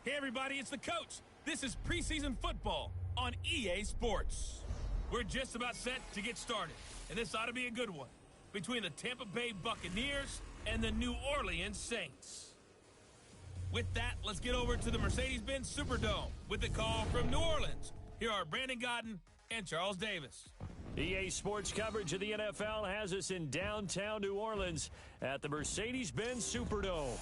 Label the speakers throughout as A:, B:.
A: Hey everybody, it's the coach. This is preseason football on EA Sports. We're just about set to get started, and this ought to be a good one between the Tampa Bay Buccaneers and the New Orleans Saints. With that, let's get over to the Mercedes-Benz Superdome with the call from New Orleans. Here are Brandon Godden and Charles Davis.
B: EA Sports coverage of the NFL has us in downtown New Orleans at the Mercedes-Benz Superdome.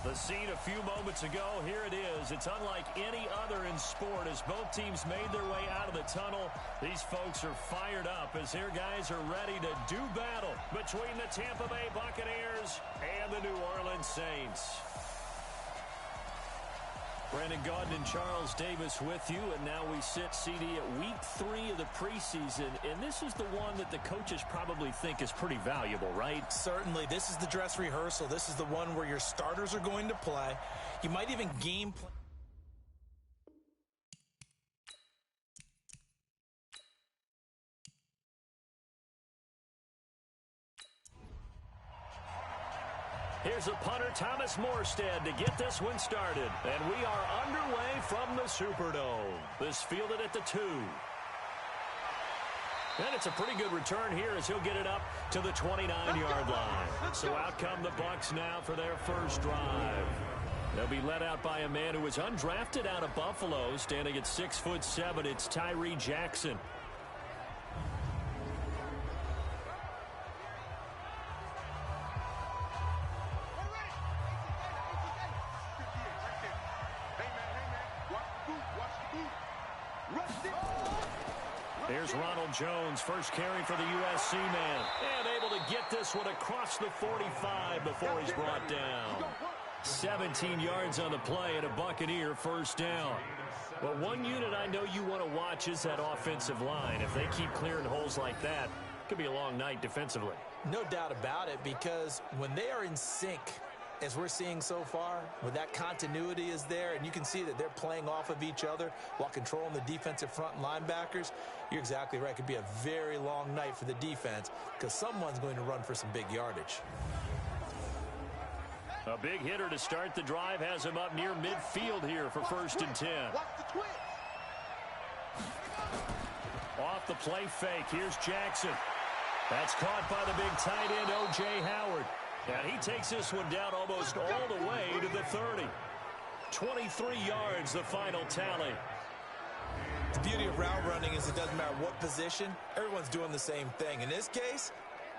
B: The scene a few moments ago, here it is. It's unlike any other in sport as both teams made their way out of the tunnel. These folks are fired up as their guys are ready to do battle between the Tampa Bay Buccaneers and the New Orleans Saints. Brandon Gaudin and Charles Davis with you, and now we sit, CD, at week 3 of the preseason, and this is the one that the coaches probably think is pretty valuable, right?
C: Certainly. This is the dress rehearsal. This is the one where your starters are going to play. You might even game plan.
B: Here's a punter, Thomas Morstead, to get this one started. And we are underway from the Superdome. This fielded at the 2. And it's a pretty good return here as he'll get it up to the 29-yard line. So out come the Bucs now for their first drive. They'll be led out by a man who was undrafted out of Buffalo, standing at 6'7". It's Tyree Jackson. Here's Ronald Jones, first carry for the USC man. And able to get this one across the 45 before he's brought down. 17 yards on the play and a Buccaneer first down. But one unit I know you want to watch is that offensive line. If they keep clearing holes like that, it could be a long night defensively.
C: No doubt about it, because when they are in sync, as we're seeing so far, when that continuity is there and you can see that they're playing off of each other while controlling the defensive front linebackers, you're exactly right. It could be a very long night for the defense because someone's going to run for some big yardage.
B: A big hitter to start the drive has him up near midfield here for 1st and 10. Off the play fake, here's Jackson. That's caught by the big tight end, O.J. Howard. And he takes this one down almost all the way to the 30. 23 yards, the final tally.
C: The beauty of route running is it doesn't matter what position, everyone's doing the same thing. In this case,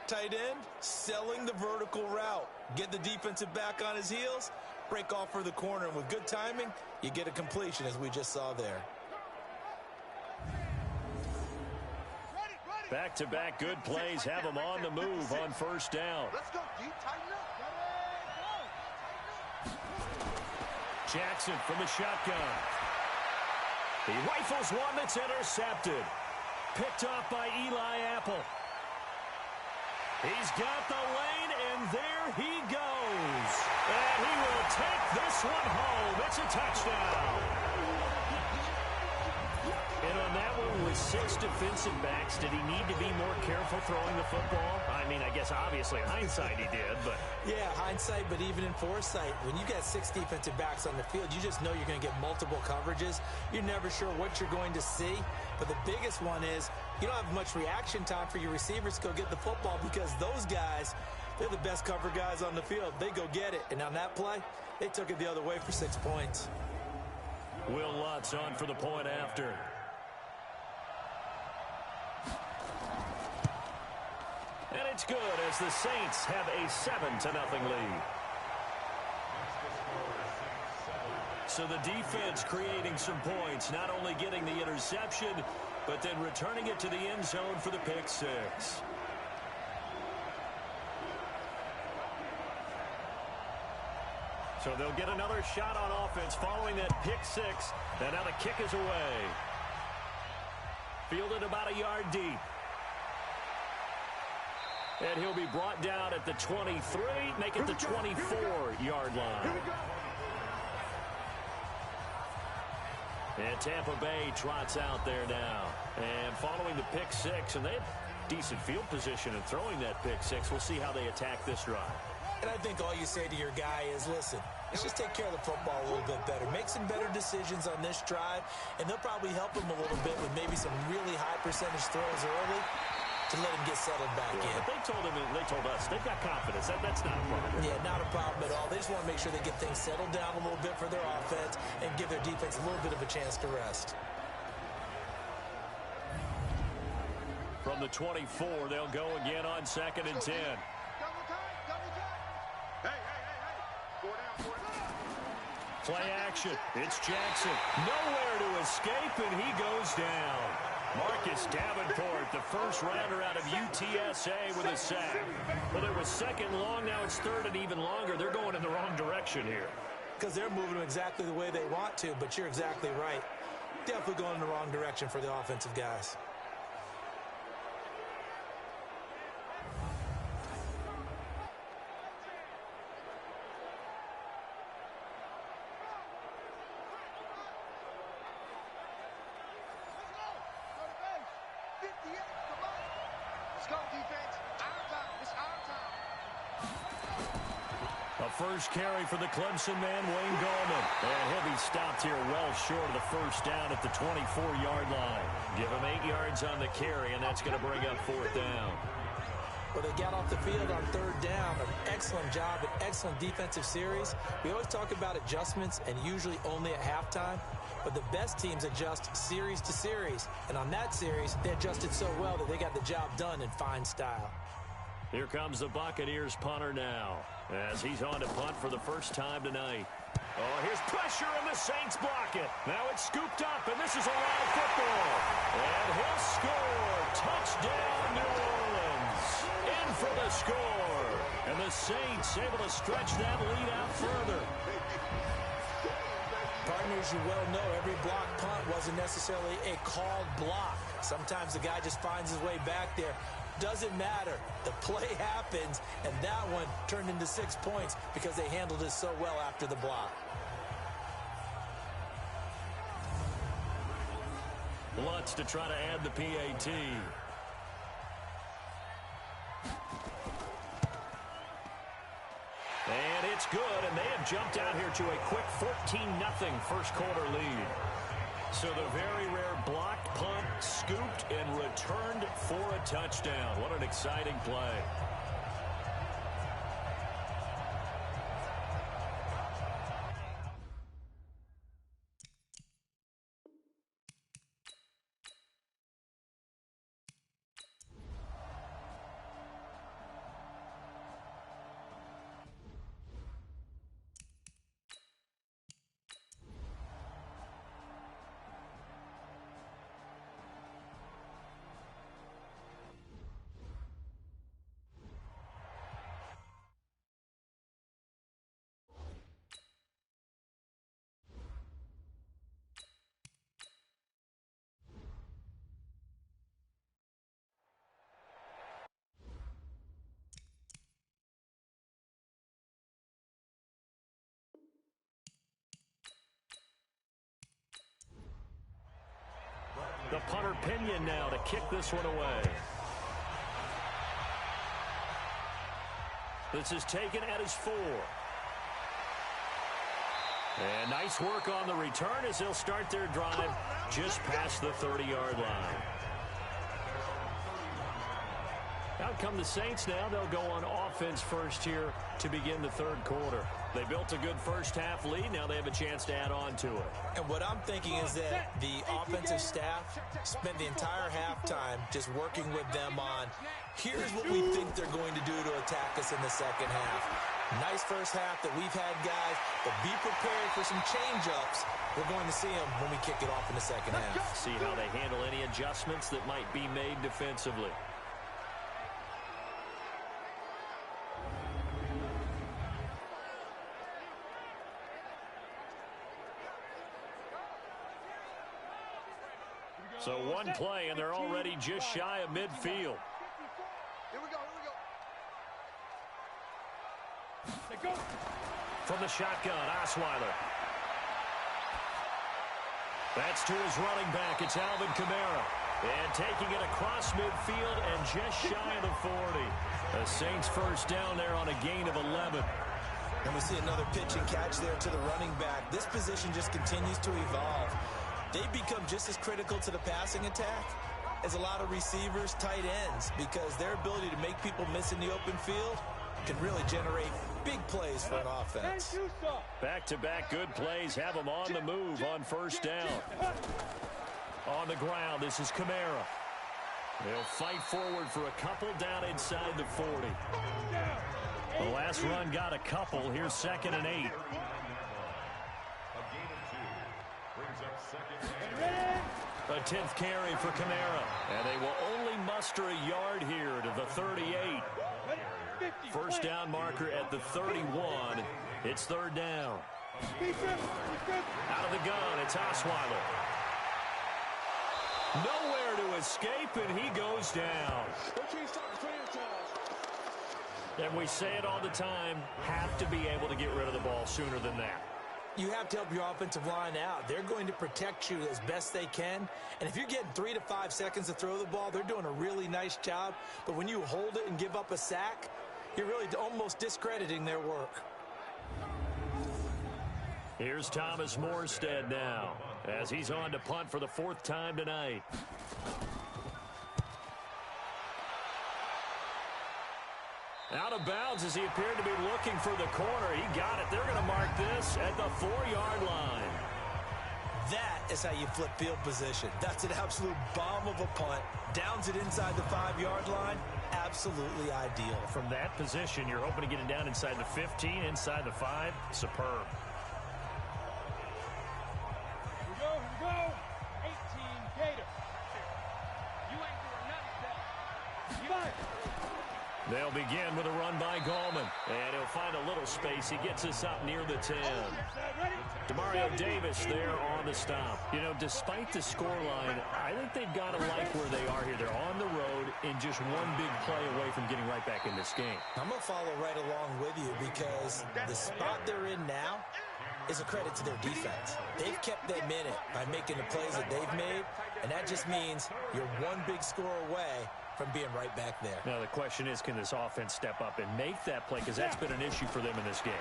C: tight end, selling the vertical route. Get the defensive back on his heels, break off for the corner, and with good timing, you get a completion as we just saw there.
B: Back-to-back good plays have them on the move on first down.
D: Let's go, D. Tighten up.
B: Jackson from the shotgun. He rifles one that's intercepted. Picked off by Eli Apple. He's got the lane, and there he goes. And he will take this one home. It's a touchdown. And on that one, with 6 defensive backs, did he need to be more careful throwing the football? I mean, I guess obviously in hindsight he did, but...
C: Yeah, hindsight, but even in foresight, when you got 6 defensive backs on the field, you just know you're going to get multiple coverages. You're never sure what you're going to see. But the biggest one is you don't have much reaction time for your receivers to go get the football because those guys, they're the best cover guys on the field. They go get it. And on that play, they took it the other way for 6 points.
B: Will Lutz on for the point after. And it's good as the Saints have a 7-0 lead. So the defense creating some points, not only getting the interception, but then returning it to the end zone for the pick 6. So they'll get another shot on offense following that pick 6. And now the kick is away. Fielded about a yard deep. And he'll be brought down at the 23, make it the 24-yard line. And Tampa Bay trots out there now. And following the pick 6, and they have decent field position in throwing that pick 6. We'll see how they attack this drive.
C: And I think all you say to your guy is, listen, Let's just take care of the football a little bit better. Make some better decisions on this drive, and they'll probably help him a little bit with maybe some really high percentage throws early to let him get settled back in.
B: But they told us, they've got confidence. That's not a problem.
C: Yeah, not a problem at all. They just want to make sure they get things settled down a little bit for their offense and give their defense a little bit of a chance to rest.
B: From the 24, they'll go again on 2nd and 10. Play action. It's Jackson. Nowhere to escape, and he goes down. Marcus Davenport, the first rounder out of UTSA with a sack. Well, it was 2nd long. Now it's 3rd and even longer. They're going in the wrong direction here.
C: Because they're moving them exactly the way they want to, but you're exactly right. Definitely going in the wrong direction for the offensive guys.
B: First carry for the Clemson man, Wayne Gallman. And he'll be stopped here well short of the first down at the 24-yard line. Give him 8 yards on the carry, and that's going to bring up 4th down.
C: Well, they got off the field on 3rd down. An excellent job, an excellent defensive series. We always talk about adjustments, and usually only at halftime. But the best teams adjust series to series. And on that series, they adjusted so well that they got the job done in fine style.
B: Here comes the Buccaneers punter now, as he's on to punt for the first time tonight. Oh, here's pressure, and the Saints block it. Now it's scooped up, and this is a live football. And he'll score. Touchdown, New Orleans. In for the score. And the Saints able to stretch that lead out further.
C: Partners, you well know every block punt wasn't necessarily a called block. Sometimes the guy just finds his way back there. Doesn't matter. The play happens, and that one turned into 6 points because they handled it so well after the block.
B: Lutz to try to add the PAT. And it's good, and they have jumped out here to a quick 14-0 first quarter lead. So the very rare blocked punt, scooped, and returned for a touchdown. What an exciting play. The punter Pinion now to kick this one away. This is taken at his 4. And nice work on the return as they'll start their drive just past the 30-yard line. Out come the Saints now. They'll go on offense first here to begin the 3rd quarter. They built a good first-half lead. Now they have a chance to add on to it.
C: And what I'm thinking is that the offensive staff spent the entire halftime just working with them on, here's what we think they're going to do to attack us in the second half. Nice first half that we've had, guys, but be prepared for some change-ups. We're going to see them when we kick it off in the second half.
B: See how they handle any adjustments that might be made defensively. So one play, and they're already just shy of midfield.
D: Here we go.
B: From the shotgun, Osweiler. That's to his running back. It's Alvin Kamara. And taking it across midfield and just shy of the 40. The Saints first down there on a gain of 11.
C: And we see another pitch and catch there to the running back. This position just continues to evolve. They become just as critical to the passing attack as a lot of receivers, tight ends, because their ability to make people miss in the open field can really generate big plays for an offense.
B: Back-to-back good plays have them on the move on first down. On the ground, this is Kamara. They'll fight forward for a couple down inside the 40. The last run got a couple. Here's 2nd and 8. A 10th carry for Kamara. And they will only muster a yard here to the 38. First down marker at the 31. It's 3rd down. Out of the gun, it's Osweiler. Nowhere to escape, and he goes down. And we say it all the time, have to be able to get rid of the ball sooner than that.
C: You have to help your offensive line out. They're going to protect you as best they can. And if you're getting 3 to 5 seconds to throw the ball, they're doing a really nice job. But when you hold it and give up a sack, you're really almost discrediting their work.
B: Here's Thomas Morstead now, as he's on to punt for the 4th time tonight. Out of bounds as he appeared to be looking for the corner. He got it. They're going to mark this at the 4-yard line.
C: That is how you flip field position. That's an absolute bomb of a punt. Downs it inside the 5-yard line. Absolutely ideal.
B: From that position, you're hoping to get it down inside the 15, inside the 5. Superb.
E: Here we go. 18 Gator. You ain't doing nothing, Dad.
B: They'll begin with a run by Gallman. And he'll find a little space. He gets us up near the 10. Demario Davis there on the stop. You know, despite the scoreline, I think they've got to like where they are here. They're on the road and just one big play away from getting right back in this game.
C: I'm going to follow right along with you because the spot they're in now is a credit to their defense. They've kept them in it by making the plays that they've made, and that just means you're one big score away from being right back there.
B: Now, the question is, can this offense step up and make that play? Because that's been an issue for them in this game.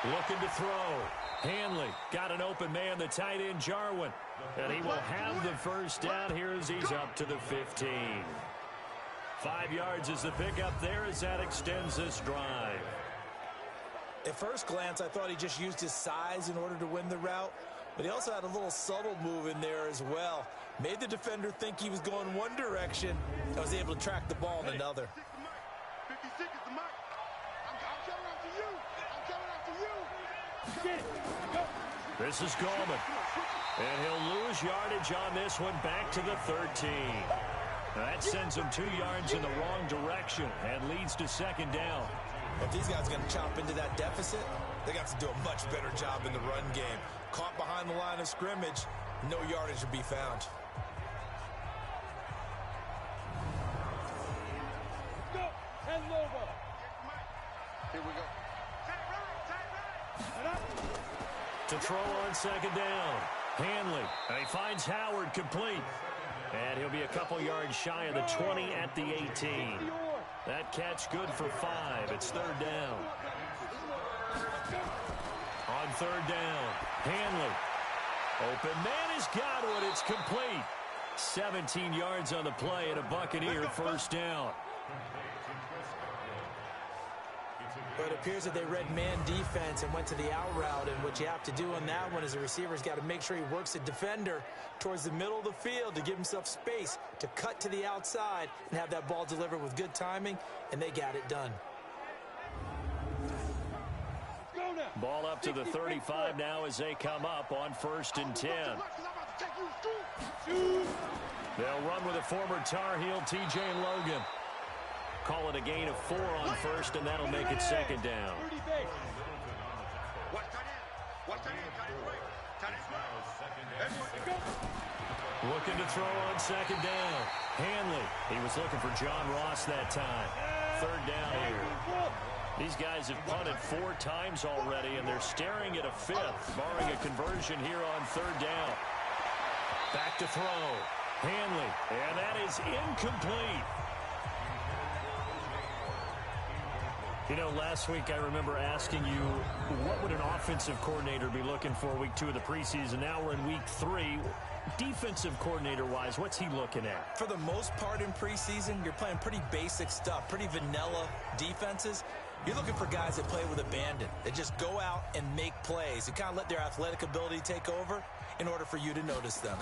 B: Looking to throw. Hanley got an open man, the tight end, Jarwin. And he will have the first down here as he's up to the 15. 5 yards is the pickup there as that extends this drive.
C: At first glance, I thought he just used his size in order to win the route. But he also had a little subtle move in there as well. Made the defender think he was going one direction and was able to track the ball in another.
D: 56 is the mark. I'm coming after you. I'm coming after you.
B: This is Gallman. And he'll lose yardage on this one back to the 13. That sends him 2 yards in the wrong direction and leads to 2nd down.
C: If these guys are going to chop into that deficit, they got to do a much better job in the run game. Caught behind the line of scrimmage, no yardage to be found.
E: Go. Head over.
D: Here we go.
B: To throw on 2nd down. Hanley. And he finds Howard complete. And he'll be a couple yards shy of the 20 at the 18. That catch good for 5. It's 3rd down. On 3rd down, Hanley. Open man has got one. It's complete. 17 yards on the play and a Buccaneer first down.
C: But it appears that they read man defense and went to the out route. And what you have to do on that one is the receiver's got to make sure he works the defender towards the middle of the field to give himself space to cut to the outside and have that ball delivered with good timing, and they got it done.
B: Ball up to the 35 now as they come up on 1st and 10. They'll run with a former Tar Heel, T.J. Logan. Call it a gain of 4 on 1st, and that'll make it 2nd down. Looking to throw on 2nd down. Hanley. He was looking for John Ross that time. 3rd down here. These guys have punted 4 times already, and they're staring at a 5th, barring a conversion here on 3rd down. Back to throw. Hanley. And that is incomplete. You know, last week I remember asking you, what would an offensive coordinator be looking for week 2 of the preseason? Now we're in week 3. Defensive coordinator-wise, what's he looking at?
C: For the most part in preseason, you're playing pretty basic stuff, pretty vanilla defenses. You're looking for guys that play with abandon, that just go out and make plays and kind of let their athletic ability take over in order for you to notice them.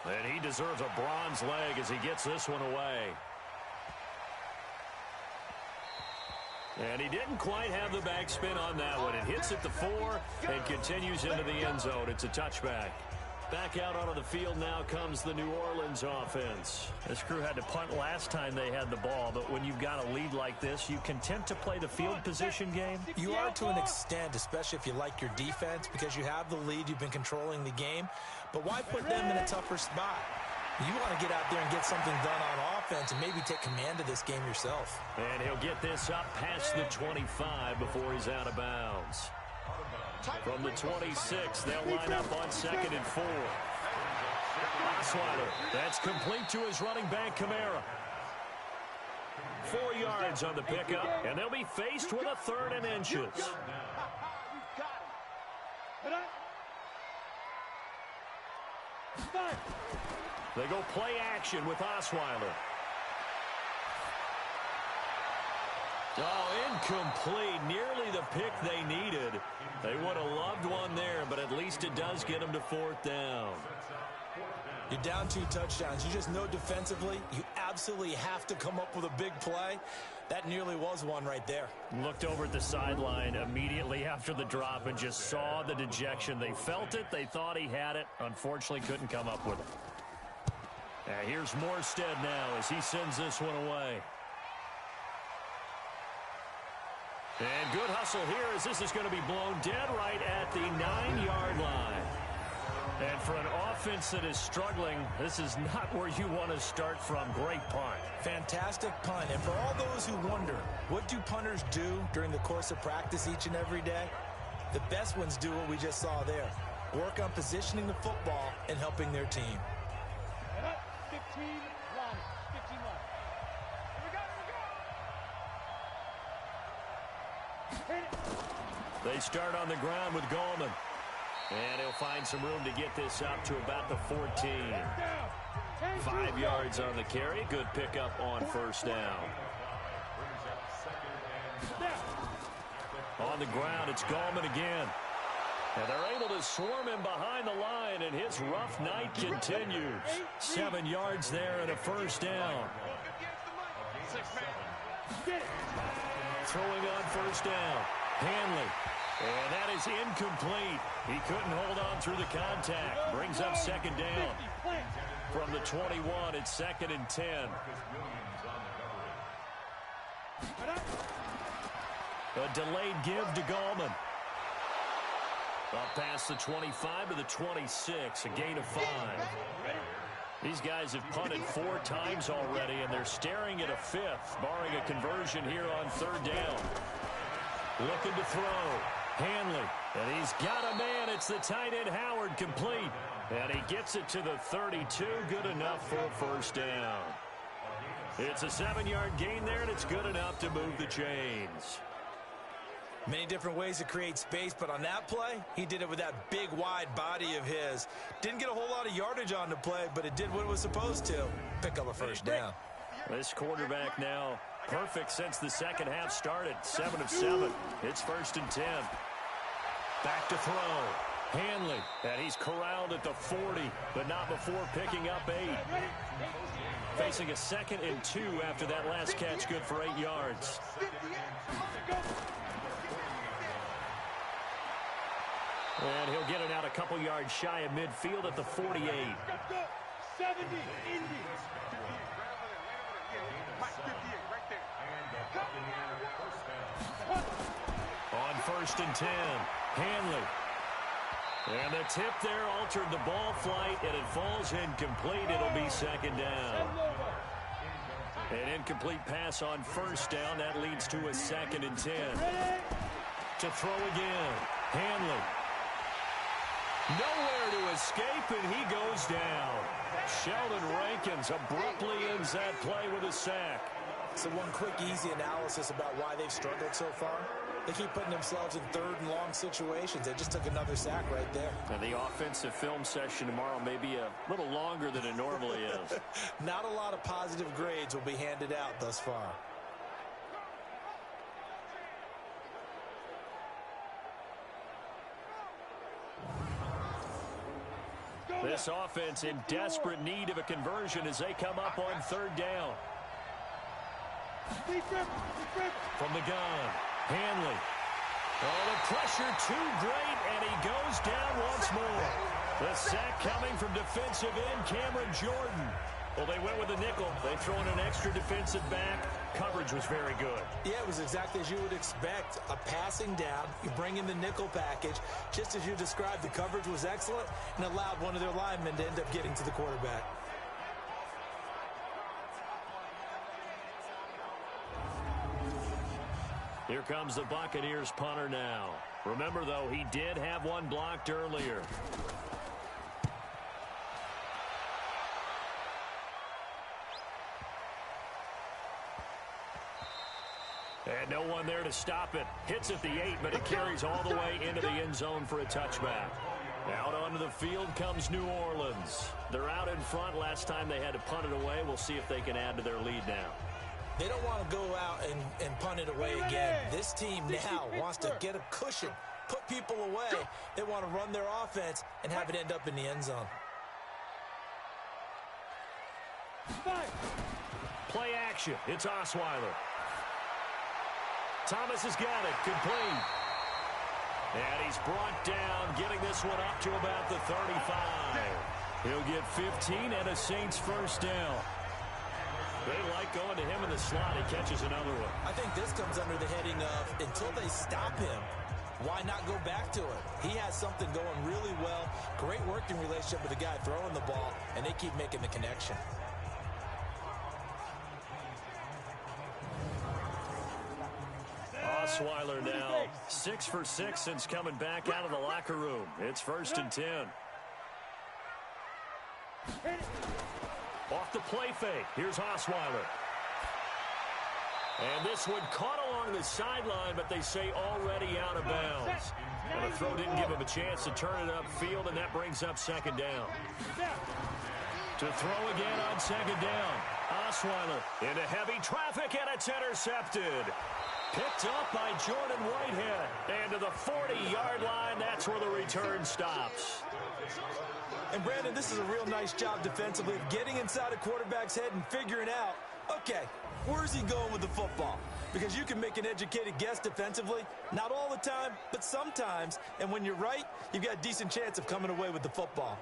B: And he deserves a bronze leg as he gets this one away. And he didn't quite have the backspin on that one. It hits at the 4 and continues into the end zone. It's a touchback. Back out onto the field now comes the New Orleans offense. This crew had to punt last time they had the ball, but when you've got a lead like this, you content to play the field position game?
C: You are to an extent, especially if you like your defense, because you have the lead, you've been controlling the game. But why put them in a tougher spot? You want to get out there and get something done on offense and maybe take command of this game yourself.
B: And he'll get this up past the 25 before he's out of bounds. From the 26, they'll line up on 2nd and 4. Osweiler, that's complete to his running back, Kamara. 4 yards on the pickup, and they'll be faced with a 3rd and inches. They go play action with Osweiler. Oh, incomplete. Nearly the pick they needed. They would have loved one there, but at least it does get them to 4th down.
C: You're down 2 touchdowns. You just know defensively you absolutely have to come up with a big play. That nearly was one right there.
B: Looked over at the sideline immediately after the drop and just saw the dejection. They felt it. They thought he had it. Unfortunately, couldn't come up with it. Here's Morstead now as he sends this one away. And good hustle here as this is going to be blown dead right at the 9-yard line. And for an offense that is struggling, this is not where you want to start from. Great punt.
C: Fantastic punt. And for all those who wonder, what do punters do during the course of practice each and every day? The best ones do what we just saw there. Work on positioning the football and helping their team.
E: 15 line. 15 line. Here we go.
B: They start on the ground with Gallman. And he'll find some room to get this up to about the 14. 5 yards on the carry. Good pickup on 1st down. On the ground, it's Gallman again. And they're able to swarm him behind the line, and his rough night continues. 7 yards there and a 1st down. Throwing on 1st down. Hanley. And that is incomplete. He couldn't hold on through the contact. Brings up 2nd down. From the 21, it's 2nd and 10. A delayed give to Gallman. Up past the 25 to the 26, a gain of 5. These guys have punted 4 times already, and they're staring at a 5th, barring a conversion here on 3rd down. Looking to throw. Hanley, and he's got a man. It's the tight end Howard, complete. And he gets it to the 32, good enough for a 1st down. It's a 7-yard gain there, and it's good enough to move the chains.
C: Many different ways to create space, but on that play, he did it with that big, wide body of his. Didn't get a whole lot of yardage on the play, but it did what it was supposed to. Pick up a 1st down.
B: This quarterback now perfect since the 2nd half started. 7 of 7. It's 1st and 10. Back to throw. Hanley, and he's corralled at the 40, but not before picking up 8. Facing a 2nd and 2 after that last catch, good for 8 yards. And he'll get it out a couple yards shy of midfield at the 48.
E: 70, Indy.
B: On 1st and 10, Hanley. And the tip there altered the ball flight, and it falls incomplete. It'll be 2nd down. An incomplete pass on 1st down. That leads to a 2nd and 10. To throw again. Hanley. Nowhere to escape, and he goes down. Sheldon Rankins abruptly ends that play with a sack.
C: So one quick, easy analysis about why they've struggled so far. They keep putting themselves in third and long situations. They just took another sack right there.
B: And the offensive film session tomorrow may be a little longer than it normally is.
C: Not a lot of positive grades will be handed out thus far.
B: This offense in desperate need of a conversion as they come up on third down. From the gun, Hanley. Oh, the pressure too great, and he goes down once more. The sack coming from defensive end Cameron Jordan. Well, they went with a nickel. They throw in an extra defensive back. Coverage was very good.
C: Yeah, it was exactly as you would expect. A passing down. You bring in the nickel package. Just as you described, the coverage was excellent and allowed one of their linemen to end up getting to the quarterback.
B: Here comes the Buccaneers punter now. Remember, though, he did have one blocked earlier. And no one there to stop it. Hits at the 8, but it carries all the way into the end zone for a touchback. Out onto the field comes New Orleans. They're out in front. Last time they had to punt it away. We'll see if they can add to their lead now.
C: They don't want to go out and punt it away again. This team now wants to get a cushion, put people away. They want to run their offense and have it end up in the end zone.
B: Play action. It's Osweiler. Thomas has got it. Complete. And he's brought down, getting this one up to about the 35. He'll get 15 and a Saints first down. They like going to him in the slot. He catches another one.
C: I think this comes under the heading of until they stop him, why not go back to it? He has something going really well. Great working relationship with the guy throwing the ball, and they keep making the connection.
B: Osweiler now 6 for 6 since coming back out of the locker room. It's 1st and 10. Off the play fake. Here's Osweiler. And this one caught along the sideline, but they say already out of bounds. And the throw didn't give him a chance to turn it upfield, and that brings up 2nd down. To throw again on 2nd down. Osweiler into heavy traffic, and it's intercepted. Picked up by Jordan Whitehead. And to the 40-yard line, that's where the return stops.
C: And, Brandon, this is a real nice job defensively of getting inside a quarterback's head and figuring out, okay, where's he going with the football? Because you can make an educated guess defensively. Not all the time, but sometimes. And when you're right, you've got a decent chance of coming away with the football.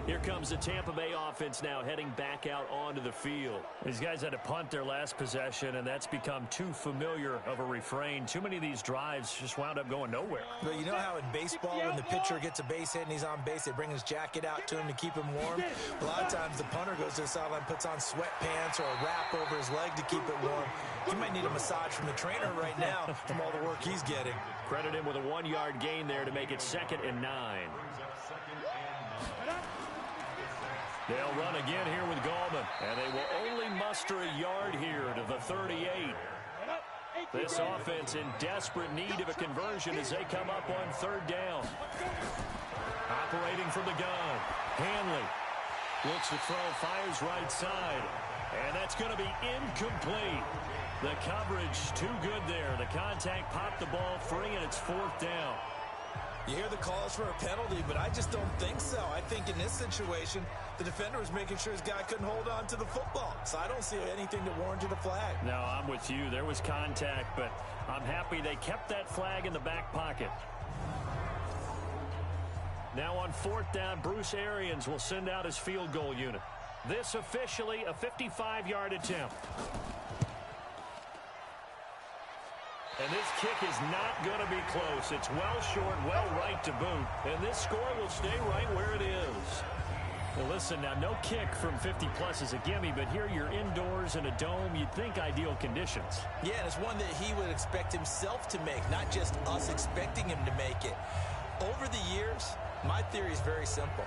B: Here comes the Tampa Bay offense now heading back out onto the field. These guys had to punt their last possession, and that's become too familiar of a refrain. Too many of these drives just wound up going nowhere.
C: But you know how in baseball, when the pitcher gets a base hit and he's on base, they bring his jacket out to him to keep him warm? A lot of times the punter goes to the sideline, puts on sweatpants or a wrap over his leg to keep it warm. He might need a massage from the trainer right now from all the work he's getting.
B: Credit him with a 1-yard gain there to make it 2nd and 9. They'll run again here with Gallman, and they will only muster a yard here to the 38. This offense in desperate need of a conversion as they come up on 3rd down. Operating from the gun, Hanley looks to throw, fires right side, and that's going to be incomplete. The coverage too good there. The contact popped the ball free, and it's 4th down.
C: You hear the calls for a penalty, but I just don't think so. I think in this situation, the defender was making sure his guy couldn't hold on to the football. So I don't see anything that warranted a flag.
B: No, I'm with you. There was contact, but I'm happy they kept that flag in the back pocket. Now on 4th down, Bruce Arians will send out his field goal unit. This officially a 55-yard attempt. And this kick is not going to be close. It's well short, well right to boot. And this score will stay right where it is. Well, listen, now no kick from 50-plus is a gimme, but here you're indoors in a dome. You'd think ideal conditions.
C: Yeah, and it's one that he would expect himself to make, not just us expecting him to make it. Over the years, My theory is very simple.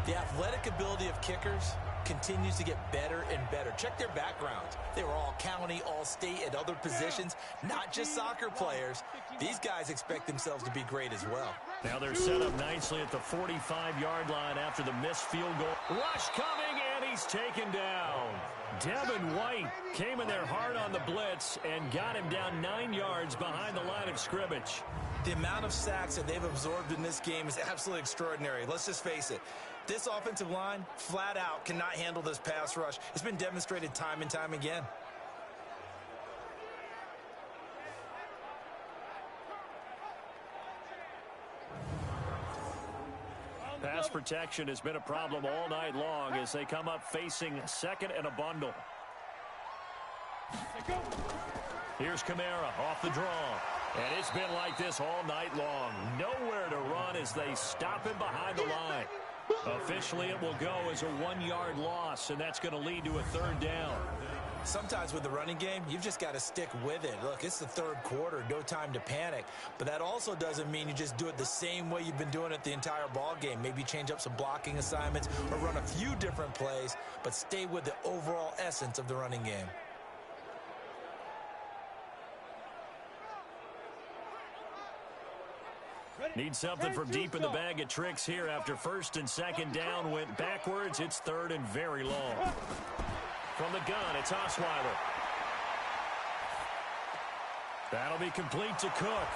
C: The athletic ability of kickers continues to get better and better. Check their backgrounds. They were all county, all state, at other positions, not just soccer players. These guys expect themselves to be great as well.
B: Now they're set up nicely at the 45-yard line after the missed field goal. Rush coming, and he's taken down. Devin White came in there hard on the blitz and got him down 9 yards behind the line of scrimmage.
C: The amount of sacks that they've absorbed in this game is absolutely extraordinary. Let's just face it. This offensive line, flat out, cannot handle this pass rush. It's been demonstrated time and time again.
B: Pass protection has been a problem all night long as they come up facing second and a bundle. Here's Kamara off the draw. And it's been like this all night long. Nowhere to run as they stop him behind the line. Officially, it will go as a 1-yard loss, and that's going to lead to a third down.
C: Sometimes with the running game, you've just got to stick with it. Look, it's the third quarter, no time to panic. But that also doesn't mean you just do it the same way you've been doing it the entire ball game. Maybe change up some blocking assignments or run a few different plays, but stay with the overall essence of the running game.
B: Need something from deep in the bag of tricks here after first and second down went backwards. It's third and very long. From the gun, it's Osweiler. That'll be complete to Cook.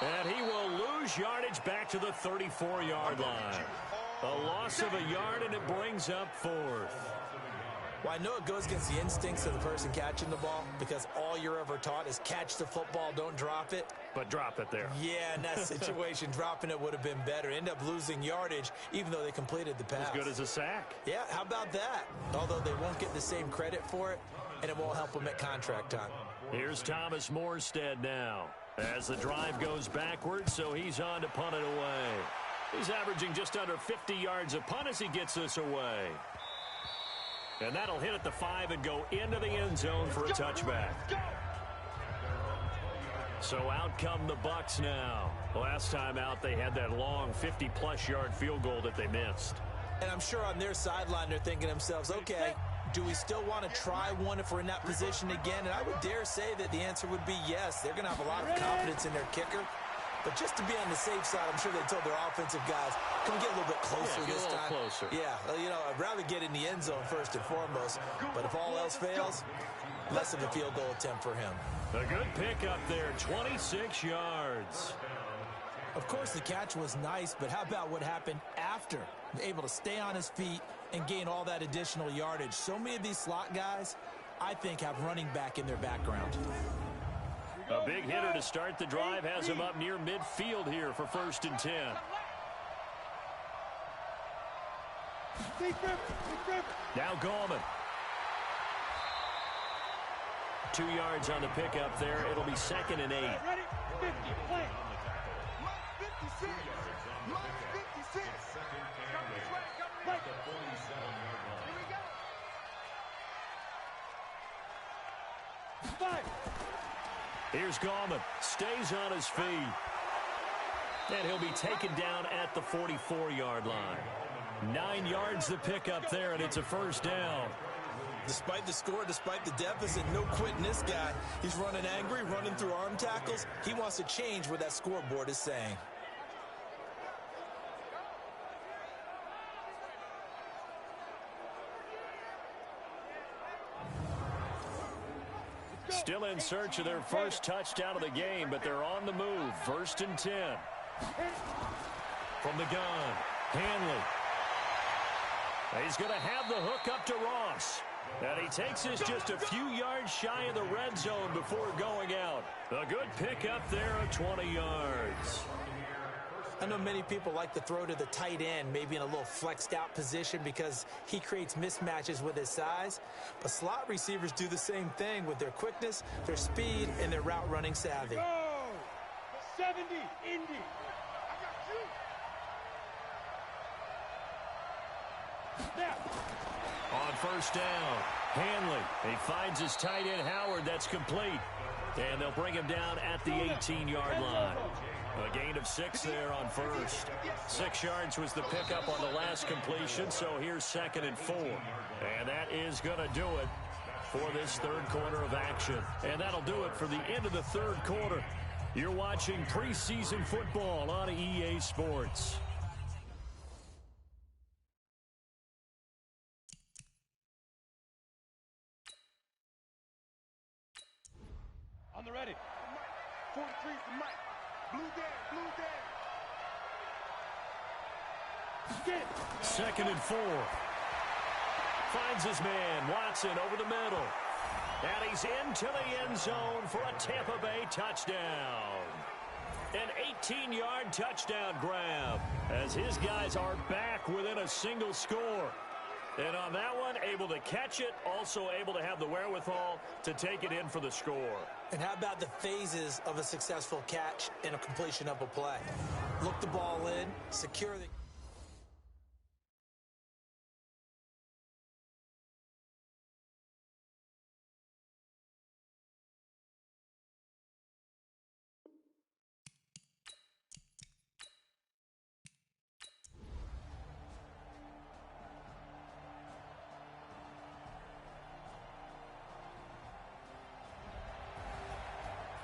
B: And he will lose yardage back to the 34-yard line. A loss of a yard, and it brings up fourth.
C: Well, I know it goes against the instincts of the person catching the ball because all you're ever taught is catch the football, don't drop it.
B: But drop it there.
C: Yeah, in that situation, dropping it would have been better. End up losing yardage, even though they completed the pass.
B: As good as a sack.
C: Yeah, how about that? Although they won't get the same credit for it, and it won't help them at contract time.
B: Here's Thomas Morstead now as the drive goes backwards, so he's on to punt it away. He's averaging just under 50 yards a punt as he gets this away. And that'll hit at the 5 and go into the end zone for a touchback. So out come the Bucs now. Last time out, they had that long 50-plus yard field goal that they missed.
C: And I'm sure on their sideline, they're thinking to themselves, okay, do we still want to try one if we're in that position again? And I would dare say that the answer would be yes. They're going to have a lot of confidence in their kicker. But just to be on the safe side, I'm sure they told their offensive guys, can we get a little bit closer this time?
B: Closer.
C: Yeah, you know, I'd rather get in the end zone first and foremost. But if all else fails, less of a field goal attempt for him.
B: A good pickup there, 26 yards.
C: Of course, the catch was nice, but how about what happened after? Able to stay on his feet and gain all that additional yardage. So many of these slot guys, I think, have running back in their background.
B: A big hitter to start the drive has him up near midfield here for 1st and 10. Now Gallman. 2 yards on the pickup there. It'll be 2nd and 8.
E: Ready? 50, play.
D: 56. 56.
E: Play.
D: Here we go.
E: 5.
B: Here's Gallman. Stays on his feet. And he'll be taken down at the 44-yard line. 9 yards the pickup there, and it's a first down.
C: Despite the score, despite the deficit, no quitting this guy. He's running angry, running through arm tackles. He wants to change what that scoreboard is saying.
B: Still in search of their first touchdown of the game, but they're on the move. 1st and 10. From the gun, Hanley. He's going to have the hook up to Ross. And he takes this just a few yards shy of the red zone before going out. A good pickup there of 20 yards.
C: I know many people like to throw to the tight end, maybe in a little flexed out position because he creates mismatches with his size. But slot receivers do the same thing with their quickness, their speed, and their route running savvy.
E: Go. 70, Indy. Snap.
B: On 1st down, Hanley. He finds his tight end, Howard. That's complete. And they'll bring him down at the 18-yard line. A gain of 6 there on first. 6 yards was the pickup on the last completion, so here's 2nd and 4. And that is going to do it for this third quarter of action. And that'll do it for the end of the third quarter. You're watching preseason football on EA Sports.
E: On the ready.
D: 43 is the mic. Blue down, blue down.
E: Skip.
B: 2nd and 4. Finds his man, Watson, over the middle. And he's into the end zone for a Tampa Bay touchdown. An 18-yard touchdown grab as his guys are back within a single score. And on that one, able to catch it, also able to have the wherewithal to take it in for the score.
C: And how about the phases of a successful catch and a completion of a play? Look the ball in, secure the...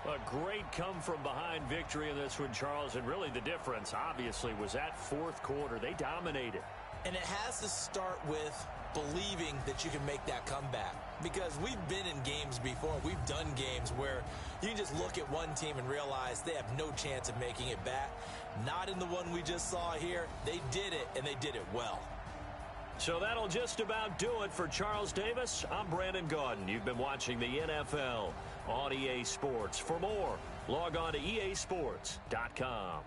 B: A great come-from-behind victory in this one, Charles, and really the difference, obviously, was that fourth quarter. They dominated.
C: And it has to start with believing that you can make that comeback. Because we've been in games before. We've done games where you can just look at one team and realize they have no chance of making it back. Not in the one we just saw here. They did it, and they did it well.
B: So that'll just about do it for Charles Davis. I'm Brandon Gaudin. You've been watching the NFL on EA Sports. For more, log on to easports.com.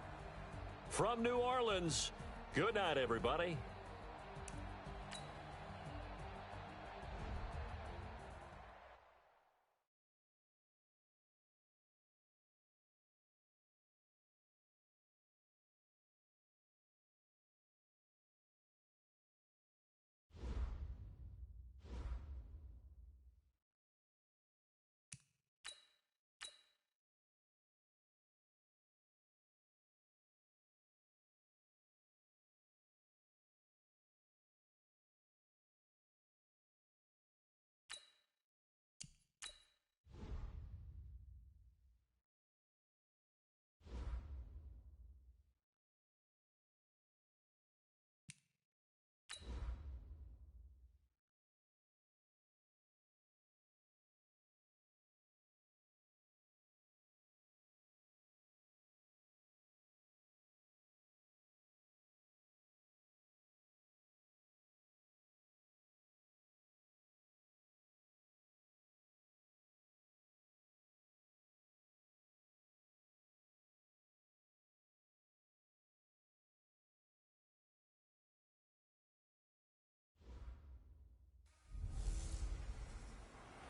B: From New Orleans, good night, everybody.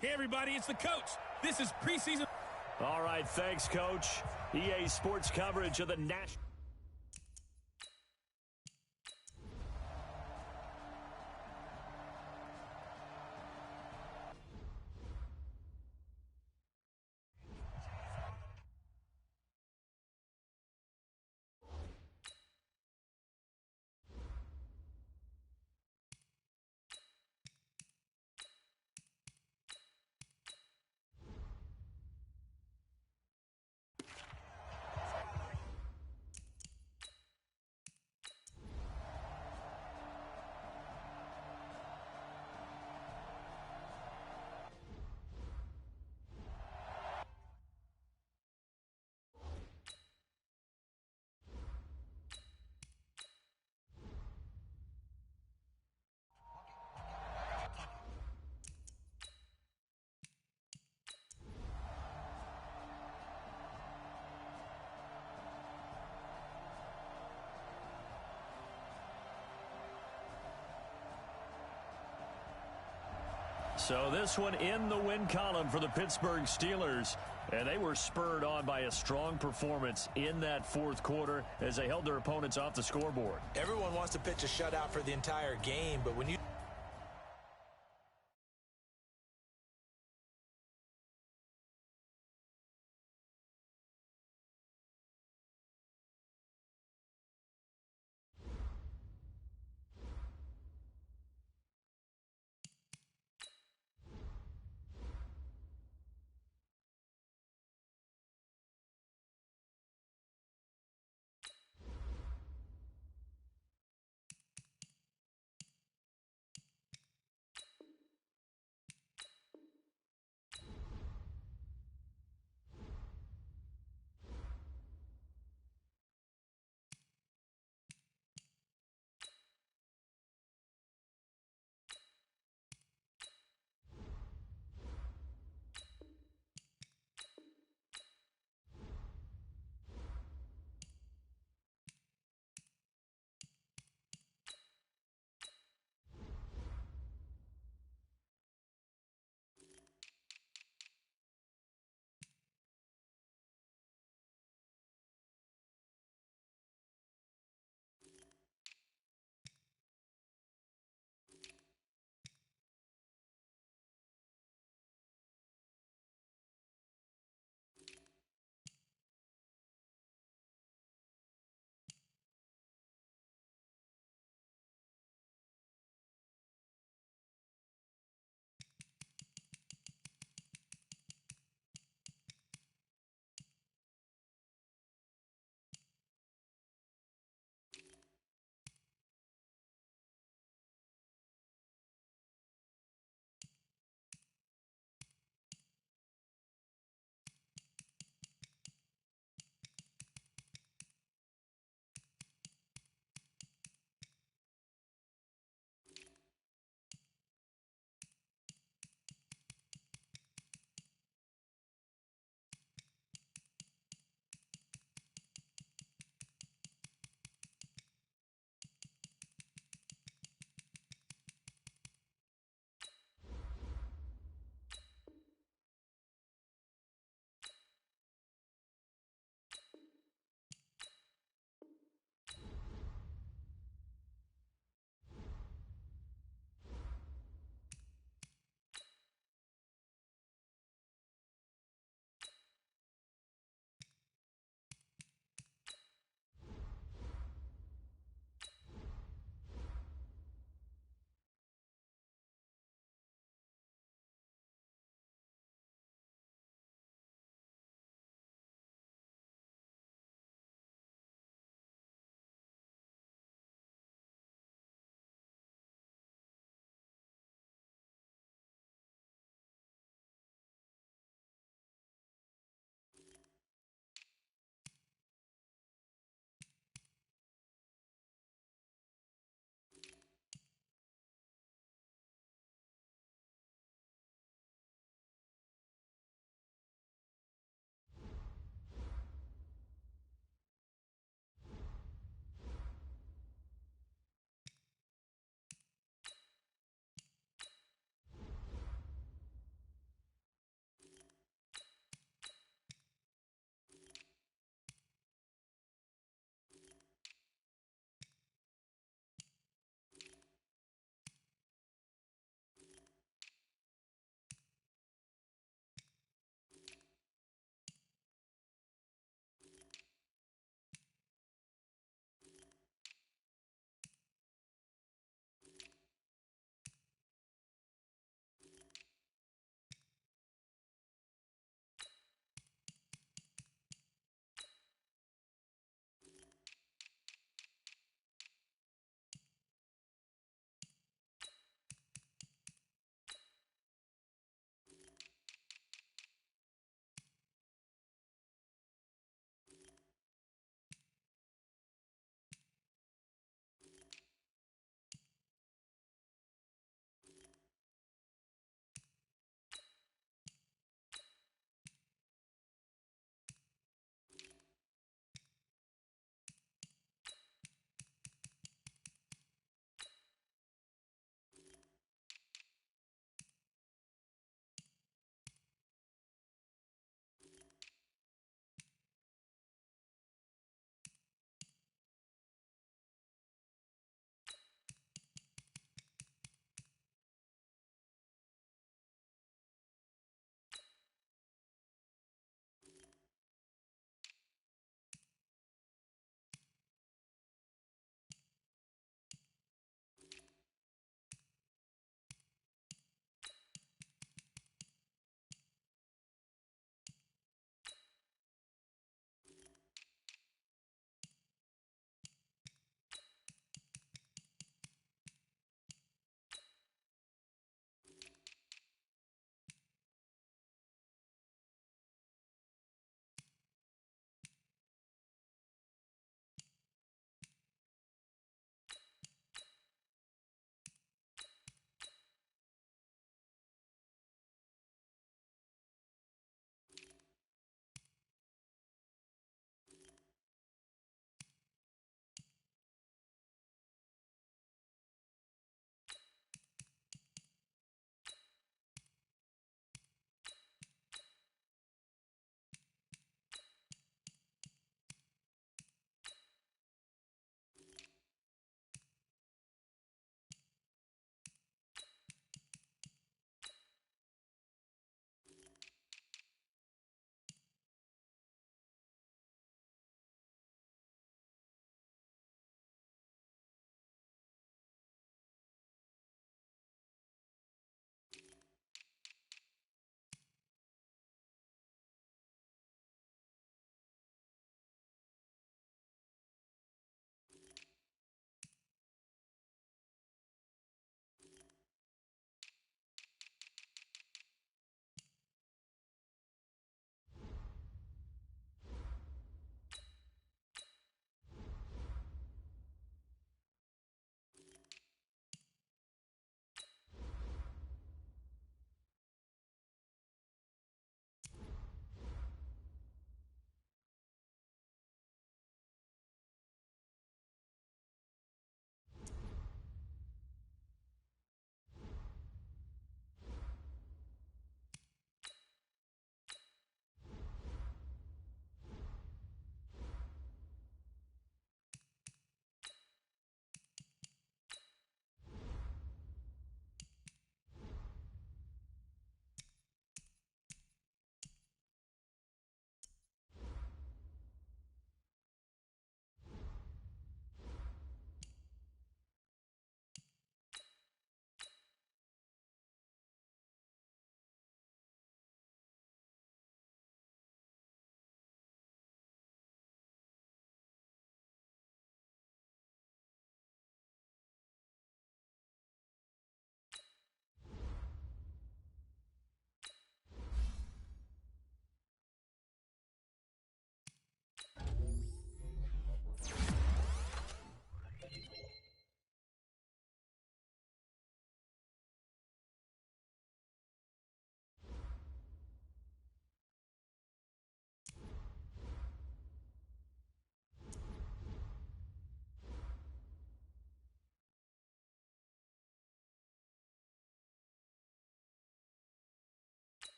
A: Hey, everybody, it's the coach. This is preseason.
B: All right, thanks, Coach. EA Sports coverage of the national. So this one in the win column for the Pittsburgh Steelers. And they were spurred on by a strong performance in that fourth quarter as they held their opponents off the scoreboard.
C: Everyone wants to pitch a shutout for the entire game, but when you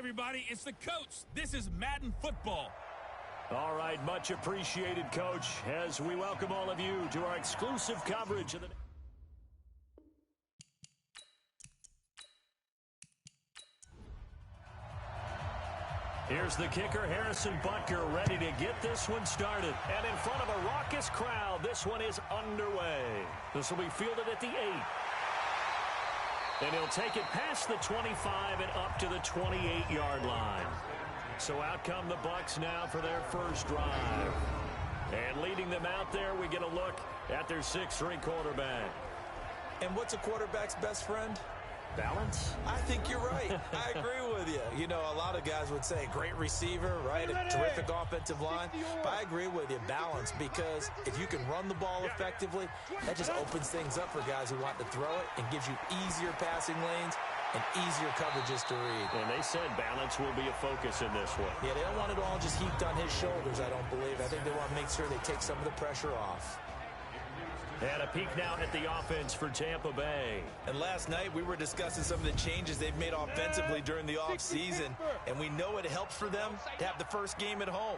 A: everybody, it's the coach. This is Madden football.
B: All right, much appreciated, Coach, as we welcome all of you to our exclusive coverage of the... Here's the kicker, Harrison Butker, ready to get this one started. And in front of a raucous crowd, this one is underway. This will be fielded at the 8. And he'll take it past the 25 and up to the 28-yard line. So out come the Bucs now for their first drive. And leading them out there, we get a look at their 6'3" quarterback.
C: And what's a quarterback's best friend?
B: Balance?
C: I think you're right. I agree with you. You know, a lot of guys would say great receiver, right? A terrific offensive line. But I agree with you, balance, because if you can run the ball effectively, that just opens things up for guys who want to throw it and gives you easier passing lanes and easier coverages to read.
B: And they said balance will be a focus in this one.
C: Yeah, they don't want it all just heaped on his shoulders, I don't believe. I think they want to make sure they take some of the pressure off.
B: And a peek now at the offense for Tampa Bay.
C: And last night we were discussing some of the changes they've made offensively during the offseason, and we know it helps for them to have the first game at home.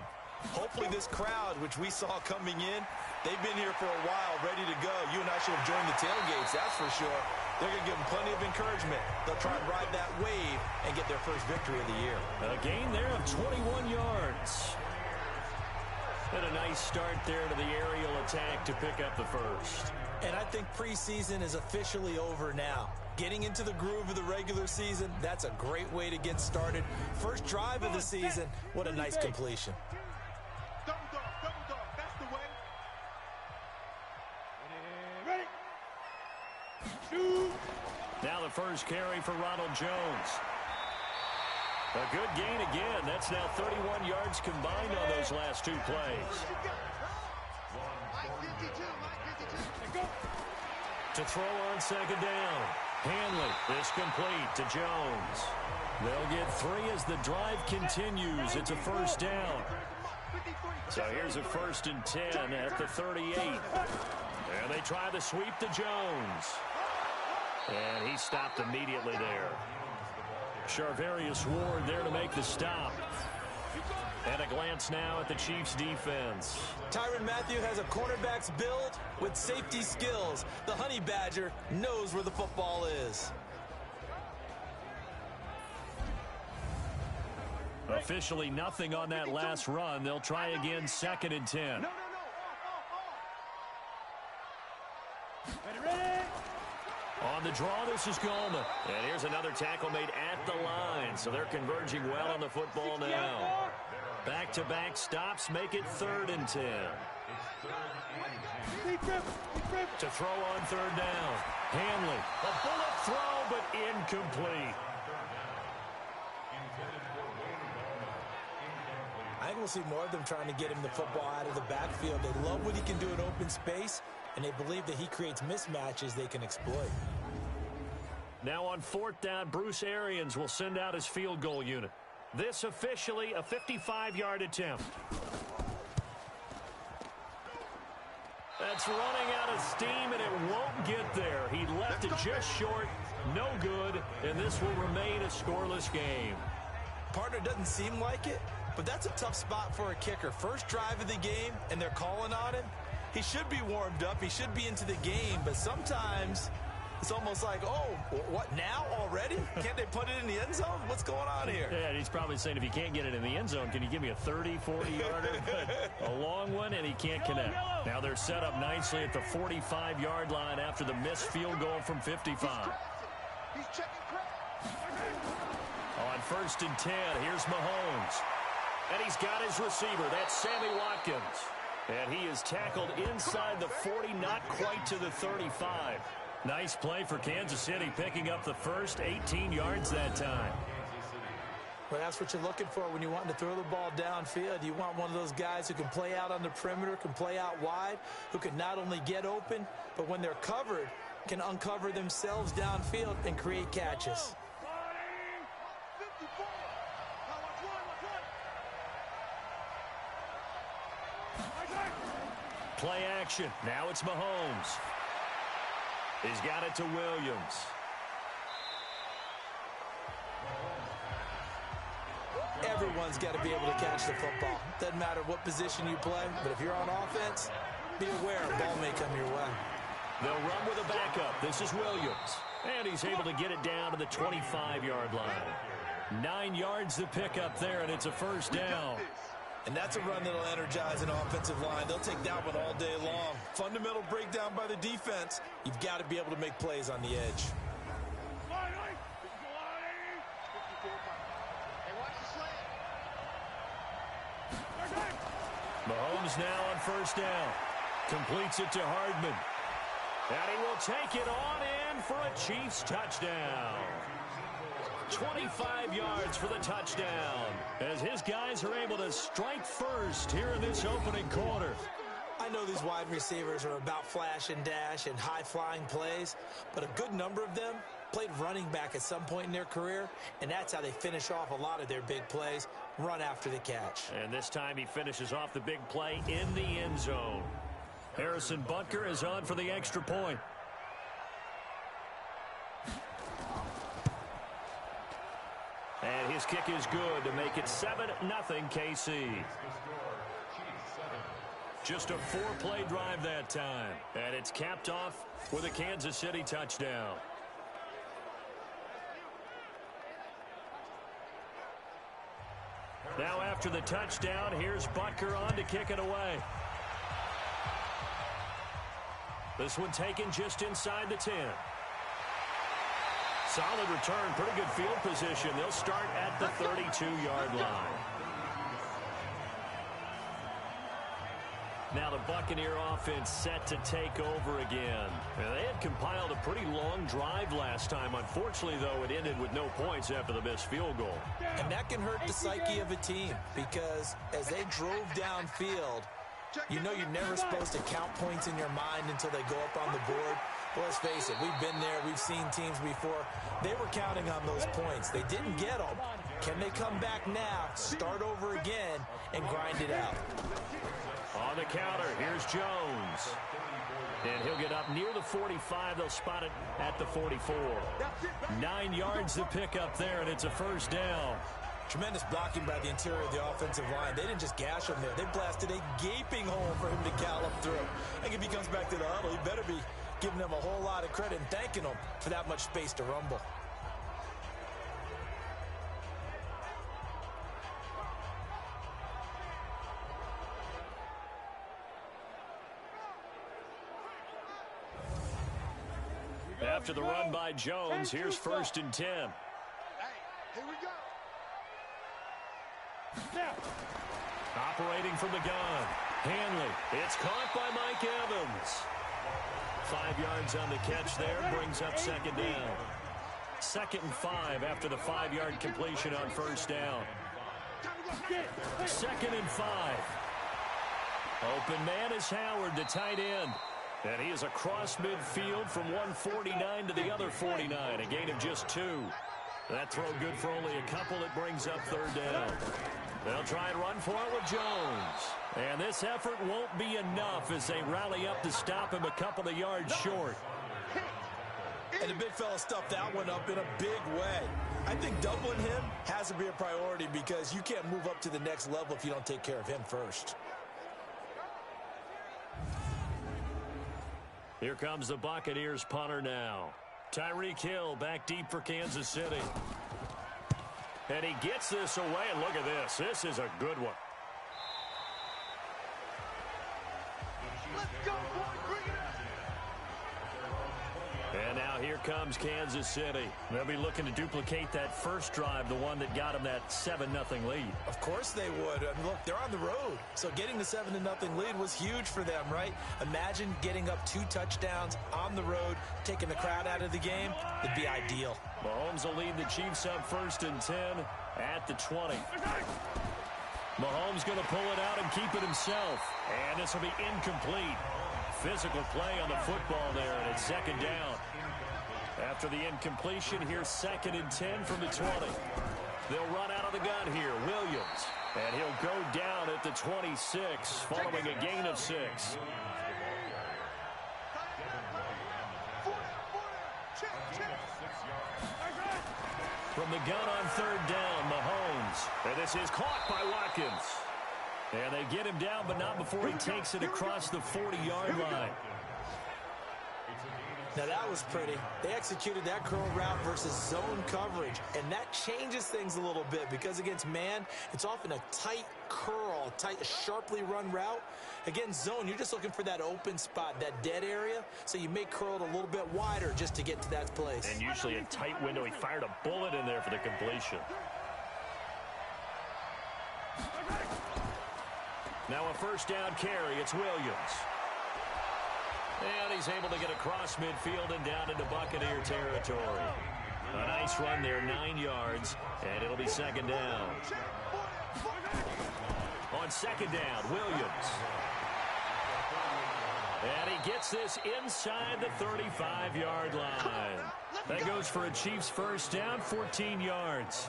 C: Hopefully this crowd, which we saw coming in, they've been here for a while, ready to go. You and I should have joined the tailgates, that's for sure. They're going to give them plenty of encouragement. They'll try and ride that wave and get their first victory of the year.
B: A gain there of 21 yards. And a nice start there to the aerial attack to pick up the first.
C: And I think preseason is officially over now. Getting into the groove of the regular season, that's a great way to get started. First drive of the season, what a nice completion.
D: Double dog, that's the way. Ready? Shoot!
B: Now the first carry for Ronald Jones. A good gain again. That's now 31 yards combined on those last two plays. To throw on second down. Hanley is complete to Jones. They'll get 3 as the drive continues. It's a first down. So here's a 1st and 10 at the 38. And they try the sweep to Jones. And he stopped immediately there. Charvarius Ward there to make the stop. And a glance now at the Chiefs' defense.
C: Tyrann Mathieu has a cornerback's build with safety skills. The Honey Badger knows where the football is.
B: Officially nothing on that last run. They'll try again, 2nd and 10. On the draw, this is Goldman. And here's another tackle made at the line. So they're converging well on the football now. Back-to-back stops make it 3rd and 10. To throw on 3rd down. Hanley, a bullet throw, but incomplete.
C: I think we'll see more of them trying to get him the football out of the backfield. They love what he can do in open space, and they believe that he creates mismatches they can exploit.
B: Now on 4th down, Bruce Arians will send out his field goal unit. This officially a 55-yard attempt. That's running out of steam, and it won't get there. He left it just short, no good, and this will remain a scoreless game.
C: Partner, doesn't seem like it, but that's a tough spot for a kicker. First drive of the game, and they're calling on him. He should be warmed up. He should be into the game, but sometimes it's almost like, oh, what, now already? Can't they put it in the end zone? What's going on here?
B: Yeah, and he's probably saying, if you can't get it in the end zone, can you give me a 30, 40-yarder? But a long one, and he can't connect. Now they're set up nicely at the 45-yard line after the missed field goal from 55.
D: He's checking crowd.
B: On 1st and 10, here's Mahomes. And he's got his receiver. That's Sammy Watkins. And he is tackled inside the 40, not quite to the 35. Nice play for Kansas City, picking up the first 18 yards that time.
C: Well, that's what you're looking for when you want to throw the ball downfield. You want one of those guys who can play out on the perimeter, can play out wide, who can not only get open, but when they're covered, can uncover themselves downfield and create catches.
B: Play action. Now it's Mahomes. He's got it to Williams.
C: Everyone's got to be able to catch the football. Doesn't matter what position you play, but if you're on offense, be aware a ball may come your way.
B: They'll run with a backup. This is Williams. And he's able to get it down to the 25-yard line. 9 yards to pick up there, and it's a first down.
C: And that's a run that'll energize an offensive line. They'll take that one all day long. Fundamental breakdown by the defense. You've got to be able to make plays on the edge.
B: Mahomes now on first down. Completes it to Hardman. And he will take it on in for a Chiefs touchdown. 25 yards for the touchdown as his guys are able to strike first here in this opening quarter.
C: I know these wide receivers are about flash and dash and high-flying plays, but a good number of them played running back at some point in their career, and that's how they finish off a lot of their big plays, run after the catch.
B: And this time he finishes off the big play in the end zone. Harrison Butker is on for the extra point. And his kick is good to make it 7-0 KC. Just a 4-play drive that time. And it's capped off with a Kansas City touchdown. Now after the touchdown, here's Butker on to kick it away. This one taken just inside the 10. Solid return, pretty good field position. They'll start at the 32-yard line. Now the Buccaneer offense set to take over again. They had compiled a pretty long drive last time. Unfortunately, though, it ended with no points after the missed field goal.
C: And that can hurt the psyche of a team because as they drove downfield, you know you're never supposed to count points in your mind until they go up on the board. Well, let's face it, we've been there. We've seen teams before. They were counting on those points. They didn't get them. Can they come back now, start over again, and grind it out?
B: On the counter, here's Jones. And he'll get up near the 45. They'll spot it at the 44. 9 yards to pick up there, and it's a first down.
C: Tremendous blocking by the interior of the offensive line. They didn't just gash him there. They blasted a gaping hole for him to gallop through. I think if he comes back to the huddle, he better be giving them a whole lot of credit and thanking them for that much space to rumble.
B: After the run by Jones, here's 1st and 10.
D: Hey, here we go.
B: Operating from the gun. Hanley. It's caught by Mike Evans. 5 yards on the catch there. Brings up 2nd down. 2nd and 5 after the 5-yard completion on first down. 2nd and 5. Open man is Howard, the tight end. And he is across midfield from 149 to the other 49. A gain of just 2. That throw good for only a couple. It brings up 3rd down. They'll try and run for it with Jones. And this effort won't be enough as they rally up to stop him a couple of yards short.
C: And the big fella stuffed that one up in a big way. I think doubling him has to be a priority because you can't move up to the next level if you don't take care of him first.
B: Here comes the Buccaneers punter now. Tyreek Hill back deep for Kansas City. And he gets this away, and look at this. This is a good one.
D: Let's go, boy. Bring it up.
B: And now here comes Kansas City. They'll be looking to duplicate that first drive, the one that got them that 7-0 lead.
C: Of course they would. I mean, look, they're on the road. So getting the 7-0 lead was huge for them, right? Imagine getting up 2 touchdowns on the road, taking the crowd out of the game. It'd be ideal.
B: Mahomes will lead the Chiefs up 1st and 10 at the 20. Mahomes going to pull it out and keep it himself. And this will be incomplete. Physical play on the football there, and it's 2nd down. After the incompletion, here's 2nd and 10 from the 20. They'll run out of the gun here. Williams. And he'll go down at the 26 following a gain of 6. From the gun on third down, Mahomes. And this is caught by Watkins. And they get him down, but not before he takes it across the 40-yard line.
C: Now that was pretty. They executed that curl route versus zone coverage, and that changes things a little bit because against man, it's often a tight curl, tight, sharply run route. Against zone, you're just looking for that open spot, that dead area, so you may curl it a little bit wider just to get to that place.
B: And usually a tight window. He fired a bullet in there for the completion. Now a first down carry. It's Williams. And he's able to get across midfield and down into Buccaneer territory. A nice run there, 9 yards, and it'll be second down. On second down, Williams. And he gets this inside the 35-yard line. That goes for a Chiefs first down, 14 yards.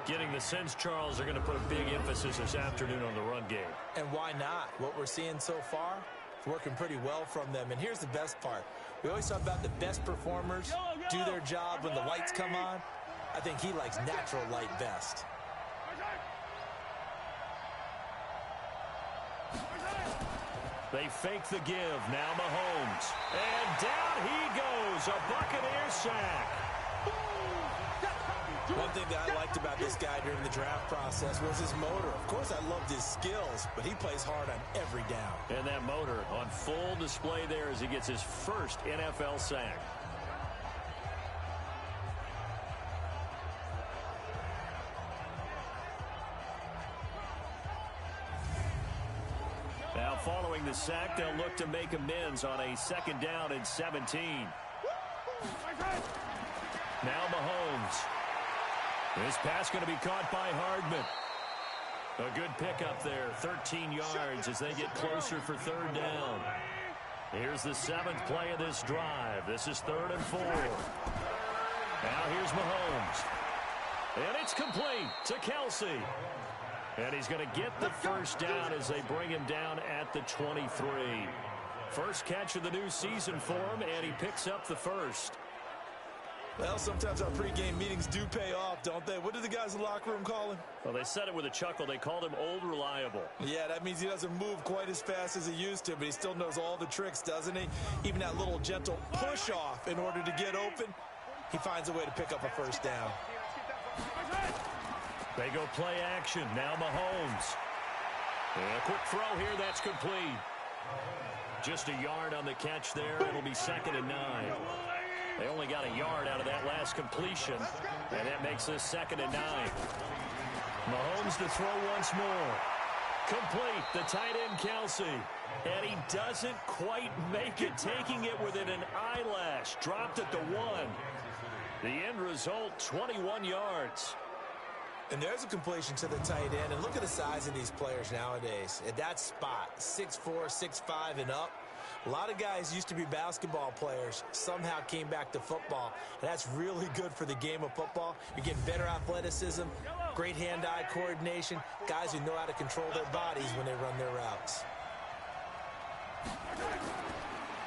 B: Getting the sense, Charles, are going to put a big emphasis this afternoon on the run game.
C: And why not? What we're seeing so far, it's working pretty well from them. And here's the best part. We always talk about the best performers do their job when the lights come on. I think he likes natural light best.
B: They fake the give. Now Mahomes. And down he goes. A Buccaneer sack.
C: One thing that I liked about this guy during the draft process was his motor. Of course, I loved his skills, but he plays hard on every down.
B: And that motor on full display there as he gets his first NFL sack. Now following the sack, they'll look to make amends on a second down and 17. Now Mahomes. This pass going to be caught by Hardman. A good pickup there, 13 yards as they get closer for third down. Here's the 7th play of this drive. This is 3rd and 4. Now here's Mahomes. And it's complete to Kelsey. And he's going to get the first down as they bring him down at the 23. First catch of the new season for him, and he picks up the first.
C: Well, sometimes our pregame meetings do pay off, don't they? What do the guys in the locker room call him?
B: Well, they said it with a chuckle. They called him Old Reliable.
C: Yeah, that means he doesn't move quite as fast as he used to, but he still knows all the tricks, doesn't he? Even that little gentle push-off in order to get open, he finds a way to pick up a first down.
B: They go play action. Now Mahomes. And a quick throw here. That's complete. Just a yard on the catch there. It'll be 2nd and 9. They only got a yard out of that last completion, and that makes this 2nd and 9. Mahomes to throw once more. Complete, the tight end Kelsey. And he doesn't quite make it, taking it within an eyelash. Dropped at the 1. The end result, 21 yards.
C: And there's a completion to the tight end. And look at the size of these players nowadays. At that spot, 6'4", 6'5", and up. A lot of guys used to be basketball players, somehow came back to football, and that's really good for the game of football. You're getting better athleticism, great hand-eye coordination, guys who know how to control their bodies when they run their routes.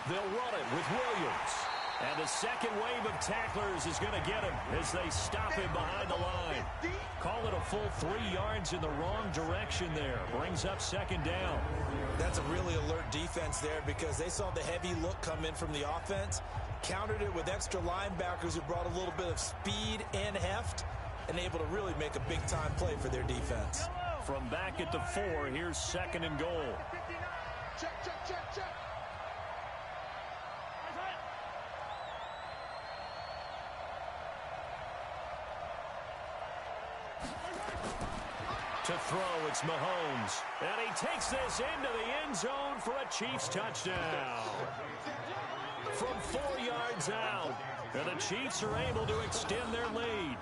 B: They'll run it with Williams. And the second wave of tacklers is going to get him as they stop him behind the line. Call it a full 3 yards in the wrong direction there. Brings up 2nd down.
C: That's a really alert defense there because they saw the heavy look come in from the offense, countered it with extra linebackers who brought a little bit of speed and heft, and able to really make a big-time play for their defense.
B: From back at the 4, here's 2nd and goal.
D: Check, check, check, check.
B: To throw, it's Mahomes. And he takes this into the end zone for a Chiefs touchdown. From 4 yards out. And the Chiefs are able to extend their lead.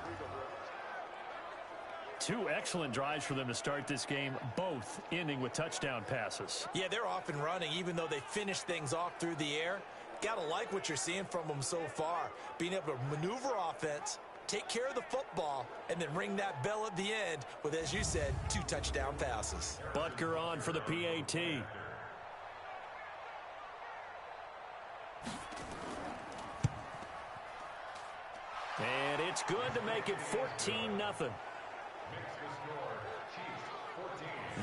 B: 2 excellent drives for them to start this game, both ending with touchdown passes.
C: Yeah, they're off and running, even though they finish things off through the air. Gotta like what you're seeing from them so far. Being able to maneuver offense, take care of the football, and then ring that bell at the end with, as you said, 2 touchdown passes.
B: Butker on for the PAT. And it's good to make it 14-0.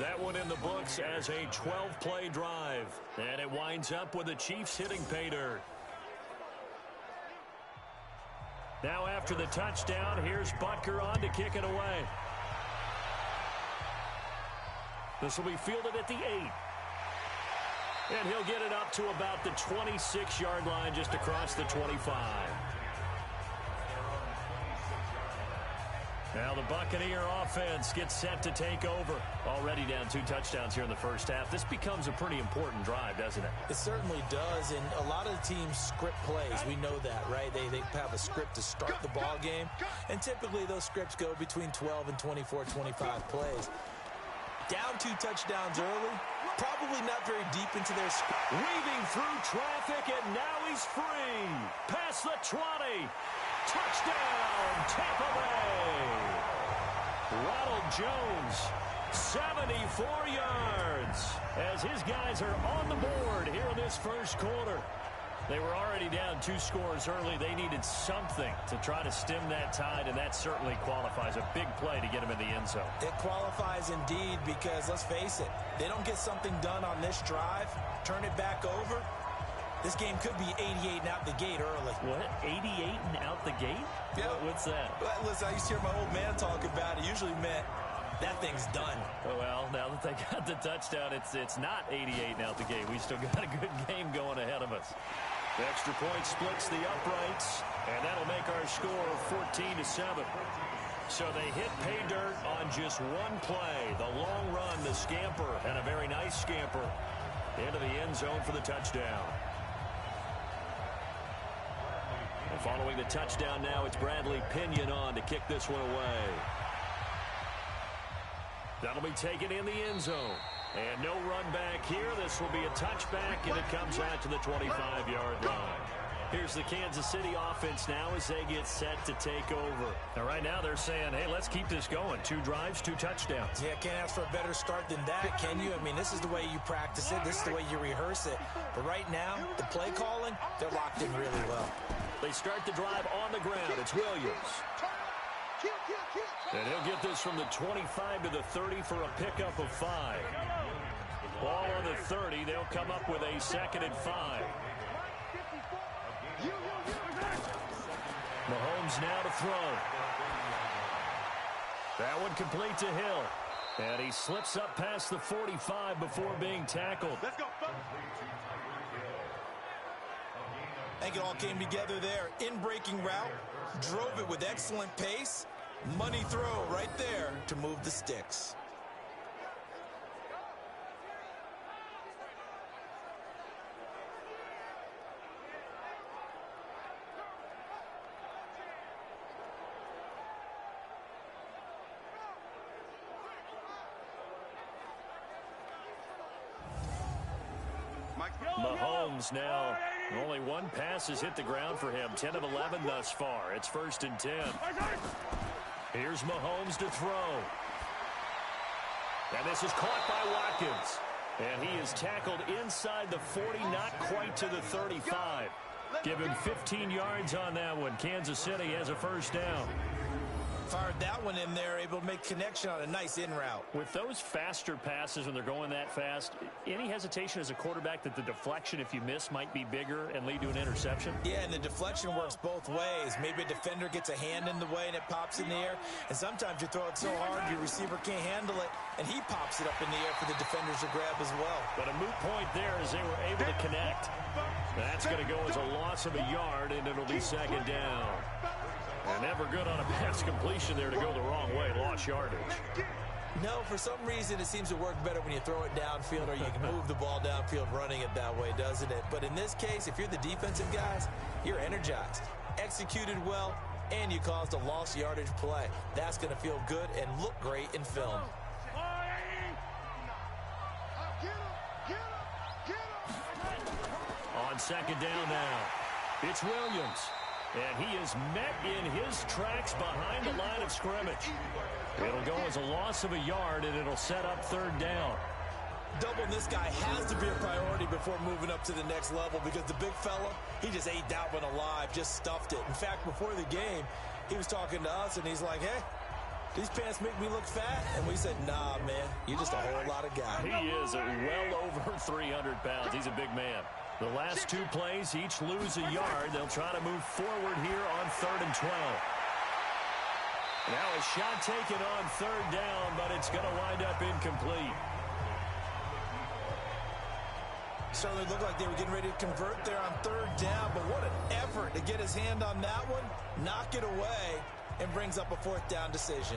B: That one in the books as a 12-play drive. And it winds up with the Chiefs hitting pay dirt. Now after the touchdown, here's Butker on to kick it away. This will be fielded at the 8. And he'll get it up to about the 26-yard line just across the 25. Now the Buccaneer offense gets set to take over. Already down 2 touchdowns here in the first half. This becomes a pretty important drive, doesn't it?
C: It certainly does, and a lot of the teams script plays. We know that, right? They have a script to start the ball game, and typically those scripts go between 12 and 24, 25 plays. Down 2 touchdowns early, probably not very deep into their script.
B: Weaving through traffic, and now he's free. Past the 20. Touchdown, Tampa Bay. Ronald Jones, 74 yards, as his guys are on the board here in this first quarter. They were already down 2 scores early. They needed something to try to stem that tide, and that certainly qualifies. A big play to get them in the end zone.
C: It qualifies indeed because, let's face it, they don't get something done on this drive, turn it back over. This game could be 88 and out the gate early.
B: What? 88 and out the gate?
C: Yeah.
B: What's that?
C: Well, listen, I used to hear my old man talk about it. Usually meant that thing's done.
B: Well, now that they got the touchdown, it's not 88 and out the gate. We still got a good game going ahead of us. The extra point splits the uprights, and that'll make our score 14-7. So they hit pay dirt on just one play. The long run, the scamper, and a very nice scamper into the end zone for the touchdown. And following the touchdown now, it's Bradley Pinion on to kick this one away. That'll be taken in the end zone. And no run back here. This will be a touchback, and it comes out to the 25-yard line. Here's the Kansas City offense now as they get set to take over. Now, right now they're saying, hey, let's keep this going. 2 drives, 2 touchdowns.
C: Yeah, can't ask for a better start than that, can you? I mean, this is the way you practice it. This is the way you rehearse it. But right now, the play calling, they're locked in really well.
B: They start the drive on the ground. It's Williams. And he'll get this from the 25 to the 30 for a pickup of 5. Ball on the 30. They'll come up with a 2nd and 5. Mahomes now to throw. That one complete to Hill. And he slips up past the 45 before being tackled.
D: Let's go, folks.
C: I think it all came together there. In-breaking route, drove it with excellent pace. Money throw right there to move the sticks.
B: Mahomes now, only one pass has hit the ground for him. 10 of 11 thus far. It's 1st and 10. Here's Mahomes to throw. And this is caught by Watkins. And he is tackled inside the 40, not quite to the 35. Give him 15 yards on that one. Kansas City has a 1st down.
C: Fired that one in there, able to make connection on a nice in route.
B: With those faster passes when they're going that fast, any hesitation as a quarterback that the deflection, if you miss, might be bigger and lead to an interception?
C: Yeah, and the deflection works both ways. Maybe a defender gets a hand in the way and it pops in the air. And sometimes you throw it so hard your receiver can't handle it, and he pops it up in the air for the defenders to grab as well.
B: But a moot point there as they were able to connect. That's going to go as a loss of a yard, and it'll be 2nd down. And never good on a pass completion there to go the wrong way. Lost yardage.
C: No, for some reason it seems to work better when you throw it downfield or you can move the ball downfield running it that way, doesn't it? But in this case, if you're the defensive guys, you're energized, executed well, and you caused a lost yardage play. That's going to feel good and look great in film.
B: On 2nd down now, it's Williams. And he is met in his tracks behind the line of scrimmage. It'll go as a loss of a yard, and it'll set up 3rd down.
C: Doubling this guy has to be a priority before moving up to the next level because the big fella, he just ate that one alive, just stuffed it. In fact, before the game, He was talking to us, and he's like, hey, these pants make me look fat. And we said, nah, man, you're just a whole lot of guy.
B: He is well over 300 pounds. He's a big man. The last two plays, each lose a yard. They'll try to move forward here on 3rd and 12. Now a shot taken on 3rd down, but it's going to wind up incomplete.
C: Certainly looked like they were getting ready to convert there on 3rd down, but what an effort to get his hand on that one, knock it away, and brings up a 4th down decision.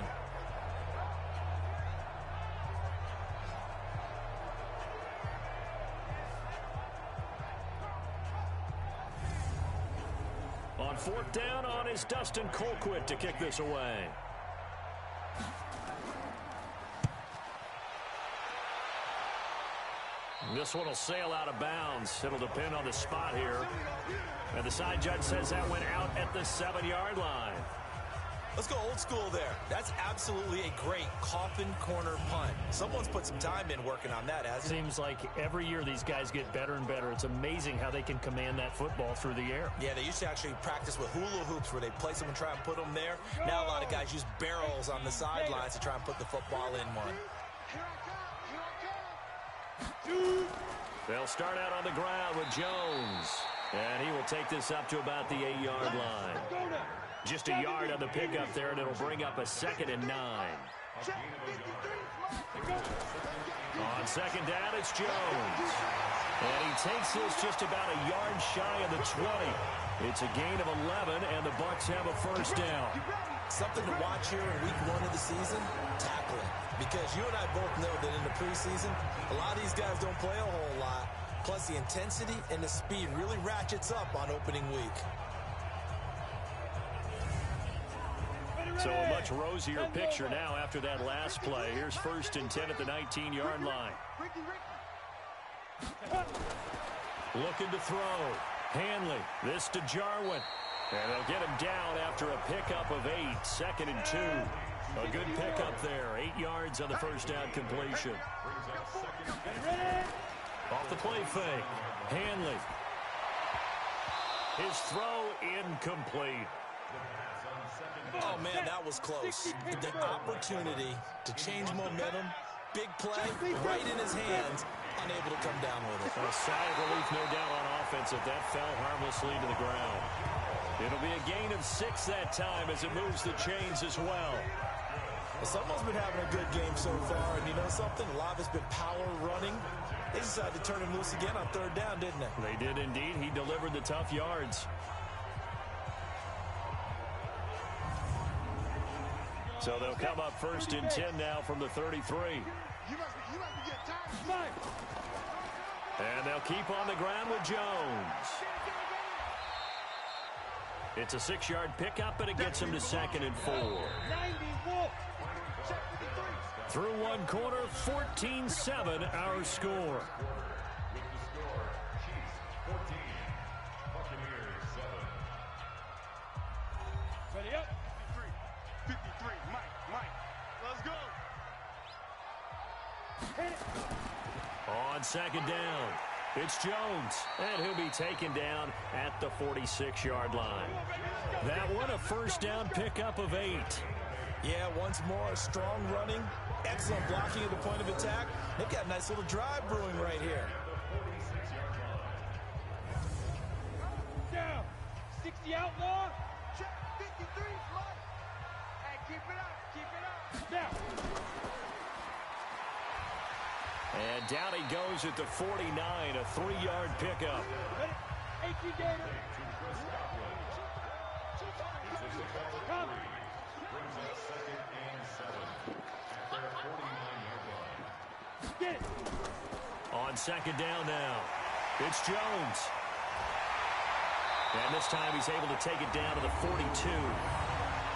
B: On 4th down is Dustin Colquitt to kick this away. This one will sail out of bounds. It'll depend on the spot here. And the side judge says that went out at the 7-yard line.
C: Let's go old school there. That's absolutely a great coffin corner punt. Someone's put some time in working on that, hasn't it?
F: Seems like every year these guys get better and better. It's amazing how they can command that football through the air.
C: Yeah, they used to actually practice with hula hoops where they place them and try and put them there. Now a lot of guys use barrels on the sidelines to try and put the football in one.
B: They'll start out on the ground with Jones. And he will take this up to about the 8-yard line. Just a yard on the pickup there, and it'll bring up a 2nd and 9. On 2nd down, it's Jones. And he takes this just about a yard shy of the 20. It's a gain of 11, and the Bucs have a 1st down.
C: Something to watch here in week 1 of the season, tackling. Because you and I both know that in the preseason, a lot of these guys don't play a whole lot. Plus, the intensity and the speed really ratchets up on opening week.
B: So a much rosier picture now after that last play. Here's 1st and 10 at the 19-yard line. Looking to throw. Hanley. This to Jarwin. And they'll get him down after a pickup of 8. 2nd and 2. A good pickup there. 8 yards on the 1st down completion. Off the play fake. Hanley. His throw incomplete.
C: Oh, man, that was close. The opportunity to change momentum, big play, right in his hands, unable to come down with it.
B: A sigh of relief, no doubt, on offense if that fell harmlessly to the ground. It'll be a gain of 6 that time as it moves the chains as well.
C: Someone's been having a good game so far, and you know something? A lot of it's been power running. They decided to turn him loose again on 3rd down, didn't they?
B: They did indeed. He delivered the tough yards. So they'll come up 1st and 10 now from the 33. And they'll keep on the ground with Jones. It's a 6-yard pickup, and it gets him to 2nd and 4. Through one quarter, 14-7 our score.
D: Ready up. 53, Mike, let's go. Hit it.
B: On 2nd down, it's Jones, and he'll be taken down at the 46-yard line. That one, a 1st down pickup of 8.
C: Yeah, once more, strong running, excellent blocking at the point of attack. They've got a nice little drive brewing right here.
D: Down. 60 outlaw. Check 53, Mike. Hey, keep it up. Now.
B: And down he goes at the 49, a 3-yard pickup.
D: Ready? 18 Gator. Come. Get it.
B: On 2nd down now, it's Jones. And this time he's able to take it down to the 42.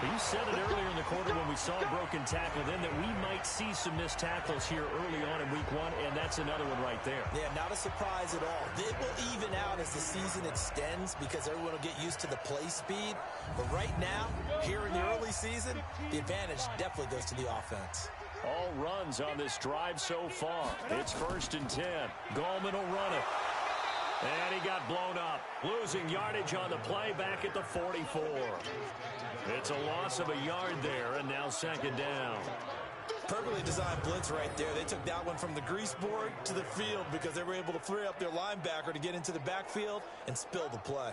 B: You said it earlier in the quarter when we saw a broken tackle then that we might see some missed tackles here early on in week 1, and that's another one right there.
C: Yeah, not a surprise at all. It will even out as the season extends because everyone will get used to the play speed. But right now, here in the early season, the advantage definitely goes to the offense.
B: All runs on this drive so far. It's 1st and 10. Gallman will run it. And he got blown up, losing yardage on the play back at the 44. It's a loss of a yard there, and now second down.
C: Perfectly designed blitz right there. They took that one from the grease board to the field because they were able to free up their linebacker to get into the backfield and spill the play.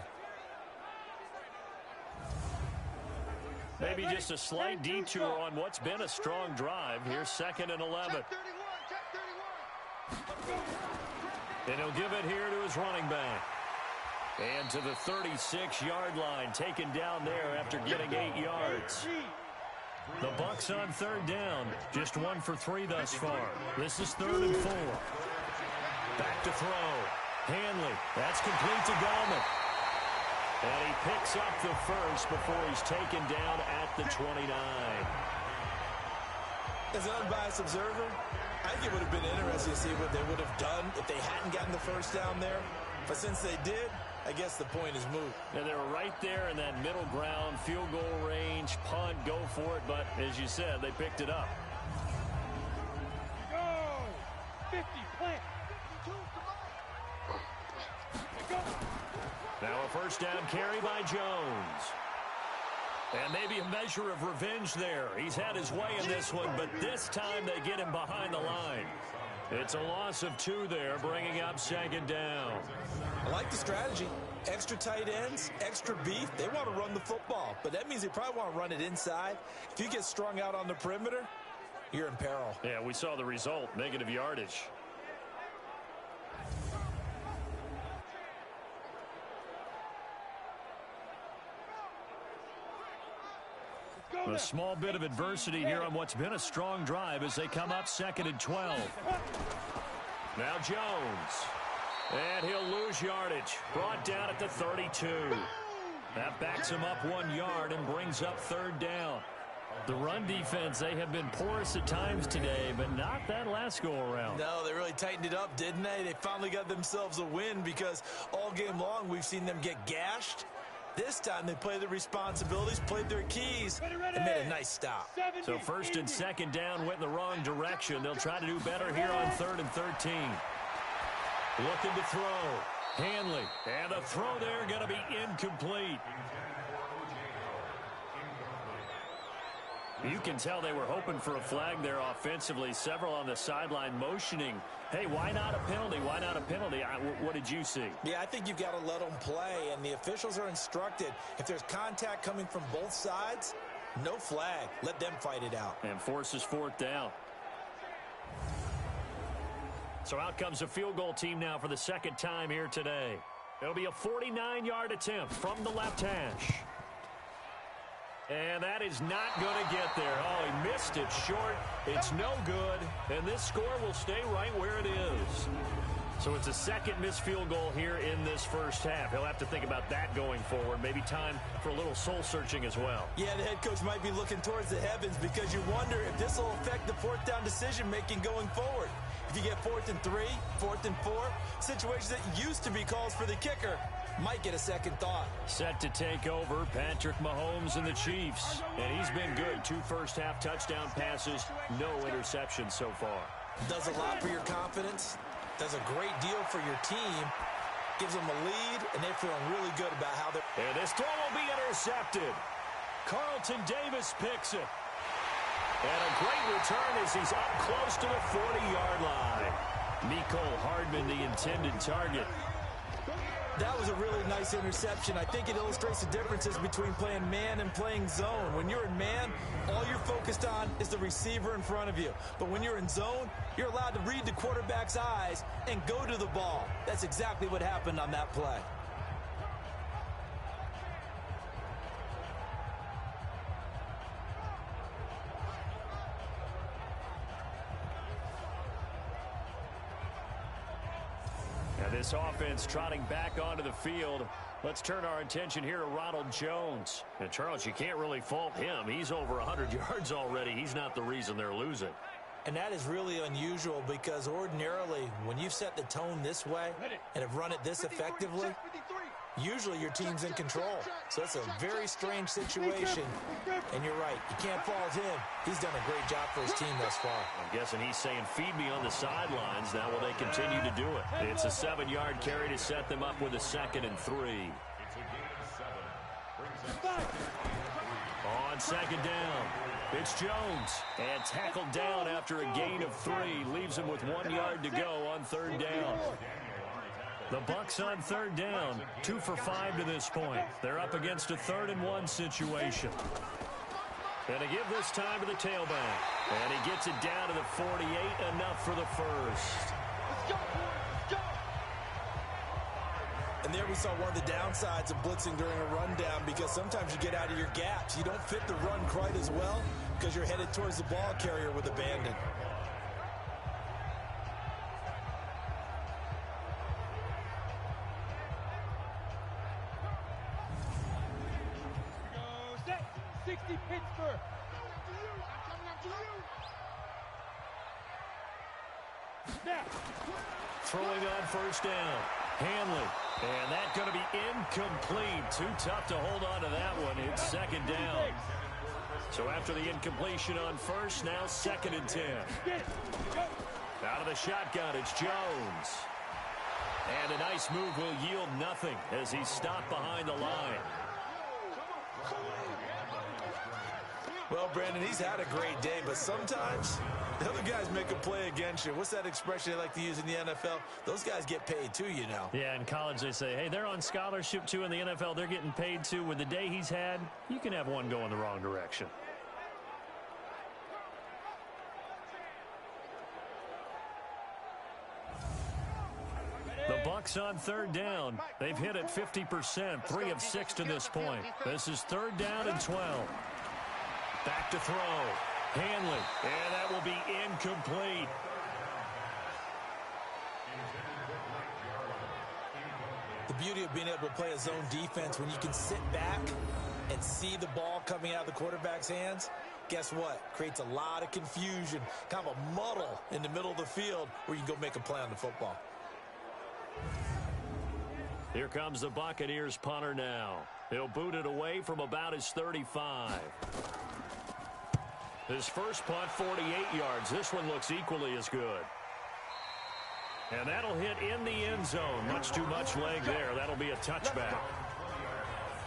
B: Maybe just a slight detour on what's been a strong drive. Here's 2nd and 11. And he'll give it here to his running back. And to the 36-yard line, taken down there after getting 8 yards. The Bucs on 3rd down, just 1 for 3 thus far. This is 3rd and 4. Back to throw. Hanley, that's complete to Gallman. And he picks up the first before he's taken down at the 29.
C: As an unbiased observer, I think it would have been interesting to see what they would have done if they hadn't gotten the first down there. But since they did, I guess the point is moot.
B: And they were right there in that middle ground, field goal range, punt, go for it. But as you said, they picked it up.
D: Go! 50, plant. Go!
B: Now a first down carry by Jones. And maybe a measure of revenge there. He's had his way in this one, but this time they get him behind the line. It's a loss of 2 there, bringing up 2nd down.
C: I like the strategy. Extra tight ends, extra beef. They want to run the football, but that means they probably want to run it inside. If you get strung out on the perimeter, you're in peril.
B: Yeah, we saw the result, negative yardage. A small bit of adversity here on what's been a strong drive as they come up 2nd and 12. Now Jones. And he'll lose yardage. Brought down at the 32. That backs him up 1 yard and brings up 3rd down. The run defense, they have been porous at times today, but not that last go-around.
C: No, they really tightened it up, didn't they? They finally got themselves a win because all game long we've seen them get gashed. This time they played their responsibilities, played their keys, and made a nice stop.
B: So 1st and 2nd down went in the wrong direction. They'll try to do better here on 3rd and 13. Looking to throw. Hanley. And the throw there going to be incomplete. You can tell they were hoping for a flag there offensively. Several on the sideline motioning. Hey, why not a penalty? Why not a penalty? What did you see?
C: Yeah, I think you've got to let them play, and the officials are instructed. If there's contact coming from both sides, no flag. Let them fight it out.
B: And forces 4th down. So out comes a field goal team now for the 2nd time here today. It'll be a 49-yard attempt from the left hash. And that is not going to get there. Oh, he missed it short. It's no good. And this score will stay right where it is. So it's a 2nd missed field goal here in this first half. He'll have to think about that going forward. Maybe time for a little soul-searching as well.
C: Yeah, the head coach might be looking towards the heavens because you wonder if this will affect the 4th down decision-making going forward. If you get 4th and 3, 4th and 4, situations that used to be calls for the kicker might get a second thought.
B: Set to take over, Patrick Mahomes and the Chiefs. And he's been good. 2 first-half touchdown passes, no interceptions so far.
C: Does a lot for your confidence. Does a great deal for your team. Gives them a lead, and they're feeling really good about how they're...
B: And this throw will be intercepted. Carlton Davis picks it. And a great return as he's up close to the 40-yard line. Mecole Hardman, the intended target.
C: That was a really nice interception. I think it illustrates the differences between playing man and playing zone. When you're in man, all you're focused on is the receiver in front of you. But when you're in zone, you're allowed to read the quarterback's eyes and go to the ball. That's exactly what happened on that play.
B: This offense trotting back onto the field. Let's turn our attention here to Ronald Jones. And, Charles, you can't really fault him. He's over 100 yards already. He's not the reason they're losing.
C: And that is really unusual because ordinarily when you've set the tone this way and have run it this effectively, Usually your team's in control. So it's a very strange situation. And you're right, you can't fault him. He's done a great job for his team thus far.
B: I'm guessing he's saying, feed me on the sidelines. Now will they continue to do it? It's a 7-yard carry to set them up with a 2nd and 3. On 2nd down, it's Jones. And tackled down after a gain of 3. Leaves him with 1 yard to go on 3rd down. The Bucs on 3rd down, 2 for 5 to this point. They're up against a 3rd and 1 situation. And they give this time to the tailback. And he gets it down to the 48, enough for the first.
D: Let's go, let's go.
C: And there we saw one of the downsides of blitzing during a rundown, because sometimes you get out of your gaps. You don't fit the run quite as well because you're headed towards the ball carrier with abandon.
D: Go, set. 60 Pittsburgh. Snap.
B: Throwing on 1st down. Hanley. And that's going to be incomplete. Too tough to hold on to that one. It's 2nd down. So after the incompletion on 1st, now 2nd and 10. Out of the shotgun, it's Jones. And a nice move will yield nothing as he's stopped behind the line.
C: Well, Brandon, he's had a great day, but sometimes the other guys make a play against you. What's that expression they like to use in the NFL? Those guys get paid too, you know.
F: Yeah, in college they say, hey, they're on scholarship too. In the NFL, they're getting paid too. With the day he's had, you can have one go in the wrong direction. The Bucs on 3rd down. They've hit it 50%, 3 of 6 to this point. This is 3rd down and 12. Back to throw. Hanley. And that will be incomplete.
C: The beauty of being able to play a zone defense, when you can sit back and see the ball coming out of the quarterback's hands, guess what? Creates a lot of confusion, kind of a muddle in the middle of the field where you can go make a play on the football.
B: Here comes the Buccaneers punter now. He'll boot it away from about his 35. His first punt, 48 yards. This one looks equally as good. And that'll hit in the end zone. Much too much leg there. That'll be a touchback.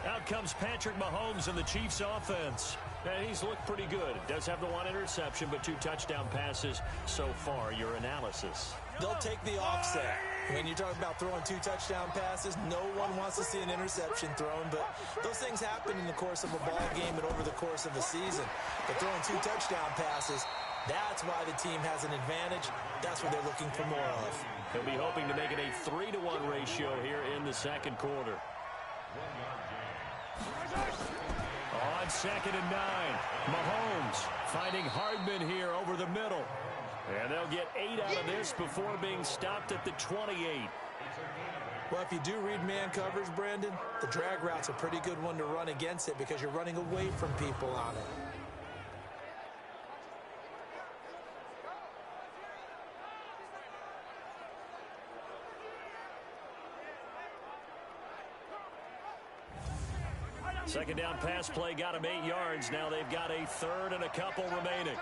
B: Out comes Patrick Mahomes in the Chiefs offense. And he's looked pretty good. Does have the 1 interception, but 2 touchdown passes so far. Your analysis.
C: They'll take the offset. When you're talking about throwing 2 touchdown passes, no one wants to see an interception thrown, but those things happen in the course of a ball game and over the course of a season. But throwing 2 touchdown passes, that's why the team has an advantage. That's what they're looking for more of.
B: He'll be hoping to make it a 3-to-1 ratio here in the second quarter. On 2nd and 9, Mahomes finding Hardman here over the middle. And they'll get 8 out of this before being stopped at the 28.
C: Well, if you do read man coverage, Brandon, the drag route's a pretty good one to run against it because you're running away from people on it.
B: Second down pass play got him 8 yards. Now they've got a 3rd and a couple remaining.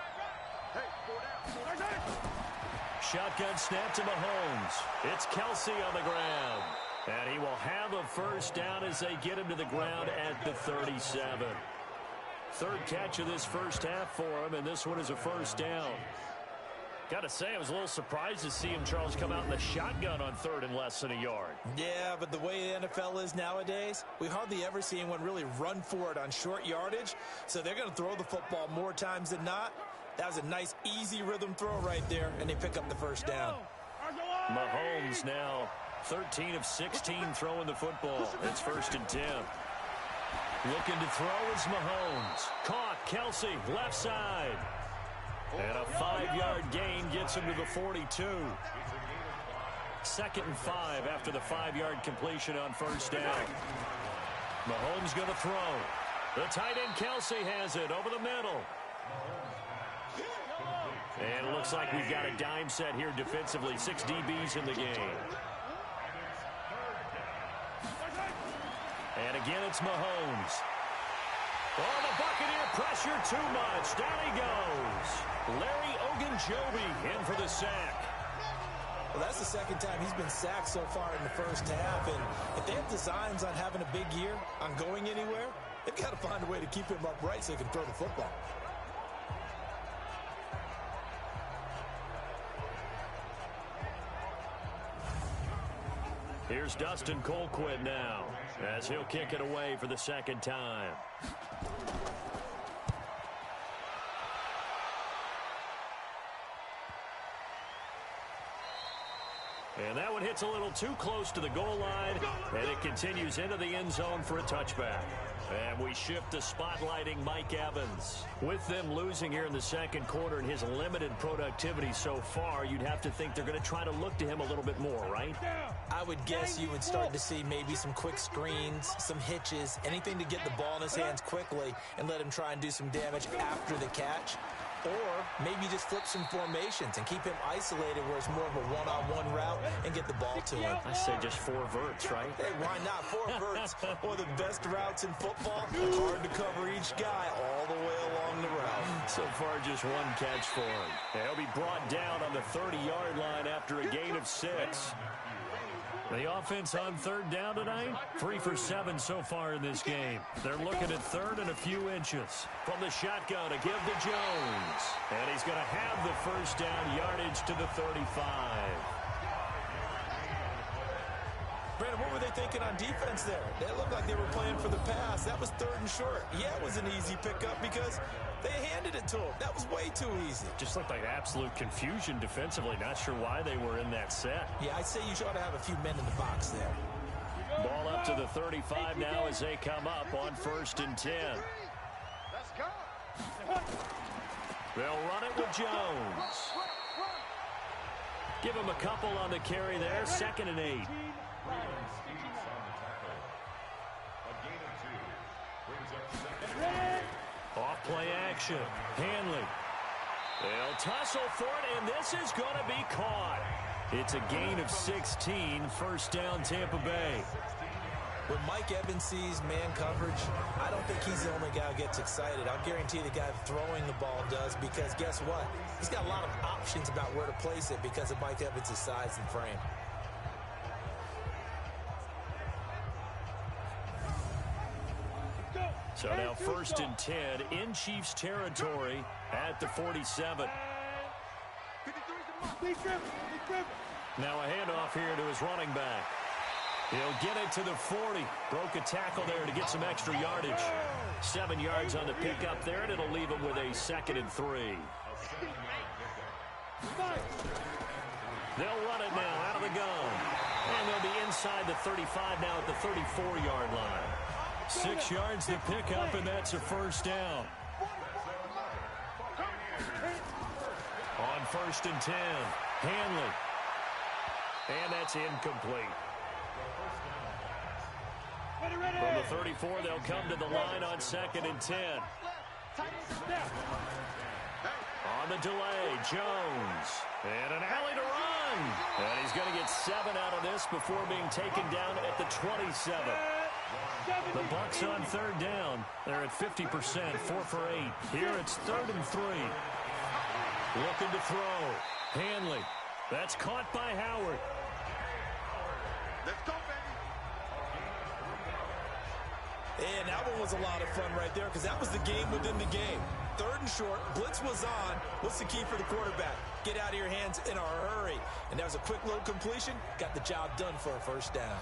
B: Shotgun snap to Mahomes. It's Kelsey on the ground. And he will have a first down as they get him to the ground at the 37. 3rd catch of this first half for him, and this one is a first down. Got to say, I was a little surprised to see him, Charles, come out in the shotgun on 3rd and less than a yard.
C: Yeah, but the way the NFL is nowadays, we hardly ever see anyone really run for it on short yardage. So they're going to throw the football more times than not. That was a nice, easy rhythm throw right there, and they pick up the first down.
B: Mahomes now 13 of 16 throwing the football. It's 1st and 10. Looking to throw is Mahomes. Caught, Kelsey, left side. And a 5-yard gain gets him to the 42. 2nd and 5 after the 5-yard completion on first down. Mahomes going to throw. The tight end Kelsey has it over the middle. And it looks like we've got a dime set here defensively. 6 DBs in the game. And again, it's Mahomes. Oh, the Buccaneer pressure too much. Down he goes. Larry Ogunjobi in for the sack.
C: Well, that's the second time he's been sacked so far in the first half. And if they have designs on having a big year, on going anywhere, they've got to find a way to keep him upright so he can throw the football.
B: Here's Dustin Colquitt now, as he'll kick it away for the second time. And that one hits a little too close to the goal line, and it continues into the end zone for a touchback. And we shift to spotlighting Mike Evans. With them losing here in the second quarter and his limited productivity so far, you'd have to think they're going to try to look to him a little bit more, right?
C: I would guess you would start to see maybe some quick screens, some hitches, anything to get the ball in his hands quickly and let him try and do some damage after the catch. Or maybe just flip some formations and keep him isolated where it's more of a one-on-one route and get the ball to him.
B: I say just 4 verts, right?
C: Hey, why not? 4 verts, one of the best routes in football. Hard to cover each guy all the way along the route.
B: So far, just 1 catch for him. He'll be brought down on the 30-yard line after a gain of 6. The offense on third down tonight, 3 for 7 so far in this game. They're looking at third and a few inches. From the shotgun to give to Jones. And he's going to have the first down, yardage to the 35.
C: Brandon, what were they thinking on defense there? They looked like they were playing for the pass. That was 3rd and short. Yeah, it was an easy pickup because they handed it to him. That was way too easy.
B: Just looked like absolute confusion defensively. Not sure why they were in that set.
C: Yeah, I'd say you ought to have a few men in the box there.
B: Ball up to the 35 now as they come up on 1st and 10.
D: Let's go.
B: They'll run it with Jones. Give him a couple on the carry there. 2nd and 8. Off play action. Hanley. They'll tussle for it, and this is going to be caught. It's a gain of 16. First down, Tampa Bay.
C: When Mike Evans sees man coverage, I don't think he's the only guy who gets excited. I'll guarantee the guy throwing the ball does, because guess what? He's got a lot of options about where to place it because of Mike Evans' size and frame.
B: So now 1st and 10 in Chiefs territory at the 47. Now a handoff here to his running back. He'll get it to the 40. Broke a tackle there to get some extra yardage. 7 yards on the pickup there, and it'll leave him with a 2nd and 3. They'll run it now out of the gun. And they'll be inside the 35 now at the 34-yard line. 6 yards to pick up, and that's a first down. On 1st and 10, Hanley. And that's incomplete. From the 34, they'll come to the line on 2nd and 10. On the delay, Jones. And an alley to run. And he's going to get 7 out of this before being taken down at the 27. The Bucs on third down. They're at 50%, 4 for 8. Here it's 3rd and 3. Looking to throw. Hanley. That's caught by Howard.
D: Let's go, baby.
C: And that one was a lot of fun right there because that was the game within the game. 3rd and short. Blitz was on. What's the key for the quarterback? Get out of your hands in a hurry. And that was a quick little completion. Got the job done for a first down.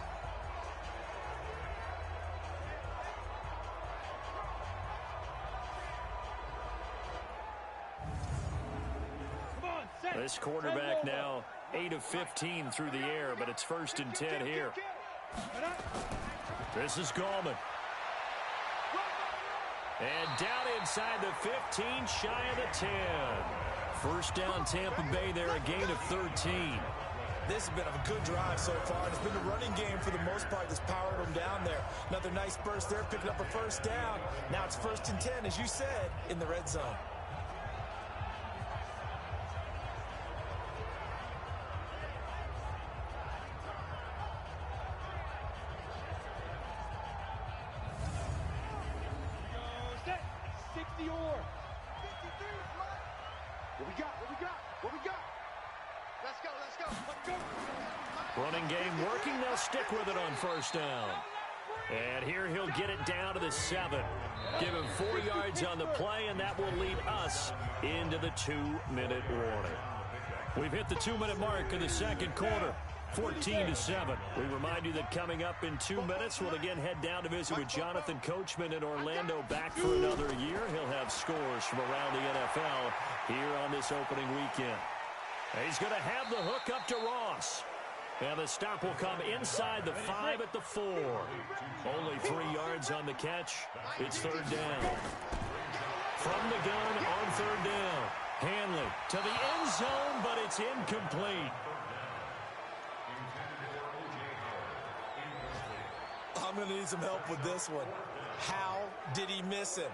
B: This quarterback now 8 of 15 through the air, but it's 1st and 10 here. This is Gallman. And down inside the 15, shy of the 10. First down, Tampa Bay there, a gain of 13.
C: This has been a good drive so far. It's been the running game for the most part that's powered them down there. Another nice burst there, picking up a first down. Now it's 1st and 10, as you said, in the red zone.
D: the oar. 53 is right. What we got? What we got? What we got? Let's go, let's go. Let's go.
B: Running game working. They'll stick with it on first down. And here he'll get it down to the 7. Give him 4 yards on the play, and that will lead us into the 2-minute warning. We've hit the 2-minute mark in the second quarter. 14-7. We remind you that coming up in 2 minutes, we'll again head down to visit with Jonathan Coachman in Orlando, back for another year. He'll have scores from around the NFL here on this opening weekend. He's going to have the hook up to Ross. And the stop will come inside the 5 at the 4. Only 3 yards on the catch. It's third down. From the gun on third down. Hanley to the end zone, but it's incomplete.
C: I'm going to need some help with this one. How did he miss him?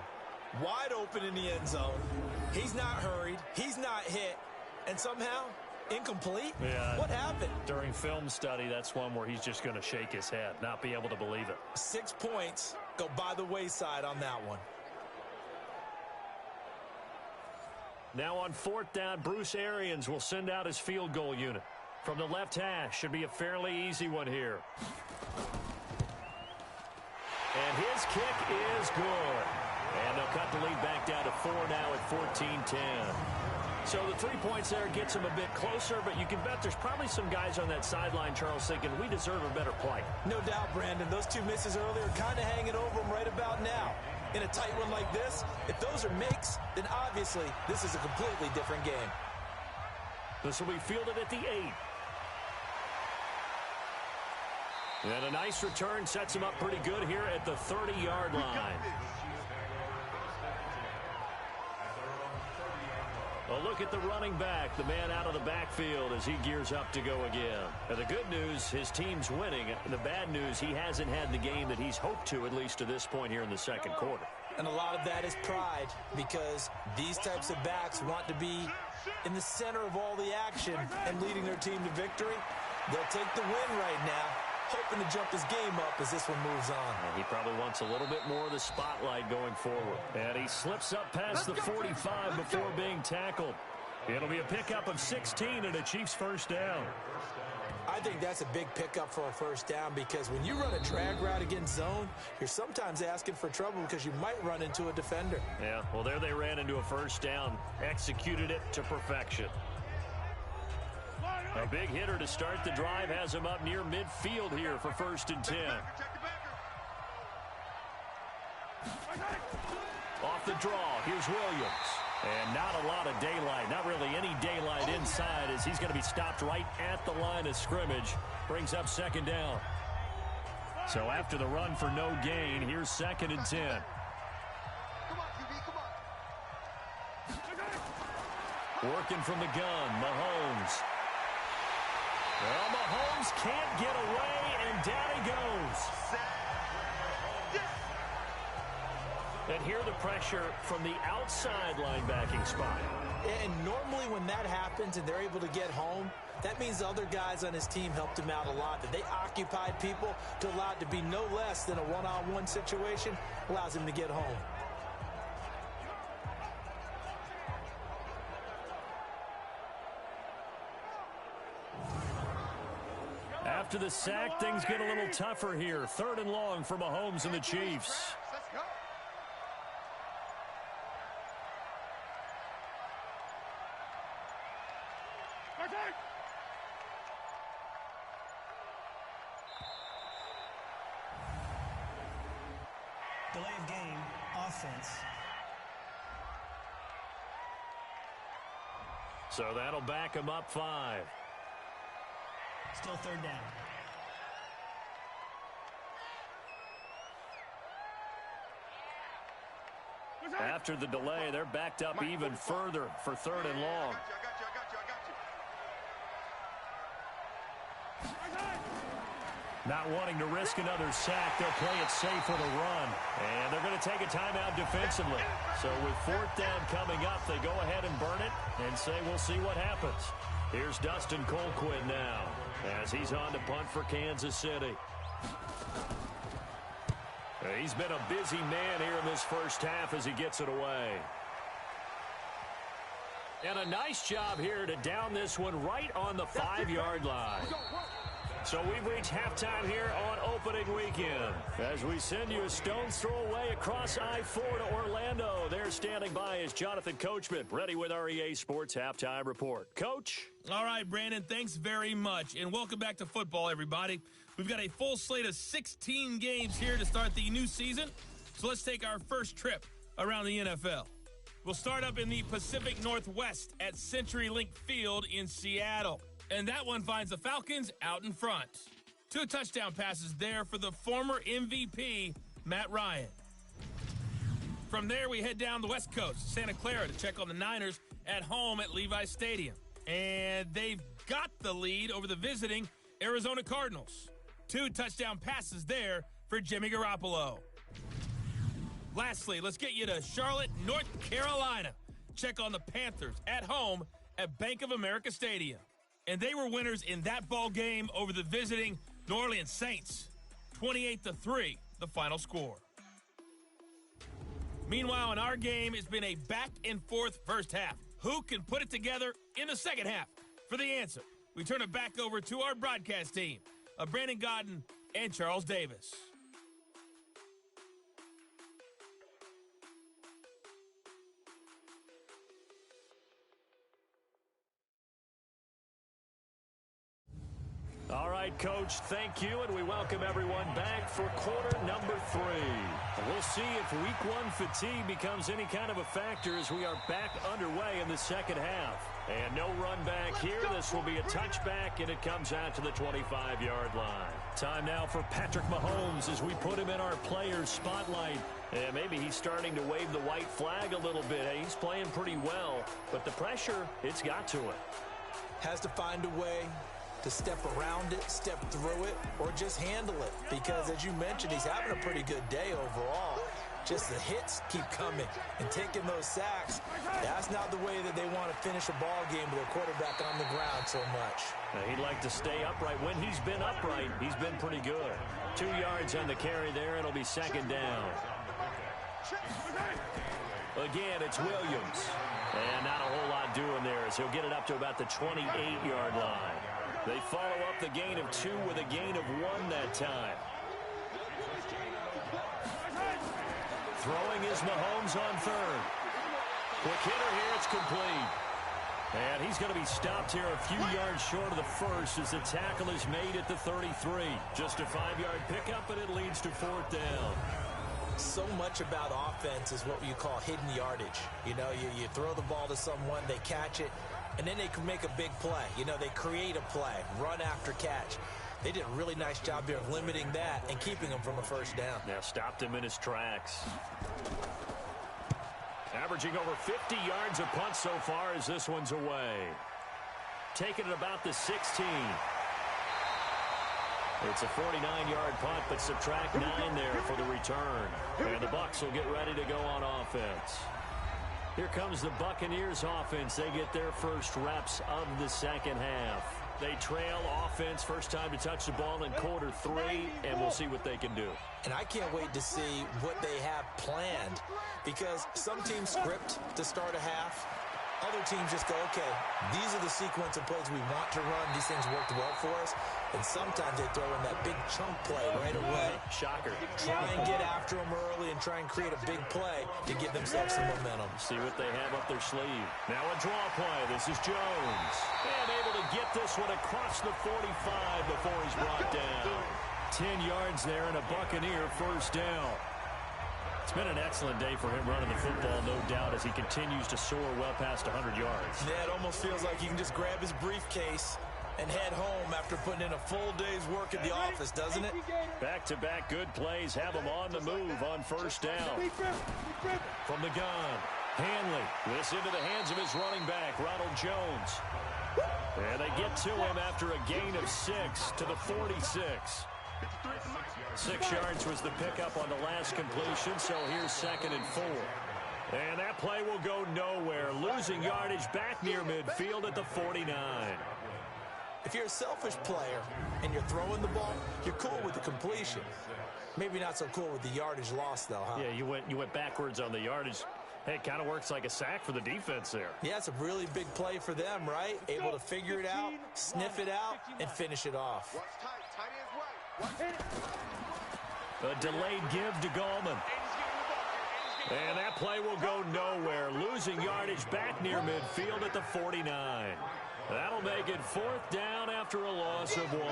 C: Wide open in the end zone. He's not hurried. He's not hit. And somehow, incomplete?
B: Yeah.
C: What happened?
B: During film study, that's one where he's just going to shake his head, not be able to believe it.
C: 6 points go by the wayside on that one.
B: Now on fourth down, Bruce Arians will send out his field goal unit. From the left hash, should be a fairly easy one here. And his kick is good. And they'll cut the lead back down to 4 now at 14-10. So the 3 points there gets him a bit closer, but you can bet there's probably some guys on that sideline, Charles, thinking we deserve a better play.
C: No doubt, Brandon. Those 2 misses earlier kind of hanging over him right about now. In a tight one like this, if those are makes, then obviously this is a completely different game.
B: This will be fielded at the 8. And a nice return sets him up pretty good here at the 30-yard line. A look at the running back, the man out of the backfield as he gears up to go again. And the good news, his team's winning. The bad news, he hasn't had the game that he's hoped to, at least to this point here in the second quarter.
C: And a lot of that is pride, because these types of backs want to be in the center of all the action and leading their team to victory. They'll take the win right now, hoping to jump his game up as this one moves on.
B: And he probably wants a little bit more of the spotlight going forward. And he slips up past the 45 before being tackled. It'll be a pickup of 16 and a Chiefs first down.
C: I think that's a big pickup for a first down, because when you run a drag route against zone, you're sometimes asking for trouble because you might run into a defender.
B: Yeah, well, there they ran into a first down, executed it to perfection. A big hitter to start the drive has him up near midfield here for 1st and 10. Off the draw, here's Williams. And not a lot of daylight, not really any daylight inside, as he's going to be stopped right at the line of scrimmage. Brings up 2nd down. So after the run for no gain, here's 2nd and 10. Working from the gun, Mahomes. Well, Mahomes can't get away, and down he goes. And here the pressure from the outside linebacking spot.
C: And normally when that happens and they're able to get home, that means the other guys on his team helped him out a lot. That they occupied people to allow it to be no less than a one-on-one situation, allows him to get home.
B: After the sack, things get a little tougher here. 3rd and long for Mahomes and the Chiefs.
G: Delay of game, offense.
B: So that'll back him up 5.
G: Still 3rd down.
B: After the delay, they're backed up even further for 3rd and long. Not wanting to risk another sack, they'll play it safe with a run. And they're going to take a timeout defensively. So with 4th down coming up, they go ahead and burn it and say we'll see what happens. Here's Dustin Colquitt now as he's on to punt for Kansas City. He's been a busy man here in this first half as he gets it away. And a nice job here to down this one right on the 5-yard line. So we've reached halftime here on opening weekend. As we send you a stone's throw away across I-4 to Orlando. There standing by is Jonathan Coachman, ready with our EA Sports Halftime Report. Coach?
A: All right, Brandon, thanks very much. And welcome back to football, everybody. We've got a full slate of 16 games here to start the new season. So let's take our first trip around the NFL. We'll start up in the Pacific Northwest at CenturyLink Field in Seattle. And that one finds the Falcons out in front. 2 touchdown passes there for the former MVP, Matt Ryan. From there, we head down the West Coast, Santa Clara, to check on the Niners at home at Levi's Stadium. And they've got the lead over the visiting Arizona Cardinals. 2 touchdown passes there for Jimmy Garoppolo. Lastly, let's get you to Charlotte, North Carolina. Check on the Panthers at home at Bank of America Stadium. And they were winners in that ball game over the visiting New Orleans Saints. 28-3, the final score. Meanwhile, in our game, it's been a back-and-forth first half. Who can put it together in the second half? For the answer, we turn it back over to our broadcast team of Brandon Godden and Charles Davis.
B: All right, Coach, thank you, and we welcome everyone back for quarter number 3. We'll see if week 1 fatigue becomes any kind of a factor as we are back underway in the second half. And no run back here. This will be a touchback, and it comes out to the 25-yard line. Time now for Patrick Mahomes as we put him in our players' spotlight. And maybe he's starting to wave the white flag a little bit. He's playing pretty well, but the pressure, it's got to it.
C: Has to find a way to step around it, step through it, or just handle it. Because as you mentioned, he's having a pretty good day overall. Just the hits keep coming and taking those sacks. That's not the way that they want to finish a ball game with a quarterback on the ground so much.
B: He'd like to stay upright. When he's been upright, he's been pretty good. 2 yards on the carry there. It'll be second down. Again, it's Williams. And not a whole lot doing there as he'll get it up to about the 28-yard line. They follow up the gain of 2 with a gain of 1 that time. Throwing is Mahomes on third. Quick hitter here, it's complete. And he's going to be stopped here a few yards short of the first as the tackle is made at the 33. Just a 5-yard pickup, and it leads to 4th down.
C: So much about offense is what you call hidden yardage. You know, you throw the ball to someone, they catch it, and then they can make a big play. You know, they create a play, run after catch. They did a really nice job here of limiting that and keeping him from a first down.
B: Now stopped him in his tracks. Averaging over 50 yards a punt so far as this one's away. Taking it about the 16. It's a 49-yard punt, but subtract 9 there for the return. And the Bucs will get ready to go on offense. Here comes the Buccaneers offense. They get their first reps of the second half. They trail offense, first time to touch the ball in quarter 3, and we'll see what they can do.
C: And I can't wait to see what they have planned, because some teams script to start a half. Other teams just go, okay, these are the sequence of plays we want to run. These things worked well for us. And sometimes they throw in that big chunk play right away.
B: Shocker.
C: Try and get after them early and try and create a big play to give themselves some momentum.
B: See what they have up their sleeve. Now a draw play. This is Jones. And able to get this one across the 45 before he's brought down. 10 yards there and a Buccaneer first down. It's been an excellent day for him running the football, no doubt, as he continues to soar well past 100 yards.
C: Yeah, it almost feels like he can just grab his briefcase and head home after putting in a full day's work at the office, doesn't it?
B: Back-to-back good plays have him on the move on first down. From the gun, Hanley. This into the hands of his running back, Ronald Jones. And they get to him after a gain of 6 to the 46. 6 yards was the pickup on the last completion, so here's 2nd and 4. And that play will go nowhere. Losing yardage back near midfield at the 49.
C: If you're a selfish player and you're throwing the ball, you're cool with the completion. Maybe not so cool with the yardage loss, though, huh?
B: Yeah, you went backwards on the yardage. Hey, it kind of works like a sack for the defense there.
C: Yeah, it's a really big play for them, right? Able to figure it out, sniff it out, and finish it off.
B: A delayed give to Gallman. And that play will go nowhere. Losing yardage back near midfield at the 49. That'll make it 4th down after a loss of 1.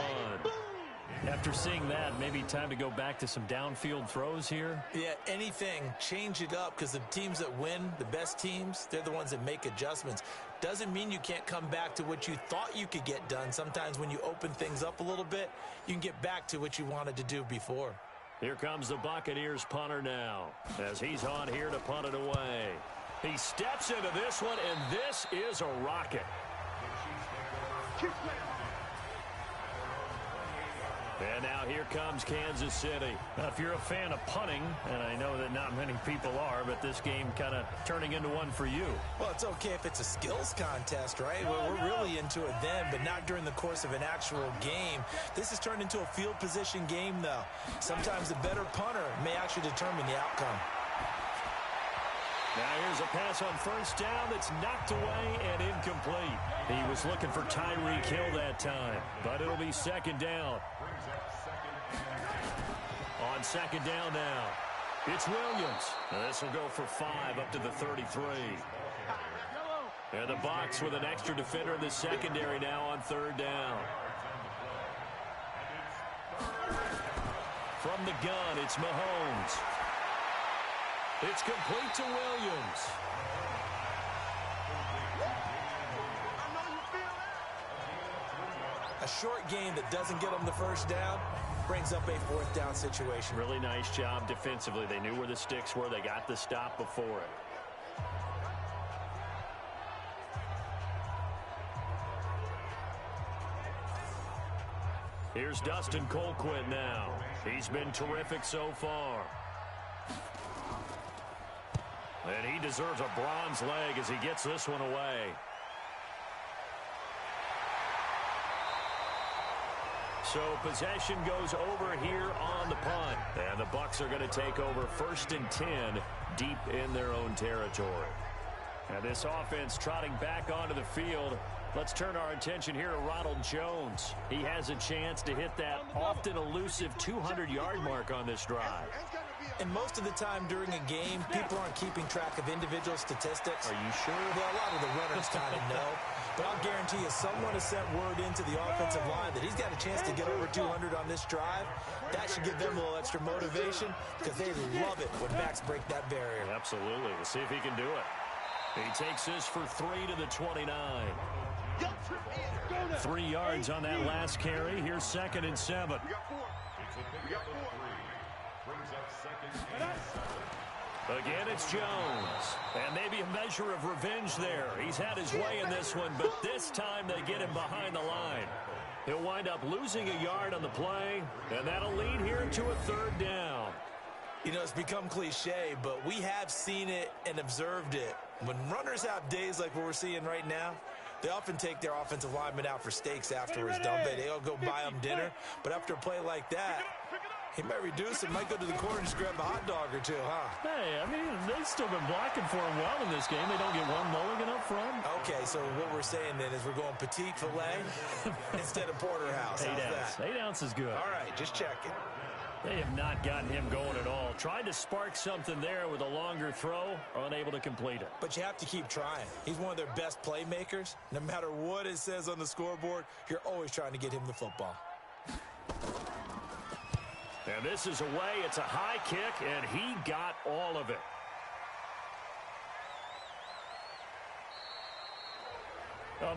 B: After seeing that, maybe time to go back to some downfield throws here.
C: Yeah, anything. Change it up, because the teams that win, the best teams, they're the ones that make adjustments. Doesn't mean you can't come back to what you thought you could get done. Sometimes when you open things up a little bit, you can get back to what you wanted to do before.
B: Here comes the Buccaneers punter now, as he's on here to punt it away. He steps into this one, and this is a rocket. And now here comes Kansas City. Now, if you're a fan of punting, and I know that not many people are, but this game kind of turning into one for you.
C: Well, it's okay if it's a skills contest, right? Well, we're really into it then, but not during the course of an actual game. This has turned into a field position game, though. Sometimes the better punter may actually determine the outcome.
B: Now here's a pass on 1st down that's knocked away and incomplete. He was looking for Tyreek Hill that time, but it'll be 2nd down. On 2nd down now, it's Williams. This will go for 5 up to the 33. And the Bucs with an extra defender in the secondary now on 3rd down. From the gun, it's Mahomes. It's complete to Williams.
C: A short game that doesn't get them the 1st down brings up a 4th down situation.
B: Really nice job defensively. They knew where the sticks were. They got the stop before it. Here's Dustin Colquitt now. He's been terrific so far. And he deserves a bronze leg as he gets this one away. So possession goes over here on the punt. And the Bucs are going to take over 1st and 10 deep in their own territory. And this offense trotting back onto the field. Let's turn our attention here to Ronald Jones. He has a chance to hit that often elusive 200-yard mark on this drive.
C: And most of the time during a game, people aren't keeping track of individual statistics.
B: Are you sure?
C: Well, a lot of the runners kind of know. But I'll guarantee you someone has sent word into the offensive line that he's got a chance to get over 200 on this drive. That should give them a little extra motivation because they love it when backs break that barrier.
B: Absolutely. We'll see if he can do it. He takes this for 3 to the 29. 3 yards on that last carry. Here's 2nd and 7.
D: We got 4. We got 4. Brings up 2nd.
B: Again, it's Jones. And maybe a measure of revenge there. He's had his way in this one, but this time they get him behind the line. He'll wind up losing a yard on the play, and that'll lead here to a 3rd down.
C: You know, it's become cliche, but we have seen it and observed it. When runners have days like what we're seeing right now, they often take their offensive linemen out for steaks afterwards, don't they? They'll go buy them dinner. But after a play like that, he might reduce it, might go to the corner and just grab a hot dog or two, huh?
B: Hey, I mean, they've still been blocking for him well in this game. They don't get one mulligan up front.
C: Okay, so what we're saying then is we're going petite filet instead of porterhouse. How's that?
B: 8 ounces good.
C: All right, just checking.
B: They have not gotten him going at all. Tried to spark something there with a longer throw, unable to complete it.
C: But you have to keep trying. He's one of their best playmakers. No matter what it says on the scoreboard, you're always trying to get him the football.
B: And this is away. It's a high kick, and he got all of it.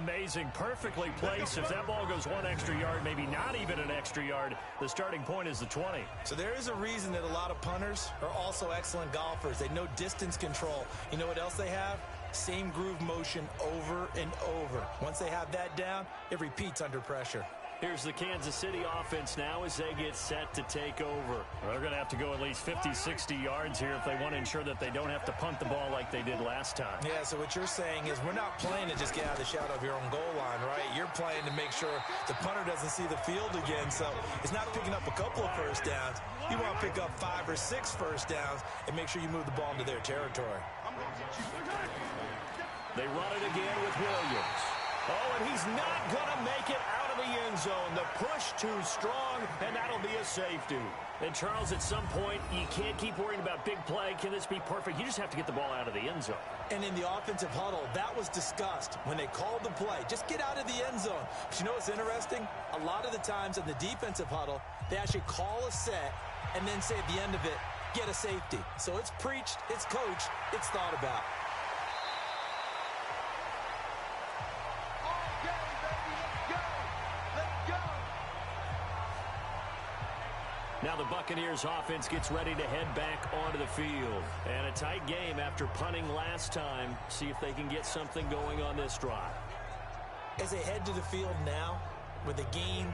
B: Amazing, perfectly placed. If that ball goes 1 extra yard, maybe not even an extra yard, the starting point is the 20.
C: So there is a reason that a lot of punters are also excellent golfers. They know distance control. You know what else they have? Same groove motion over and over. Once they have that down, it repeats under pressure.
B: Here's the Kansas City offense now as they get set to take over.
F: They're going to have to go at least 50, 60 yards here if they want to ensure that they don't have to punt the ball like they did last time.
C: Yeah, so what you're saying is we're not playing to just get out of the shadow of your own goal line, right? You're playing to make sure the punter doesn't see the field again. So it's not picking up a couple of first downs. You want to pick up 5 or 6 first downs and make sure you move the ball into their territory.
B: They run it again with Williams. Oh, and he's not going to make it out of the end zone. The push too strong, and that'll be a safety.
F: And, Charles, at some point, you can't keep worrying about big play. Can this be perfect? You just have to get the ball out of the end zone.
C: And in the offensive huddle, that was discussed when they called the play. Just get out of the end zone. But you know what's interesting? A lot of the times in the defensive huddle, they actually call a set and then say at the end of it, get a safety. So it's preached, it's coached, it's thought about.
B: Now the Buccaneers offense gets ready to head back onto the field. And a tight game after punting last time. See if they can get something going on this drive.
C: As they head to the field now, with the game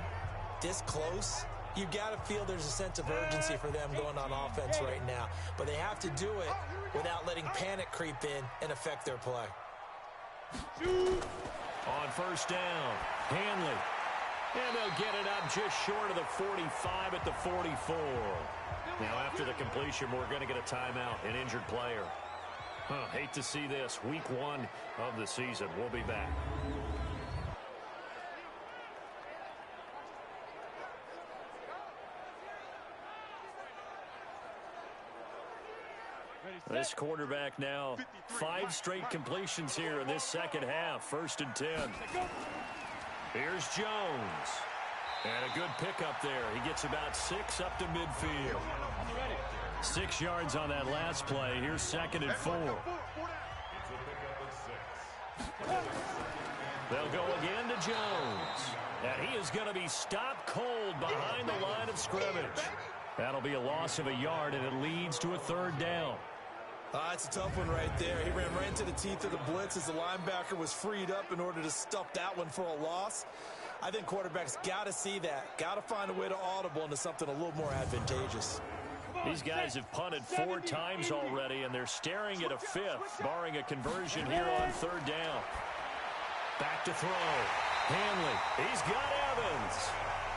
C: this close, you got to feel there's a sense of urgency for them going on offense right now. But they have to do it without letting panic creep in and affect their play.
B: On first down, Hanley. And they'll get it up just short of the 45 at the 44. Now, after the completion, we're going to get a timeout, an injured player. Hate to see this. Week 1 of the season. We'll be back.
F: This quarterback now, 5 straight completions here in this second half. 1st and 10.
B: Here's Jones. And a good pickup there. He gets about 6 up to midfield.
F: 6 yards on that last play. Here's 2nd and 4.
B: They'll go again to Jones. And he is going to be stopped cold behind the line of scrimmage.
F: That'll be a loss of a yard, and it leads to a 3rd down.
C: It's a tough one right there. He ran right into the teeth of the blitz as the linebacker was freed up in order to stuff that one for a loss. I think quarterbacks got to see that. Got to find a way to audible into something a little more advantageous.
F: These guys have punted 4 times already, and they're staring at a 5th, barring a conversion here on 3rd down.
B: Back to throw. Hanley. He's got Evans.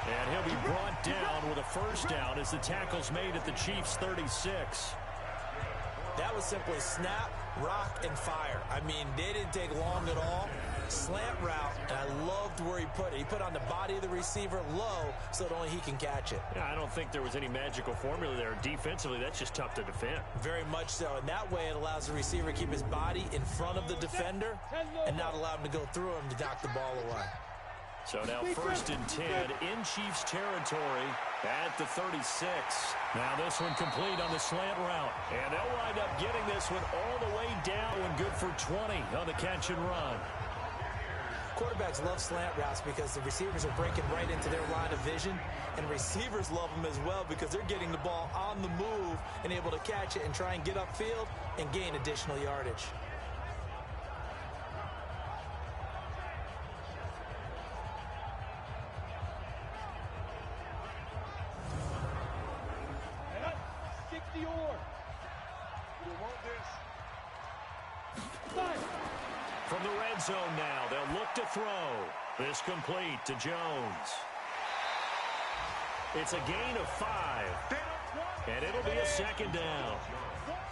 F: And he'll be brought down with a 1st down as the tackle's made at the Chiefs' 36.
C: That was simply snap, rock, and fire. I mean, they didn't take long at all. Slant route, and I loved where he put it. He put on the body of the receiver low so that only he can catch it.
F: Yeah, I don't think there was any magical formula there. Defensively, that's just tough to defend.
C: Very much so. And that way it allows the receiver to keep his body in front of the defender and not allow him to go through him to knock the ball away.
F: So now 1st and 10 in Chiefs territory at the 36. Now this one complete on the slant route. And they'll wind up getting this one all the way down and good for 20 on the catch and run.
C: Quarterbacks love slant routes because the receivers are breaking right into their line of vision, and receivers love them as well because they're getting the ball on the move and able to catch it and try and get upfield and gain additional yardage.
B: From the red zone now, they'll look to throw. This complete to Jones. It's a gain of 5. And it'll be a 2nd down.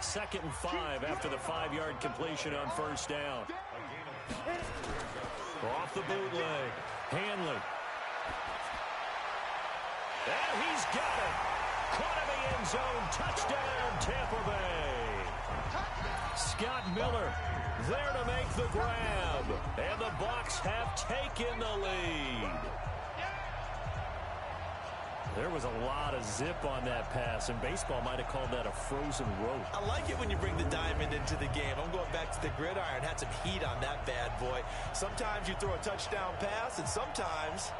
B: 2nd and 5 after the 5-yard completion on 1st down. Off the bootleg. Hanley. And he's got it. Caught in the end zone. Touchdown, Tampa Bay. Scott Miller there to make the grab. And the Bucs have taken the lead.
F: There was a lot of zip on that pass, and baseball might have called that a frozen rope.
C: I like it when you bring the diamond into the game. I'm going back to the gridiron. Had some heat on that bad boy. Sometimes you throw a touchdown pass, and sometimes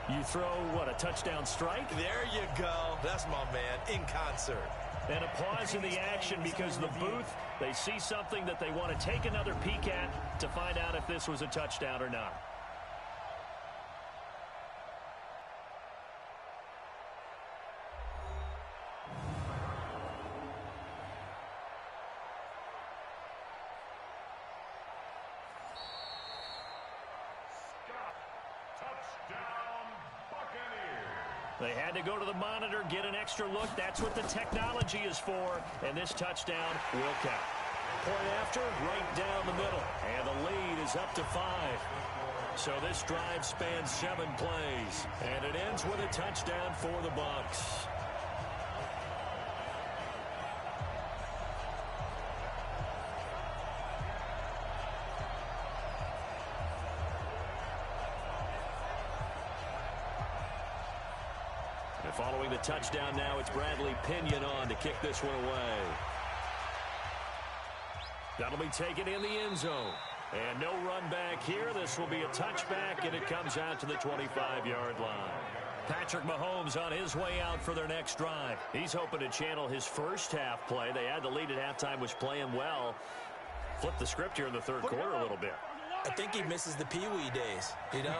F: you throw, what, a touchdown strike?
C: There you go. That's my man, in concert.
F: And a pause in the action because the booth, they see something that they want to take another peek at to find out if this was a touchdown or not.
B: They had to go to the monitor, get an extra look. That's what the technology is for, and this touchdown will count. Point after, right down the middle, and the lead is up to 5. So this drive spans 7 plays, and it ends with a touchdown for the Bucs. And following the touchdown now, it's Bradley Pinion on to kick this one away. That'll be taken in the end zone. And no run back here. This will be a touchback, and it comes out to the 25-yard line. Patrick Mahomes on his way out for their next drive. He's hoping to channel his first half play. They had the lead at halftime, was playing well. Flip the script here in the third quarter a little bit.
C: I think he misses the Pee-wee days, you know,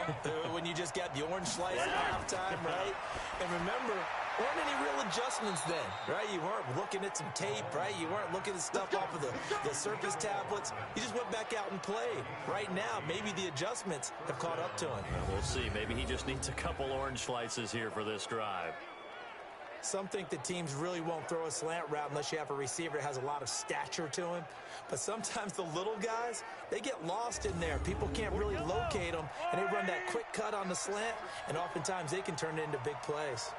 C: when you just got the orange slice at halftime, right? And remember, there weren't any real adjustments then, right? You weren't looking at some tape, right? You weren't looking at stuff off of the surface tablets. You just went back out and played. Right now, maybe the adjustments have caught up to him.
B: We'll see. Maybe he just needs a couple orange slices here for this drive.
C: Some think the teams really won't throw a slant route unless you have a receiver that has a lot of stature to him. But sometimes the little guys, they get lost in there. People can't really locate them, and they run that quick cut on the slant, and oftentimes they can turn it into big plays.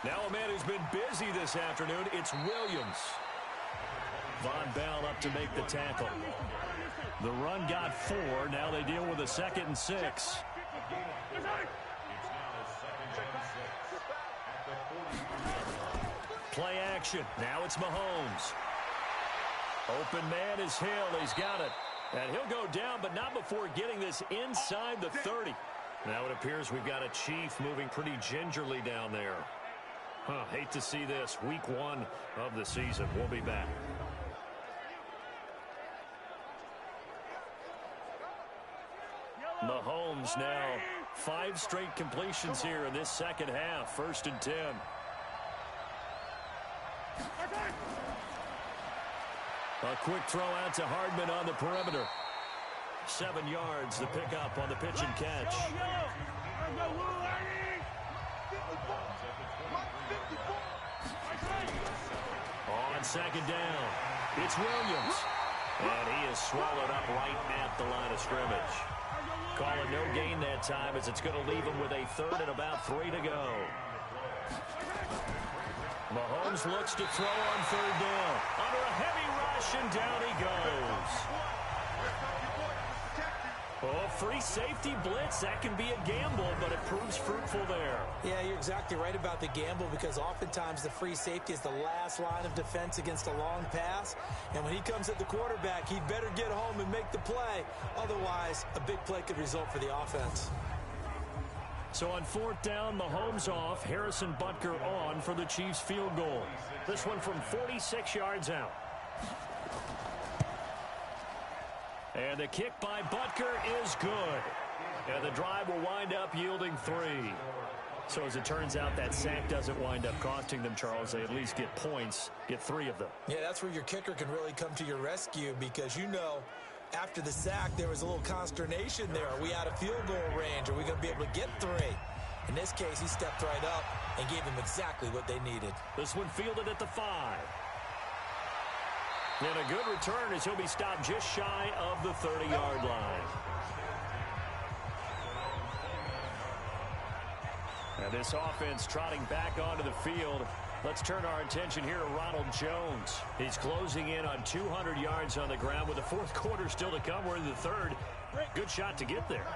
B: Now a man who's been busy this afternoon, it's Williams. Von Bell up to make the tackle. The run got 4. Now they deal with a 2nd and 6. Play action. Now it's Mahomes. Open man is Hill. He's got it. And he'll go down, but not before getting this inside the 30. Now it appears we've got a Chief moving pretty gingerly down there. Hate to see this. Week 1 of the season. We'll be back. Mahomes now 5 straight completions here in this second half. 1st and 10. A quick throw out to Hardman on the perimeter. 7 yards to pick up on the pitch and catch. On 2nd down, it's Williams. And he is swallowed up right at the line of scrimmage. Call it no gain that time, as it's going to leave him with a 3rd and about 3 to go. Mahomes looks to throw on 3rd down. Under a heavy rush, and down he goes. Oh, free safety blitz. That can be a gamble, but it proves fruitful there.
C: Yeah, you're exactly right about the gamble, because oftentimes the free safety is the last line of defense against a long pass. And when he comes at the quarterback, he'd better get home and make the play. Otherwise, a big play could result for the offense.
B: So on 4th down, Mahomes off, Harrison Butker on for the Chiefs field goal. This one from 46 yards out. And the kick by Butker is good. And the drive will wind up yielding 3. So as it turns out, that sack doesn't wind up costing them, Charles. They at least get points, get 3 of them.
C: Yeah, that's where your kicker can really come to your rescue, because you know, after the sack, there was a little consternation there. Are we out of field goal range? Are we going to be able to get 3? In this case, he stepped right up and gave them exactly what they needed.
B: This one fielded at the 5. And a good return, as he'll be stopped just shy of the 30-yard line. And this offense trotting back onto the field. Let's turn our attention here to Ronald Jones. He's closing in on 200 yards on the ground with the 4th quarter still to come. We're in the 3rd. Good shot to get there.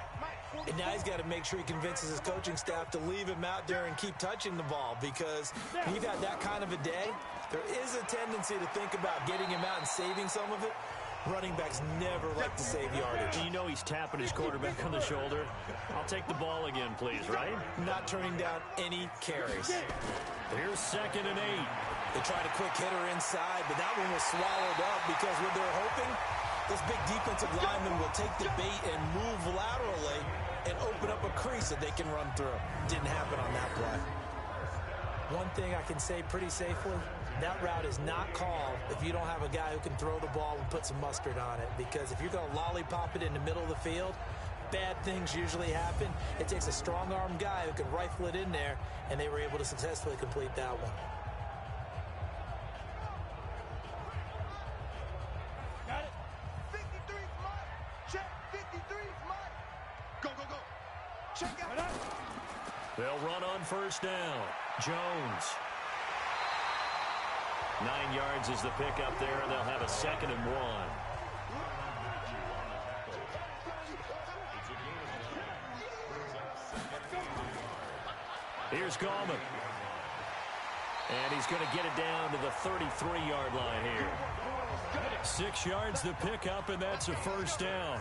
C: And now he's got to make sure he convinces his coaching staff to leave him out there and keep touching the ball, because when you've had that kind of a day, there is a tendency to think about getting him out and saving some of it. Running backs never like to save yardage.
B: You know he's tapping his quarterback on the shoulder. I'll take the ball again, please, right?
C: Not turning down any carries.
B: Here's 2nd and 8.
C: They tried a quick hitter inside, but that one was swallowed up, because what they're hoping, this big defensive lineman will take the bait and move laterally and open up a crease that they can run through. Didn't happen on that play. One thing I can say pretty safely, that route is not called if you don't have a guy who can throw the ball and put some mustard on it, because if you're going to lollipop it in the middle of the field, bad things usually happen. It takes a strong-arm guy who can rifle it in there, and they were able to successfully complete that one.
D: Got it. 53 fly. Check. 53 fly. Go, go, go. Check out.
B: They'll run on first down. Jones. 9 yards is the pickup there, and they'll have a 2nd and 1. Here's Gallman. And he's going to get it down to the 33-yard line here. 6 yards the pickup, and that's a first down.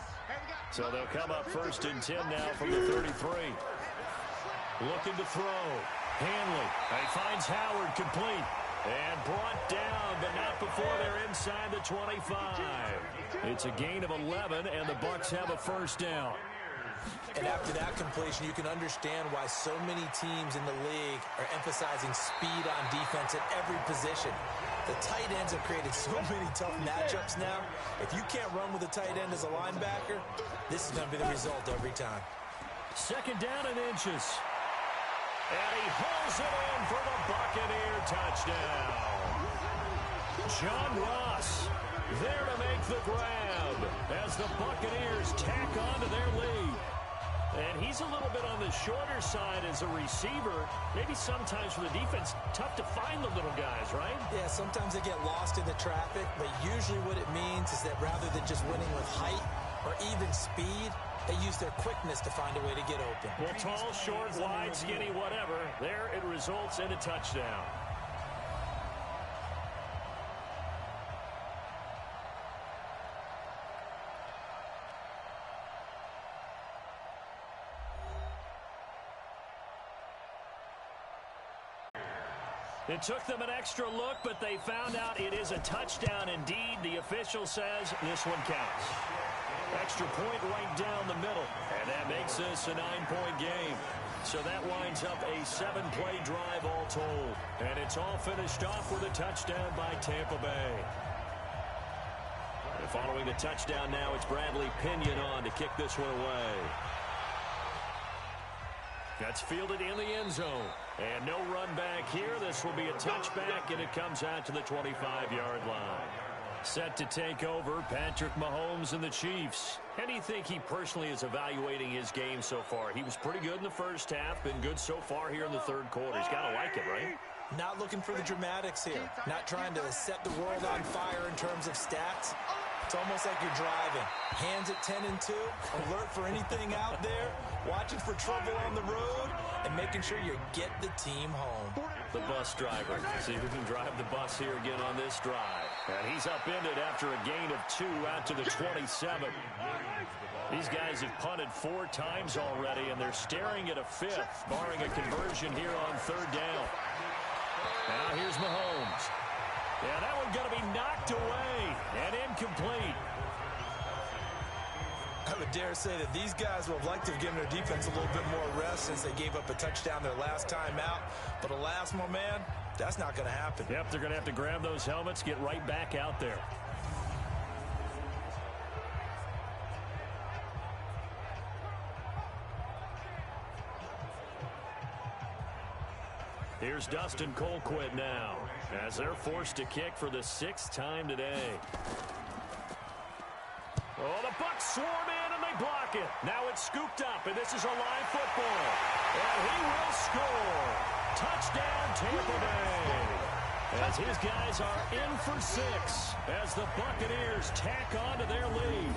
B: So they'll come up 1st and 10 now from the 33. Looking to throw. Hanley. He finds Howard complete. And brought down, but not before they're inside the 25. It's a gain of 11, and the Bucs have a first down.
C: And after that completion, you can understand why so many teams in the league are emphasizing speed on defense at every position. The tight ends have created so many tough matchups now. If you can't run with a tight end as a linebacker, this is going to be the result every time.
B: 2nd down and inches. And he hauls it in for the Buccaneer touchdown. John Ross there to make the grab as the Buccaneers tack on to their lead. And he's a little bit on the shorter side as a receiver. Maybe sometimes for the defense, tough to find the little guys, right?
C: Yeah, sometimes they get lost in the traffic, but usually what it means is that rather than just winning with height or even speed, they use their quickness to find a way to get open.
B: Well, tall, short, wide, skinny, whatever. There it results in a touchdown. It took them an extra look, but they found out it is a touchdown indeed. The official says this one counts. Extra point right down the middle, and that makes this a 9-point game. So that winds up a 7-play drive all told. And it's all finished off with a touchdown by Tampa Bay. And following the touchdown now, it's Bradley Pinion on to kick this one away. That's fielded in the end zone. And no run back here. This will be a touchback, and it comes out to the 25-yard line. Set to take over, Patrick Mahomes and the Chiefs. How do you think he personally is evaluating his game so far? He was pretty good in the first half, been good so far here in the third quarter. He's got to like it, right?
C: Not looking for the dramatics here. Not trying to set the world on fire in terms of stats. It's almost like you're driving. Hands at 10 and 2, alert for anything out there, watching for trouble on the road, and making sure you get the team home.
B: The bus driver. See who can drive the bus here again on this drive. And he's upended after a gain of 2 out to the 27. These guys have punted 4 times already, and they're staring at a 5th, barring a conversion here on 3rd down. Now here's Mahomes. Yeah, that one's going to be knocked away and incomplete.
C: I would dare say that these guys would have liked to have given their defense a little bit more rest since they gave up a touchdown their last time out. But alas, my man, that's not going to happen.
B: Yep, they're going to have to grab those helmets, get right back out there. Here's Dustin Colquitt now, as they're forced to kick for the 6th time today. Oh, the Bucs swarm in and they block it. Now it's scooped up, and this is a live football. And he will score. Touchdown, Tampa Bay. As his guys are in for 6, as the Buccaneers tack on to their lead.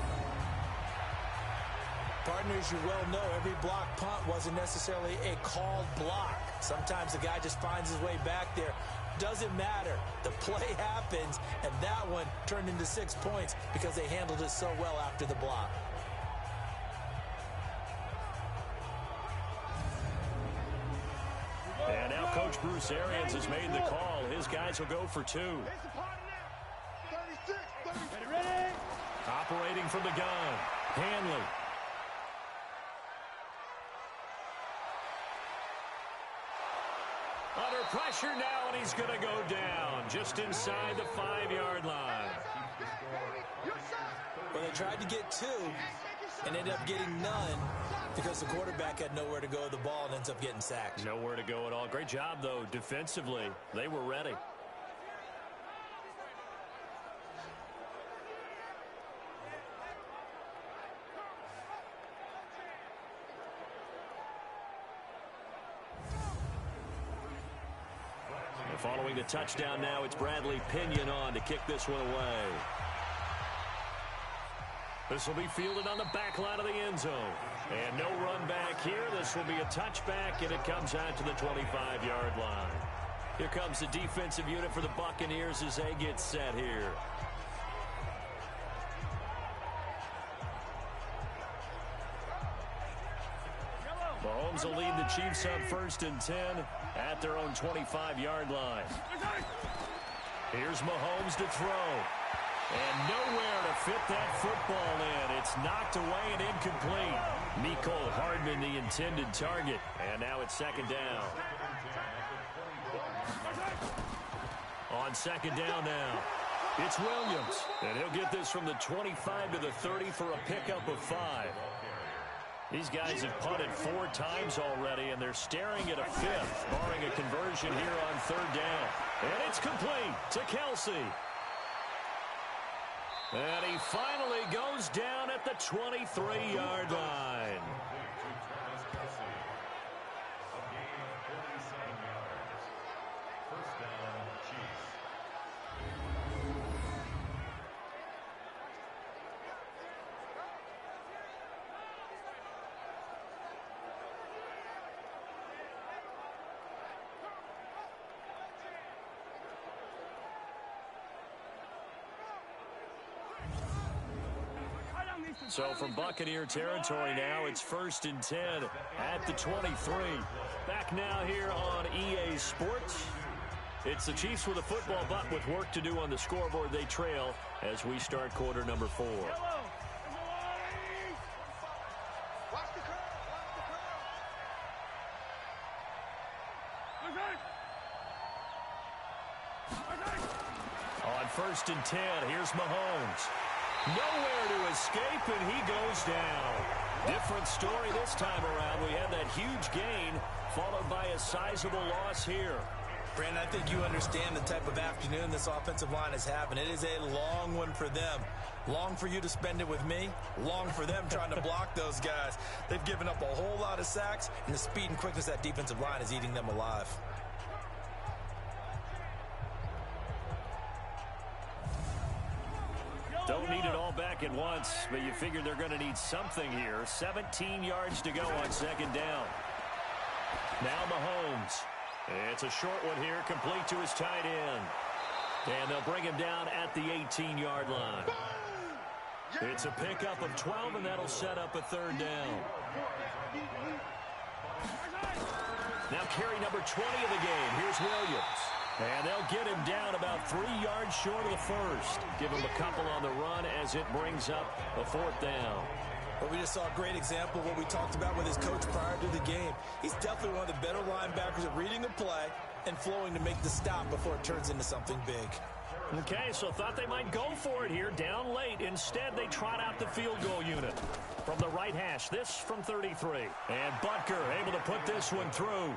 C: Partners, you well know every block punt wasn't necessarily a called block. Sometimes the guy just finds his way back there. Doesn't matter. The play happens, and that one turned into 6 points because they handled it so well after the block.
B: And now Coach Bruce Arians has made the call. His guys will go for 2.
D: Ready?
B: Operating from the gun, Hanley. Under pressure now, and he's going to go down just inside the 5-yard line.
C: Well, they tried to get 2, and ended up getting none because the quarterback had nowhere to go with the ball and ends up getting sacked.
B: Nowhere to go at all. Great job, though, defensively. They were ready. Following the touchdown now, it's Bradley Pinion on to kick this one away. This will be fielded on the back line of the end zone. And no run back here. This will be a touchback, and it comes out to the 25-yard line. Here comes the defensive unit for the Buccaneers as they get set here. Mahomes will lead the Chiefs on 1st and 10 at their own 25-yard line. Here's Mahomes to throw. And nowhere to fit that football in. It's knocked away and incomplete. Mecole Hardman, the intended target. And now it's 2nd down. On 2nd down now, it's Williams. And he'll get this from the 25 to the 30 for a pickup of 5. These guys have punted 4 times already, and they're staring at a 5th, barring a conversion here on 3rd down. And it's complete to Kelsey. And he finally goes down at the 23-yard line. So from Buccaneer territory now, it's 1st and 10 at the 23. Back now here on EA Sports. It's the Chiefs with a football, but with work to do on the scoreboard. They trail as we start quarter number 4. On 1st and 10, here's Mahomes. Nowhere to escape, and he goes down. Different story this time around. We had that huge gain, followed by a sizable loss here.
C: Brandon, I think you understand the type of afternoon this offensive line is having. It is a long one for them. Long for you to spend it with me. Long for them trying to block those guys. They've given up a whole lot of sacks, and the speed and quickness of that defensive line is eating them alive.
B: Don't need it all back at once, but you figure they're going to need something here. 17 yards to go on 2nd down. Now Mahomes. It's a short one here, complete to his tight end. And they'll bring him down at the 18-yard line. It's a pickup of 12, and that'll set up a 3rd down. Now carry number 20 of the game. Here's Williams. And they'll get him down about 3 yards short of the 1st. Give him a couple on the run as it brings up a 4th down.
C: But we just saw a great example of what we talked about with his coach prior to the game. He's definitely one of the better linebackers at reading the play and flowing to make the stop before it turns into something big.
B: Okay, so thought they might go for it here, down late. Instead, they trot out the field goal unit from the right hash. This from 33. And Butker able to put this one through.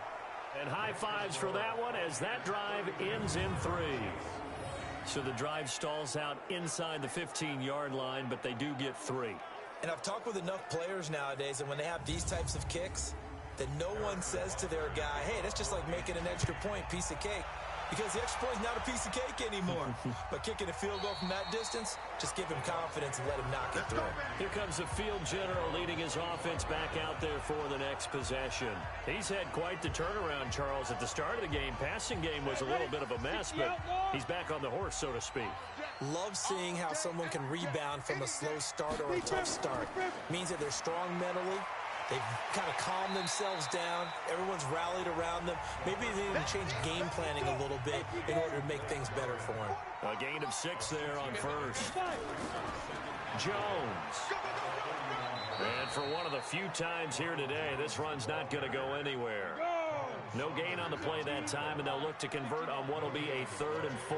B: And high fives for that one as that drive ends in 3. So the drive stalls out inside the 15-yard line, but they do get 3.
C: And I've talked with enough players nowadays, and when they have these types of kicks, that no one says to their guy, hey, that's just like making an extra point, piece of cake. Because the extra point is not a piece of cake anymore. But kicking a field goal from that distance, just give him confidence and let him knock it through.
B: Here comes the field general leading his offense back out there for the next possession. He's had quite the turnaround, Charles. At the start of the game, passing game was a little bit of a mess, but he's back on the horse, so to speak.
C: Love seeing how someone can rebound from a slow start or a tough start. Means that they're strong mentally. They've kind of calmed themselves down. Everyone's rallied around them. Maybe they need to change game planning a little bit in order to make things better for them.
B: A gain of 6 there on 1st. Jones. And for one of the few times here today, this run's not going to go anywhere. No gain on the play that time, and they'll look to convert on what will be a 3rd and 4.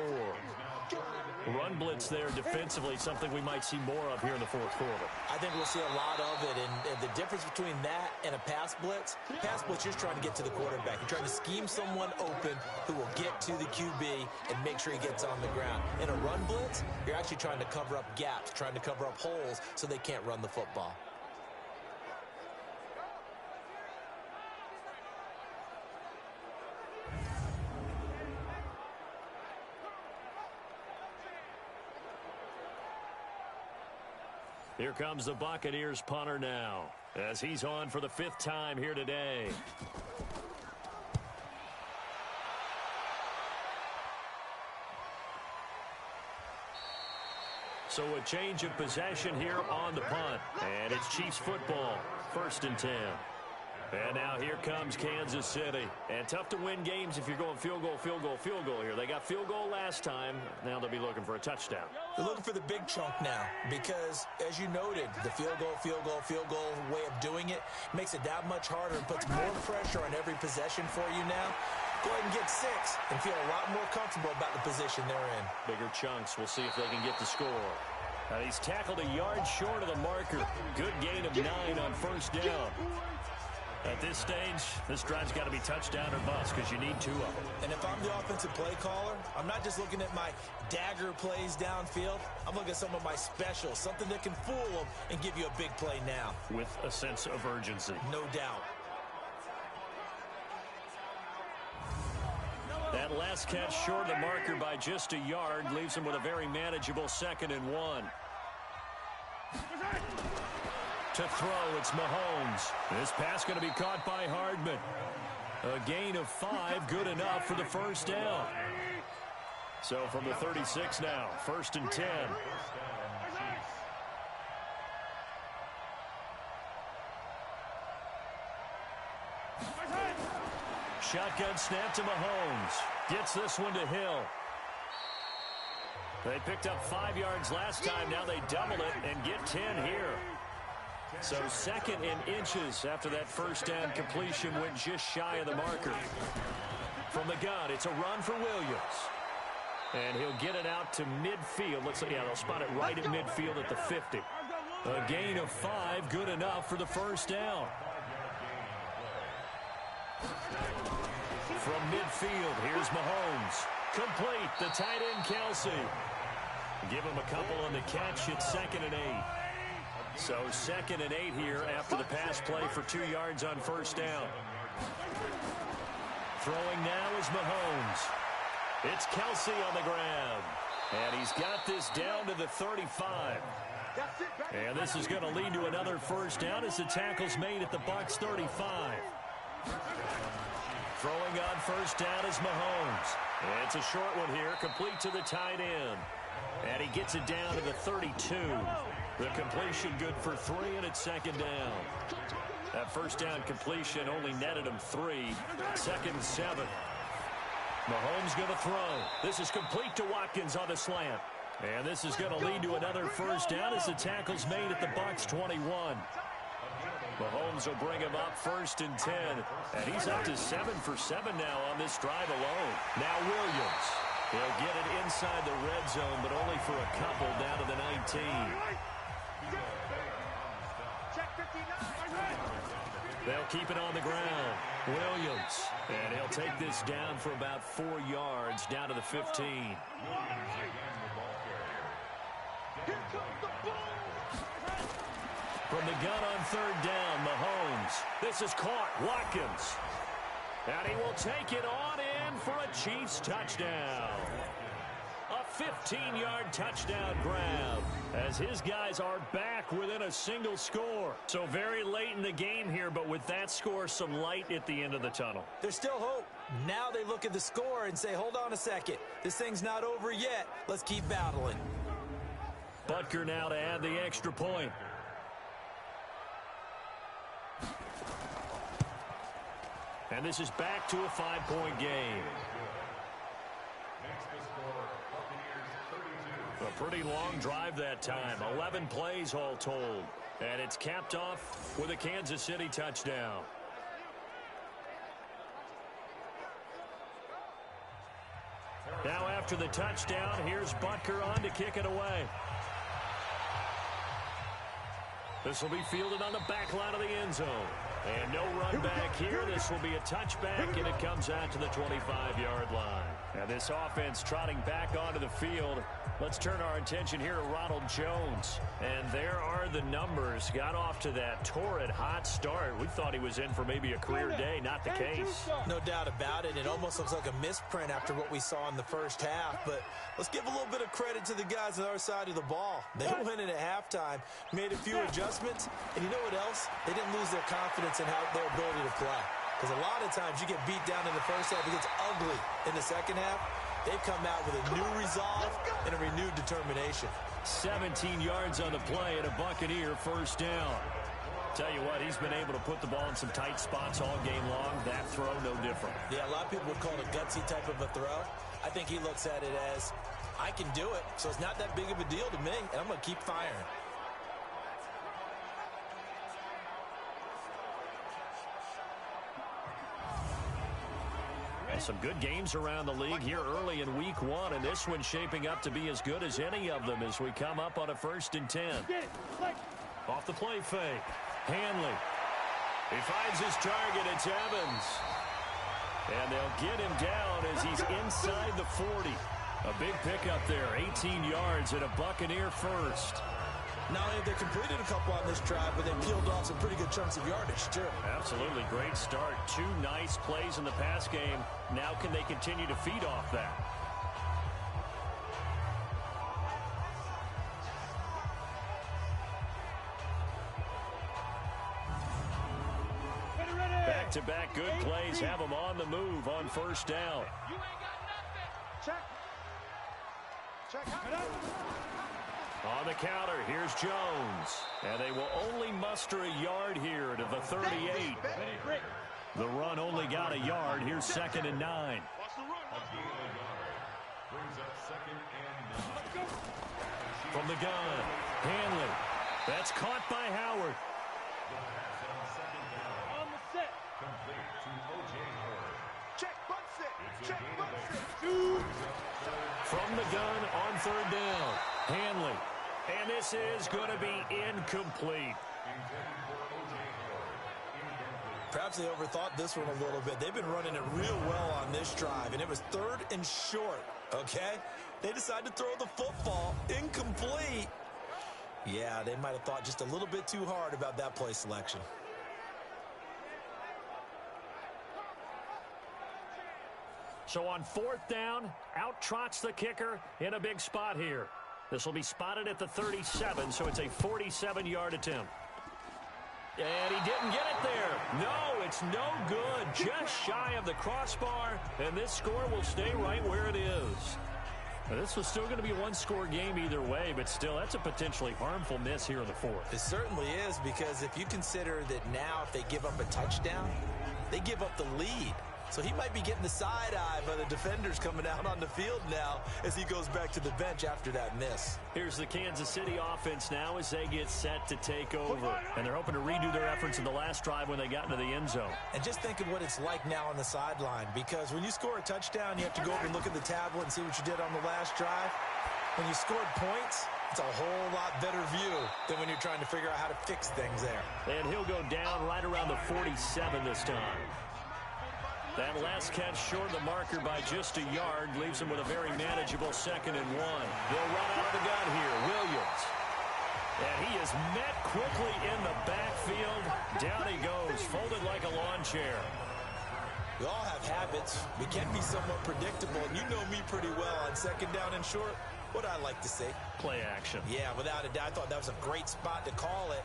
B: Run blitz there defensively, something we might see more of here in the fourth quarter.
C: I think we'll see a lot of it, and the difference between that and a pass blitz, you're just trying to get to the quarterback. You're trying to scheme someone open who will get to the QB and make sure he gets on the ground. In a run blitz, you're actually trying to cover up gaps, trying to cover up holes so they can't run the football.
B: Here comes the Buccaneers punter now, as he's on for the 5th time here today. So a change of possession here on the punt, and it's Chiefs football, 1st and 10. And now here comes Kansas City. And tough to win games if you're going field goal, field goal, field goal here. They got field goal last time. Now they'll be looking for a touchdown.
C: They're looking for the big chunk now because, as you noted, the field goal way of doing it makes it that much harder and puts more pressure on every possession for you now. Go ahead and get 6 and feel a lot more comfortable about the position they're in.
B: Bigger chunks. We'll see if they can get the score. He's tackled a yard short of the marker. Good gain of 9 on 1st down. At this stage, this drive's got to be touchdown or bust because you need 2 of them.
C: And if I'm the offensive play caller, I'm not just looking at my dagger plays downfield. I'm looking at some of my specials, something that can fool them and give you a big play now.
B: With a sense of urgency.
C: No doubt.
B: That last catch short of the marker by just a yard leaves him with a very manageable 2nd and 1. To throw, it's Mahomes. This pass going to be caught by Hardman. A gain of 5, good enough for the 1st down. So from the 36 now, 1st and 10. Shotgun snap to Mahomes. Gets this one to Hill. They picked up 5 yards last time. Now they double it and get 10 here. So 2nd and inches after that 1st down completion went just shy of the marker. From the gun, it's a run for Williams. And he'll get it out to midfield. Let's see, yeah, they'll spot it right at midfield at the 50. A gain of 5, good enough for the 1st down. From midfield, here's Mahomes. Complete, the tight end Kelsey. Give him a couple on the catch. It's 2nd and 8. So 2nd and 8 here after the pass play for 2 yards on 1st down. Throwing now is Mahomes. It's Kelsey on the grab. And he's got this down to the 35. And this is going to lead to another 1st down as the tackle's made at the Bucs 35. Throwing on 1st down is Mahomes. It's a short one here, complete to the tight end. And he gets it down to the 32. The completion good for 3, and it's 2nd down. That 1st down completion only netted him 3. 2nd and 7. Mahomes going to throw. This is complete to Watkins on the slant. And this is going to lead to another 1st down as the tackle's made at the Bucs 21. Mahomes will bring him up 1st and 10. And he's up to 7 for 7 now on this drive alone. Now Williams. He'll get it inside the red zone, but only for a couple down to the 19. They'll keep it on the ground. Williams. And he'll take this down for about 4 yards down to the 15. From the gun on 3rd down, Mahomes. This is caught. Watkins. And he will take it on in for a Chiefs touchdown. A 15-yard touchdown grab as his guys are back within a single score. So very late in the game here, but with that score, some light at the end of the tunnel.
C: There's still hope. Now they look at the score and say, hold on a second. This thing's not over yet. Let's keep battling.
B: Butker now to add the extra point. And this is back to a 5-point game. A pretty long drive that time. 11 plays all told. And it's capped off with a Kansas City touchdown. Now after the touchdown. Here's Butker on to kick it away. This will be fielded on the back line of the end zone. And no run back here. This will be a touchback, and it comes out to the 25-yard line. Now this offense trotting back onto the field. Let's turn our attention here to Ronald Jones. And there are the numbers. Got off to that torrid hot start. We thought he was in for maybe a career day. Not the case.
C: No doubt about it. It almost looks like a misprint after what we saw in the first half. But let's give a little bit of credit to the guys on our side of the ball. They went in at halftime, made a few adjustments. And you know what else? They didn't lose their confidence in their ability to play. Because a lot of times you get beat down in the first half, it gets ugly in the second half. They've come out with a new resolve and a renewed determination.
B: 17 yards on the play and a Buccaneer first down. Tell you what, he's been able to put the ball in some tight spots all game long. That throw, no different.
C: Yeah, a lot of people would call it a gutsy type of a throw. I think he looks at it as, I can do it, so it's not that big of a deal to me, and I'm going to keep firing.
B: Some good games around the league here early in week one, and this one's shaping up to be as good as any of them as we come up on a 1st and 10. Off the play fake. Hanley. He finds his target. It's Evans. And they'll get him down as he's inside the 40. A big pickup there. 18 yards and a Buccaneer first.
C: Not only have they completed a couple on this drive, but they peeled off some pretty good chunks of yardage, too.
B: Absolutely. Great start. 2 nice plays in the pass game. Now can they continue to feed off that? Back-to-back good plays have them on the move on first down.
D: You ain't got nothing. Check.
B: On the counter, here's Jones. And they will only muster a yard here to the 38. The run only got a yard. Here's 2nd and 9. From the gun, Hanley. That's caught by Howard.
D: On the set. Complete to O.J. Check.
B: From the gun on 3rd down, Hanley. And this is going to be incomplete.
C: Perhaps they overthought this one a little bit. They've been running it real well on this drive, and it was 3rd and short, okay? They decided to throw the football incomplete. Yeah, they might have thought just a little bit too hard about that play selection.
B: So on 4th down, out trots the kicker in a big spot here. This will be spotted at the 37, so it's a 47-yard attempt. And he didn't get it there. No, it's no good. Just shy of the crossbar, and this score will stay right where it is. Now, this was still going to be a one-score game either way, but still, that's a potentially harmful miss here in the 4th.
C: It certainly is, because if you consider that now if they give up a touchdown, they give up the lead. So he might be getting the side eye by the defenders coming out on the field now as he goes back to the bench after that miss.
B: Here's the Kansas City offense now as they get set to take over. And they're hoping to redo their efforts in the last drive when they got into the end zone.
C: And just think of what it's like now on the sideline, because when you score a touchdown, you have to go over and look at the tablet and see what you did on the last drive. When you scored points, it's a whole lot better view than when you're trying to figure out how to fix things there.
B: And he'll go down right around the 47 this time. That last catch short of the marker by just a yard leaves him with a very manageable 2nd and 1. They'll run out of the gun here. Williams. And he is met quickly in the backfield. Down he goes, folded like a lawn chair.
C: We all have habits. We can be somewhat predictable, and you know me pretty well on 2nd down and short. What I like to see.
B: Play action.
C: Yeah, without a doubt. I thought that was a great spot to call it.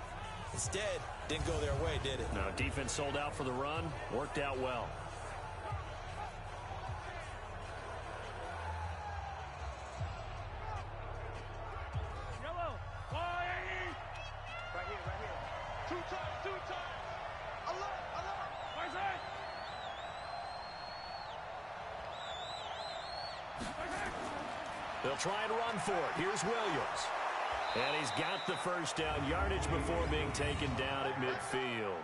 C: Instead, didn't go their way, did it?
B: No, defense sold out for the run. Worked out well. They'll try and run for it. Here's Williams. And he's got the first down yardage before being taken down at midfield.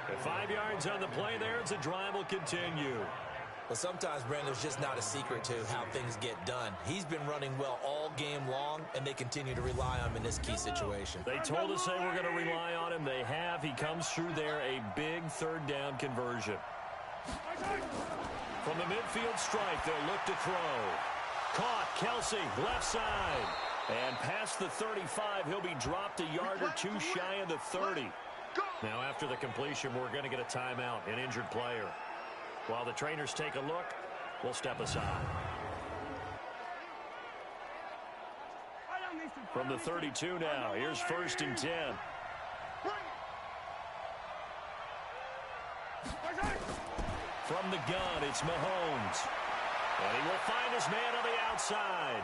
B: At 5 yards on the play there, the drive will continue.
C: Well, sometimes, Brandon, there's just not a secret to how things get done. He's been running well all game long, and they continue to rely on him in this key situation.
B: They told us they were going to rely on him. They have. He comes through there, a big third down conversion. From the midfield stripe, they'll look to throw. Caught, Kelsey, left side. And past the 35, he'll be dropped a yard or two shy of the 30. Now, after the completion, we're going to get a timeout, an injured player. While the trainers take a look, we'll step aside. From the 32 now, here's 1st and 10. From the gun, it's Mahomes. And he will find his man on the outside.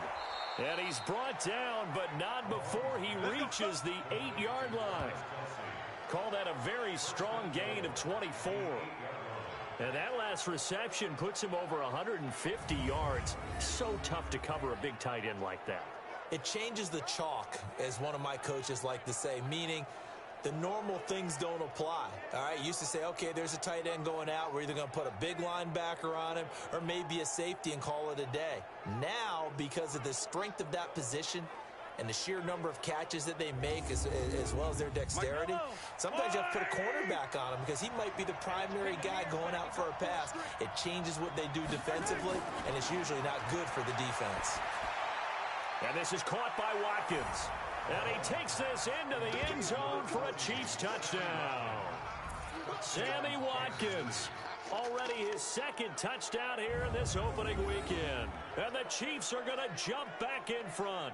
B: And he's brought down, but not before he reaches the 8-yard line. Call that a very strong gain of 24. And that last reception puts him over 150 yards. So tough to cover a big tight end like that.
C: It changes the chalk, as one of my coaches like to say, meaning the normal things don't apply. All right, used to say, okay, there's a tight end going out. We're either going to put a big linebacker on him or maybe a safety and call it a day. Now, because of the strength of that position and the sheer number of catches that they make as well as their dexterity, sometimes you have to put a cornerback on him because he might be the primary guy going out for a pass. It changes what they do defensively, and it's usually not good for the defense.
B: And this is caught by Watkins. And he takes this into the end zone for a Chiefs touchdown. Sammy Watkins, already his 2nd touchdown here in this opening weekend. And the Chiefs are going to jump back in front.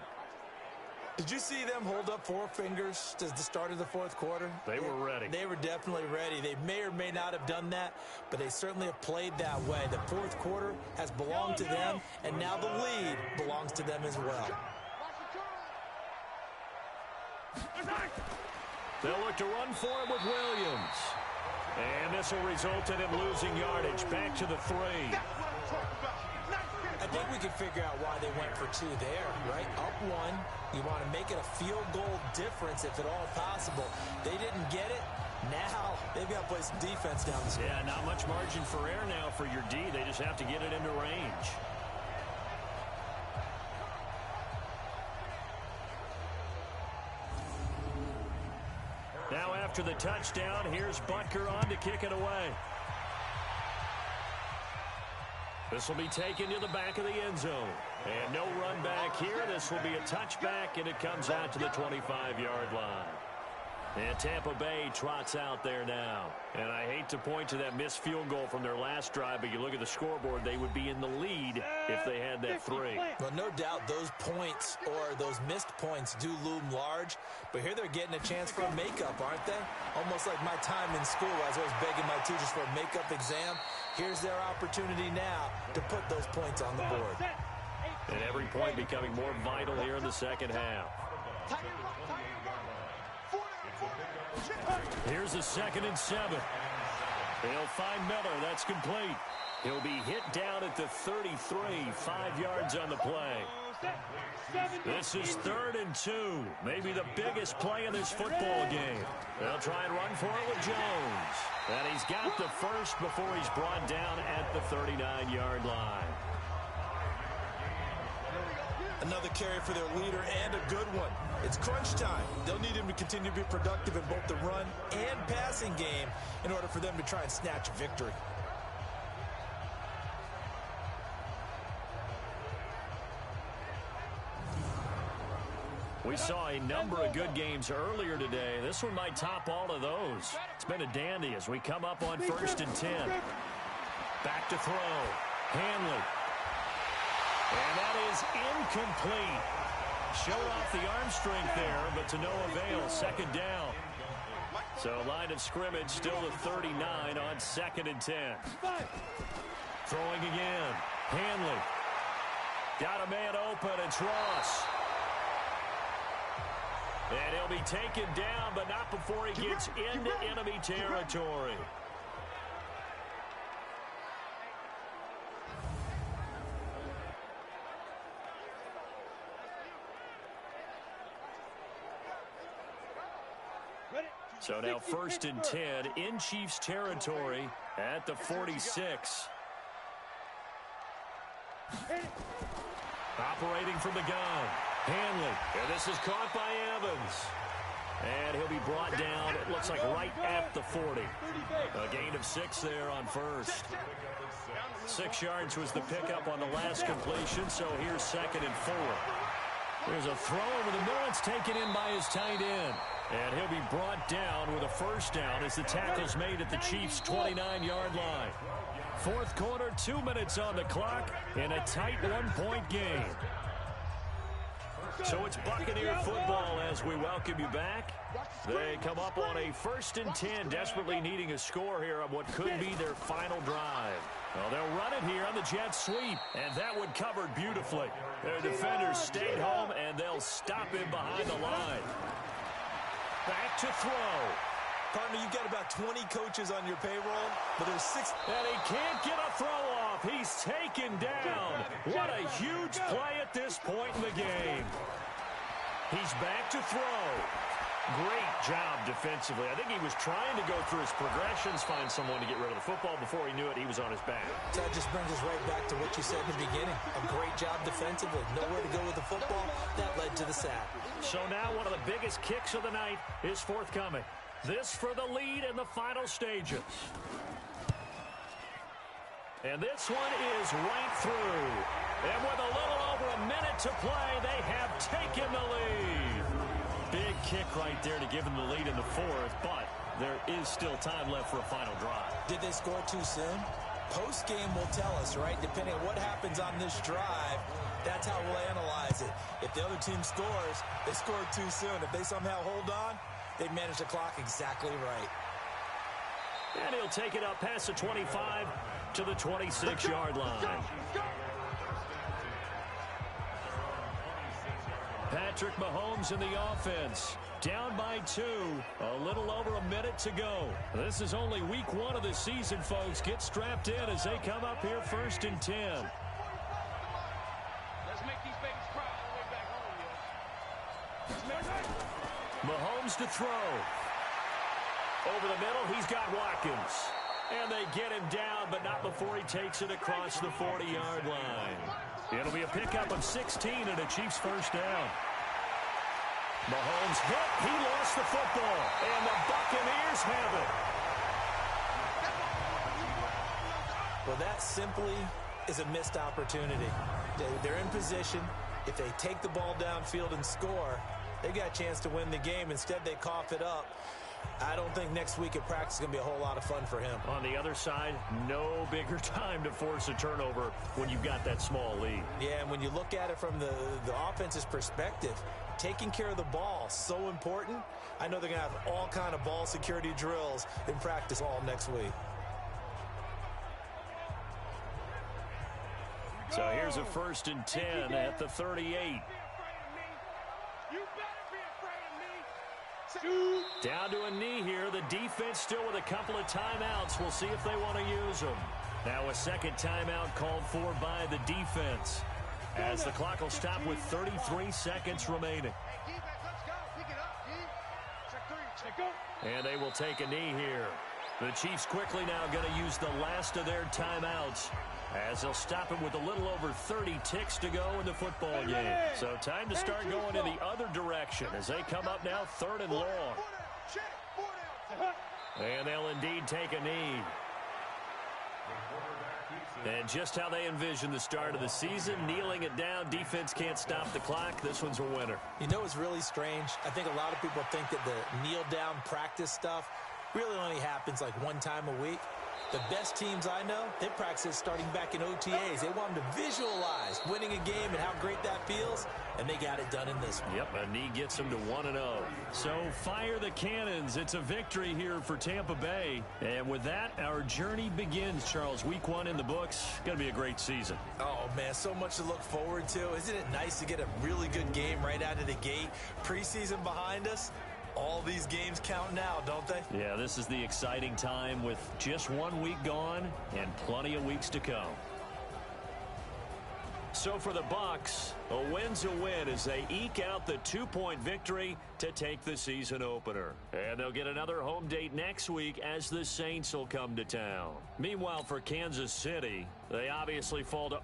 C: Did you see them hold up 4 fingers to the start of the 4th quarter?
B: They were ready.
C: They were definitely ready. They may or may not have done that, but they certainly have played that way. The 4th quarter has belonged to them, and now the lead belongs to them as well.
B: They'll look to run for him with Williams. And this will result in him losing yardage back to the 3.
C: I think we can figure out why they went for 2 there, right? Up 1. You want to make it a field goal difference if at all possible. They didn't get it. Now they've got to play some defense down the stretch.
B: Yeah, not much margin for error now for your D. They just have to get it into range. Now after the touchdown, here's Butker on to kick it away. This will be taken to the back of the end zone. And no run back here. This will be a touchback, and it comes out to the 25-yard line. And Tampa Bay trots out there now. And I hate to point to that missed field goal from their last drive, but you look at the scoreboard, they would be in the lead if they had that 3.
C: Well, no doubt those points or those missed points do loom large, but here they're getting a chance for a makeup, aren't they? Almost like my time in school, I was always begging my teachers for a makeup exam. Here's their opportunity now to put those points on the board.
B: And every point becoming more vital here in the second half. Here's a 2nd and 7. They'll find Miller. That's complete. He'll be hit down at the 33, 5 yards on the play. This is 3rd and 2. Maybe the biggest play in this football game. They'll try and run for it with Jones. And he's got the first before he's brought down at the 39-yard line.
C: Another carry for their leader and a good one. It's crunch time. They'll need him to continue to be productive in both the run and passing game in order for them to try and snatch victory.
B: We saw a number of good games earlier today. This one might top all of those. It's been a dandy as we come up on 1st and 10. Back to throw. Hanley. And that is incomplete. Showed off the arm strength there, but to no avail. 2nd down. So line of scrimmage still to 39 on 2nd and 10. Throwing again. Hanley. Got a man open. It's Ross. And he'll be taken down, but not before he gets into enemy territory. So now 1st and 10 in Chiefs territory at the 46. Operating from the gun. Hanley. And this is caught by Evans. And he'll be brought down, it looks like right at the 40. A gain of 6 there on first. 6 yards was the pickup on the last completion, so here's 2nd and 4. There's a throw over the middle. It's taken in by his tight end. And he'll be brought down with a first down as the tackle's made at the Chiefs' 29-yard line. Fourth quarter, 2 minutes on the clock in a tight 1-point game. So it's Buccaneer football as we welcome you back. They come up on a 1st and 10, desperately needing a score here on what could be their final drive. Well, they'll run it here on the jet sweep, and that one covered beautifully. Their defenders stayed home, and they'll stop him behind the line. Back to throw.
C: Partner, you've got about 20 coaches on your payroll, but there's 6.
B: And he can't get a throw off. He's taken down. What a huge play at this point in the game. He's back to throw. Great job defensively. I think he was trying to go through his progressions, find someone to get rid of the football. Before he knew it, he was on his back.
C: That just brings us right back to what you said in the beginning. A great job defensively. Nowhere to go with the football. That led to the sack.
B: So now one of the biggest kicks of the night is forthcoming. This for the lead in the final stages. And this one is right through. And with a little over a minute to play, they have taken the lead. Big kick right there to give them the lead in the 4th, but there is still time left for a final drive.
C: Did they score too soon? Post-game will tell us, right? Depending on what happens on this drive, that's how we'll analyze it. If the other team scores, they scored too soon. If they somehow hold on, they manage the clock exactly right.
B: And he'll take it up past the 25 to the 26-yard line. Patrick Mahomes in the offense. Down by 2. A little over a minute to go. This is only week 1 of the season, folks. Get strapped in as they come up here 1st and 10.
E: Let's make these babies cry all the way back home, yo.
B: Mahomes to throw. Over the middle, he's got Watkins. And they get him down, but not before he takes it across the 40-yard line. It'll be a pickup of 16 and a Chiefs first down. Mahomes hit. He lost the football. And the Buccaneers have it.
C: Well, that simply is a missed opportunity. They're in position. If they take the ball downfield and score, they got a chance to win the game. Instead, they cough it up. I don't think next week at practice is going to be a whole lot of fun for him.
B: On the other side, no bigger time to force a turnover when you've got that small lead.
C: Yeah, and when you look at it from the offense's perspective, taking care of the ball, so important. I know they're going to have all kind of ball security drills in practice all next week.
B: So here's a 1st and 10 at the 38. Down to a knee here. The defense still with a couple of timeouts. We'll see if they want to use them. Now a second timeout called for by the defense, as the clock will stop with 33 seconds remaining. And they will take a knee here. The Chiefs quickly now going to use the last of their timeouts, as they'll stop him with a little over 30 ticks to go in the football game. So time to start going in the other direction as they come up now 3rd and long. And they'll indeed take a knee. And just how they envision the start of the season, kneeling it down. Defense can't stop the clock. This one's a winner.
C: You know what's really strange? I think a lot of people think that the kneel-down practice stuff really only happens like one time a week. The best teams I know, they practice it starting back in OTAs. They want them to visualize winning a game and how great that feels, and they got it done in this one.
B: Yep, a knee gets them to 1-0. So fire the cannons. It's a victory here for Tampa Bay. And with that, our journey begins, Charles. Week 1 in the books. Going to be a great season.
C: Oh, man, so much to look forward to. Isn't it nice to get a really good game right out of the gate? Preseason behind us. All these games count now, don't they?
B: Yeah, this is the exciting time with just 1 week gone and plenty of weeks to come. So for the Bucs, a win's a win as they eke out the 2-point victory to take the season opener. And they'll get another home date next week as the Saints will come to town. Meanwhile, for Kansas City, they obviously fall to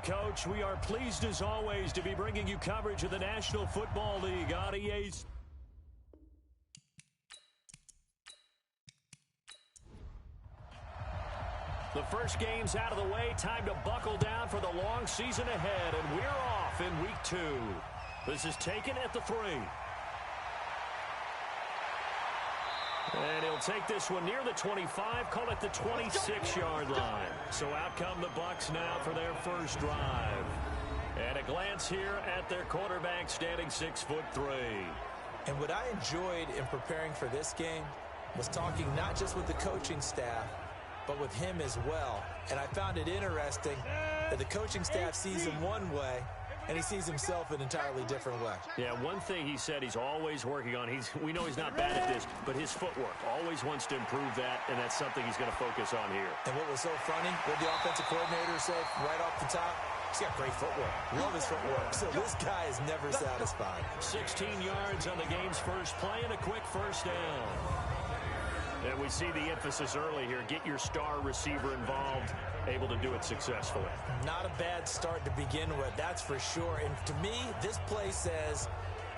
B: head coach. We are pleased, as always, to be bringing you coverage of the National Football League on EA. The first game's out of the way. Time to buckle down for the long season ahead, and we're off in week 2. This is taken at the 3. And he'll take this one near the 25, call it the 26-yard line. So out come the Bucs now for their first drive. And a glance here at their quarterback, standing 6'3".
C: And what I enjoyed in preparing for this game was talking not just with the coaching staff, but with him as well. And I found it interesting that the coaching staff sees him one way, and he sees himself an entirely different way.
B: Yeah, one thing he said he's always working on, we know he's not bad at this, but his footwork, always wants to improve that, and that's something he's going to focus on here.
C: And what was so funny, what the offensive coordinator say right off the top? He's got great footwork. Love his footwork. So this guy is never satisfied.
B: 16 yards on the game's first play and a quick first down. And we see the emphasis early here. Get your star receiver involved, able to do it successfully.
C: Not a bad start to begin with, that's for sure. And to me, this play says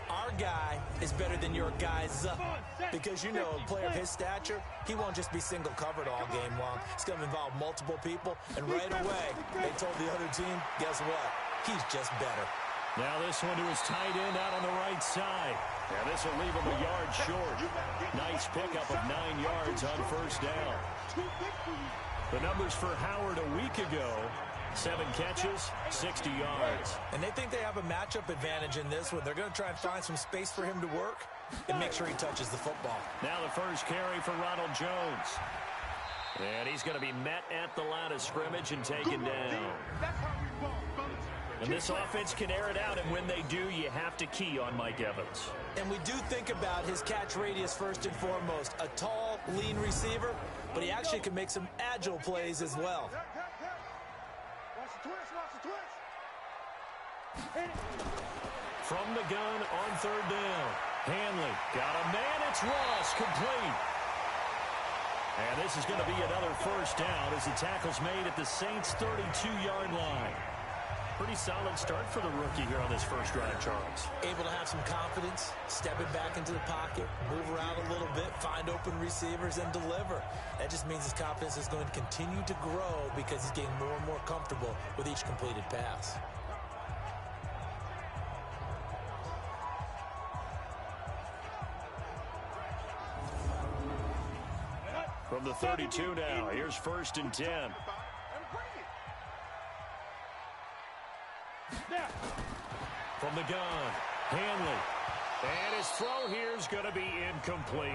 C: our guy is better than your guys. Because, you know, a player of his stature, he won't just be single covered all game long. It's going to involve multiple people. And right away, they told the other team, guess what? He's just better.
B: Now this one to his tight end out on the right side. And this will leave him a yard short. Nice pickup of 9 yards on first down. The numbers for Howard a week ago, 7 catches, 60 yards.
C: And they think they have a matchup advantage in this one. They're going to try and find some space for him to work and make sure he touches the football.
B: Now the first carry for Ronald Jones. And he's going to be met at the line of scrimmage and taken down. And this offense can air it out, and when they do, you have to key on Mike Evans.
C: And we do think about his catch radius first and foremost. A tall, lean receiver, but he actually can make some agile plays as well.
B: From the gun on third down. Hanley got a man. It's Ross, complete. And this is going to be another first down as the tackle's made at the Saints' 32-yard line. Pretty solid start for the rookie here on this first drive, Charles.
C: Able to have some confidence, stepping back into the pocket, move around a little bit, find open receivers, and deliver. That just means his confidence is going to continue to grow because he's getting more and more comfortable with each completed pass.
B: From the 32 now, here's 1st and 10. From the gun, Hanley. And his throw here is going to be incomplete.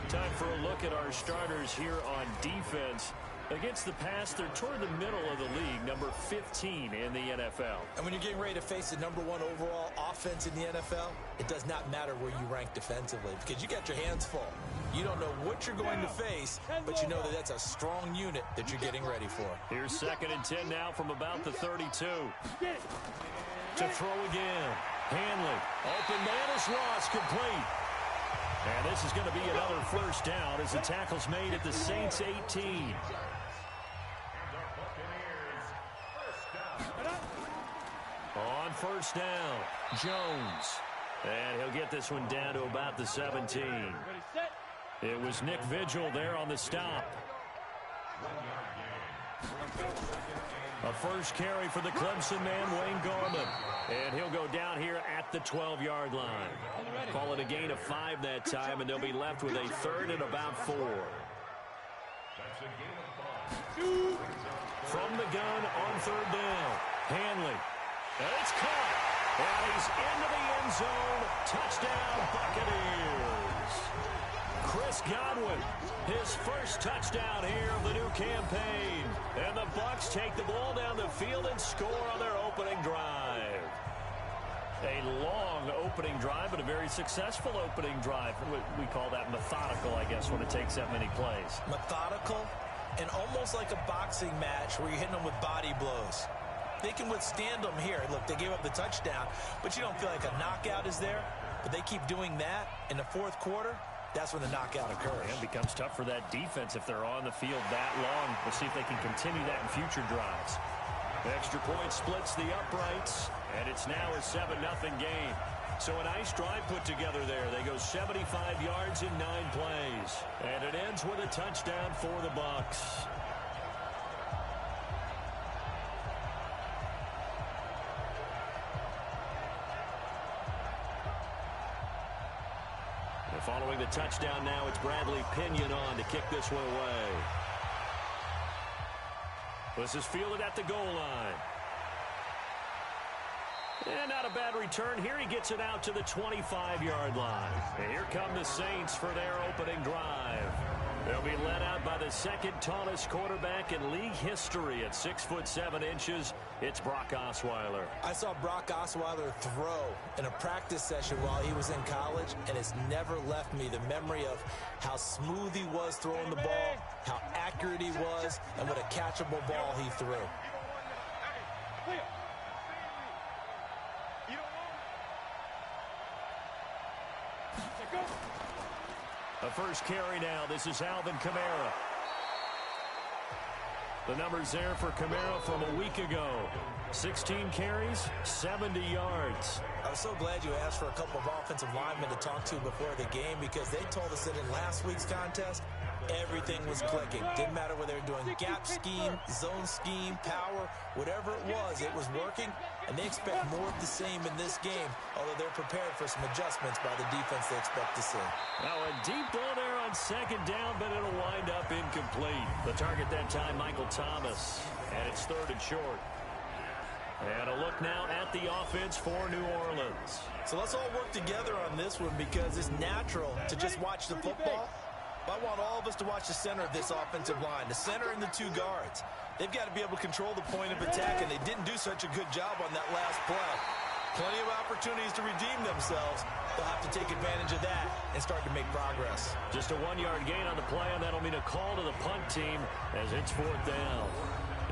B: Time for a look at our starters here on defense. Against the pass, they're toward the middle of the league, number 15 in the NFL.
C: And when you're getting ready to face the number 1 overall offense in the NFL, it does not matter where you rank defensively because you got your hands full. You don't know what you're going to face, but you know that that's a strong unit that you're getting ready for.
B: Here's 2nd and 10 now from about the 32. To throw again. Hanley. Open man is Ross, complete. And this is going to be another first down as the tackle's made at the Saints' 18. On first down, Jones. And he'll get this one down to about the 17. It was Nick Vigil there on the stop. A first carry for the Clemson man, Wayne Gorman. And he'll go down here at the 12-yard line. Call it a gain of 5 that time, and they'll be left with a 3rd and about 4. From the gun on 3rd down, Hanley. And it's caught. And he's into the end zone. Touchdown, Buccaneers. Chris Godwin, his first touchdown here of the new campaign. And the Bucs take the ball down the field and score on their opening drive. A long opening drive, but a very successful opening drive. We call that methodical, I guess, when it takes that many plays.
C: Methodical and almost like a boxing match where you're hitting them with body blows. They can withstand them here. Look, they gave up the touchdown, but you don't feel like a knockout is there. But they keep doing that in the 4th quarter. That's when the knockout occurs.
B: And it becomes tough for that defense if they're on the field that long. We'll see if they can continue that in future drives. Extra point splits the uprights, and it's now a 7-0 game. So a nice drive put together there. They go 75 yards in 9 plays. And it ends with a touchdown for the Bucs. And following the touchdown now, it's Bradley Pinion on to kick this one away. This is fielded at the goal line. And not a bad return here. He gets it out to the 25-yard line. And here come the Saints for their opening drive. They'll be led out by the second tallest quarterback in league history at 6'7". It's Brock Osweiler.
C: I saw Brock Osweiler throw in a practice session while he was in college, and it's never left me the memory of how smooth he was throwing the ball, how accurate he was, and what a catchable ball he threw.
B: A first carry now. This is Alvin Kamara. The numbers there for Kamara from a week ago. 16 carries, 70 yards.
C: I was so glad you asked for a couple of offensive linemen to talk to before the game, because they told us that in last week's contest, everything was clicking. Didn't matter whether they were doing gap scheme, zone scheme, power, whatever it was working, and they expect more of the same in this game, although they're prepared for some adjustments by the defense they expect to see.
B: Now a deep ball there on second down, but it'll wind up incomplete. The target that time, Michael Thomas, and it's 3rd and short. And a look now at the offense for New Orleans.
C: So let's all work together on this one, because it's natural to just watch the football. But I want all of us to watch the center of this offensive line, the center and the 2 guards. They've got to be able to control the point of attack, and they didn't do such a good job on that last play. Plenty of opportunities to redeem themselves. They'll have to take advantage of that and start to make progress.
B: Just a 1-yard gain on the play, and that'll mean a call to the punt team as it's 4th down.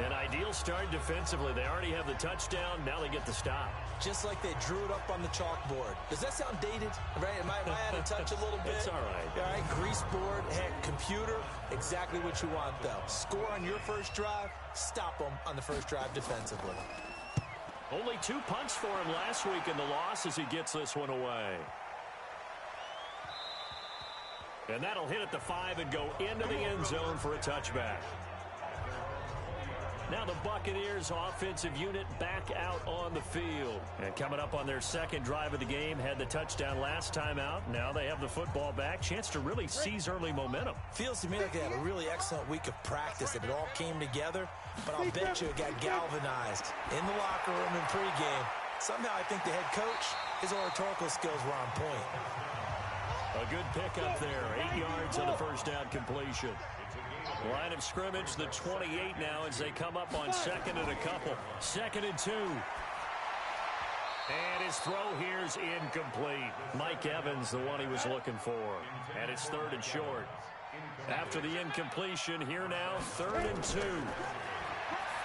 B: An ideal start defensively. They already have the touchdown. Now they get the stop.
C: Just like they drew it up on the chalkboard. Does that sound dated? Right? Am I out of touch a little bit?
B: It's all right.
C: All right, grease board, heck, computer, exactly what you want, though. Score on your first drive, stop them on the first drive defensively.
B: Only 2 punts for him last week in the loss as he gets this one away. And that'll hit at the 5 and go into the end zone for a touchback. Now the Buccaneers offensive unit back out on the field. And coming up on their second drive of the game, had the touchdown last time out. Now they have the football back. Chance to really seize early momentum.
C: Feels to me like they had a really excellent week of practice, and it all came together. But I'll bet you it got galvanized in the locker room in pregame. Somehow I think the head coach, his oratorical skills were on point.
B: A good pickup there. 8 yards on the first down completion. Line of scrimmage, the 28 now as they come up on 2nd and a couple. 2nd and 2. And his throw here's incomplete. Mike Evans, the one he was looking for. And it's 3rd and short. After the incompletion, here now, 3rd and 2.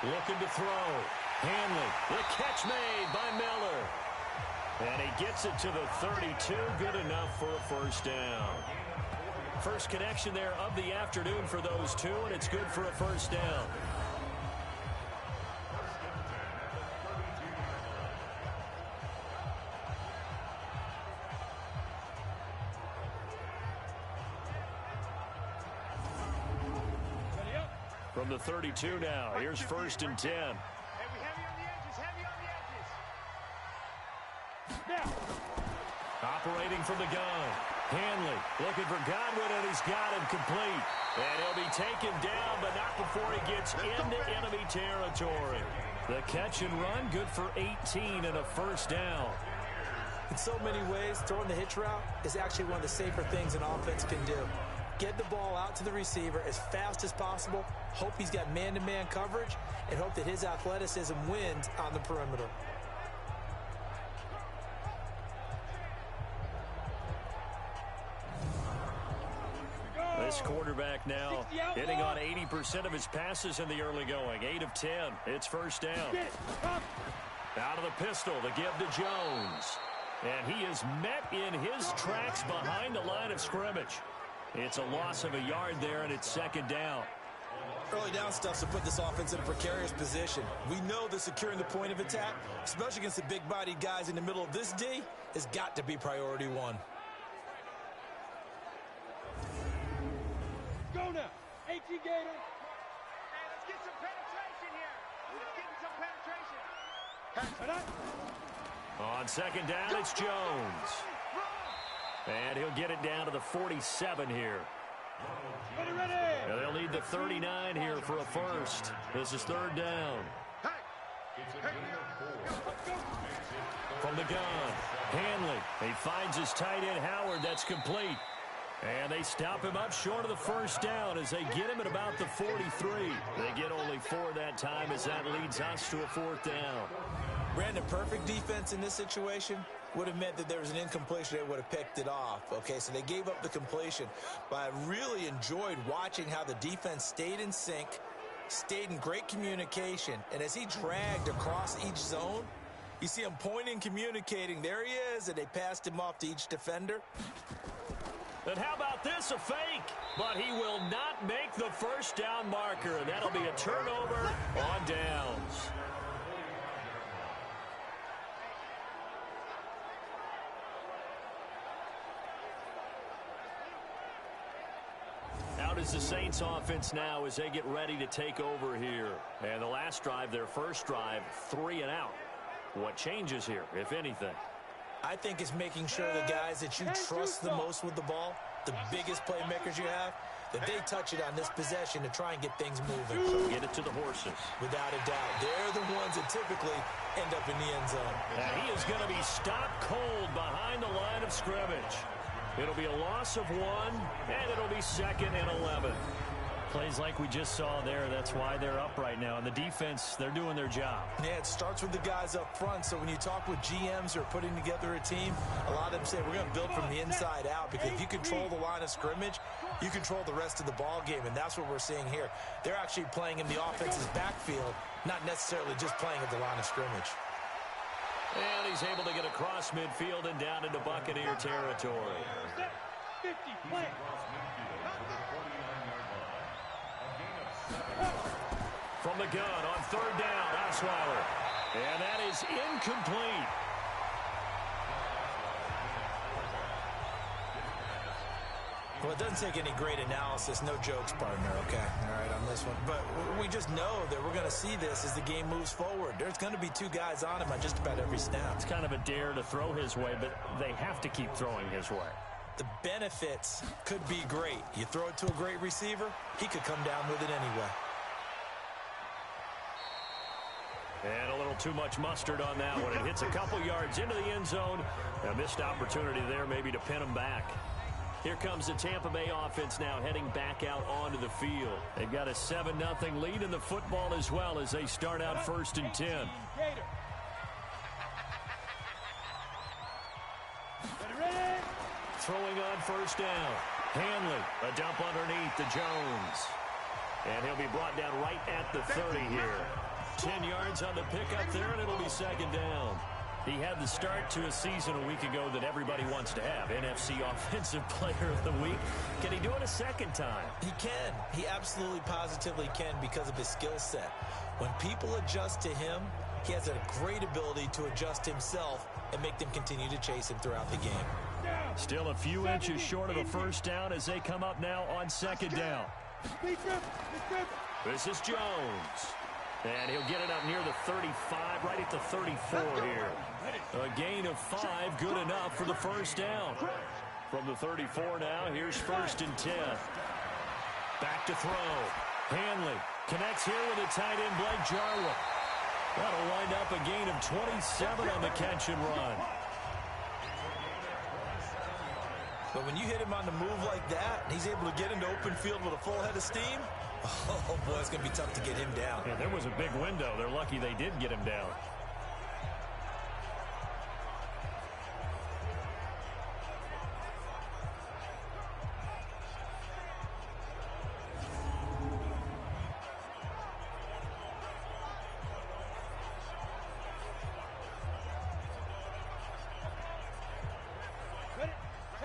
B: Looking to throw. Hanley, the catch made by Miller. And he gets it to the 32. Good enough for a first down. First connection there of the afternoon for those 2, and it's good for a first down. From the 32 now, here's 1st and 10. Operating from the gun. Hanley looking for Godwin, and he's got him complete. And he'll be taken down, but not before he gets into enemy territory. The catch and run, good for 18 and a first down.
C: In so many ways, throwing the hitch route is actually one of the safer things an offense can do. Get the ball out to the receiver as fast as possible, hope he's got man-to-man coverage, and hope that his athleticism wins on the perimeter.
B: This quarterback now hitting on 80% of his passes in the early going. 8 of 10. It's first down. Out of the pistol, the give to Jones. And he is met in his tracks behind the line of scrimmage. It's a loss of a yard there, and it's 2nd down.
C: Early down stuff to put this offense in a precarious position. We know that securing the point of attack, especially against the big-bodied guys in the middle of this D, has got to be priority one.
D: Go now. 18 Gator.
E: Hey, let's get some penetration here. Let's get some penetration.
B: On second down, it's Jones. And he'll get it down to the 47 here.
D: Ready, ready.
B: And they'll need the 39 here for a first. This is third down. From the gun, Hanley. He finds his tight end, Howard. That's complete. And they stop him up short of the first down as they get him at about the 43. They get only 4 that time as that leads us to a fourth down.
C: Brandon, perfect defense in this situation would have meant that there was an incompletion. They would have picked it off. Okay, so they gave up the completion. But I really enjoyed watching how the defense stayed in sync, stayed in great communication. And as he dragged across each zone, you see him pointing, communicating. There he is, and they passed him off to each defender.
B: And how about this, a fake? But he will not make the first down marker, and that'll be a turnover on downs. Out is the Saints offense now as they get ready to take over here. And the last drive, their first drive, 3 and out. What changes here, if anything?
C: I think it's making sure the guys that you trust the most with the ball, the biggest playmakers you have, that they touch it on this possession to try and get things moving.
B: So get it to the horses.
C: Without a doubt. They're the ones that typically end up in the end zone.
B: And he is going to be stopped cold behind the line of scrimmage. It'll be a loss of 1, and it'll be 2nd and 11.
F: Plays like we just saw there. That's why they're up right now. And the defense, they're doing their job.
C: Yeah, it starts with the guys up front. So when you talk with GMs who are putting together a team, a lot of them say we're going to build from the inside out, because if you control the line of scrimmage, you control the rest of the ball game, and that's what we're seeing here. They're actually playing in the offense's backfield, not necessarily just playing at the line of scrimmage.
B: And he's able to get across midfield and down into Buccaneer territory.
D: 50, play.
B: From the gun on third down, Osweiler. And that is incomplete.
C: Well, it doesn't take any great analysis. No jokes, partner, okay? All right, on this one. But we just know that we're going to see this as the game moves forward. There's going to be 2 guys on him on just about every snap.
F: It's kind of a dare to throw his way, but they have to keep throwing his way.
C: The benefits could be great. You throw it to a great receiver, he could come down with it anyway.
B: And a little too much mustard on that one. It hits a couple yards into the end zone. A missed opportunity there maybe to pin him back. Here comes the Tampa Bay offense now heading back out onto the field. They've got a 7-0 lead in the football as well as they start out 1st and 10. Throwing on first down. Hanley, a dump underneath to Jones. And he'll be brought down right at the 30 here. 10 yards on the pickup there, and it'll be 2nd down.
F: He had the start to a season a week ago that everybody wants to have. NFC Offensive Player of the Week. Can he do it a second time?
C: He can. He absolutely positively can because of his skill set. When people adjust to him, he has a great ability to adjust himself and make them continue to chase him throughout the game.
F: Still a few inches short of a first down as they come up now on 2nd down.
B: This is Jones. And he'll get it up near the 35, right at the 34 here. A gain of 5, good enough for the first down. From the 34 now, here's 1st and 10. Back to throw. Hanley connects here with a tight end, Blake Jarwin. That'll wind up a gain of 27 on the catch and run.
C: But when you hit him on the move like that, and he's able to get into open field with a full head of steam, oh boy, it's going to be tough to get him down.
F: Yeah, there was a big window. They're lucky they did get him down.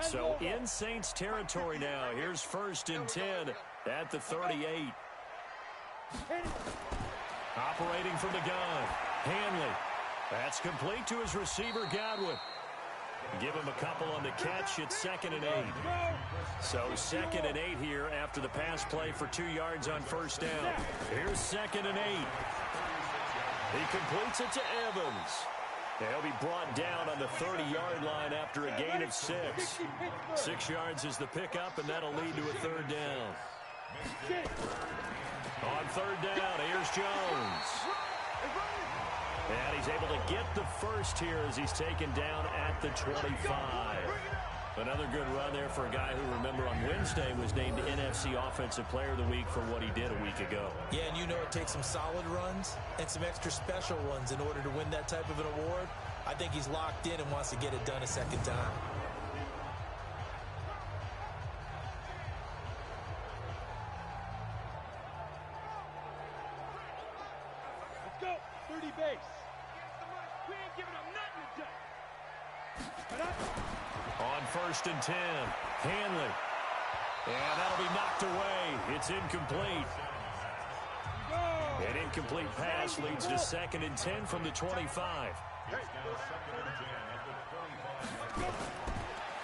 B: So in Saints territory now. Here's 1st and 10 at the 38. Operating from the gun. Hanley. That's complete to his receiver, Godwin. Give him a couple on the catch. It's 2nd and 8. So 2nd and 8 here after the pass play for 2 yards on first down. Here's 2nd and 8. He completes it to Evans. He'll be brought down on the 30-yard line after a gain of 6. 6 yards is the pickup, and that'll lead to a 3rd down. On 3rd down, here's Jones. And he's able to get the first here as he's taken down at the 25. Another good run there for a guy who, remember, on Wednesday was named NFC Offensive Player of the Week for what he did a week ago.
C: Yeah, and you know it takes some solid runs and some extra special ones in order to win that type of an award. I think he's locked in and wants to get it done a second time.
E: Let's go. 30 base. We ain't giving them nothing to do.
B: On 1st and 10, Hanley. And that'll be knocked away. It's incomplete. An incomplete pass leads to 2nd and 10 from the 25.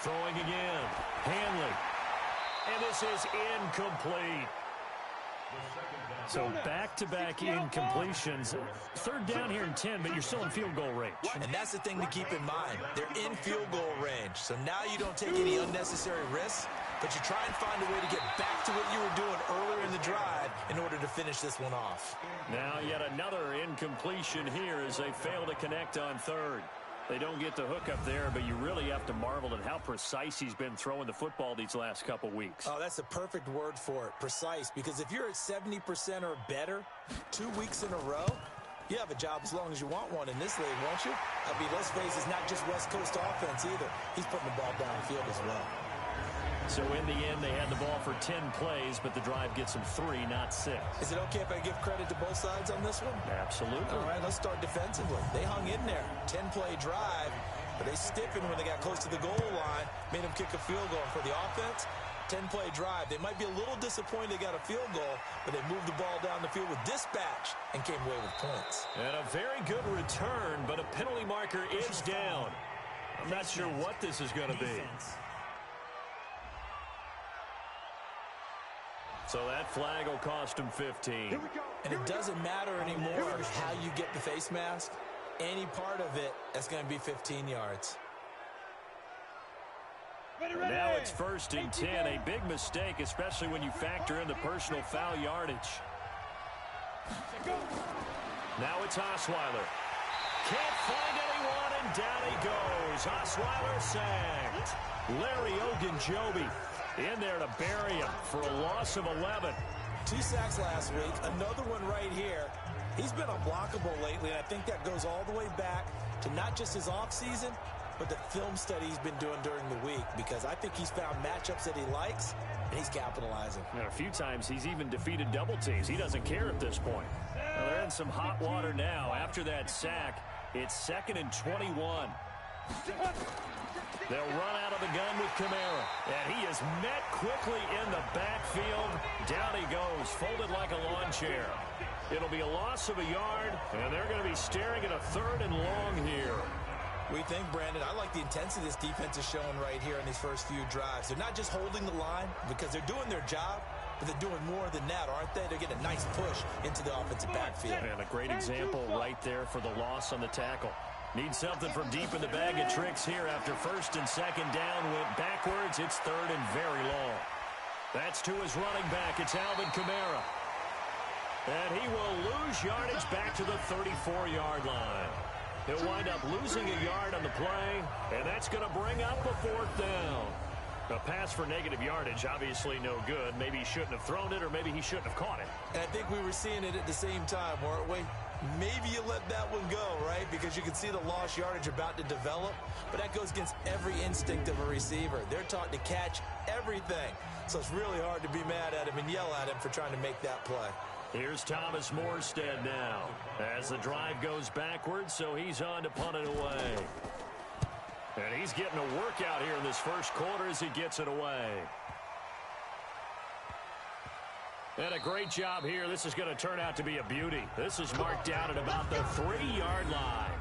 B: Throwing again. Hanley. And this is incomplete. So back-to-back incompletions. 3rd down here in 10, but you're still in field goal range.
C: And that's the thing to keep in mind. They're in field goal range. So now you don't take any unnecessary risks, but you try and find a way to get back to what you were doing earlier in the drive in order to finish this one off.
B: Now yet another incompletion here as they fail to connect on 3rd. They don't get the hook up there, but you really have to marvel at how precise he's been throwing the football these last couple weeks.
C: Oh, that's the perfect word for it, precise, because if you're at 70% or better 2 weeks in a row, you have a job as long as you want one in this league, won't you? I mean, let's face it, it's not just West Coast offense either. He's putting the ball downfield as well.
B: So in the end, they had the ball for 10 plays, but the drive gets them 3, not 6.
C: Is it okay if I give credit to both sides on this one?
B: Absolutely.
C: All right, let's start defensively. They hung in there. 10-play drive, but they stiffened when they got close to the goal line, made them kick a field goal. And for the offense, 10-play drive. They might be a little disappointed they got a field goal, but they moved the ball down the field with dispatch and came away with points.
B: And a very good return, but a penalty marker is down. I'm not sure what this is going to be. So that flag will cost him 15.
C: And it doesn't matter anymore how you get the face mask. Any part of it, that's going to be 15 yards.
B: Now it's 1st and 10. A big mistake, especially when you factor in the personal foul yardage. Now it's Osweiler. Can't find anyone, and down he goes. Osweiler sacked. Larry Ogunjobi in there to bury him for a loss of 11.
C: 2 sacks last week, another one right here. He's been unblockable lately, and I think that goes all the way back to not just his offseason, but the film study he's been doing during the week, because I think he's found matchups that he likes, and he's capitalizing.
B: And a few times he's even defeated double teams. He doesn't care at this point. Well, they're in some hot water now. After that sack, it's 2nd and 21. They'll run out of the gun with Kamara. And he is met quickly in the backfield. Down he goes, folded like a lawn chair. It'll be a loss of a yard, and they're going to be staring at a 3rd and long here.
C: We think, Brandon, I like the intensity this defense is showing right here in these first few drives. They're not just holding the line because they're doing their job, but they're doing more than that, aren't they? They're getting a nice push into the offensive backfield.
B: And a great example right there for the loss on the tackle. Need something from deep in the bag of tricks here after 1st and 2nd down. Went backwards. It's 3rd and very long. That's to his running back. It's Alvin Kamara. And he will lose yardage back to the 34-yard line. He'll wind up losing a yard on the play, and that's going to bring up a 4th down. A pass for negative yardage, obviously no good. Maybe he shouldn't have thrown it, or maybe he shouldn't have caught it.
C: And I think we were seeing it at the same time, weren't we? Maybe you let that one go, right? Because you can see the lost yardage about to develop. But that goes against every instinct of a receiver. They're taught to catch everything. So it's really hard to be mad at him and yell at him for trying to make that play.
B: Here's Thomas Morstead now as the drive goes backwards, so he's on to punt it away. And he's getting a workout here in this first quarter as he gets it away. And a great job here. This is going to turn out to be a beauty. This is marked down at about the 3-yard line.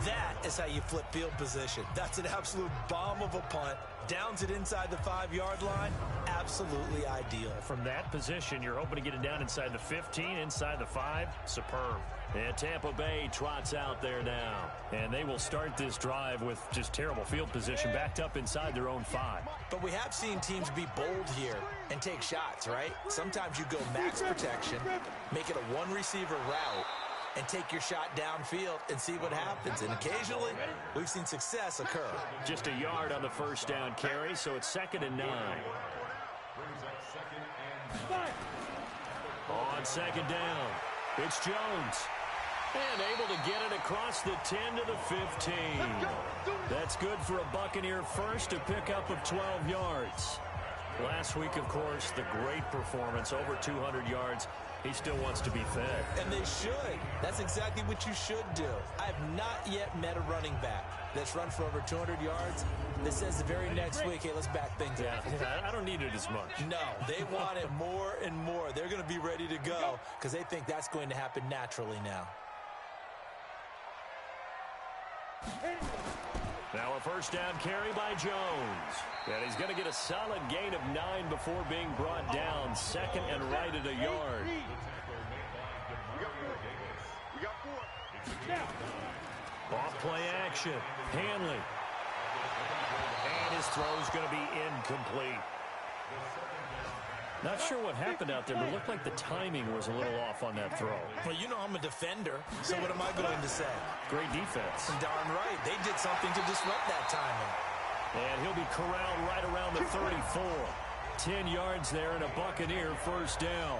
C: That is how you flip field position. That's an absolute bomb of a punt. Downs it inside the 5-yard line. Absolutely ideal.
B: From that position, you're hoping to get it down inside the 15, inside the 5. Superb. And Tampa Bay trots out there now. And they will start this drive with just terrible field position backed up inside their own 5.
C: But we have seen teams be bold here and take shots, right? Sometimes you go max protection, make it a one-receiver route, and take your shot downfield and see what happens. And occasionally, we've seen success occur.
B: Just a yard on the first down carry, so it's 2nd and 9. On 2nd down, it's Jones. And able to get it across the 10 to the 15. That's good for a Buccaneer first, a pickup of 12 yards. Last week, of course, the great performance, over 200 yards. He still wants to be fed.
C: And they should. That's exactly what you should do. I have not yet met a running back that's run for over 200 yards that says the very next week, hey, let's back things up.
B: Yeah, I don't need it as much.
C: No, they want it more and more. They're going to be ready to go because they think that's going to happen naturally now.
B: Now a first down carry by Jones. And he's going to get a solid gain of 9 before being brought down. 2nd and right at a yard.
D: We got 4.
B: Off play action. Hanley. And his throw's going to be incomplete. Not sure what happened out there, but it looked like the timing was a little off on that throw.
C: Well, you know I'm a defender, so what am I going to say?
B: Great defense.
C: Darn right. They did something to disrupt that timing.
B: And he'll be corralled right around the 34. 10 yards there and a Buccaneer first down.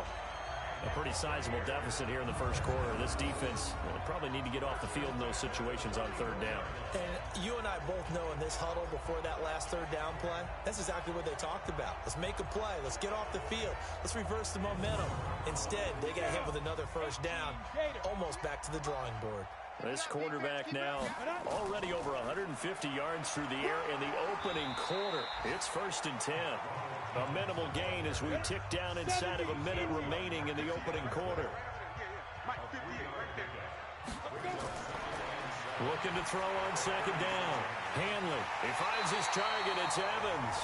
B: A pretty sizable deficit here in the first quarter. This defense will probably need to get off the field in those situations on 3rd down.
C: And you and I both know in this huddle before that last 3rd down play, that's exactly what they talked about. Let's make a play. Let's get off the field. Let's reverse the momentum. Instead, they got hit with another first down, almost back to the drawing board.
B: This quarterback now already over 150 yards through the air in the opening quarter. It's 1st and 10. A minimal gain as we tick down inside of a minute remaining in the opening quarter. Looking to throw on 2nd down. Hanley. He finds his target. It's Evans.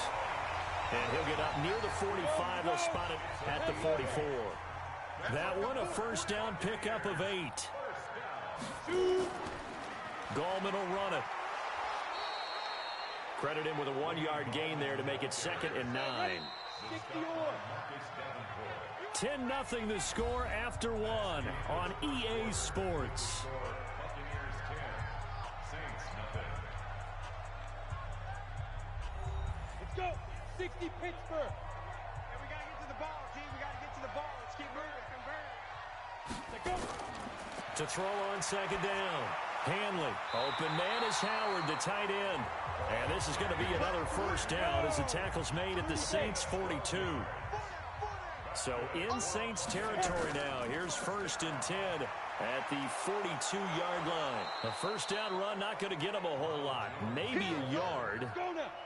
B: And he'll get up near the 45. They'll spot it at the 44. That one a first down pickup of 8. Gallman will run it. Credit him with a 1-yard gain there to make it 2nd and 9. 10-0 the score after 1 on EA Sports.
E: Let's go. 60 Pittsburgh.
D: And we got to get to the ball, team. We got to get to the ball. Let's keep moving. Convert.
E: Let's go.
B: To throw on 2nd down. Hanley. Open man is Howard, the tight end. And this is going to be another first down as the tackle's made at the Saints 42. So in Saints territory now. Here's 1st and 10 at the 42-yard line. A first down run not going to get him a whole lot. Maybe a yard.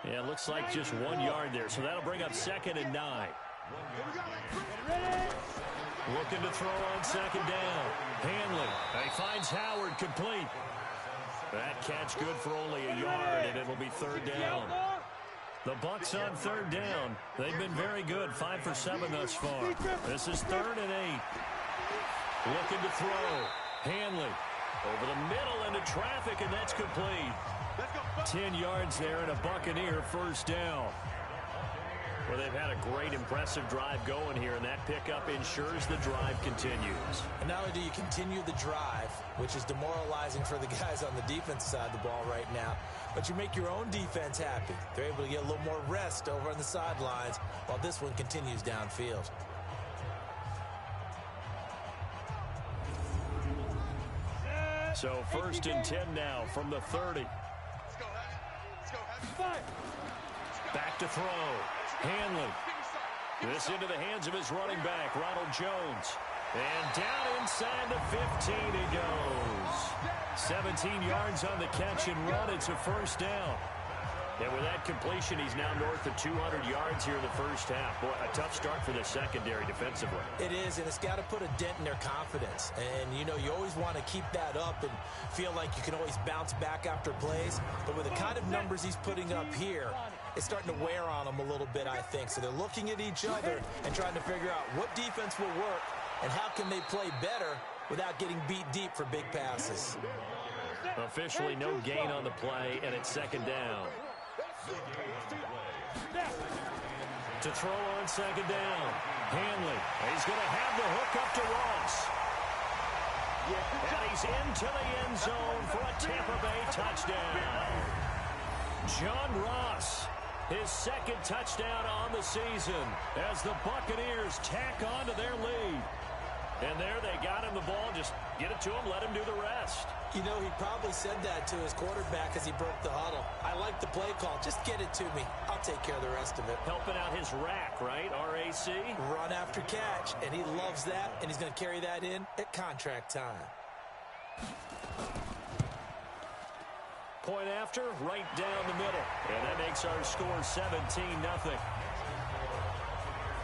B: Yeah, it looks like just 1 yard there. So that'll bring up 2nd and 9. Looking to throw on 2nd down. Hanley. And he finds Howard complete. That catch good for only a yard, and it'll be 3rd down. The Bucs on 3rd down. They've been very good, 5 for 7 thus far. This is 3rd and 8. Looking to throw. Hanley over the middle into traffic, and that's complete. 10 yards there and a Buccaneer first down. Well, they've had a great, impressive drive going here, and that pickup ensures the drive continues.
C: And not only do you continue the drive, which is demoralizing for the guys on the defense side of the ball right now, but you make your own defense happy. They're able to get a little more rest over on the sidelines while this one continues downfield.
B: So 1st and 10 now from the 30. Back to throw. Hanley. This into the hands of his running back, Ronald Jones. And down inside the 15 he goes. 17 yards on the catch and run. It's a first down. And with that completion, he's now north of 200 yards here in the first half. Boy, a tough start for the secondary defensively.
C: It is, and it's got to put a dent in their confidence. And, you know, you always want to keep that up and feel like you can always bounce back after plays. But with the kind of numbers he's putting up here, it's starting to wear on them a little bit, I think. So they're looking at each other and trying to figure out what defense will work and how can they play better without getting beat deep for big passes.
B: Officially no gain on the play, and it's second down. To throw on second down. Hanley. He's going to have the hook up to Ross. And he's into the end zone for a Tampa Bay touchdown. John Ross, his second touchdown on the season as the Buccaneers tack on to their lead. And there they got him the ball. Just get it to him, let him do the rest.
C: You know, he probably said that to his quarterback as he broke the huddle. I like the play call. Just get it to me. I'll take care of the rest of it.
B: Helping out his rack, right? R-A-C?
C: Run after catch. And he loves that, and he's going to carry that in at contract time.
B: Point after, right down the middle. And that makes our score 17-0.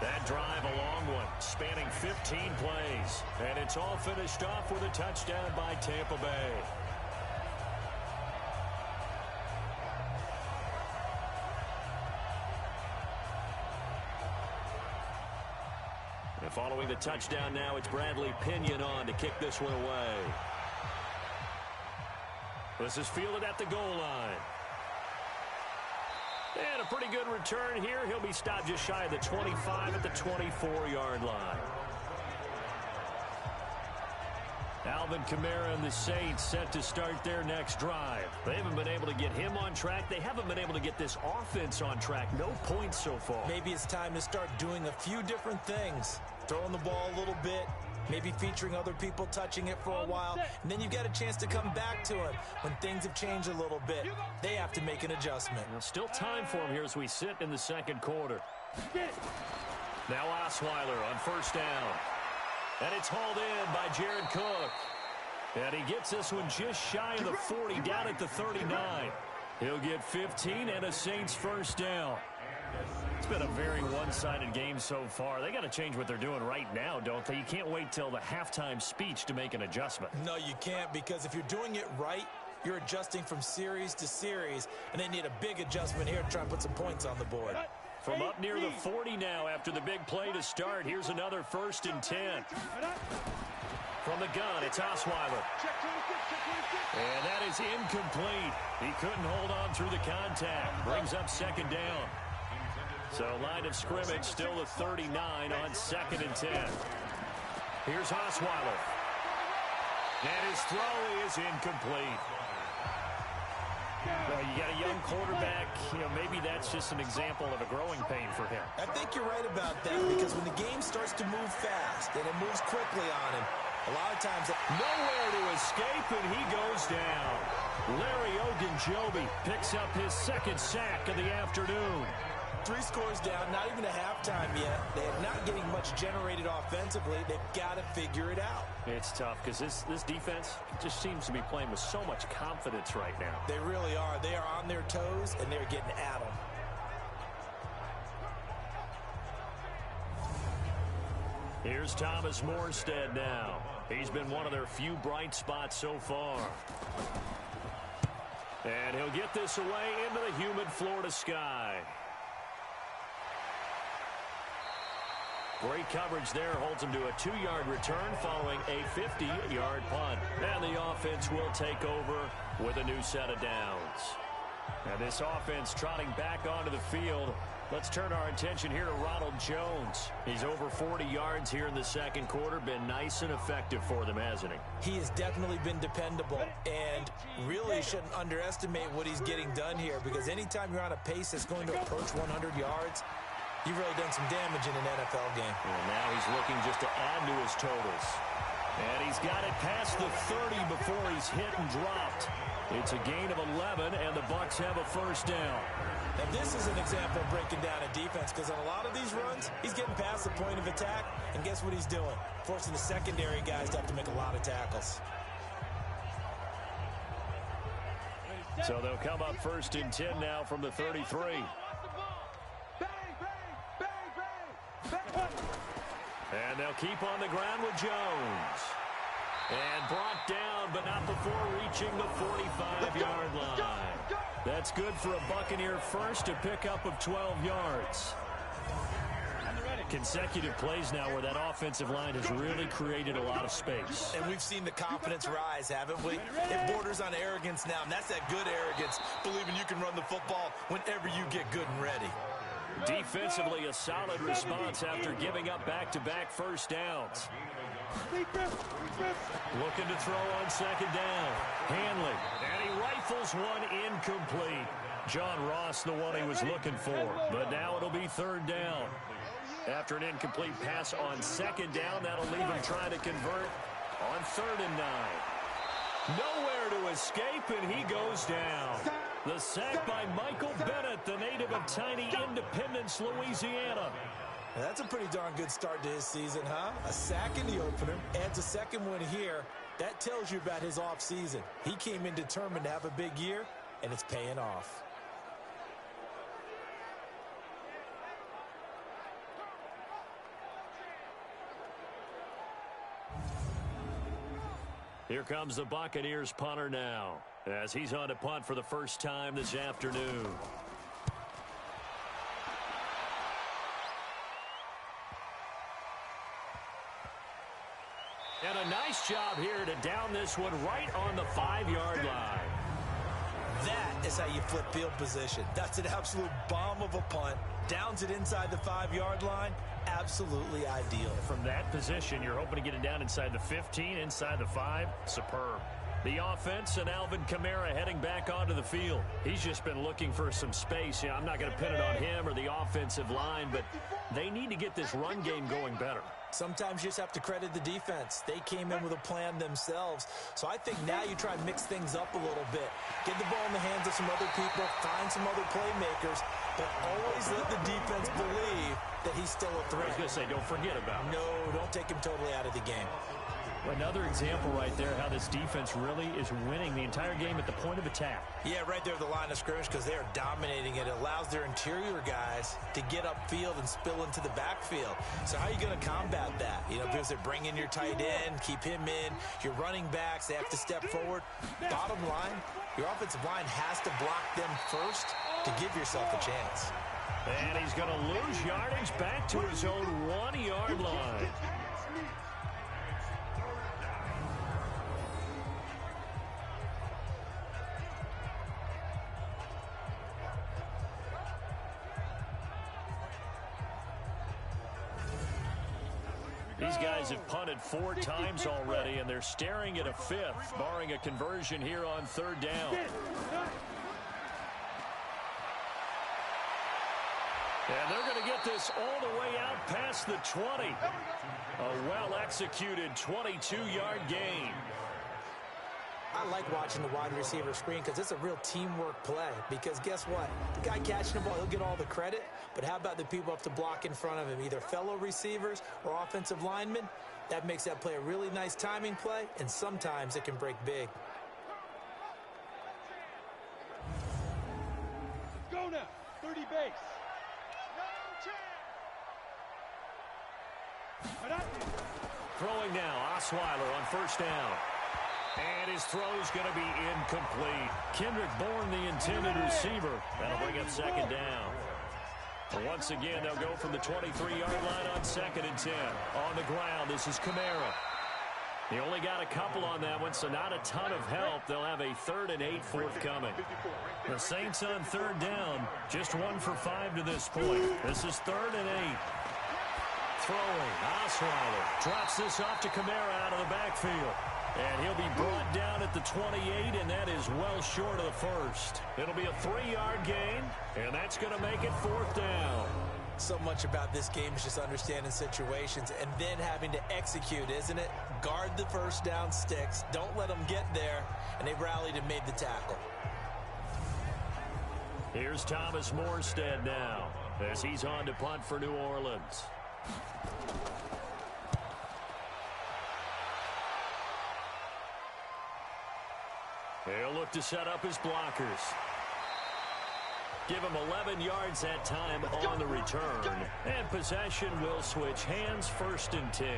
B: That drive, a long one, spanning 15 plays. And it's all finished off with a touchdown by Tampa Bay. And following the touchdown now, it's Bradley Pinion on to kick this one away. This is fielded at the goal line. And a pretty good return here. He'll be stopped just shy of the 25 at the 24-yard line. Alvin Kamara and the Saints set to start their next drive. They haven't been able to get him on track. They haven't been able to get this offense on track. No points so far.
C: Maybe it's time to start doing a few different things. Throwing the ball a little bit. Maybe featuring other people touching it for a while. And then you get a chance to come back to him when things have changed a little bit. They have to make an adjustment.
B: Well, still time for him here as we sit in the second quarter. Now Osweiler on first down. And it's hauled in by Jared Cook. And he gets this one just shy of the 40, down at the 39. He'll get 15 and a Saints first down. It's been a very one-sided game so far. They got to change what they're doing right now, don't they? You can't wait till the halftime speech to make an adjustment.
C: No, you can't, because if you're doing it right, you're adjusting from series to series, and they need a big adjustment here to try and put some points on the board.
B: From up near the 40 now after the big play to start, here's another 1st and 10. From the gun, it's Osweiler. And that is incomplete. He couldn't hold on through the contact. Brings up second down. So line of scrimmage still at 39 on 2nd and 10. Here's Osweiler. And his throw is incomplete. Well, you got a young quarterback. You know, maybe that's just an example of a growing pain for him.
C: I think you're right about that, because when the game starts to move fast and it moves quickly on him, a lot of times
B: nowhere to escape, and he goes down. Larry Ogunjobi picks up his 2nd sack of the afternoon.
C: 3 scores down, not even a halftime yet. They're not getting much generated offensively. They've got to figure it out.
B: It's tough because this defense just seems to be playing with so much confidence right now.
C: They really are. They are on their toes, and they're getting at them.
B: Here's Thomas Morstead now. He's been one of their few bright spots so far. And he'll get this away into the humid Florida sky. Great coverage there, holds him to a 2-yard return following a 50-yard punt. And the offense will take over with a new set of downs. Now this offense trotting back onto the field. Let's turn our attention here to Ronald Jones. He's over 40 yards here in the second quarter. Been nice and effective for them, hasn't he?
C: He has definitely been dependable, and really shouldn't underestimate what he's getting done here, because anytime you're on a pace that's going to approach 100 yards, you've really done some damage in an NFL game.
B: And now he's looking just to add to his totals. And he's got it past the 30 before he's hit and dropped. It's a gain of 11, and the Bucs have a first down.
C: Now, this is an example of breaking down a defense, because on a lot of these runs, he's getting past the point of attack, and guess what he's doing? Forcing the secondary guys to have to make a lot of tackles.
B: So they'll come up 1st and 10 now from the 33. And they'll keep on the ground with Jones. And brought down, but not before reaching the 45-yard line. That's good for a Buccaneer first, a pickup of 12 yards. Consecutive plays now where that offensive line has really created a lot of space.
C: And we've seen the confidence rise, haven't we? It borders on arrogance now, and that's that good arrogance, believing you can run the football whenever you get good and ready.
B: Defensively, a solid response after giving up back-to-back first downs. Looking to throw on 2nd down. Hanley, and he rifles one incomplete. John Ross, the one he was looking for, but now it'll be 3rd down. After an incomplete pass on 2nd down, that'll leave him trying to convert on 3rd and 9. Nowhere to escape, and he goes down. The sack by Michael Bennett, the native of tiny Independence, Louisiana.
C: That's a pretty darn good start to his season, huh? A sack in the opener, adds a 2nd one here. That tells you about his offseason. He came in determined to have a big year, and it's paying off.
B: Here comes the Buccaneers punter now, as he's on to punt for the first time this afternoon. And a nice job here to down this one right on the 5-yard line.
C: That is how you flip field position. That's an absolute bomb of a punt. Downs it inside the 5-yard line. Absolutely ideal.
B: From that position, you're hoping to get it down inside the 15, inside the 5. Superb. The offense and Alvin Kamara heading back onto the field. He's just been looking for some space. Yeah, I'm not going to pin it on him or the offensive line, but they need to get this run game going better.
C: Sometimes you just have to credit the defense. They came in with a plan themselves. So I think now you try and mix things up a little bit. Get the ball in the hands of some other people, find some other playmakers, but always let the defense believe that he's still a threat.
B: I was going to say, don't forget about him.
C: No, don't take him totally out of the game.
B: Another example right there how this defense really is winning the entire game at the point of attack.
C: Yeah, right there at the line of scrimmage because they are dominating it. It allows their interior guys to get upfield and spill into the backfield. So how are you going to combat that? You know, because they bring in your tight end, keep him in. Your running backs, they have to step forward. Bottom line, your offensive line has to block them first to give yourself a chance.
B: And he's going to lose yardage back to his own 1-yard line. These guys have punted 4 times already, and they're staring at a 5th, barring a conversion here on 3rd down. And they're going to get this all the way out past the 20. A well-executed 22-yard gain.
C: I like watching the wide receiver screen because it's a real teamwork play. Because guess what? The guy catching the ball, he'll get all the credit. But how about the people up to block in front of him, either fellow receivers or offensive linemen? That makes that play a really nice timing play, and sometimes it can break big.
E: Go now, 30 base.
B: Throwing now, Osweiler on 1st down. And his throw's going to be incomplete. Kendrick Bourne, the intended receiver. That'll bring up 2nd down. Once again, they'll go from the 23-yard line on 2nd and 10. On the ground, this is Kamara. He only got a couple on that one, so not a ton of help. They'll have a 3rd and 8 forthcoming. The Saints on 3rd down, just 1 for 5 to this point. This is 3rd and 8. Throwing, Osweiler drops this off to Kamara out of the backfield. And he'll be brought down at the 28, and that is well short of the 1st. It'll be a 3-yard gain, and that's going to make it 4th down.
C: So much about this game is just understanding situations and then having to execute, isn't it? Guard the 1st down sticks. Don't let them get there, and they rallied and made the tackle.
B: Here's Thomas Morstead now as he's on to punt for New Orleans. He'll look to set up his blockers. Give him 11 yards that time on the return. And possession will switch hands, 1st and 10.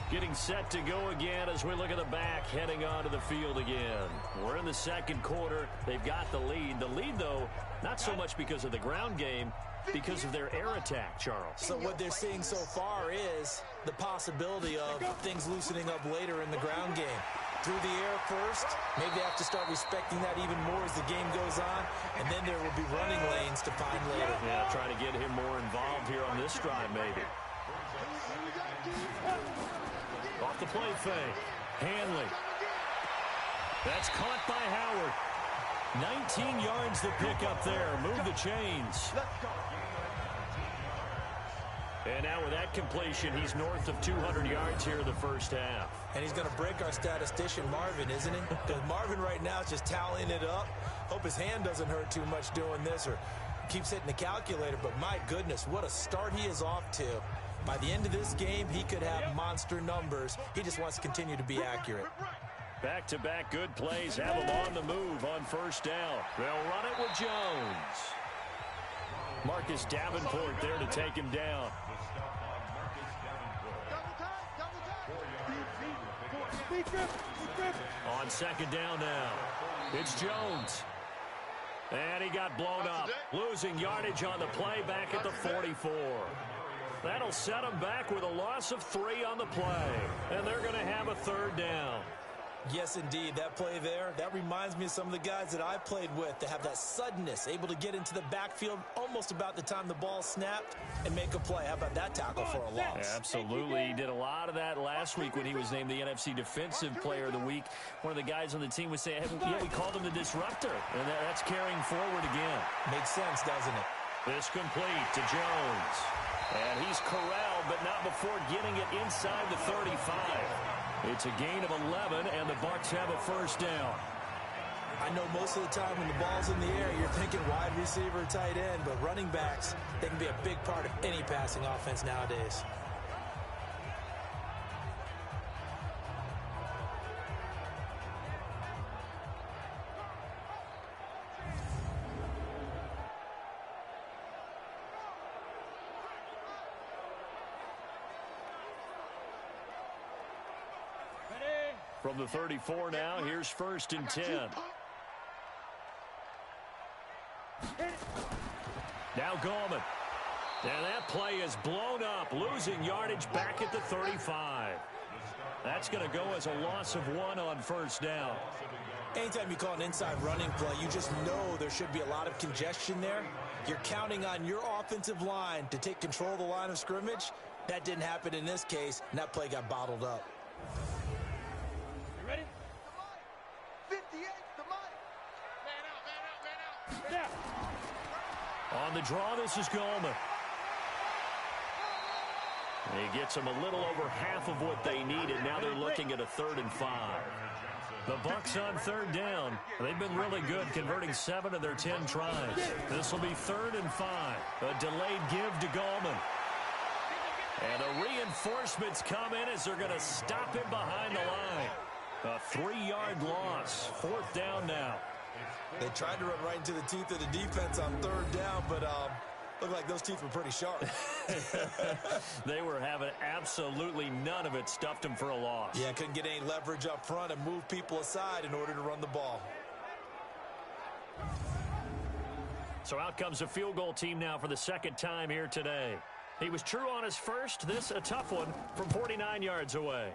B: Getting set to go again as we look at the back, heading onto the field again. We're in the second quarter. They've got the lead. The lead, though, not so much because of the ground game, because of their air attack, Charles.
C: So what they're seeing so far is the possibility of things loosening up later in the ground game. Through the air first, maybe they have to start respecting that even more as the game goes on, and then there will be running lanes to find later.
B: Yeah, try to get him more involved here on this drive, maybe. Off the play fake. Hanley. That's caught by Howard. 19 yards the pick up there. Move the chains. And now with that completion, he's north of 200 yards here in the first half.
C: And he's going to break our statistician, Marvin, isn't he? Because Marvin right now is just tallying it up. Hope his hand doesn't hurt too much doing this or keeps hitting the calculator. But my goodness, what a start he is off to. By the end of this game, he could have monster numbers. He just wants to continue to be accurate.
B: Back-to-back good plays have him on the move on 1st down. They'll run it with Jones. Marcus Davenport there to take him down. On 2nd down now. It's Jones. And he got blown up. Losing yardage on the play back at the 44. That'll set them back with a loss of 3 on the play. And they're going to have a 3rd down.
C: Yes, indeed. That play there, that reminds me of some of the guys that I played with to have that suddenness, able to get into the backfield almost about the time the ball snapped and make a play. How about that tackle for a loss?
B: Absolutely. He did a lot of that last week when he was named the NFC Defensive Player of the Week. One of the guys on the team was saying, yeah, we called him the disruptor. And that's carrying forward again.
C: Makes sense, doesn't it?
B: This complete to Jones. And he's corralled, but not before getting it inside the 35. It's a gain of 11, and the Bucs have a 1st down.
C: I know most of the time when the ball's in the air, you're thinking wide receiver, tight end, but running backs, they can be a big part of any passing offense nowadays.
B: From the 34 now, here's 1st and 10. Now Gallman. And that play is blown up, losing yardage back at the 35. That's going to go as a loss of 1 on 1st down.
C: Anytime you call an inside running play, you just know there should be a lot of congestion there. You're counting on your offensive line to take control of the line of scrimmage. That didn't happen in this case, and that play got bottled up.
E: Ready?
D: 58, the mic. Man out, man out, man out.
B: On the draw, this is Gallman. He gets them a little over half of what they needed. Now they're looking at a 3rd and 5. The Bucs on 3rd down. They've been really good, converting 7 of their 10 tries. This will be 3rd and 5. A delayed give to Gallman. And the reinforcements come in as they're going to him him behind the line. A 3-yard loss. 4th down now.
C: They tried to run right into the teeth of the defense on 3rd down, but looked like those teeth were pretty sharp.
B: They were having absolutely none of it. Stuffed them for a loss.
C: Yeah, couldn't get any leverage up front and move people aside in order to run the ball.
B: So out comes a field goal team now for the 2nd time here today. He was true on his first. This a tough one from 49 yards away.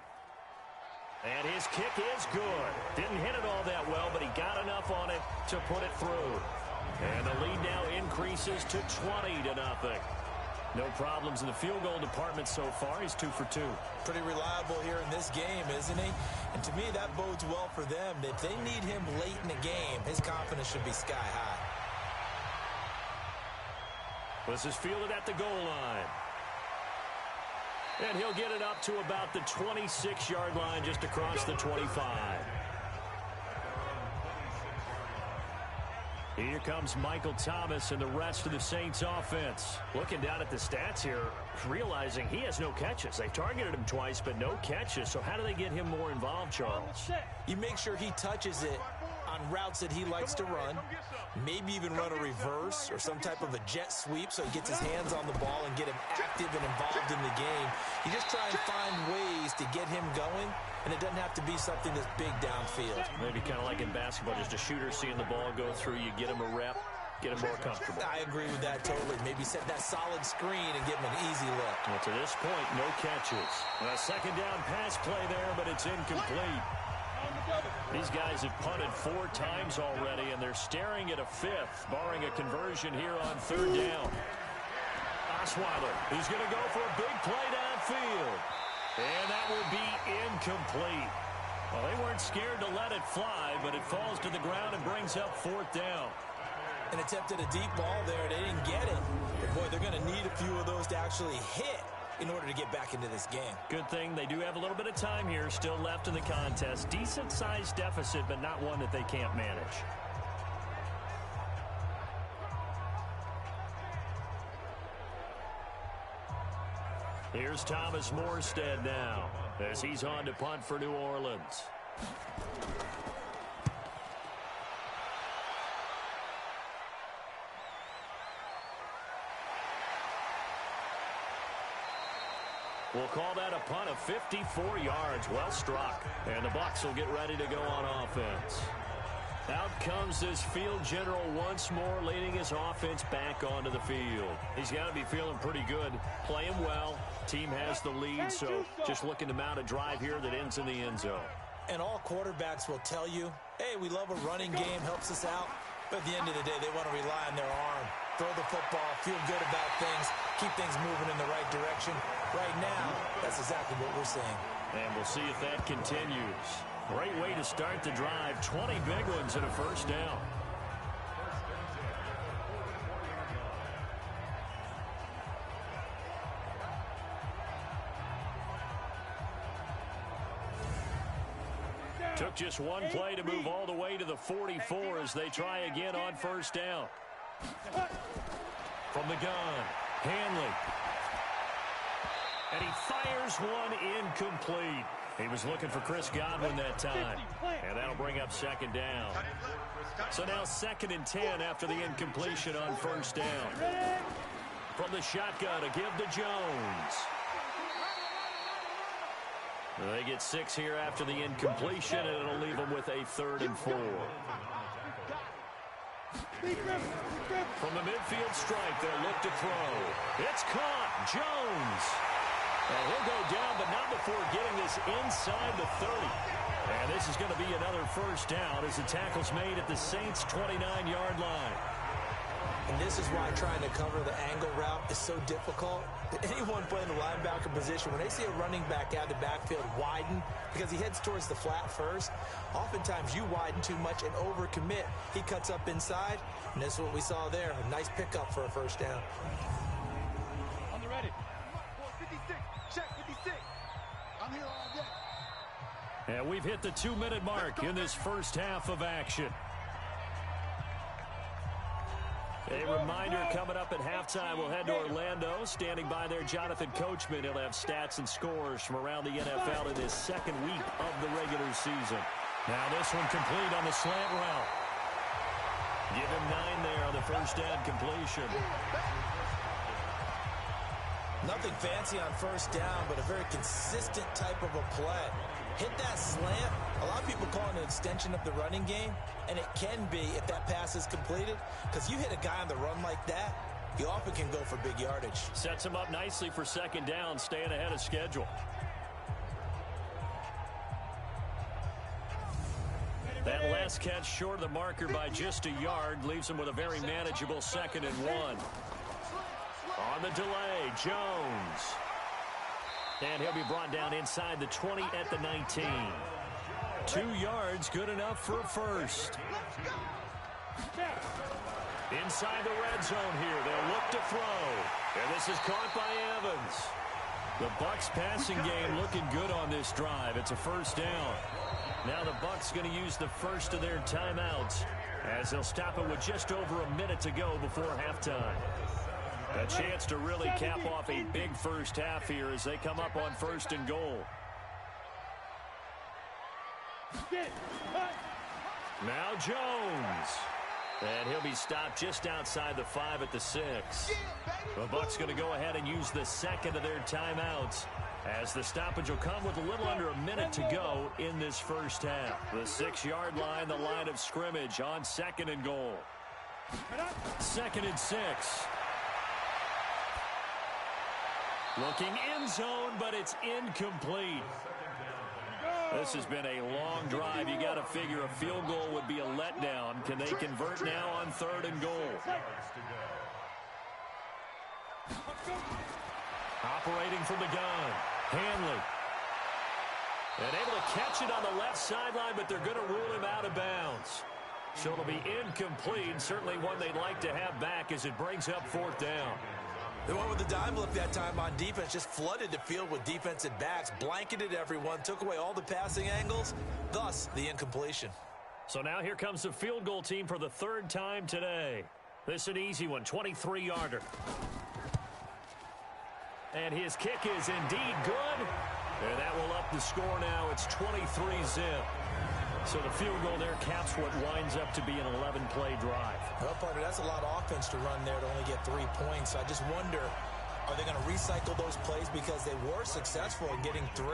B: And his kick is good. Didn't hit it all that well, but he got enough on it to put it through. And the lead now increases to 20-0. No problems in the field goal department so far. He's 2 for 2.
C: Pretty reliable here in this game, isn't he? And to me, that bodes well for them. If they need him late in the game, his confidence should be sky high.
B: This is fielded at the goal line. And he'll get it up to about the 26-yard line, just across the 25. Here comes Michael Thomas and the rest of the Saints offense. Looking down at the stats here, realizing he has no catches. They targeted him twice, but no catches. So how do they get him more involved, Charles?
C: You make sure he touches it routes that he likes to run, maybe even run a reverse or some type of a jet sweep so he gets his hands on the ball and get him active and involved in the game. You just try and find ways to get him going, and it doesn't have to be something that's big downfield.
B: Maybe kind of like in basketball, just a shooter seeing the ball go through, you get him a rep, get him more comfortable.
C: I agree with that totally. Maybe set that solid screen and give him an easy look.
B: Well, to this point, no catches. A second down pass play there, but it's incomplete. These guys have punted 4 times already, and they're staring at a 5th, barring a conversion here on 3rd down. Osweiler, who's going to go for a big play downfield. And that will be incomplete. Well, they weren't scared to let it fly, but it falls to the ground and brings up 4th down.
C: And attempted a deep ball there. They didn't get it. But, boy, they're going to need a few of those to actually hit in order to get back into this game.
B: Good thing they do have a little bit of time here still left in the contest. Decent-sized deficit, but not one that they can't manage. Here's Thomas Morstead now as he's on to punt for New Orleans. We'll call that a punt of 54 yards. Well struck. And the Bucs will get ready to go on offense. Out comes this field general once more, leading his offense back onto the field. He's got to be feeling pretty good, playing well. Team has the lead, so just looking to mount a drive here that ends in the end zone.
C: And all quarterbacks will tell you, hey, we love a running game, helps us out. But at the end of the day, they want to rely on their arm. Throw the football, feel good about things, keep things moving in the right direction. Right now, that's exactly what we're seeing.
B: And we'll see if that continues. Great way to start the drive. 20 big ones and a first down. Took just one play to move all the way to the 44 as they try again on first down. From the gun, Hanley. And he fires one incomplete. He was looking for Chris Godwin that time. And that'll bring up second down. So now 2nd and 10 after the incompletion on first down. From the shotgun, a give to Jones. They get 6 here after the incompletion, and it'll leave them with a 3rd and 4. From the midfield stripe, they'll look to throw. It's caught. Jones. And he'll go down, but not before getting this inside the 30. And this is going to be another first down as the tackle's made at the Saints' 29-yard line.
C: And this is why trying to cover the angle route is so difficult. Anyone playing the linebacker position, when they see a running back out of the backfield widen, because he heads towards the flat first, oftentimes you widen too much and overcommit. He cuts up inside, and this is what we saw there. A nice pickup for a first down.
E: On the ready.
D: 56, check 56. I'm here all day.
B: And we've hit the 2-minute mark in this first half of action. A reminder coming up at halftime, we'll head to Orlando. Standing by there, Jonathan Coachman. He'll have stats and scores from around the NFL in this 2nd week of the regular season. Now this one complete on the slant route. Give him 9 there on the first down completion.
C: Nothing fancy on first down, but a very consistent type of a play. Hit that slant. A lot of people call it an extension of the running game, and it can be if that pass is completed, because you hit a guy on the run like that, you often can go for big yardage.
B: Sets him up nicely for second down, staying ahead of schedule. That last catch short of the marker by just a yard leaves him with a very manageable 2nd and 1. On the delay, Jones. And he'll be brought down inside the 20 at the 19. 2 yards, good enough for a first. Inside the red zone here, they'll look to throw. And this is caught by Evans. The Bucs passing game looking good on this drive. It's a first down. Now the Bucs going to use the first of their timeouts as they'll stop it with just over a minute to go before halftime. A chance to really cap off a big first half here as they come up on 1st and goal. Now Jones. And he'll be stopped just outside the 5 at the 6. The Bucs going to go ahead and use the second of their timeouts, as the stoppage will come with a little under a minute to go in this first half. The 6-yard line, the line of scrimmage on 2nd and goal. 2nd and 6. Looking end zone, but it's incomplete. This has been a long drive. You got to figure a field goal would be a letdown. Can they convert now on 3rd and goal? Operating from the gun, Hanley. And able to catch it on the left sideline, but they're going to rule him out of bounds. So it'll be incomplete. Certainly one they'd like to have back as it brings up 4th down.
C: They went with the dime look that time on defense, just flooded the field with defensive backs, blanketed everyone, took away all the passing angles, thus the incompletion.
B: So now here comes the field goal team for the 3rd time today. This is an easy one, 23-yarder. And his kick is indeed good. And that will up the score now. It's 23-zip. So the field goal there caps what winds up to be an 11-play drive.
C: Well, partner, that's a lot of offense to run there to only get 3 points. I just wonder, are they going to recycle those plays because they were successful in getting 3?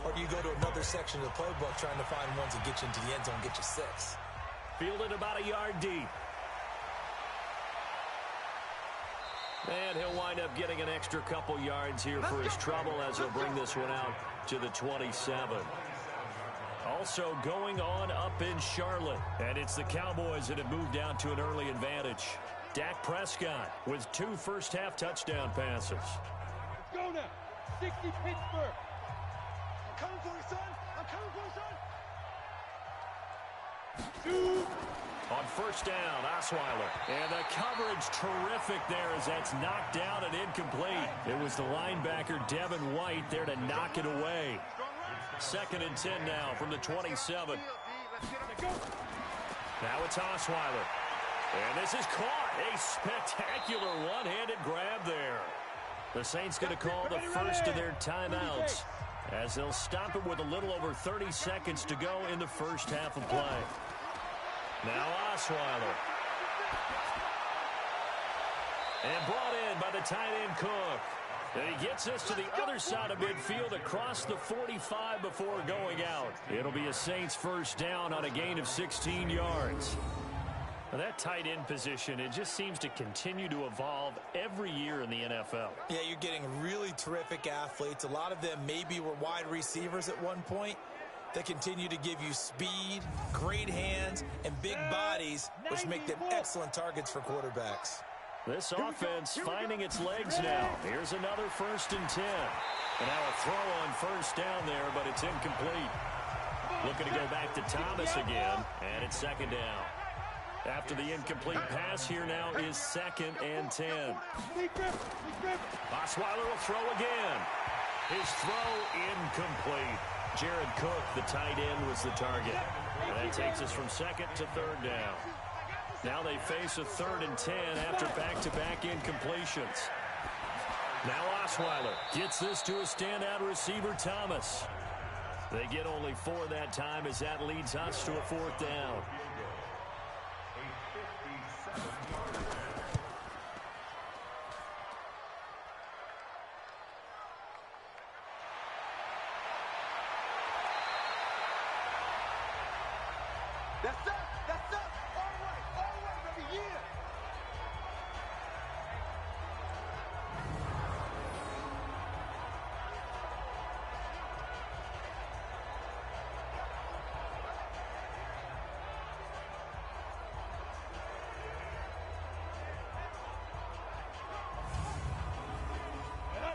C: Or do you go to another section of the playbook trying to find ones that get you into the end zone, get you 6?
B: Fielded about a yard deep. And he'll wind up getting an extra couple yards here for his trouble as he'll bring this one out to the 27. Also going on up in Charlotte. And it's the Cowboys that have moved down to an early advantage. Dak Prescott with 2 first-half touchdown passes.
E: Let's go now. 60 Pittsburgh.
D: I'm coming for you, son. I'm coming for you, son.
E: 2.
B: On 1st down, Osweiler. And the coverage terrific there as that's knocked down and incomplete. It was the linebacker, Devin White, there to knock it away. 2nd and 10 now from the 27. Now it's Osweiler. And this is caught. A spectacular one-handed grab there. The Saints going to call the first of their timeouts as they'll stop it with a little over 30 seconds to go in the first half of play. Now Osweiler. And brought in by the tight end Cook. And he gets us to the other side of midfield across the 45 before going out. It'll be a Saints first down on a gain of 16 yards.
F: Now that tight end position, it just seems to continue to evolve every year in the NFL.
C: Yeah, you're getting really terrific athletes. A lot of them maybe were wide receivers at one point. They continue to give you speed, great hands, and big bodies, which make them excellent targets for quarterbacks.
B: This offense finding its legs now. Here's another 1st and 10. And now a throw on 1st down there, but it's incomplete. Looking to go back to Thomas again, and it's 2nd down. After the incomplete pass, here now is 2nd and 10. Osweiler will throw again. His throw incomplete. Jared Cook, the tight end, was the target. And that takes us from 2nd to 3rd down. Now they face a 3rd and 10 after back-to-back incompletions. Now Osweiler gets this to a standout receiver, Thomas. They get only 4 that time as that leads us to a 4th down.
D: That's up. That's up. All right, baby. Yeah.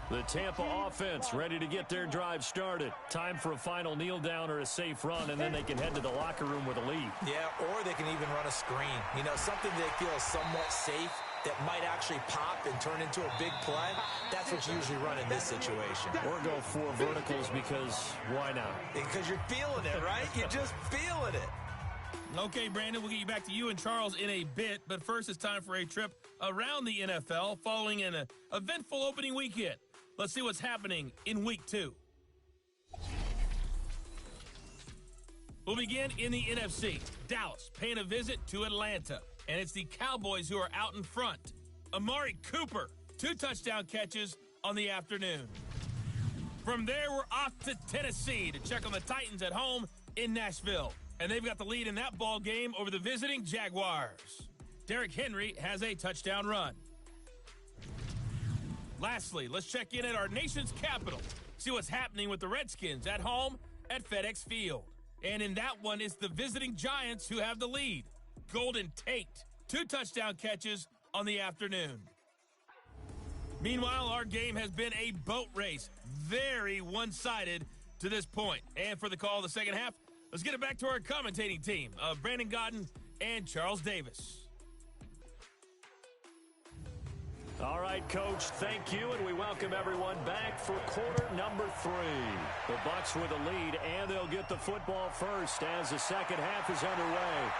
B: The Tampa offense ready to get their drive started. Time for a final kneel down or a safe run, and then they can head to the locker room with a lead.
C: Yeah, or they can even run a screen. You know, something they feel is somewhat safe that might actually pop and turn into a big play. That's what you usually run in this situation.
B: Or go 4 verticals because why not?
C: Because you're feeling it, right? You're just feeling it.
A: Okay, Brandon, we'll get you back to you and Charles in a bit, but first it's time for a trip around the NFL following an eventful opening weekend. Let's see what's happening in Week 2. We'll begin in the NFC. Dallas paying a visit to Atlanta. And it's the Cowboys who are out in front. Amari Cooper, 2 touchdown catches on the afternoon. From there, we're off to Tennessee to check on the Titans at home in Nashville. And they've got the lead in that ball game over the visiting Jaguars. Derrick Henry has a touchdown run. Lastly, let's check in at our nation's capital. See what's happening with the Redskins at home at FedEx Field. And in that one, it's the visiting Giants who have the lead. Golden Tate, 2 touchdown catches on the afternoon. Meanwhile, our game has been a boat race. Very one-sided to this point. And for the call of the second half, let's get it back to our commentating team of Brandon Godden and Charles Davis.
B: All right, Coach, thank you, and we welcome everyone back for quarter number 3. The Bucs with a lead, and they'll get the football first as the second half is underway.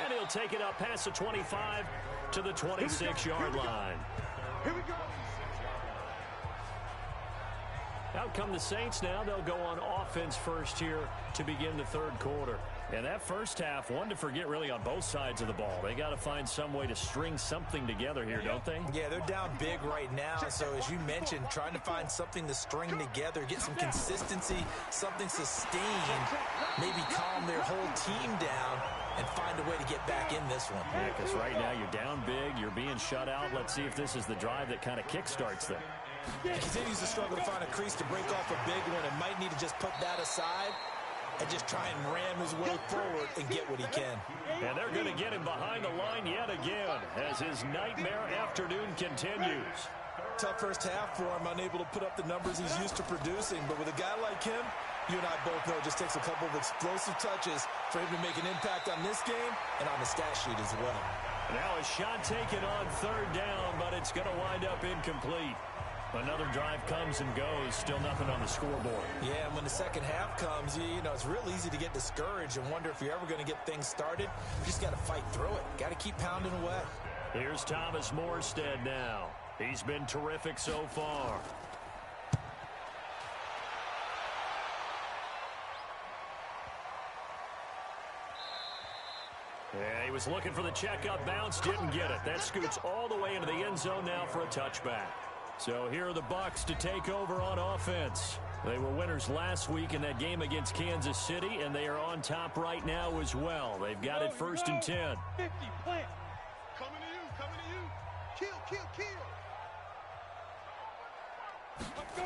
B: And he'll take it up past the 25 to the 26-yard line.
D: Here we go.
B: Out come the Saints now. They'll go on offense first here to begin the third quarter. And that first half, one to forget really on both sides of the ball. They got to find some way to string something together here, don't they?
C: Yeah, they're down big right now. So as you mentioned, trying to find something to string together, get some consistency, something sustained, maybe calm their whole team down and find a way to get back in this one.
B: Yeah, because right now you're down big, you're being shut out. Let's see if this is the drive that kind of kickstarts them.
C: He continues to struggle to find a crease to break off a big one and might need to just put that aside and just try and ram his way forward and get what he can.
B: And they're going to get him behind the line yet again as his nightmare afternoon continues.
C: Tough first half for him, unable to put up the numbers he's used to producing. But with a guy like him, you and I both know it just takes a couple of explosive touches for him to make an impact on this game and on the stat sheet as well.
B: Now a shot taken on third down, but it's going to wind up incomplete. Another drive comes and goes, still nothing on the scoreboard.
C: Yeah, and when the second half comes, you know, it's real easy to get discouraged and wonder if you're ever going to get things started. You just got to fight through it. Got to keep pounding away.
B: Here's Thomas Morstead now. He's been terrific so far. Yeah, he was looking for the checkup bounce, didn't get it. That scoots all the way into the end zone now for a touchback. So here are the Bucs to take over on offense. They were winners last week in that game against Kansas City, and they are on top right now as well. They've got it 1st and 10.
E: 50, plant.
D: Coming to you, coming to you. Kill, kill, kill.
E: Let's go.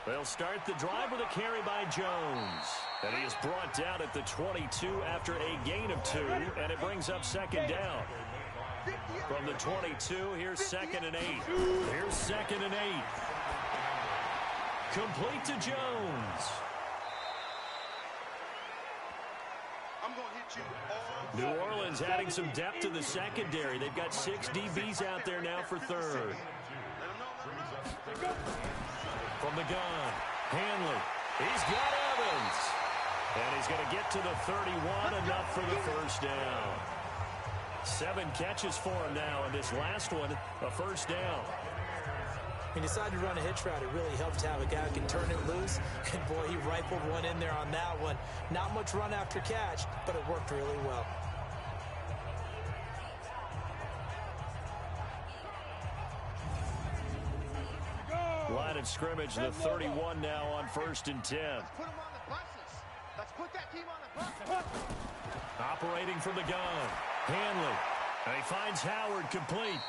B: They'll start the drive with a carry by Jones. And he is brought down at the 22 after a gain of 2, and it brings up second down. From the 22, here's 2nd and 8. Here's 2nd and 8. Complete to Jones.
D: I'm going to hit you all.
B: New Orleans adding some depth to the secondary. They've got 6 DBs out there now for third. From the gun, Hanley. He's got Evans. And he's going to get to the 31, enough for the first down. 7 catches for him now, and this last one, a first down.
C: He decided to run a hitch route. It really helps to have a guy who can turn it loose. And, boy, he rifled one in there on that one. Not much run after catch, but it worked really well.
B: Line of scrimmage, the 31 now on 1st and 10.
D: Let's put him on the buses. Let's put that team on the buses.
B: Operating from the gun, Hanley. And he finds Howard complete.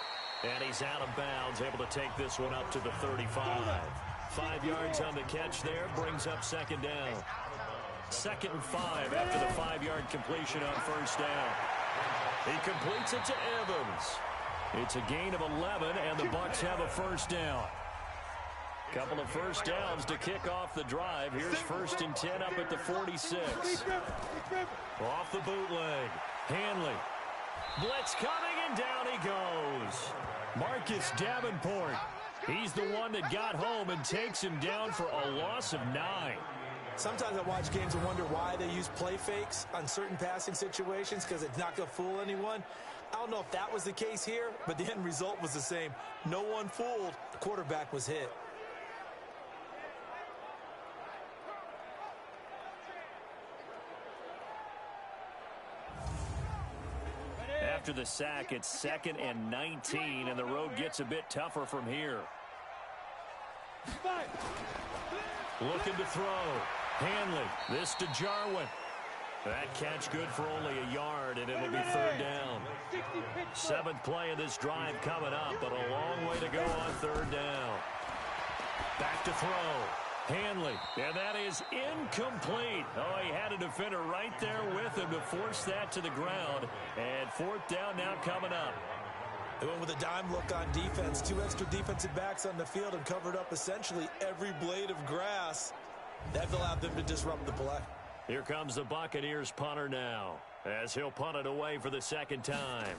B: And he's out of bounds, able to take this one up to the 35. 5 yards on the catch there, brings up second down. 2nd and 5 after the 5-yard completion on first down. He completes it to Evans. It's a gain of 11, and the Bucs have a first down. Couple of first downs to kick off the drive. Here's 1st and 10 up at the 46. Off the bootleg. Hanley. Blitz coming, and down he goes. Marcus Davenport. He's the one that got home and takes him down for a loss of 9.
C: Sometimes I watch games and wonder why they use play fakes on certain passing situations, because it's not going to fool anyone. I don't know if that was the case here, but the end result was the same. No one fooled. The quarterback was hit.
B: after the sack, it's 2nd and 19, and the road gets a bit tougher from here. Looking to throw. Hanley. This to Jarwin. That catch good for only a yard, and it'll be 3rd down. 7th play of this drive coming up, but a long way to go on 3rd down. Back to throw. Hanley. And that is incomplete. Oh, he had a defender right there with him to force that to the ground. And 4th down now coming up.
C: They went with a dime look on defense. 2 extra defensive backs on the field and covered up essentially every blade of grass. That allowed them to disrupt the play.
B: Here comes the Buccaneers punter now, as he'll punt it away for the 2nd time.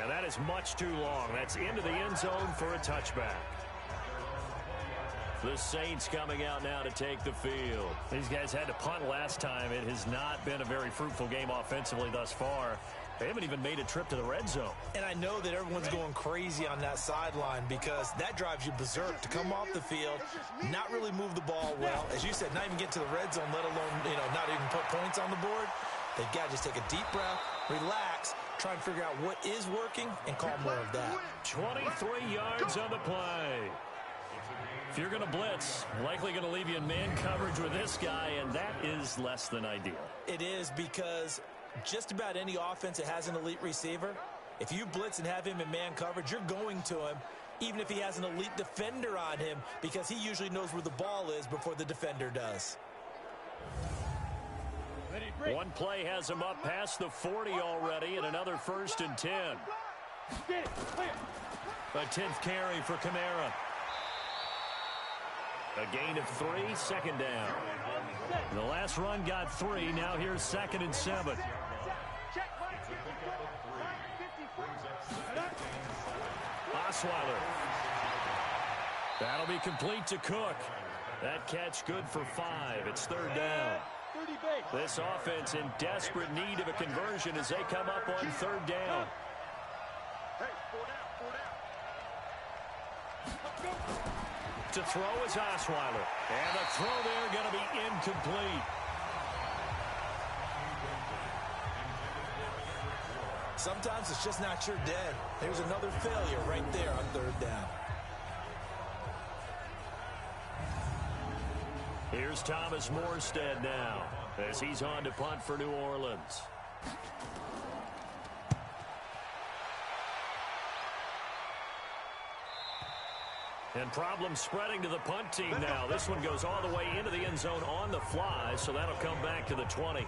B: And that is much too long. That's into the end zone for a touchback. The Saints coming out now to take the field. These guys had to punt last time. It has not been a very fruitful game offensively thus far. They haven't even made a trip to the red zone. And I know that everyone's going crazy on that sideline because that drives you berserk to come off the field, not really move the ball well. As you said, not even get to the red zone, let alone, not even put points on the board. They've got to just take a deep breath, relax, try and figure out what is working, and call more of that. 23 yards on the play. If you're going to blitz, likely going to leave you in man coverage with this guy, and that is less than ideal. It is, because just about any offense that has an elite receiver, if you blitz and have him in man coverage, you're going to him, even if he has an elite defender on him, because he usually knows where the ball is before the defender does. One play has him up past the 40 already, and another 1st and 10. A 10th carry for Kamara. A gain of 3, 2nd down. The last run got 3. Now here's 2nd and 7. Osweiler. That'll be complete to Cook. That catch good for 5. It's 3rd down. This offense in desperate need of a conversion as they come up on 3rd down. To throw is Osweiler. And the throw there going to be incomplete.
C: Sometimes it's just not your day. There's another failure right there on 3rd down.
B: Here's Thomas Morstead now as he's on to punt for New Orleans. And problems spreading to the punt team now. This one goes all the way into the end zone on the fly, so that'll come back to the 20.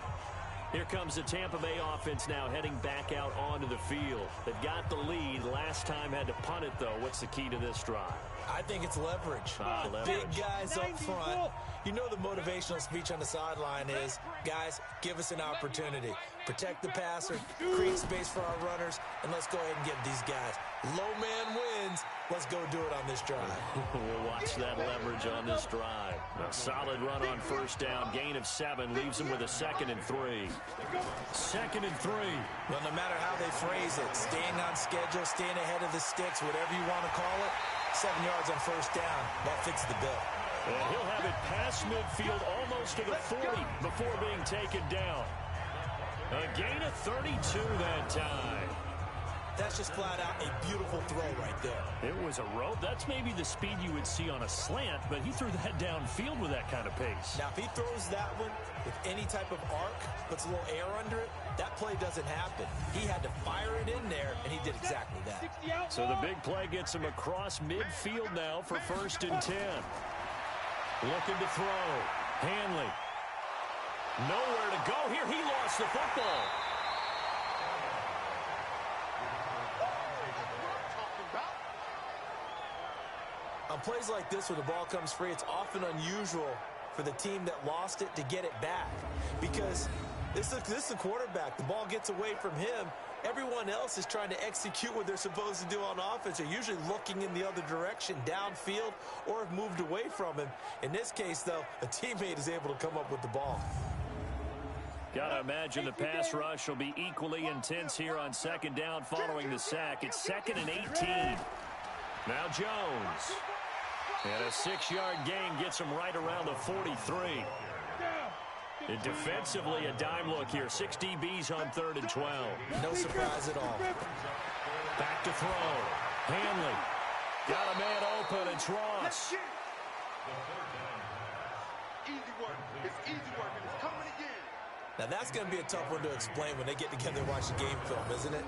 B: Here comes the Tampa Bay offense now heading back out onto the field. They've got the lead. Last time had to punt it, though. What's the key to this drive?
C: I think it's leverage.
B: Leverage.
C: Big guys up front. You know the motivational speech on the sideline is, guys, give us an opportunity. Protect the passer, create space for our runners, and let's go ahead and get these guys. Low man wins. Let's go do it on this drive.
B: We'll watch that leverage on this drive. A solid run on 1st down. Gain of 7 leaves them with a 2nd and 3. 2nd and 3.
C: Well, no matter how they phrase it, staying on schedule, staying ahead of the sticks, whatever you want to call it, 7 yards on 1st down. That fits the bill.
B: And he'll have it past midfield almost to the 40 before being taken down. A gain of 32 that time.
C: That's just flat out a beautiful throw right there.
B: It was a rope. That's maybe the speed you would see on a slant, but he threw that downfield with that kind of pace.
C: Now, if he throws that one with any type of arc, puts a little air under it, that play doesn't happen. He had to fire it in there, and he did exactly that.
B: So the big play gets him across midfield now for 1st and 10. Looking to throw. Hanley. Nowhere to go here. He lost the football.
C: On plays like this where the ball comes free, it's often unusual for the team that lost it to get it back. Because this is the quarterback. The ball gets away from him. Everyone else is trying to execute what they're supposed to do on offense. They're usually looking in the other direction, downfield, or have moved away from him. In this case, though, a teammate is able to come up with the ball.
B: Gotta imagine the pass rush will be equally intense here on 2nd down following the sack. It's 2nd and 18. Now Jones. And a 6-yard gain gets him right around the 43. And defensively, a dime look here. 6 DBs on 3rd and 12.
C: No surprise at all.
B: Back to throw. Hanley. Got a man open. It's Ross.
D: Easy work. It's easy work, and it's coming again.
C: Now, that's going to be a tough one to explain when they get together and watch the game film, isn't it?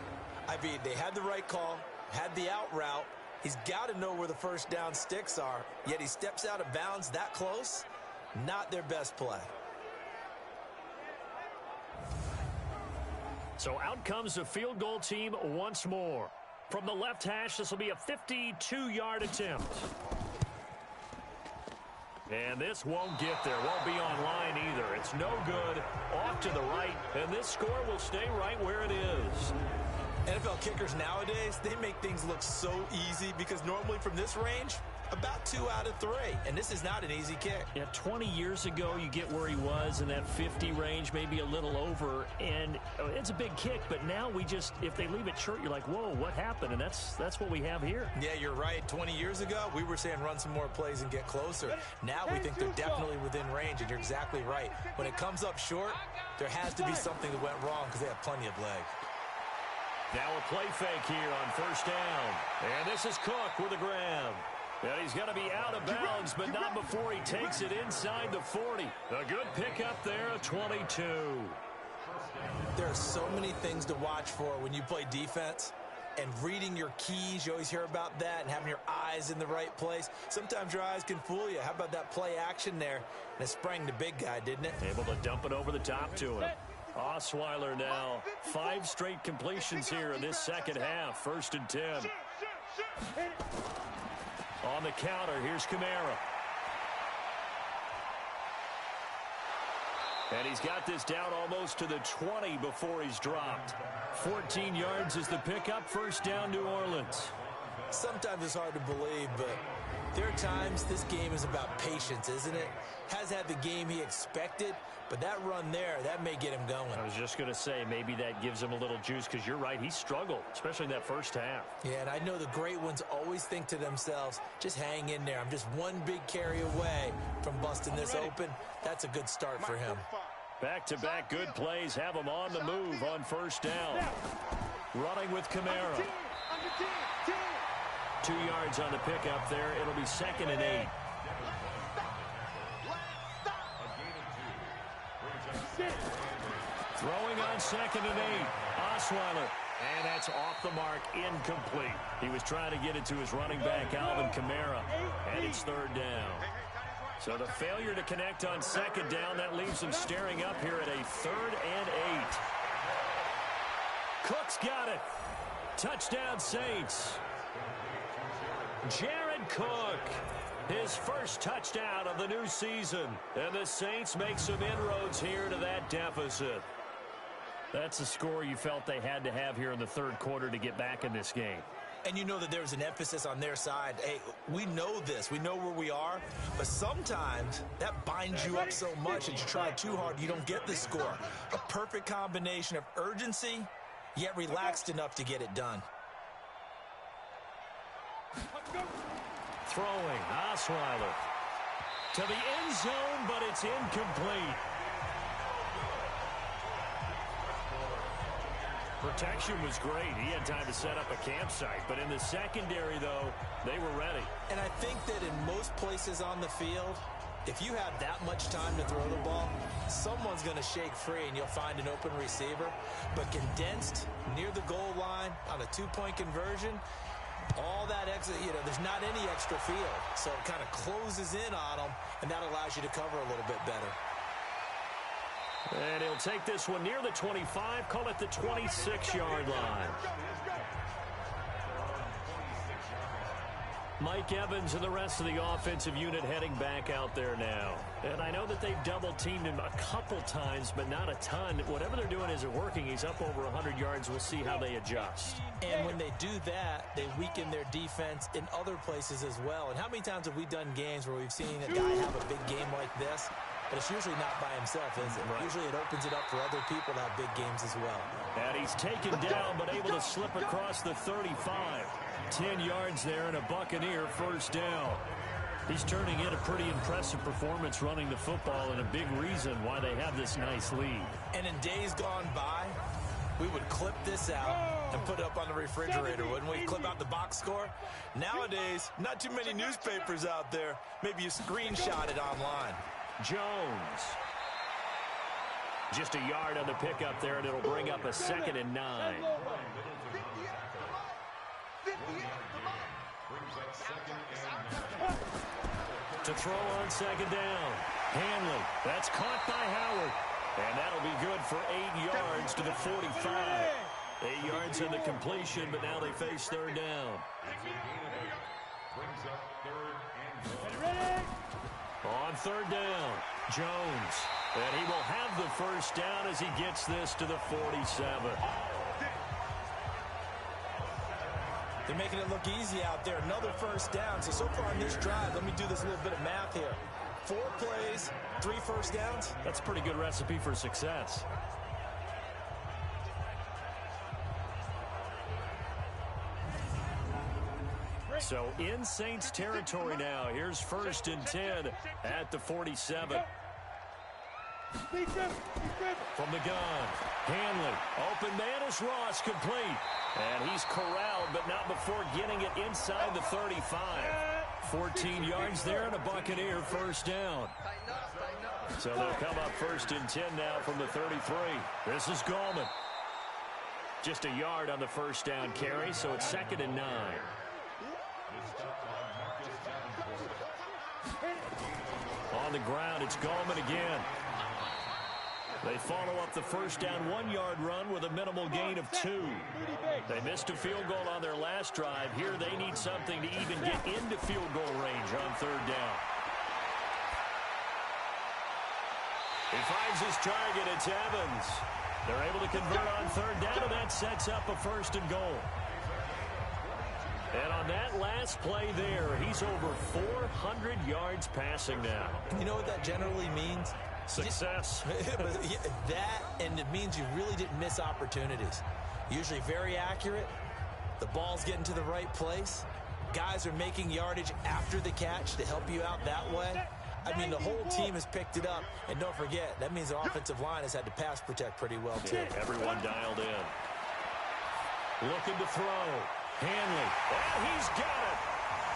C: I mean, they had the right call, had the out route. He's got to know where the first down sticks are, yet he steps out of bounds that close. Not their best play.
B: So out comes the field goal team once more. From the left hash, this will be a 52-yard attempt. And this won't get there. Won't be on line either. It's no good. Off to the right. And this score will stay right where it is.
C: NFL kickers nowadays, they make things look so easy because normally from this range, about 2 out of 3. And this is not an easy kick.
B: Yeah, 20 years ago, you get where he was in that 50 range, maybe a little over. And it's a big kick, but now we just, if they leave it short, you're like, whoa, what happened? And that's what we have here.
C: Yeah, you're right. 20 years ago, we were saying run some more plays and get closer. Now we think they're definitely within range, and you're exactly right. When it comes up short, there has to be something that went wrong because they have plenty of leg.
B: Now a play fake here on 1st down. And this is Cook with a grab. And he's going to be out of bounds, but not before he takes it inside the 40. A good pickup there, a 22.
C: There are so many things to watch for when you play defense. And reading your keys, you always hear about that, and having your eyes in the right place. Sometimes your eyes can fool you. How about that play action there? And it sprang the big guy, didn't it?
B: Able to dump it over the top to him. Osweiler now. 5 straight completions here in this second half. 1st and 10. On the counter, here's Kamara. And he's got this down almost to the 20 before he's dropped. 14 yards is the pickup. 1st down, New Orleans.
C: Sometimes it's hard to believe, but there are times this game is about patience, isn't it? Has had the game he expected, but that run there, that may get him going.
B: I was just going to say, maybe that gives him a little juice, because you're right, he struggled, especially in that first half.
C: Yeah, and I know the great ones always think to themselves, just hang in there. I'm just one big carry away from busting this open. That's a good start for him.
B: Back-to-back good plays have him on the move on 1st down. Running with Kamara. 2 yards on the pickup there. It'll be 2nd and 8. Throwing on 2nd and 8. Osweiler. And that's off the mark, incomplete. He was trying to get it to his running back, Alvin Kamara. And it's 3rd down. So the failure to connect on 2nd down, that leaves them staring up here at a 3rd and 8. Cook's got it. Touchdown, Saints. Jared Cook, his first touchdown of the new season. And the Saints make some inroads here to that deficit. That's the score you felt they had to have here in the 3rd quarter to get back in this game.
C: And you know that there's an emphasis on their side. Hey, we know this. We know where we are. But sometimes that binds you up so much that you try too hard, you don't get the score. A perfect combination of urgency, yet relaxed enough to get it done.
B: Throwing, Osweiler. To the end zone, but it's incomplete. Protection was great. He had time to set up a campsite. But in the secondary, though, they were ready.
C: And I think that in most places on the field, if you have that much time to throw the ball, someone's going to shake free and you'll find an open receiver. But condensed near the goal line on a 2-point conversion, all that extra, there's not any extra field. So it kind of closes in on them, and that allows you to cover a little bit better.
B: And he'll take this one near the 25, call it the 26-yard line. Mike Evans and the rest of the offensive unit heading back out there now. And I know that they've double-teamed him a couple times, but not a ton. Whatever they're doing isn't working. He's up over 100 yards. We'll see how they adjust.
C: And when they do that, they weaken their defense in other places as well. And how many times have we done games where we've seen a guy have a big game like this? But it's usually not by himself, is it? Right. Usually it opens it up for other people to have big games as well.
B: And he's taken down, but able to slip across the 35. 10 yards there and a Buccaneer 1st down. He's turning in a pretty impressive performance running the football, and a big reason why they have this nice lead.
C: And in days gone by, we would clip this out and put it up on the refrigerator, wouldn't we? Clip out the box score. Nowadays, not too many newspapers out there. Maybe you screenshot it online.
B: Jones. Just a yard on the pickup there, and it'll bring up a 2nd and 9. To throw on 2nd down. Hanley. That's caught by Howard. And that'll be good for 8 yards to the 45. 8 yards in the completion, but now they face 3rd down. On 3rd down, Jones. And he will have the 1st down as he gets this to the 47.
C: They're making it look easy out there. Another 1st down. So far on this drive, let me do this little bit of math here. 4 plays, 3 1st downs.
B: That's a pretty good recipe for success. So in Saints territory now. Here's 1st and 10 at the 47. From the gun, Hanley. Open man is Ross, complete. And he's corralled, but not before getting it inside the 35. 14 yards there and a Buccaneer 1st down. So they'll come up 1st and 10 now from the 33. This is Gallman. Just a yard on the 1st down carry, so it's 2nd and 9. On the ground, it's Gallman again. They follow up the 1st down 1-yard run with a minimal gain of 2. They missed a field goal on their last drive. Here they need something to even get into field goal range on 3rd down. He finds his target. It's Evans. They're able to convert on 3rd down, and that sets up a 1st and goal. And on that last play there, he's over 400 yards passing now.
C: You know what that generally means?
B: Success.
C: That, and it means you really didn't miss opportunities. Usually very accurate. The ball's getting to the right place. Guys are making yardage after the catch to help you out that way. I mean, the whole team has picked it up. And don't forget, that means the offensive line has had to pass protect pretty well, too.
B: Yeah, everyone dialed in. Looking to throw. Hanley. And he's got it.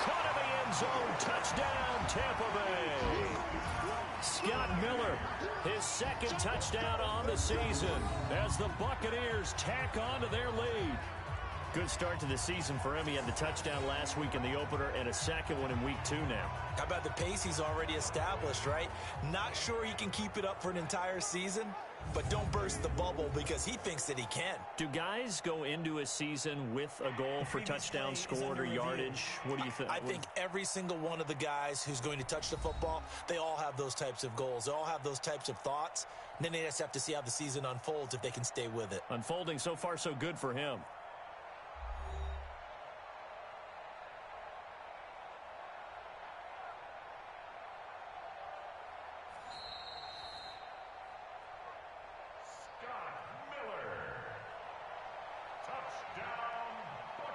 B: Caught in the end zone. Touchdown, Tampa Bay. Scott Miller, his 2nd touchdown on the season as the Buccaneers tack on to their lead. Good start to the season for him. He had the touchdown last week in the opener and a 2nd one in week 2 now.
C: How about the pace he's already established, right? Not sure he can keep it up for an entire season, but don't burst the bubble because he thinks that he can.
B: Do guys go into a season with a goal for touchdown scored or yardage? What do you think?
C: I think every single one of the guys who's going to touch the football, they all have those types of goals. They all have those types of thoughts. And then they just have to see how the season unfolds if they can stay with it.
B: Unfolding so far so good for him.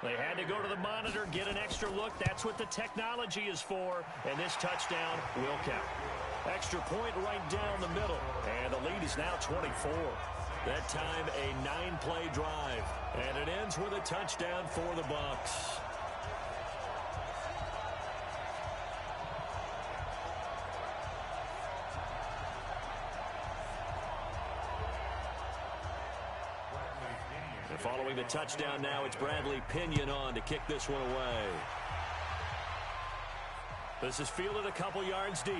B: They had to go to the monitor, get an extra look. That's what the technology is for. And this touchdown will count. Extra point right down the middle. And the lead is now 24. That time a 9-play drive. And it ends with a touchdown for the Bucs. Following the touchdown now, it's Bradley Pinion on to kick this one away. This is fielded a couple yards deep.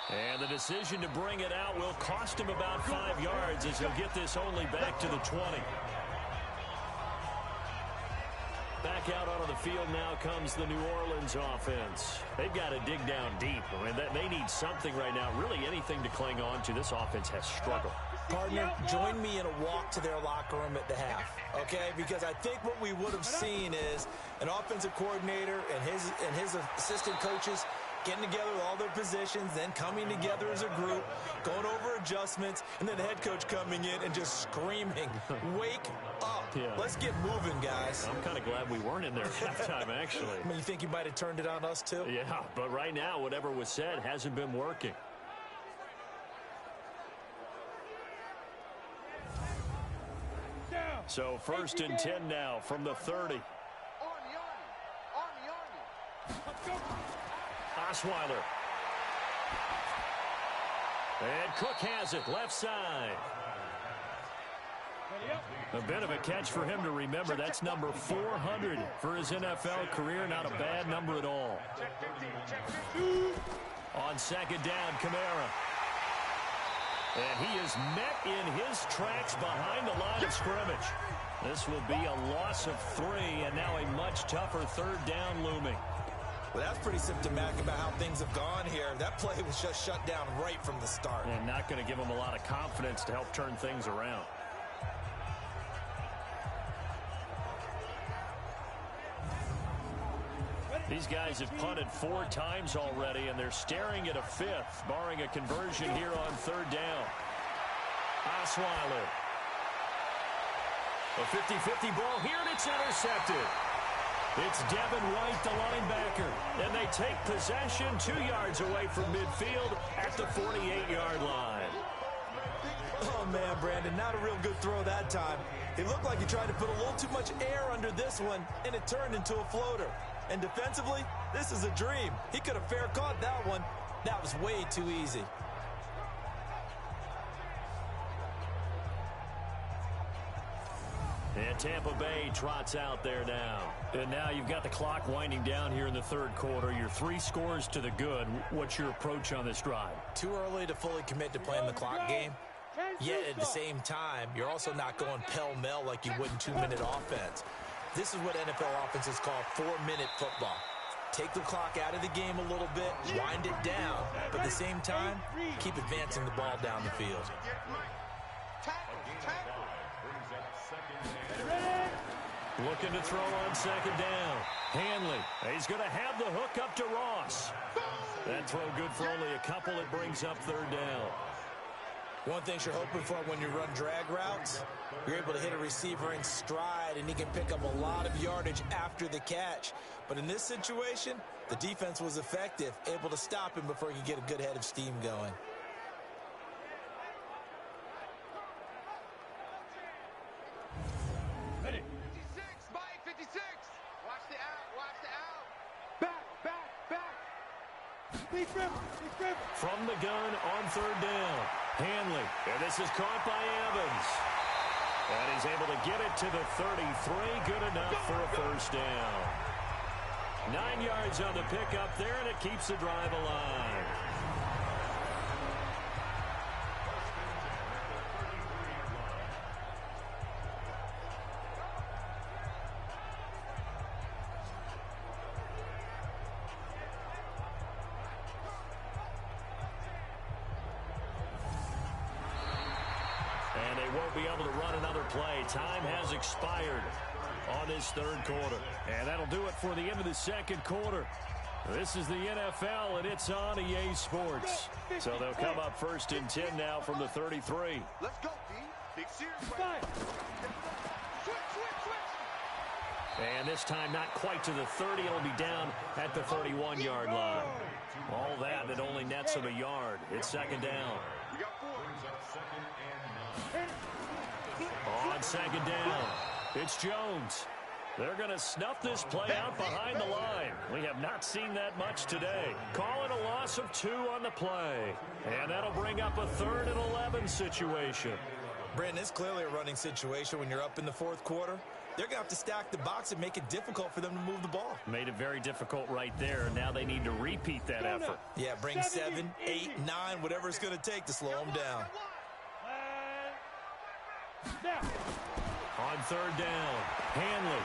B: And the decision to bring it out will cost him about 5 yards as he'll get this only back to the 20. Back out onto the field now comes the New Orleans offense. They've got to dig down deep. I mean, they need something right now, really anything to cling on to. This offense has struggled.
C: Partner, join me in a walk to their locker room at the half, okay? Because I think what we would have seen is an offensive coordinator and his assistant coaches getting together with all their positions, then coming together as a group, going over adjustments, and then the head coach coming in and just screaming, wake up.
B: Yeah.
C: Let's get moving, guys.
B: I'm kind of glad we weren't in there at halftime, actually.
C: I mean, you think you might have turned it on us, too?
B: Yeah, but right now, whatever was said hasn't been working. So 1st and 10 now from the 30. Osweiler. And Cook has it, left side. A bit of a catch for him to remember. That's number 400 for his NFL career. Not a bad number at all. On 2nd down, Kamara. And he is met in his tracks behind the line of scrimmage. This will be a loss of 3, and now a much tougher 3rd down looming.
C: Well, that's pretty symptomatic about how things have gone here. That play was just shut down right from the start.
B: And not going to give him a lot of confidence to help turn things around. These guys have punted 4 times already, and they're staring at a 5th, barring a conversion here on 3rd down. Osweiler. A 50-50 ball here, and it's intercepted. It's Devin White, the linebacker, and they take possession 2 yards away from midfield at the 48-yard line.
C: Oh, man, Brandon, not a real good throw that time. It looked like he tried to put a little too much air under this one, and it turned into a floater. And defensively, this is a dream. He could have fair caught that one. That was way too easy.
B: And Tampa Bay trots out there now. And now you've got the clock winding down here in the 3rd quarter. You're 3 scores to the good. What's your approach on this drive?
C: Too early to fully commit to playing the clock game. Yet at the same time, you're also not going pell-mell like you would in 2-minute offense. This is what NFL offenses call 4-minute football. Take the clock out of the game a little bit, wind it down, but at the same time, keep advancing the ball down the field.
B: Looking to throw on 2nd down. Hanley. He's going to have the hook up to Ross. That throw good for only a couple. It brings up 3rd down.
C: One thing you're hoping for when you run drag routes, you're able to hit a receiver in stride, and he can pick up a lot of yardage after the catch. But in this situation, the defense was effective, able to stop him before he could get a good head of steam going.
D: Ready. 56, Mike, 56. Watch the out, watch the out. Back.
B: From the gun on 3rd down. Hanley. And this is caught by Evans. And he's able to get it to the 33. Good enough for a 1st down. 9 yards on the pickup there, and it keeps the drive alive. And they won't be able to run another play. Time has expired on this 3rd quarter. And that'll do it for the end of the 2nd quarter. This is the NFL, and it's on EA Sports. So they'll come up 1st and 10 now from the 33.
D: Let's go, D. Big series. Switch.
B: And this time not quite to the 30. It'll be down at the 31-yard line. All that only nets him a yard. It's 2nd down.
D: We got 4.
B: On 2nd down, it's Jones. They're going to snuff this play out behind the line. We have not seen that much today. Call it a loss of 2 on the play. And that'll bring up a 3rd and 11 situation.
C: Brandon, it's clearly a running situation when you're up in the 4th quarter. They're going to have to stack the box and make it difficult for them to move the ball.
B: Made it very difficult right there. Now they need to repeat that effort.
C: Yeah, bring 7, 8, 9, whatever it's going to take to slow them down.
B: On 3rd down, Hanley.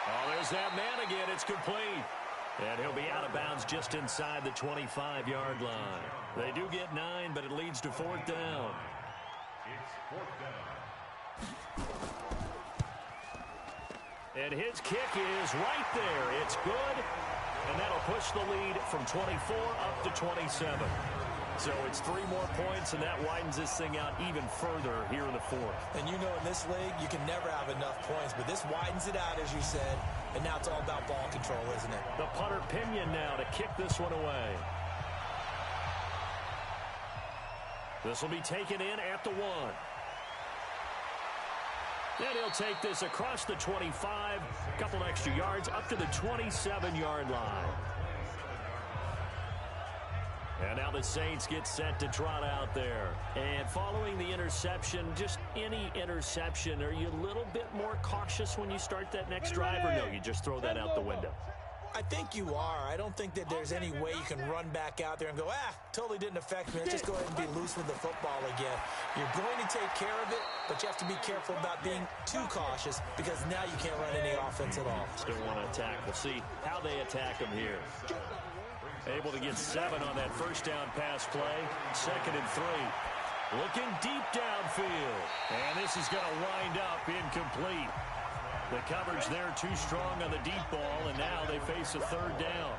B: Oh, there's that man again. It's complete. And he'll be out of bounds just inside the 25-yard line. They do get 9, but it leads to 4th down. And his kick is right there. It's good. and that'll push the lead from 24 up to 27. So it's 3 more points, and that widens this thing out even further here in the fourth.
C: And you know in this league, you can never have enough points, but this widens it out, as you said, and now it's all about ball control, isn't it?
B: The punter Pinion now to kick this one away. This will be taken in at the 1. And he'll take this across the 25, a couple extra yards, up to the 27-yard line. And now the Saints get set to trot out there. And following the interception, just any interception, are you a little bit more cautious when you start that next drive, or no, you just throw that out the window?
C: I think you are. I don't think that there's any way you can run back out there and go, totally didn't affect me. Let's just go ahead and be loose with the football again. You're going to take care of it, but you have to be careful about being too cautious because now you can't run any offense at all.
B: Still want to attack. We'll see how they attack them here. Able to get 7 on that first down pass play. 2nd and 3. Looking deep downfield. And this is going to wind up incomplete. The coverage there too strong on the deep ball, and now they face a 3rd down.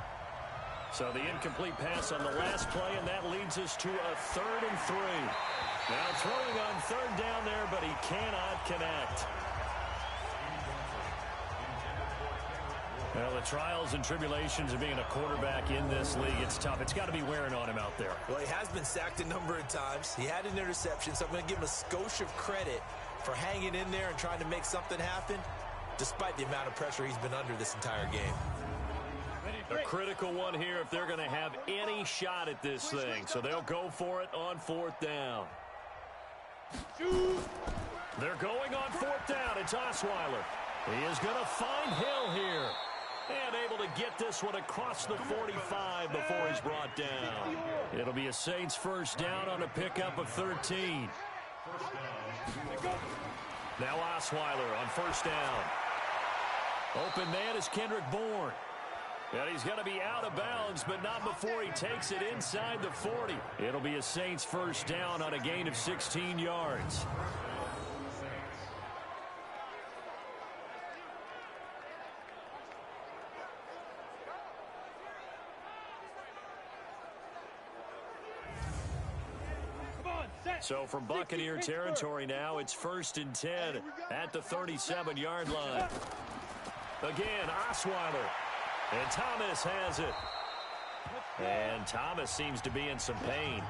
B: So the incomplete pass on the last play, and that leads us to a 3rd and 3. Now throwing on 3rd down there, but he cannot connect. Well, the trials and tribulations of being a quarterback in this league, it's tough. It's got to be wearing on him out there.
C: Well, he has been sacked a number of times. He had an interception, so I'm going to give him a skosh of credit for hanging in there and trying to make something happen, despite the amount of pressure he's been under this entire game.
B: A critical one here if they're going to have any shot at this thing. So they'll go for it on 4th down. They're going on 4th down. It's Osweiler. He is going to find Hill here. And able to get this one across the 45 before he's brought down. It'll be a Saints 1st down on a pickup of 13. Now Osweiler on 1st down. Open man is Kendrick Bourne. And he's going to be out of bounds, but not before he takes it inside the 40. It'll be a Saints 1st down on a gain of 16 yards. So from Buccaneer territory now, it's 1st and 10 at the 37-yard line. Again, Osweiler. And Thomas has it. And Thomas seems to be in some pain.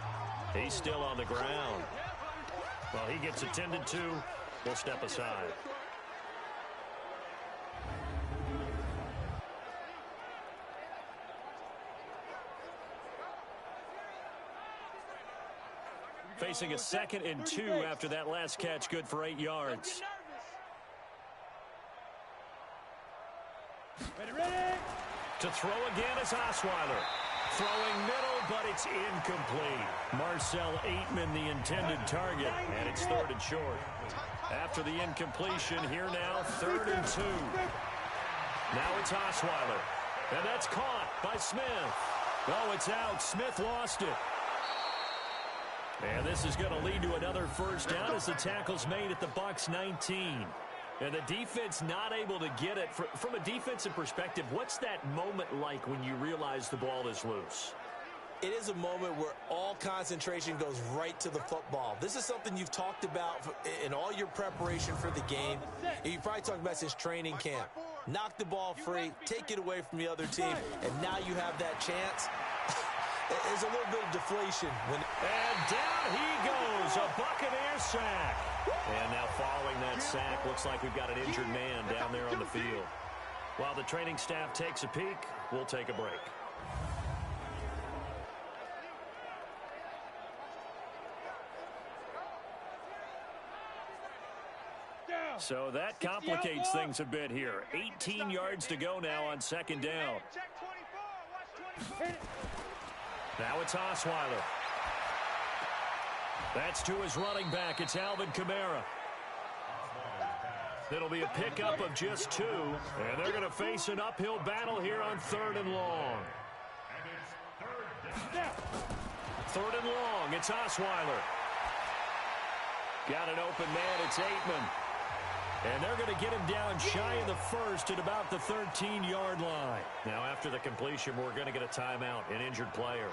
B: He's still on the ground. Well, he gets attended to. We'll step aside. Facing a 2nd and 2 after that last catch, good for 8 yards.
E: Ready.
B: To throw again is Osweiler. Throwing middle, but it's incomplete. Marcel Aitman, the intended target, and it's 3rd and short. After the incompletion, here now, 3rd and 2. Now it's Osweiler. And that's caught by Smith. Oh, it's out. Smith lost it. And this is going to lead to another 1st down as the tackle's made at the Bucs 19. And the defense not able to get it. From a defensive perspective, what's that moment like when you realize the ball is loose?
C: It is a moment where all concentration goes right to the football. This is something you've talked about in all your preparation for the game. You probably talked about since training camp. Knock the ball free, take it away from the other team, and now you have that chance. There's a little bit of deflation.
B: And down he goes, a Buccaneer sack. And now following that sack, looks like we've got an injured man down there on the field. While the training staff takes a peek, we'll take a break. So that complicates things a bit here. 18 yards to go now on 2nd down. Now it's Osweiler. That's to his running back. It's Alvin Kamara. It'll be a pickup of just 2. And they're going to face an uphill battle here on 3rd and long. 3rd and long. It's Osweiler. Got an open man. It's Aitman. And they're going to get him down shy of the first at about the 13-yard line. Now, after the completion, we're going to get a timeout, an injured player.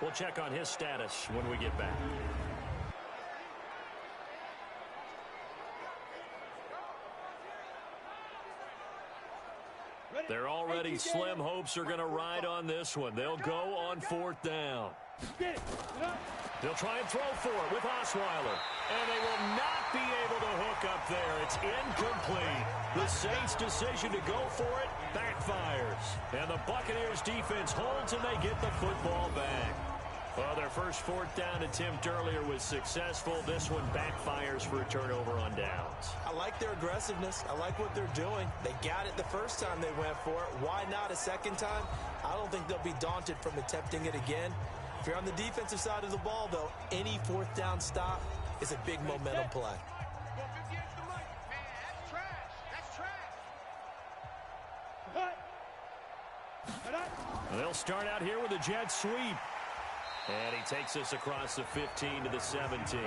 B: We'll check on his status when we get back. They're already slim hopes are going to ride on this one. They'll go on 4th down. They'll try and throw for it with Osweiler. And they will not be able to hook up there. It's incomplete. The Saints' decision to go for it backfires. And the Buccaneers' defense holds and they get the football back. Well, their first 4th down attempt earlier was successful. This one backfires for a turnover on downs.
C: I like their aggressiveness. I like what they're doing. They got it the first time they went for it. Why not a second time? I don't think they'll be daunted from attempting it again. If you're on the defensive side of the ball, though, any 4th down stop is a big momentum play.
B: They'll start out here with a jet sweep. And he takes us across the 15 to the 17.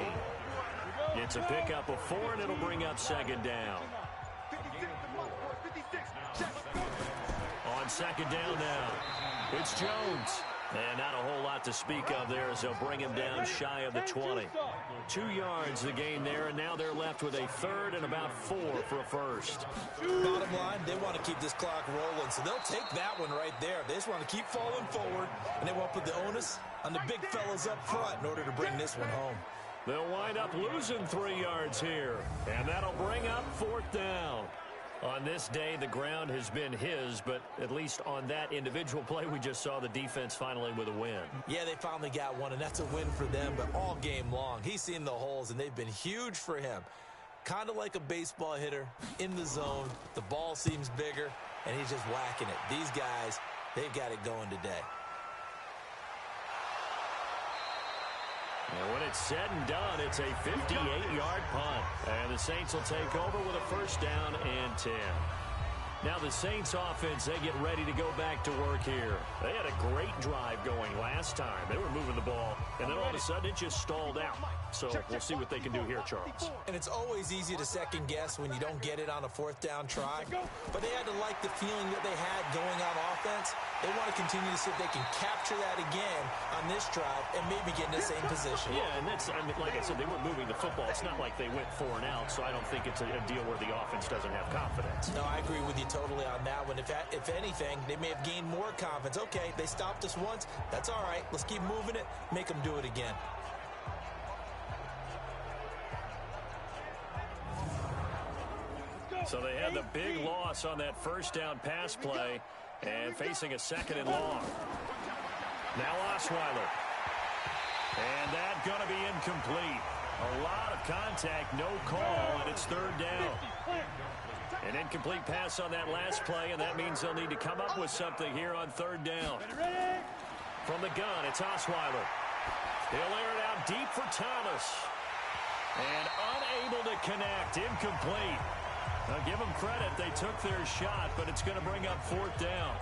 B: It's a pickup of 4, and it'll bring up 2nd down. On 2nd down now, it's Jones. And not a whole lot to speak of there as they'll bring him down shy of the 20. 2 yards the gain there, and now they're left with a 3rd and about 4 for a first.
C: Bottom line, they want to keep this clock rolling, so they'll take that one right there. They just want to keep falling forward, and they want to put the onus on the big fellas up front in order to bring this one home.
B: They'll wind up losing 3 yards here, and that'll bring up 4th down. On this day, the ground has been his, but at least on that individual play, we just saw the defense finally with a win.
C: Yeah, they finally got one, and that's a win for them, but all game long, he's seen the holes, and they've been huge for him. Kind of like a baseball hitter in the zone. The ball seems bigger, and he's just whacking it. These guys, they've got it going today.
B: And when it's said and done, it's a 58-yard punt. And the Saints will take over with a 1st down and 10. Now the Saints offense, they get ready to go back to work here. They had a great drive going last time. They were moving the ball, and then all of a sudden it just stalled out. So we'll see what they can do here, Charles.
C: And it's always easy to second guess when you don't get it on a 4th down try. But they had to like the feeling that they had going on offense. They want to continue to see if they can capture that again on this drive and maybe get in the same position.
B: Yeah, and that's, I mean, like I said, they weren't moving the football. It's not like they went 4 and out, so I don't think it's a deal where the offense doesn't have confidence.
C: No, I agree with you totally on that one. If anything, they may have gained more confidence. Okay, they stopped us once. That's all right. Let's keep moving it. Make them do it again.
B: So they had the big loss on that 1st down pass play and facing a 2nd and long. Now Osweiler. And that's going to be incomplete. A lot of contact, no call, and it's 3rd down. An incomplete pass on that last play, and that means they'll need to come up with something here on 3rd down. From the gun, it's Osweiler. He'll air it out deep for Thomas. And unable to connect, incomplete. Now give them credit, they took their shot, but it's going to bring up 4th down.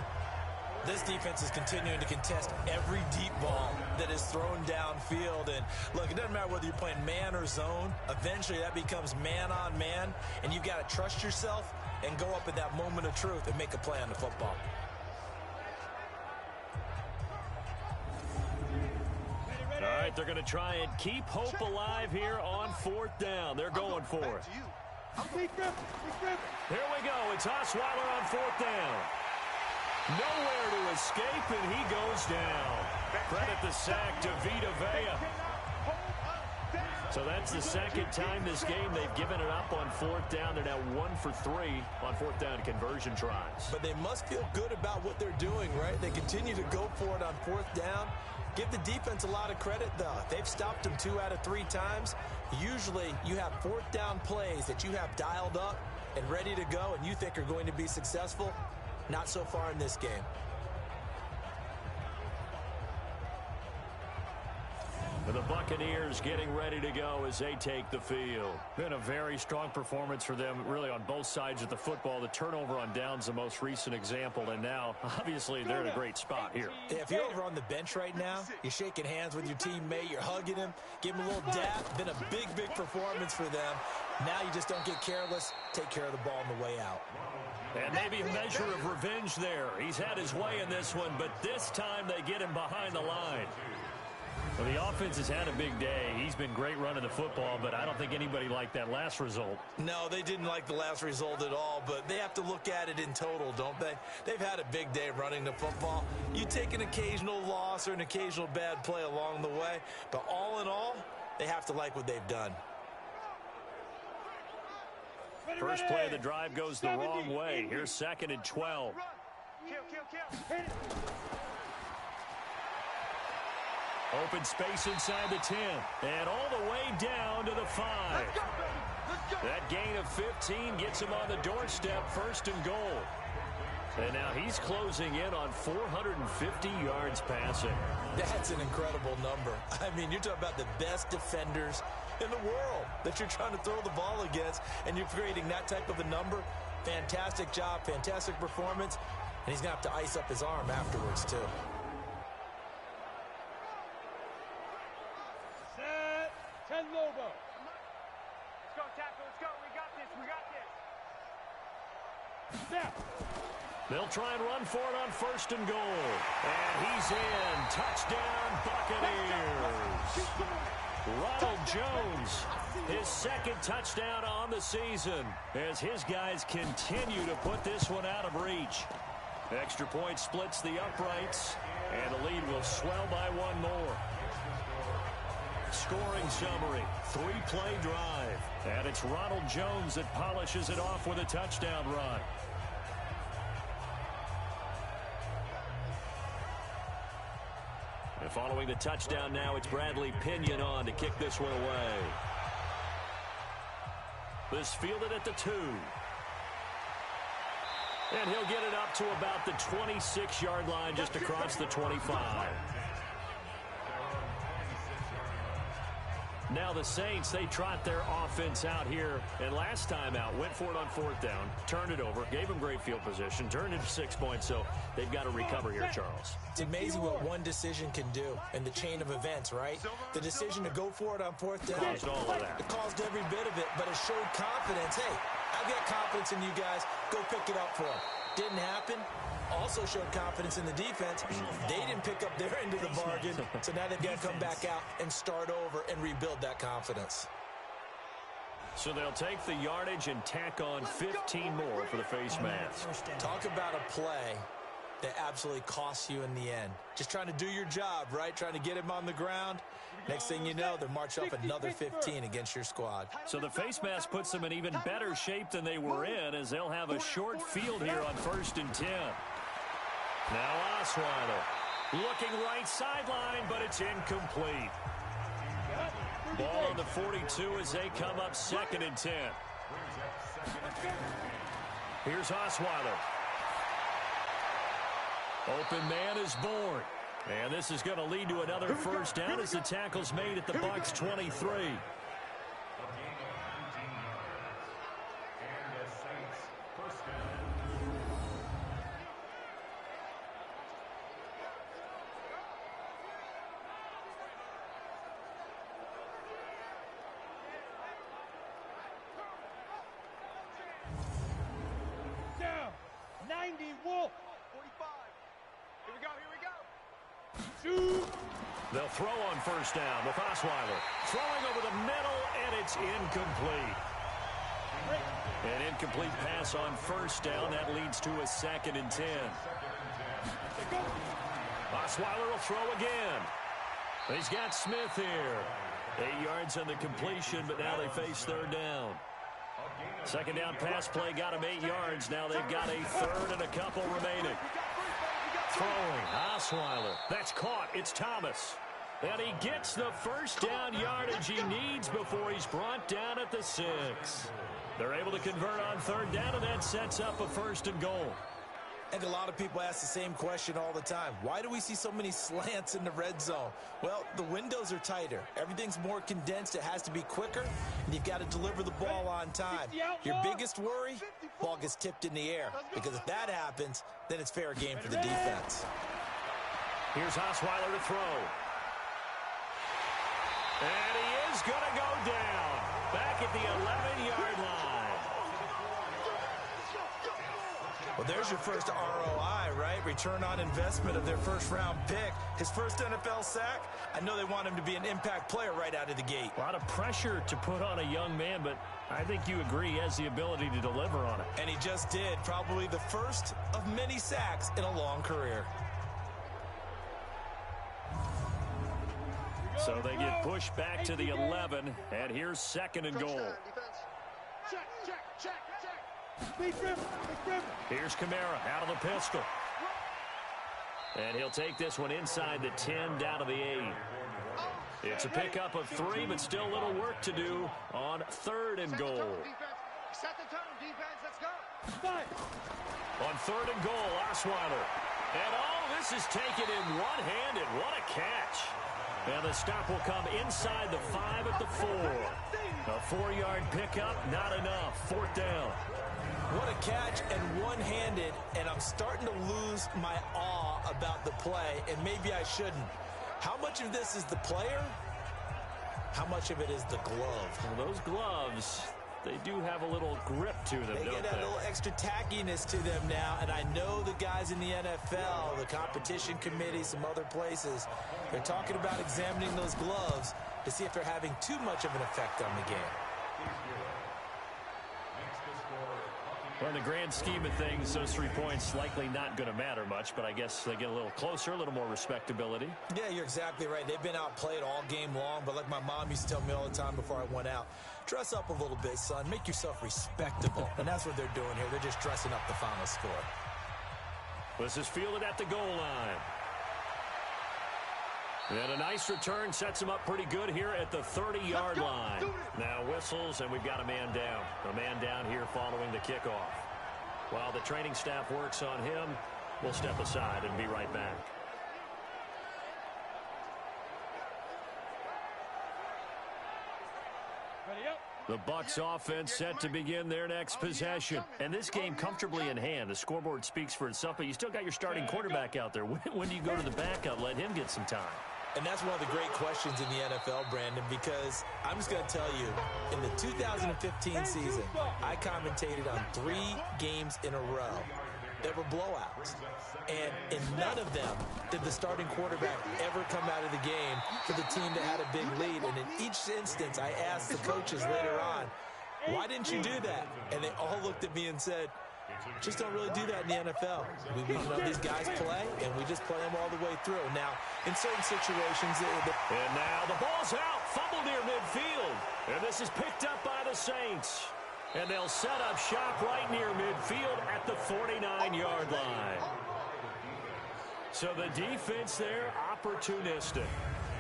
C: This defense is continuing to contest every deep ball that is thrown downfield. And look, it doesn't matter whether you're playing man or zone. Eventually that becomes man on man, and you've got to trust yourself and go up at that moment of truth and make a play on the football.
B: All right, they're going to try and keep hope alive here on 4th down. They're going for it. Here we go. It's Osweiler on 4th down. Nowhere to escape, and he goes down. Credit the sack to Vita Vea. So that's the 2nd time this game they've given it up on 4th down. They're now 1 for 3 on 4th down conversion tries.
C: But they must feel good about what they're doing, right? They continue to go for it on 4th down. Give the defense a lot of credit, though. They've stopped them 2 out of 3 times. Usually you have 4th down plays that you have dialed up and ready to go and you think are going to be successful. Not so far in this game.
B: The Buccaneers getting ready to go as they take the field.
F: Been a very strong performance for them, really, on both sides of the football. The turnover on downs, the most recent example, and now, obviously, they're in a great spot here.
C: Yeah, if you're over on the bench right now, you're shaking hands with your teammate, you're hugging him, give him a little dap. Been a big, big performance for them. Now you just don't get careless. Take care of the ball on the way out.
B: And maybe a measure of revenge there. He's had his way in this one, but this time they get him behind the line.
F: Well, the offense has had a big day. He's been great running the football, but I don't think anybody liked that last result.
C: No, they didn't like the last result at all, but they have to look at it in total, don't they? They've had a big day running the football. You take an occasional loss or an occasional bad play along the way, but all in all, they have to like what they've done.
F: First play of the drive goes the wrong way. Here's 2nd and 12.
E: Kill.
B: Open space inside the 10. And all the way down to the 5. That gain of 15 gets him on the doorstep, 1st and goal. And now he's closing in on 450 yards passing.
C: That's an incredible number. I mean, you're talking about the best defenders in the world that you're trying to throw the ball against, and you're creating that type of a number. Fantastic job, fantastic performance, and he's going to have to ice up his arm afterwards, too.
E: Set. 10 Lobo.
D: Let's go, tackle. Let's go. We got this.
E: Snap.
B: They'll try and run for it on 1st and goal. And he's in. Touchdown, Buccaneers. Ronald Jones, his 2nd touchdown on the season as his guys continue to put this one out of reach. Extra point splits the uprights, and the lead will swell by 1 more. Scoring summary, 3-play drive. And it's Ronald Jones that polishes it off with a touchdown run. And following the touchdown now, it's Bradley Pinion on to kick this one away. This fielded at the 2. And he'll get it up to about the 26-yard line just across the 25. Now the Saints, they trot their offense out here. And last time out, went for it on 4th down, turned it over, gave them great field position, turned it to 6 points, so they've got to recover here, Charles.
C: It's amazing what one decision can do in the chain of events, right? The decision to go for it on 4th down.
B: Caused all of that.
C: It caused every bit of it, but it showed confidence. Hey, I've got confidence in you guys. Go pick it up for them. Didn't happen. Also showed confidence in the defense. They didn't pick up their end of the bargain, so now they've got to come back out and start over and rebuild that confidence.
B: So they'll take the yardage and tack on 15 more for the face mask.
C: Talk about a play that absolutely costs you in the end. Just trying to do your job, right? Trying to get him on the ground. Next thing you know, they're marching off another 15 against your squad.
B: So the face mask puts them in even better shape than they were in, as they'll have a short field here on 1st and 10. Now Osweiler looking right sideline, but it's incomplete. Ball on the 42 as they come up 2nd and 10. Here's Osweiler. Open man is born. And this is going to lead to another 1st down as the tackle's made at the Bucs 23.
E: Down. 90 Wolf.
D: 45. Here we go.
B: They'll throw on 1st down with Osweiler. Throwing over the middle, and it's incomplete. An incomplete pass on 1st down. That leads to a 2nd and 10. Osweiler will throw again. He's got Smith here. 8 yards on the completion, but now they face 3rd down. 2nd down pass play got him 8 yards. Now they've got a 3rd and a couple remaining. Throwing, Osweiler. That's caught. It's Thomas. And he gets the 1st down yardage he needs before he's brought down at the 6. They're able to convert on 3rd down, and that sets up a 1st and goal.
C: I think a lot of people ask the same question all the time. Why do we see so many slants in the red zone? Well, the windows are tighter. Everything's more condensed. It has to be quicker, and you've got to deliver the ball on time. Your biggest worry, ball gets tipped in the air, because if that happens, then it's fair game for the defense.
B: Here's Osweiler to throw. And he is going to go down. Back at the 11-yard line.
C: Well, there's your first ROI, right? Return on investment of their first-round pick. His first NFL sack. I know they want him to be an impact player right out of the gate.
B: A lot of pressure to put on a young man, but I think you agree he has the ability to deliver on it.
C: And he just did. Probably the first of many sacks in a long career.
B: So they get pushed back to the 11, and here's second and goal.
D: Check, check, check, check.
B: Here's Kamara out of the pistol. And he'll take this one inside the 10 down to the 8. It's a pickup of 3, but still a little work to do on third and goal.
D: Set the tone, defense. Let's go.
B: On third and goal, Osweiler. And this is taken in one-handed. What a catch. And the stop will come inside the 5 at the 4. A 4-yard pickup, not enough. Fourth down.
C: What a catch, and one-handed, and I'm starting to lose my awe about the play, and maybe I shouldn't. How much of this is the player? How much of it is the glove?
B: Well, those gloves, they do have a little grip to them,
C: They
B: don't
C: get a little extra tackiness to them now, and I know the guys in the NFL, the competition committee, some other places, they're talking about examining those gloves to see if they're having too much of an effect on the game.
B: Well, in the grand scheme of things, those 3 points likely not going to matter much, but I guess they get a little closer, a little more respectability.
C: Yeah, you're exactly right. They've been outplayed all game long, but like my mom used to tell me all the time before I went out, dress up a little bit, son. Make yourself respectable. And that's what they're doing here. They're just dressing up the final score.
B: This is fielded at the goal line. And a nice return sets him up pretty good here at the 30-yard line. Now whistles, and we've got a man down. A man down here following the kickoff. While the training staff works on him, we'll step aside and be right back. The Bucs offense set to begin their next possession. And this game comfortably in hand. The scoreboard speaks for itself, but you still got your starting quarterback out there. When do you go to the backup? Let him get some time.
C: And that's one of the great questions in the NFL, Brandon, because I'm just going to tell you, in the 2015 season, I commentated on 3 games in a row that were blowouts. And in none of them did the starting quarterback ever come out of the game for the team that had a big lead. And in each instance, I asked the coaches later on, why didn't you do that? And they all looked at me and said, just don't really do that in the NFL. We know these guys play, and we just play them all the way through. Now, in certain situations...
B: And now the ball's out. Fumble near midfield. And this is picked up by the Saints. And they'll set up shop right near midfield at the 49-yard line. So the defense there, opportunistic.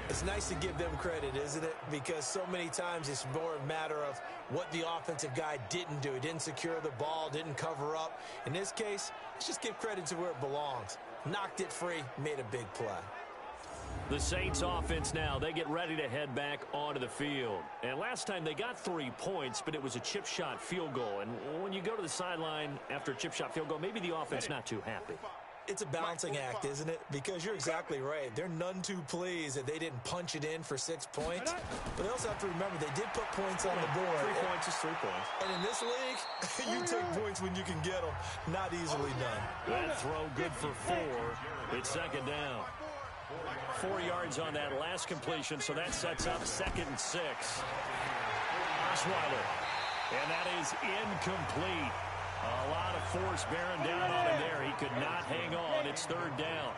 C: It's nice to give them credit, isn't it? Because so many times it's more a matter of what the offensive guy didn't do. He didn't secure the ball, didn't cover up. In this case, let's just give credit to where it belongs. Knocked it free, made a big play.
B: The Saints offense now, they get ready to head back onto the field. And last time they got 3 points, but it was a chip shot field goal. And when you go to the sideline after a chip shot field goal, maybe the offense not too happy.
C: It's a balancing act, isn't it? Because you're exactly right. They're none too pleased that they didn't punch it in for 6 points. But they also have to remember they did put points on the board.
B: 3 points is 3 points.
C: And in this league, you take points when you can get them. Not easily done.
B: That throw good for 4. It's second down. 4 yards on that last completion, so that sets up 2nd and 6. Osweiler. And that is incomplete. A lot of force bearing down on him there. He could not hang on. It's 3rd down.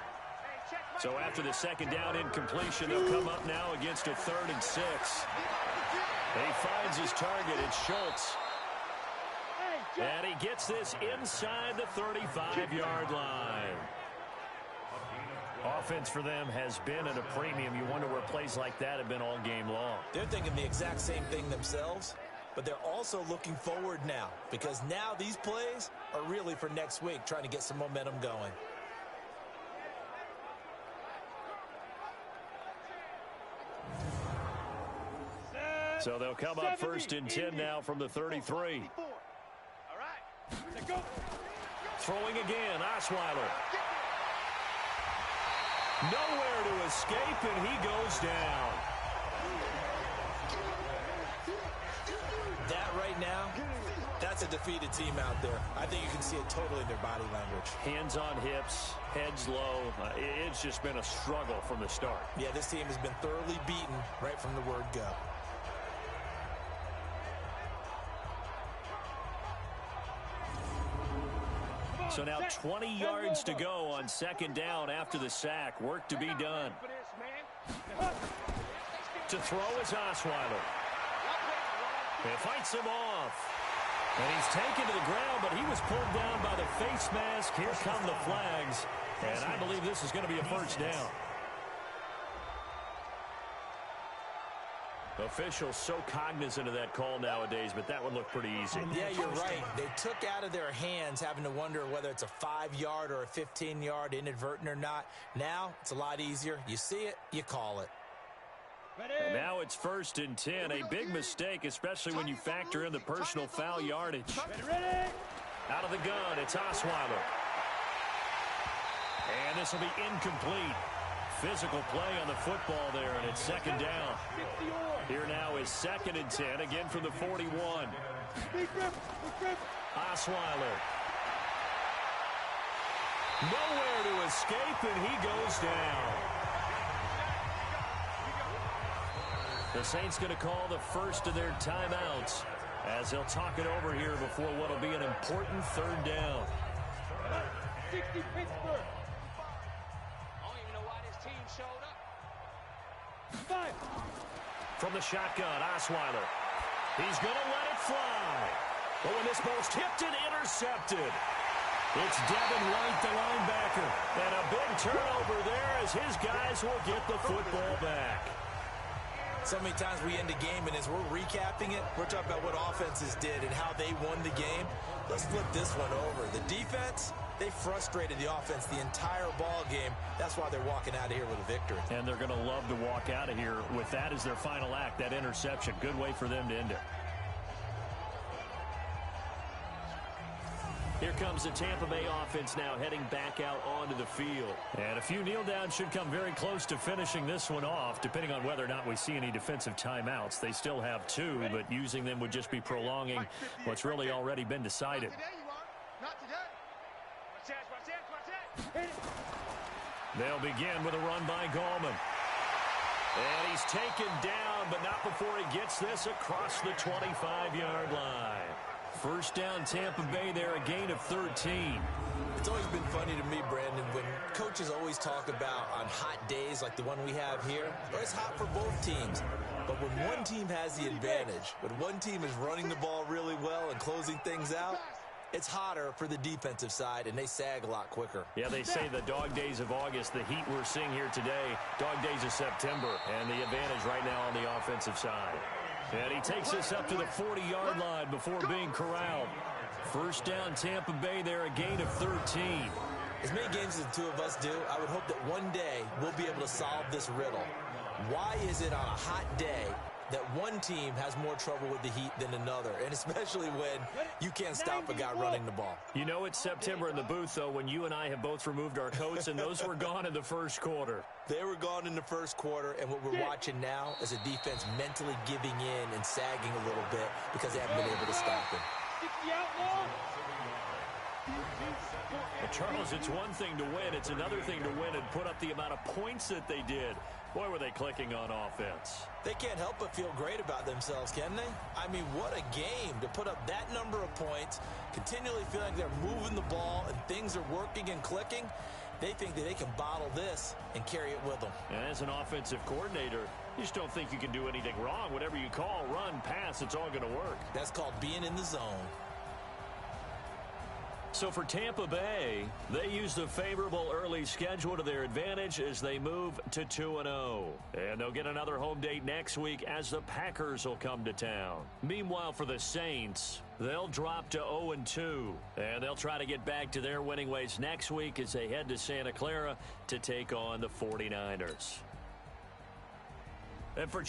B: So after the 2nd down incompletion, they'll come up now against a 3rd and 6. He finds his target. It's Schultz. And he gets this inside the 35-yard line. Offense for them has been at a premium. You wonder where plays like that have been all game long.
C: They're thinking the exact same thing themselves. but they're also looking forward now because now these plays are really for next week, trying to get some momentum going.
B: So they'll come up first and 10 now from the 33.
E: All right, let's go.
B: Throwing again, Osweiler. Nowhere to escape, and he goes down.
C: That right now, that's a defeated team out there. I think you can see it totally in their body language.
B: Hands on hips, heads low. It's just been a struggle from the start.
C: Yeah, this team has been thoroughly beaten right from the word go.
B: So now 20 yards to go on second down after the sack. Work to be done. To throw is Osweiler. He fights him off. And he's taken to the ground, but he was pulled down by the face mask. Here come the flags. And I believe this is going to be a first down. Officials so cognizant of that call nowadays, but that would look pretty easy.
C: Yeah, you're right. They took out of their hands having to wonder whether it's a 5-yard or a 15-yard, inadvertent or not. Now, it's a lot easier. You see it, you call it.
B: And now it's first and 10. A big mistake, especially when you factor in the personal foul yardage. Out of the gun, it's Osweiler. And this will be incomplete. Physical play on the football there, and it's second down. Here now is second and 10, again from the 41. Osweiler. Nowhere to escape, and he goes down. The Saints going to call the first of their timeouts as they'll talk it over here before what will be an important third down.
E: 60 Pittsburgh.
D: Showed up.
E: 5.
B: From the shotgun, Osweiler. He's going to let it fly. But when this ball's tipped and intercepted, it's Devin White, the linebacker. And a big turnover there as his guys will get the football back.
C: So many times we end a game, and as we're recapping it, we're talking about what offenses did and how they won the game. Let's flip this one over. The defense, they frustrated the offense the entire ball game. That's why they're walking out of here with a victory.
B: And they're going to love to walk out of here with that as their final act, that interception. Good way for them to end it. Here comes the Tampa Bay offense now heading back out onto the field. And a few kneel downs should come very close to finishing this one off, depending on whether or not we see any defensive timeouts. They still have 2, but using them would just be prolonging what's really already been decided.
D: Not today.
B: They'll begin with a run by Gallman. And he's taken down, but not before he gets this across the 25-yard line. First down, Tampa Bay there, a gain of 13.
C: It's always been funny to me, Brandon, when coaches always talk about on hot days like the one we have here, it's hot for both teams. But when one team has the advantage, when one team is running the ball really well and closing things out, it's hotter for the defensive side, and they sag a lot quicker.
B: Yeah, they say the dog days of August, the heat we're seeing here today, dog days of September, and the advantage right now on the offensive side. And he takes this up to the 40-yard line before being corralled. First down, Tampa Bay there, a gain of 13.
C: As many games as the two of us do, I would hope that one day we'll be able to solve this riddle. Why is it on a hot day that one team has more trouble with the heat than another, and especially when you can't stop a guy running the ball?
B: You know it's September in the booth, though, when you and I have both removed our coats, and those were gone in the first quarter.
C: They were gone in the first quarter, and what we're watching now is a defense mentally giving in and sagging a little bit because they haven't been able to stop him.
B: Well, Charles, it's one thing to win. It's another thing to win and put up the amount of points that they did. Boy, were they clicking on offense.
C: They can't help but feel great about themselves, can they? I mean, what a game to put up that number of points, continually feel like they're moving the ball and things are working and clicking. They think that they can bottle this and carry it with them.
B: And as an offensive coordinator, you just don't think you can do anything wrong. Whatever you call, run, pass, it's all going to work.
C: That's called being in the zone.
B: So for Tampa Bay, they used a favorable early schedule to their advantage as they move to 2-0. And they'll get another home date next week as the Packers will come to town. Meanwhile, for the Saints, they'll drop to 0-2. And they'll try to get back to their winning ways next week as they head to Santa Clara to take on the 49ers. And for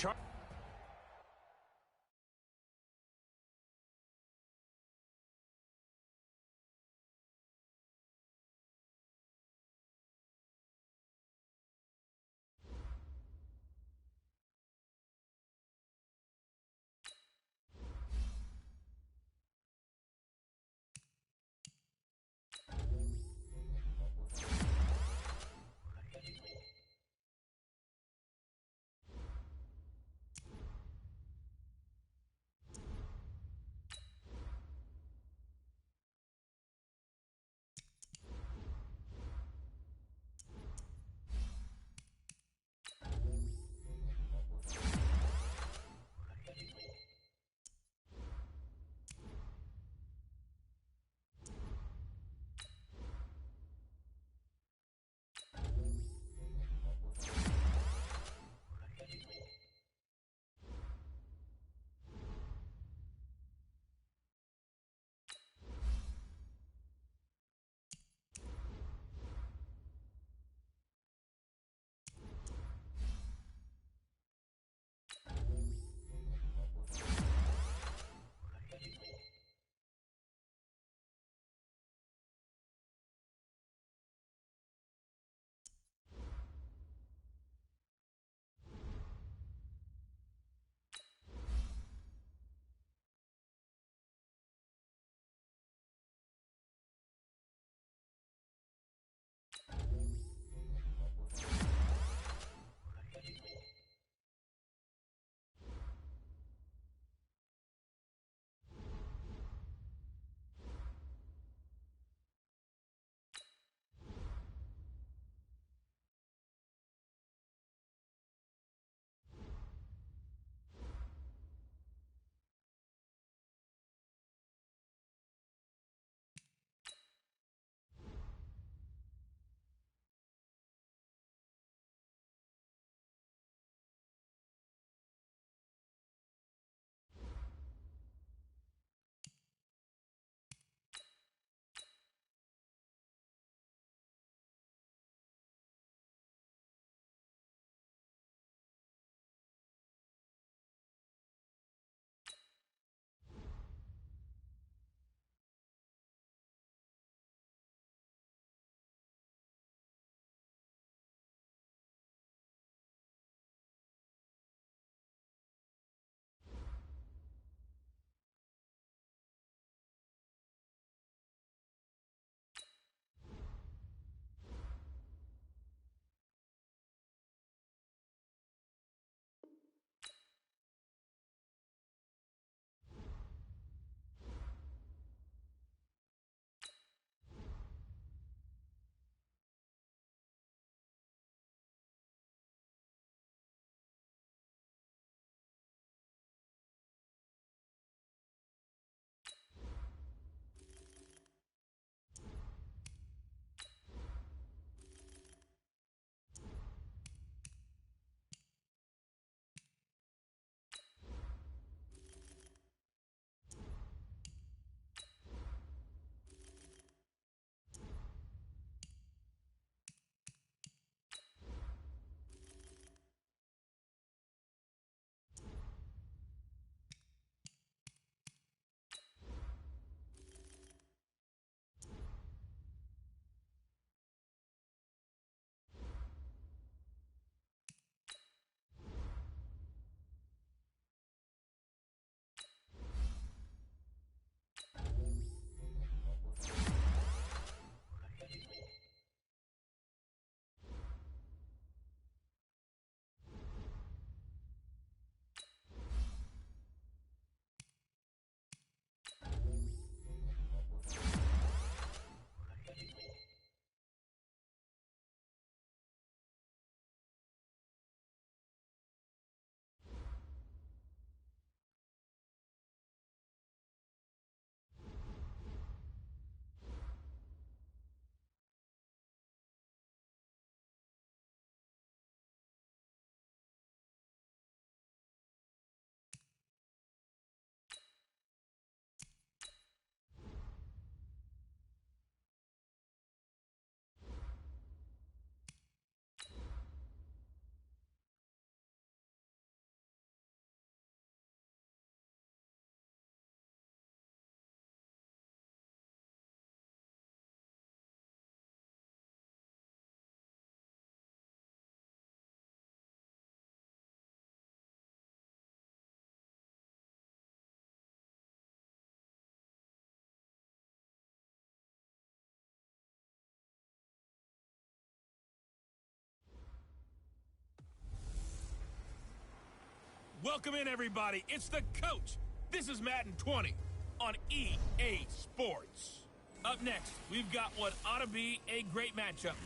A: Welcome in, everybody. It's the coach. This is Madden 20 on EA Sports. Up next, we've got what ought to be a great matchup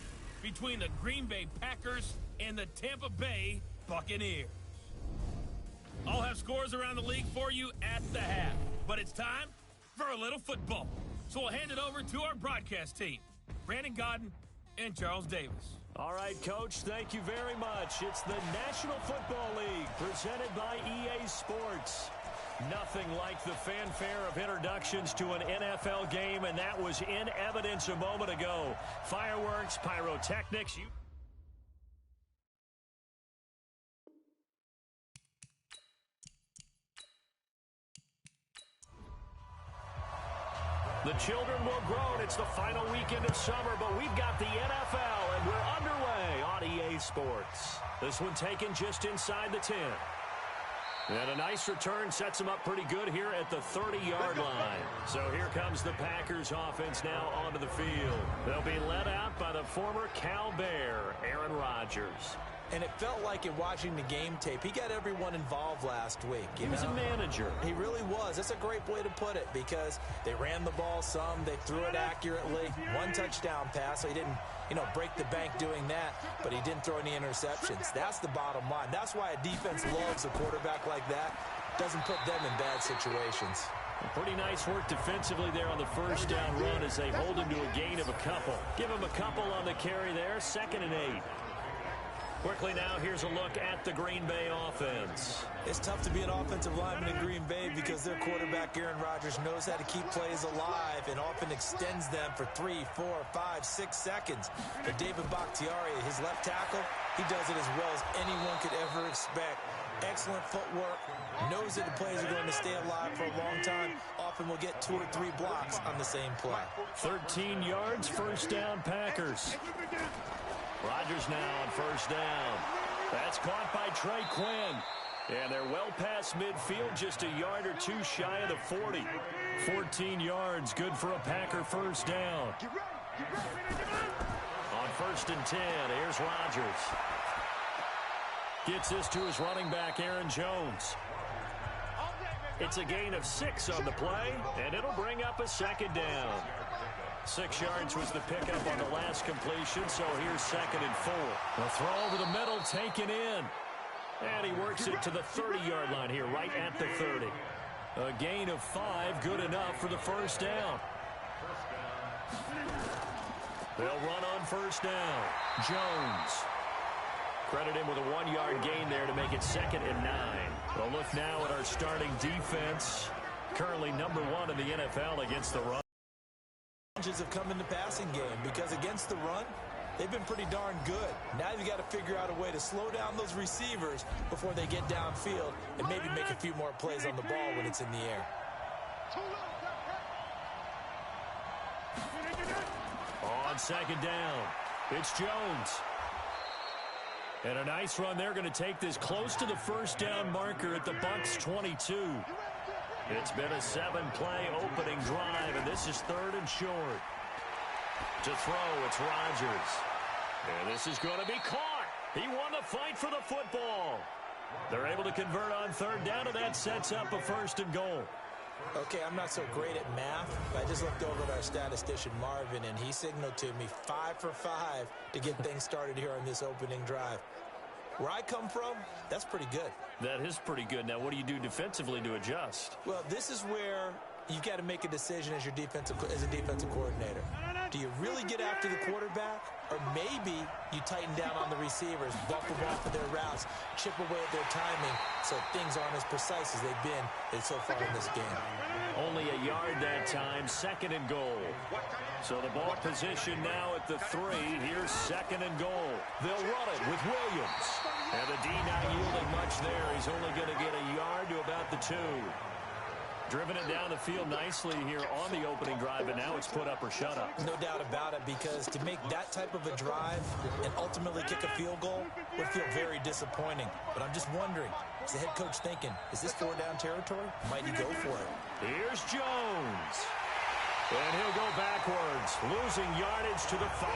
A: between the Green Bay Packers and the Tampa Bay Buccaneers. I'll have scores around the league for you at the half, but it's time for a little football. So we'll hand it over to our broadcast team, Brandon Godden and Charles Davis.
B: All right, Coach, thank you very much. It's the National Football League presented by EA Sports. Nothing like the fanfare of introductions to an NFL game, and that was in evidence a moment ago. Fireworks, pyrotechnics. The children will grow. It's the final weekend of summer, but we've got the NFL, and we're underway on EA Sports. This one taken just inside the 10. And a nice return sets them up pretty good here at the 30-yard line. So here comes the Packers offense now onto the field. They'll be led out by the former Cal Bear, Aaron Rodgers.
C: And it felt like in watching the game tape, he got everyone involved last week.
B: He was a manager.
C: He really was. That's a great way to put it because they ran the ball some, they threw it accurately. One touchdown pass, so he didn't, break the bank doing that, but he didn't throw any interceptions. That's the bottom line. That's why a defense loves a quarterback like that. Doesn't put them in bad situations.
B: Pretty nice work defensively there on the first down run as they hold him to a gain of a couple. Give him a couple on the carry there, 2nd and 8. Quickly now, here's a look at the Green Bay offense.
C: It's tough to be an offensive lineman in Green Bay because their quarterback, Aaron Rodgers, knows how to keep plays alive and often extends them for 3, 4, 5, 6 seconds. But David Bakhtiari, his left tackle, he does it as well as anyone could ever expect. Excellent footwork, knows that the plays are going to stay alive for a long time. Often will get 2 or 3 blocks on the same play.
B: 13 yards, first down, Packers. Rodgers now on first down. That's caught by Trey Quinn. And they're well past midfield, just a yard or two shy of the 40. 14 yards, good for a Packer first down. On 1st and 10, here's Rodgers. Gets this to his running back, Aaron Jones. It's a gain of 6 on the play, and it'll bring up a 2nd down. 6 yards was the pickup on the last completion, so here's 2nd and 4. The throw over the middle taken in. And he works it to the 30-yard line here, right at the 30. A gain of 5, good enough for the first down. They'll run on first down. Jones. Credit him with a 1-yard gain there to make it 2nd and 9. We'll look now at our starting defense. Currently number 1 in the NFL against the run.
C: Have come in the passing game because against the run, they've been pretty darn good. Now you've got to figure out a way to slow down those receivers before they get downfield and maybe make a few more plays on the ball when it's in the air.
B: On 2nd down, it's Jones. And a nice run. They're going to take this close to the first down marker at the Bucs 22. It's been a 7-play opening drive, and this is 3rd and short. To throw, it's Rodgers. And this is going to be caught. He won the fight for the football. They're able to convert on 3rd down, and that sets up a 1st and goal.
C: Okay, I'm not so great at math, but I just looked over at our statistician, Marvin, and he signaled to me 5 for 5 to get things started here on this opening drive. Where I come from, that's pretty good.
B: That is pretty good. Now, what do you do defensively to adjust?
C: Well, this is where you've got to make a decision as a defensive coordinator. Do you really get after the quarterback, or maybe you tighten down on the receivers, bump them off of their routes, chip away at their timing so things aren't as precise as they've been so far in this game?
B: Only a yard that time, 2nd and goal. So the ball position now at the 3. Here's 2nd and goal. They'll run it with Williams. And the D not yielding much there. He's only going to get a yard to about the 2. Driven it down the field nicely here on the opening drive, and now it's put up or shut up.
C: No doubt about it, because to make that type of a drive and ultimately kick a field goal would feel very disappointing. But I'm just wondering, is the head coach thinking, is this 4-down territory? Might he go for it?
B: Here's Jones. And he'll go backwards, losing yardage to the 5.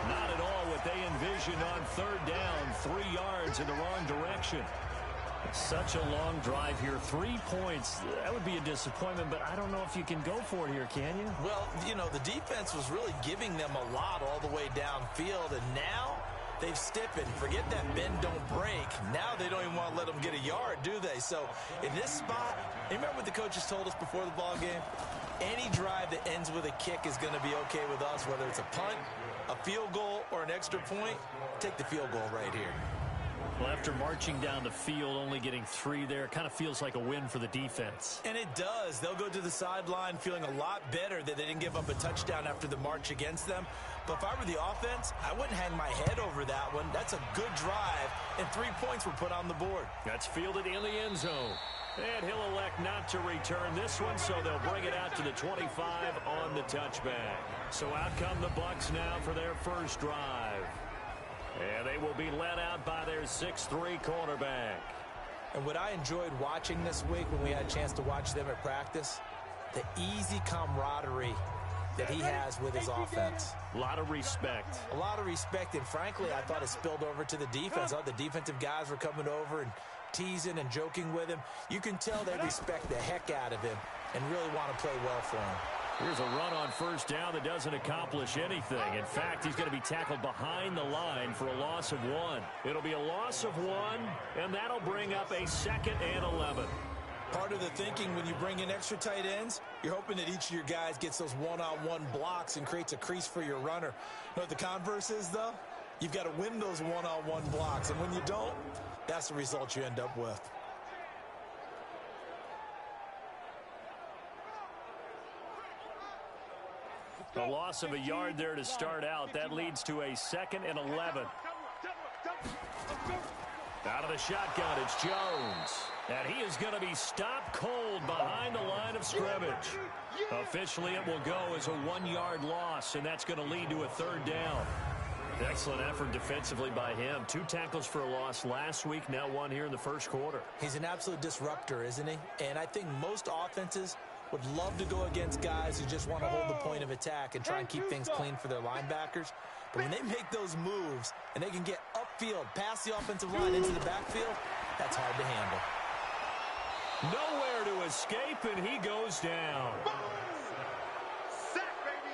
B: Not at all what they envisioned on 3rd down, 3 yards in the wrong direction. Such a long drive here. 3 points. That would be a disappointment, but I don't know if you can go for it here, can you?
C: Well, you know, the defense was really giving them a lot all the way downfield, and now they've stiffened. Forget that bend, don't break. Now they don't even want to let them get a yard, do they? So in this spot, remember what the coaches told us before the ball game? Any drive that ends with a kick is going to be okay with us, whether it's a punt, a field goal, or an extra point. Take the field goal right here.
B: Well, after marching down the field, only getting 3 there, kind of feels like a win for the defense.
C: And it does. They'll go to the sideline feeling a lot better that they didn't give up a touchdown after the march against them. But if I were the offense, I wouldn't hang my head over that one. That's a good drive, and 3 points were put on the board.
B: That's fielded in the end zone. And he'll elect not to return this one, so they'll bring it out to the 25 on the touchback. So out come the Bucs now for their first drive. And they will be led out by their 6'3" quarterback.
C: And what I enjoyed watching this week when we had a chance to watch them at practice, the easy camaraderie that he has with his offense.
B: A lot of respect.
C: A lot of respect, and frankly, I thought it spilled over to the defense. I thought the defensive guys were coming over and teasing and joking with him. You can tell they respect the heck out of him and really want to play well for him.
B: Here's a run on first down that doesn't accomplish anything. In fact, he's going to be tackled behind the line for a loss of 1. It'll be a loss of 1, and that'll bring up a 2nd and 11.
C: Part of the thinking when you bring in extra tight ends, you're hoping that each of your guys gets those one-on-one blocks and creates a crease for your runner. You know what the converse is, though? You've got to win those one-on-one blocks, and when you don't, that's the result you end up with.
B: A loss of a yard there to start out. That leads to a 2nd and 11. Out of the shotgun, it's Jones. And he is going to be stopped cold behind the line of scrimmage. Officially, it will go as a 1-yard loss, and that's going to lead to a 3rd down. Excellent effort defensively by him. 2 tackles for a loss last week, now 1 here in the first quarter.
C: He's an absolute disruptor, isn't he? And I think most offenses would love to go against guys who just want to hold the point of attack and try and keep things clean for their linebackers. But when they make those moves and they can get upfield, past the offensive line into the backfield, that's hard to handle.
B: Nowhere to escape, and he goes down.
D: Sack, baby!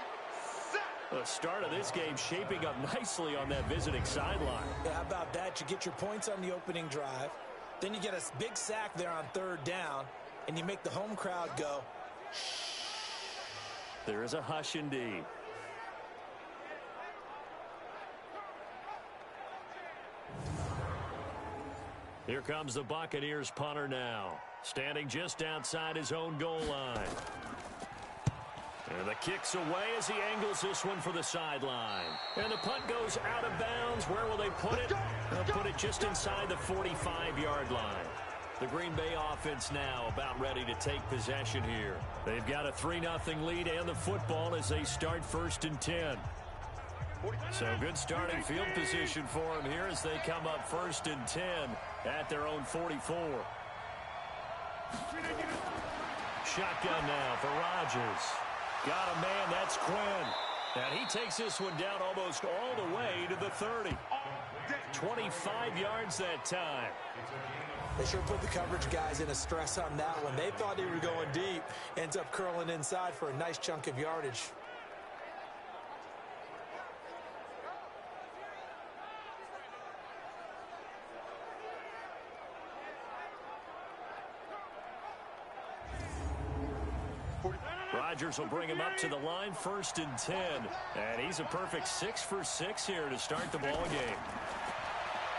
D: Sack!
B: The start of this game shaping up nicely on that visiting sideline.
C: Yeah, how about that? You get your points on the opening drive. Then you get a big sack there on 3rd down, and you make the home crowd go,
B: there is a hush indeed. Here comes the Buccaneers punter now, standing just outside his own goal line. And the kick's away as he angles this one for the sideline. And the punt goes out of bounds. Where will they put it? They'll put it just inside the 45-yard line. The Green Bay offense now about ready to take possession here. They've got a 3-0 lead and the football as they start 1st and 10. So good starting field position for them here as they come up 1st and 10 at their own 44. Shotgun now for Rodgers. Got a man, that's Quinn. And he takes this one down almost all the way to the 30. 25 yards that time.
C: They sure put the coverage guys in a stress on that one. They thought they were going deep. Ends up curling inside for a nice chunk of yardage.
B: Rodgers will bring him up to the line, 1st and 10. And he's a perfect 6 for 6 here to start the ball game.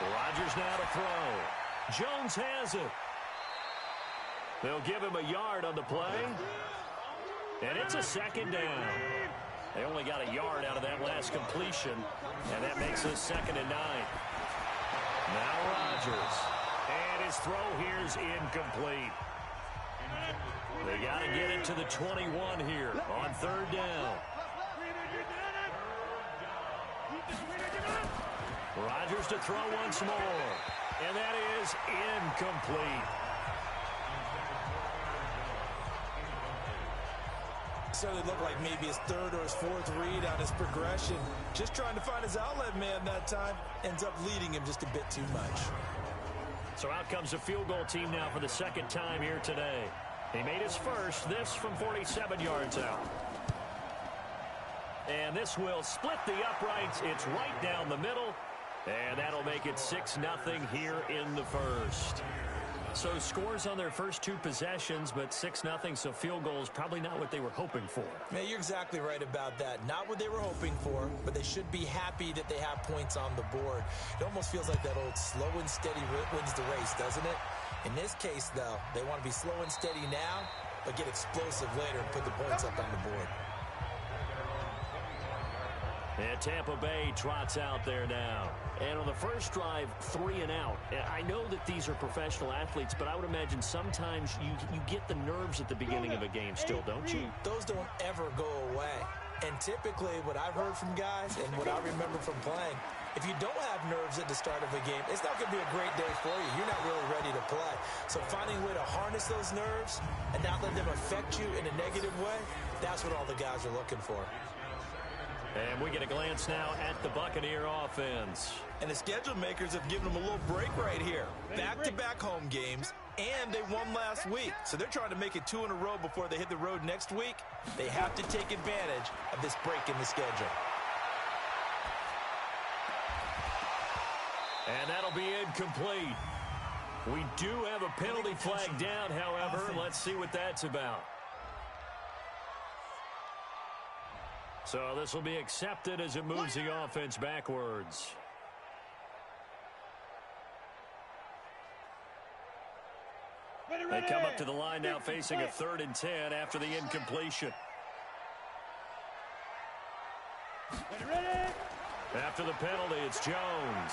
B: Rodgers now to throw. Jones has it. They'll give him a yard on the play. And it's a 2nd down. They only got a yard out of that last completion. And that makes it 2nd and 9. Now Rodgers. And his throw here's incomplete. They got to get it to the 21 here on 3rd down. Rodgers to throw once more. And that is incomplete.
C: Certainly looked like maybe his 3rd or his 4th read on his progression. Just trying to find his outlet man that time. Ends up leading him just a bit too much.
B: So out comes the field goal team now for the second time here today. He made his first, this from 47 yards out. And this will split the uprights. It's right down the middle. And that'll make it 6-0 here in the first. So scores on their first two possessions, but 6-0, so field goals probably not what they were hoping for.
C: Yeah, you're exactly right about that. Not what they were hoping for, but they should be happy that they have points on the board. It almost feels like that old slow and steady wins the race, doesn't it? In this case, though, they want to be slow and steady now, but get explosive later and put the points up on the board.
B: And Tampa Bay trots out there now. And on the first drive, 3 and out. I know that these are professional athletes, but I would imagine sometimes you get the nerves at the beginning of a game still, don't you?
C: Those don't ever go away. And typically what I've heard from guys and what I remember from playing, if you don't have nerves at the start of a game, it's not going to be a great day for you. You're not really ready to play. So finding a way to harness those nerves and not let them affect you in a negative way, that's what all the guys are looking for.
B: And we get a glance now at the Buccaneer offense.
C: And the schedule makers have given them a little break right here. Back-to-back home games, and they won last week. So they're trying to make it 2 in a row before they hit the road next week. They have to take advantage of this break in the schedule.
B: And that'll be incomplete. We do have a penalty flag down, however. Let's see what that's about. So this will be accepted as it moves the offense backwards. They come up to the line now facing a 3rd and 10 after the incompletion. After the penalty, it's Jones.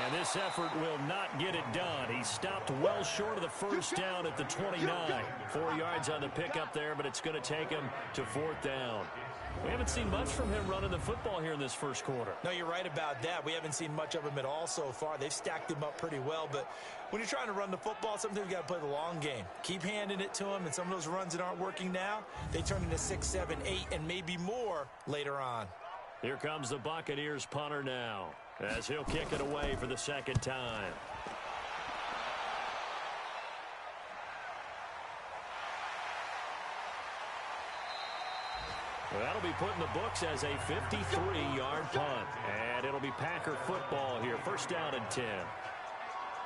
B: And this effort will not get it done. He stopped well short of the first down at the 29. 4 yards on the pickup there, but it's going to take him to 4th down. We haven't seen much from him running the football here in this first quarter.
C: No, you're right about that. We haven't seen much of him at all so far. They've stacked him up pretty well, but when you're trying to run the football, sometimes you got to play the long game. Keep handing it to him, and some of those runs that aren't working now, they turn into 6, 7, 8, and maybe more later on.
B: Here comes the Buccaneers punter now, as he'll kick it away for the second time. Well, that'll be put in the books as a 53-yard punt. And it'll be Packer football here. First down and 10.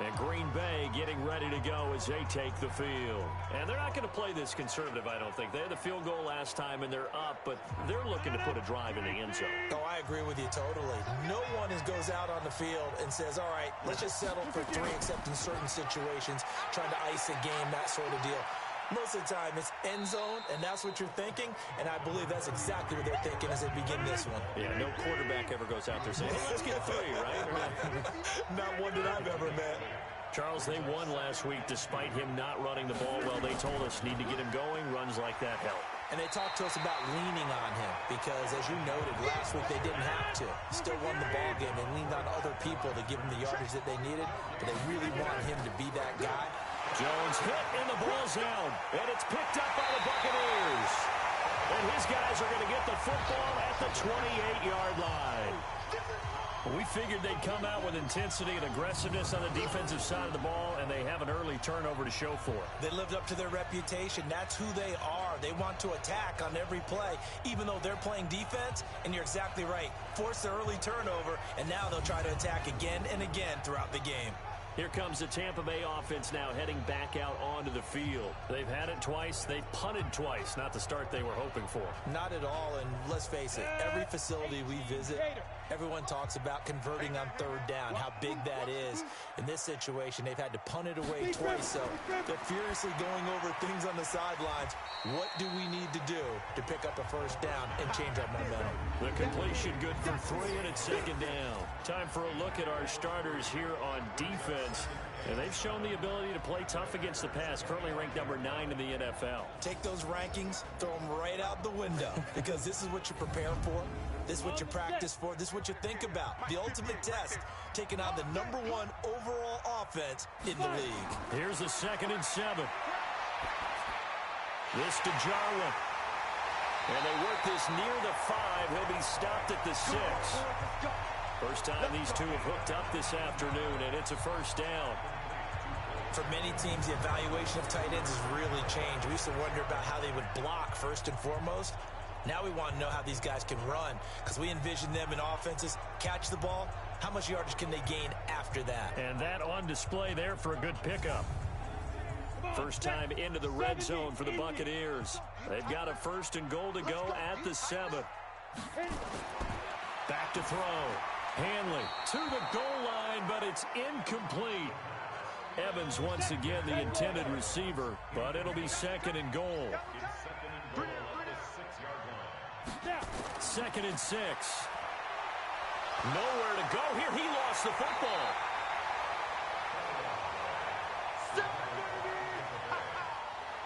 B: And Green Bay getting ready to go as they take the field. And they're not going to play this conservative, I don't think. They had the field goal last time, and they're up, but they're looking to put a drive in the end zone.
C: Oh, I agree with you totally. No one goes out on the field and says, all right, let's just settle for 3, except in certain situations, trying to ice a game, that sort of deal. Most of the time, it's end zone, and that's what you're thinking, and I believe that's exactly what they're thinking as they begin this one.
B: Yeah, no quarterback ever goes out there saying, hey, let's get 3, right?
C: Not one that I've ever met.
B: Charles, they won last week despite him not running the ball well. They told us need to get him going. Runs like that help.
C: And they talked to us about leaning on him because, as you noted, last week they didn't have to. Still won the ball game. They leaned on other people to give them the yardage that they needed, but they really want him to be that guy.
B: Jones hit in the ball zone, and it's picked up by the Buccaneers. And his guys are going to get the football at the 28-yard line. We figured they'd come out with intensity and aggressiveness on the defensive side of the ball, and they have an early turnover to show for it.
C: They lived up to their reputation. That's who they are. They want to attack on every play, even though they're playing defense. And you're exactly right. Force the early turnover, and now they'll try to attack again and again throughout the game.
B: Here comes the Tampa Bay offense now heading back out onto the field. They've had it twice. They've punted twice. Not the start they were hoping for.
C: Not at all, and let's face it, every facility we visit, everyone talks about converting on 3rd down, how big that is. In this situation, they've had to punt it away twice, so they're furiously going over things on the sidelines. What do we need to do to pick up a first down and change our momentum?
B: The completion good for 3, and it's 2nd down. Time for a look at our starters here on defense. And they've shown the ability to play tough against the pass, currently ranked number 9 in the NFL.
C: Take those rankings, throw them right out the window, because this is what you prepare for. This is what you practice for. This is what you think about. The ultimate test, taking on the #1 overall offense in the league.
B: Here's the 2nd and 7. This to Jarwin. And they work this near the 5. He'll be stopped at the 6. First time these two have hooked up this afternoon, and it's a first down.
C: For many teams, the evaluation of tight ends has really changed. We used to wonder about how they would block first and foremost. Now we want to know how these guys can run, because we envision them in offenses, catch the ball, how much yardage can they gain after that?
B: And that on display there for a good pickup. First time into the red zone for the Buccaneers. They've got a first and goal to go at the 7. Back to throw. Hanley to the goal line, but it's incomplete. Evans once again the intended receiver, but it'll be second and goal. 2nd and 6. Nowhere to go here. He lost the football.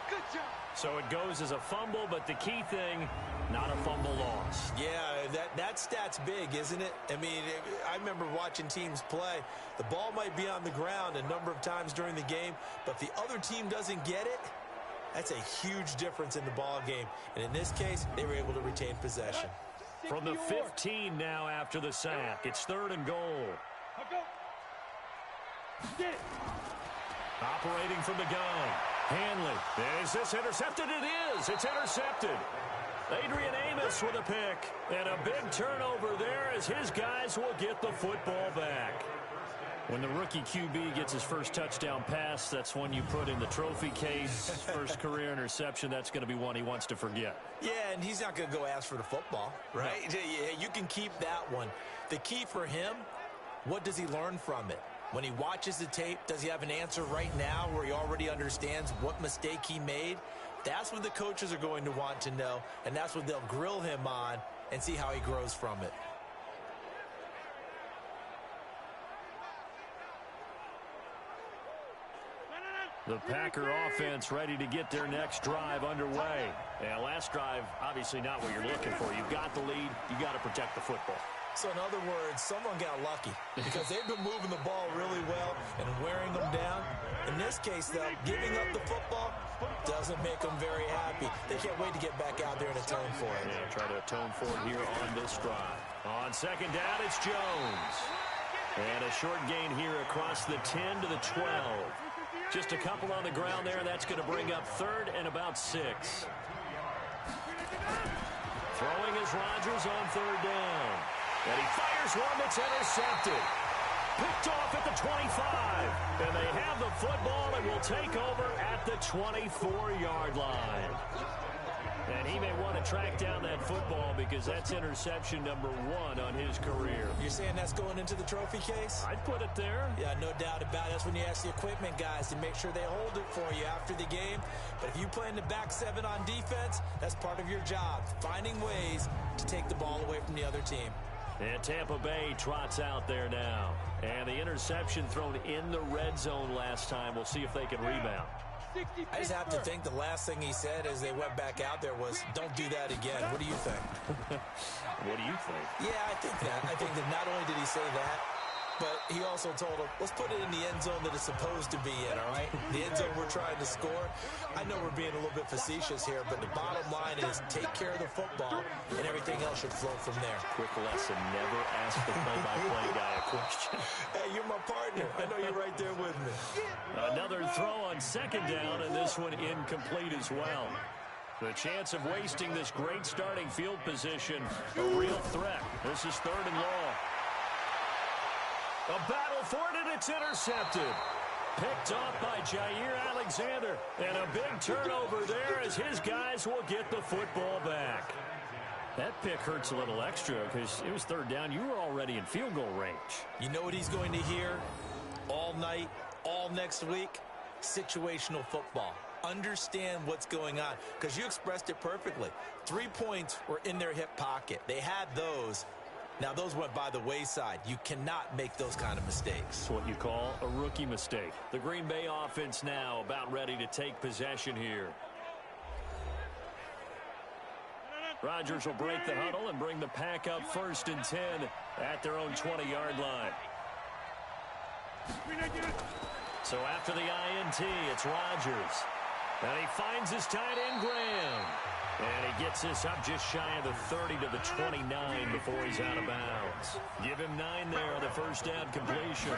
D: Good job.
B: So it goes as a fumble, but the key thing, not a fumble loss.
C: Yeah, that stat's big, isn't it? I mean, I remember watching teams play. The ball might be on the ground a number of times during the game, but if the other team doesn't get it, that's a huge difference in the ball game. And in this case, they were able to retain possession.
B: From the 15 now after the sack. It's 3rd and goal. Operating from the gun. Hanley. Is this intercepted? It is. It's intercepted. Adrian Amos with a pick. And a big turnover there as his guys will get the football back. When the rookie QB gets his first touchdown pass, that's one you put in the trophy case. First career interception, that's going to be one he wants to forget.
C: Yeah, and he's not going to go ask for the football, right? No. Yeah, you can keep that one. The key for him, what does he learn from it? When he watches the tape, does he have an answer right now where he already understands what mistake he made? That's what the coaches are going to want to know, and that's what they'll grill him on and see how he grows from it.
B: The Packer offense ready to get their next drive underway. Yeah, last drive, obviously not what you're looking for. You've got the lead. You've got to protect the football.
C: So in other words, someone got lucky because they've been moving the ball really well and wearing them down. In this case, though, giving up the football doesn't make them very happy. They can't wait to get back out there and atone for it.
B: Yeah, try to atone for it here on this drive. On 2nd down, it's Jones. And a short gain here across the 10 to the 12. Just a couple on the ground there. That's going to bring up 3rd and about 6. Throwing is Rodgers on 3rd down. And he fires one that's intercepted. Picked off at the 25. And they have the football and will take over at the 24-yard line. And he may want to track down that football because that's interception number 1 on his career.
C: You're saying that's going into the trophy case?
B: I'd put it there.
C: Yeah, no doubt about it. That's when you ask the equipment guys to make sure they hold it for you after the game. But if you play in the back 7 on defense, that's part of your job, finding ways to take the ball away from the other team.
B: And Tampa Bay trots out there now. And the interception thrown in the red zone last time. We'll see if they can rebound.
C: I just have to think the last thing he said as they went back out there was, don't do that again. What do you think?
B: What do you think?
C: Yeah, I think that not only did he say that, but he also told him, let's put it in the end zone that it's supposed to be in, all right? The end zone we're trying to score. I know we're being a little bit facetious here, but the bottom line is take care of the football, and everything else should flow from there.
B: Quick lesson, never ask the play-by-play guy a question.
C: Hey, you're my partner. I know you're right there with me.
B: Another throw on 2nd down, and this one incomplete as well. The chance of wasting this great starting field position, a real threat. This is 3rd and long. A battle for it, and it's intercepted. Picked off by Jair Alexander. And a big turnover there as his guys will get the football back. That pick hurts a little extra because it was 3rd down. You were already in field goal range.
C: You know what he's going to hear all night, all next week? Situational football. Understand what's going on because you expressed it perfectly. 3 points were in their hip pocket. They had those. Now, those went by the wayside. You cannot make those kind of mistakes.
B: It's what you call a rookie mistake. The Green Bay offense now about ready to take possession here. Rodgers will break the huddle and bring the pack up 1st and 10 at their own 20-yard line. So after the INT, it's Rodgers. And he finds his tight end, Graham. And he gets this up just shy of the 30 to the 29 before he's out of bounds. Give him 9 there on the first down completion.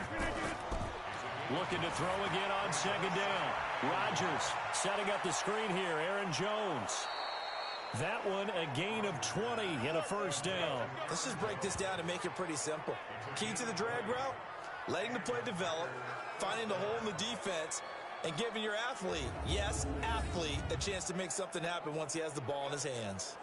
B: Looking to throw again on second down. Rodgers setting up the screen here. Aaron Jones. That one a gain of 20 and a first down.
C: Let's just break this down and make it pretty simple. Key to the drag route, letting the play develop, finding the hole in the defense, and giving your athlete, yes, athlete, a chance to make something happen once he has the ball in his hands.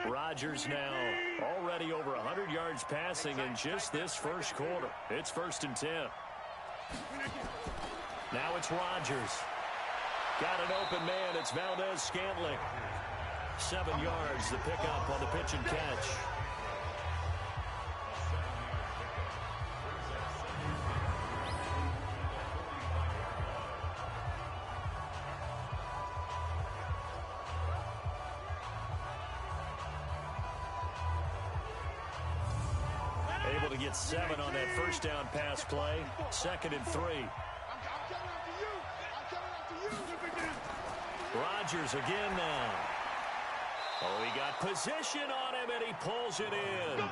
B: Rodgers now already over 100 yards passing in just this first quarter. It's 1st and 10. Now it's Rodgers. Got an open man. It's Valdez-Scantling. 7 yards, the pickup on the pitch and catch. Able to get 7 on that first down pass play. 2nd and 3. Rodgers again now. Oh, he got position on him, and he pulls it in.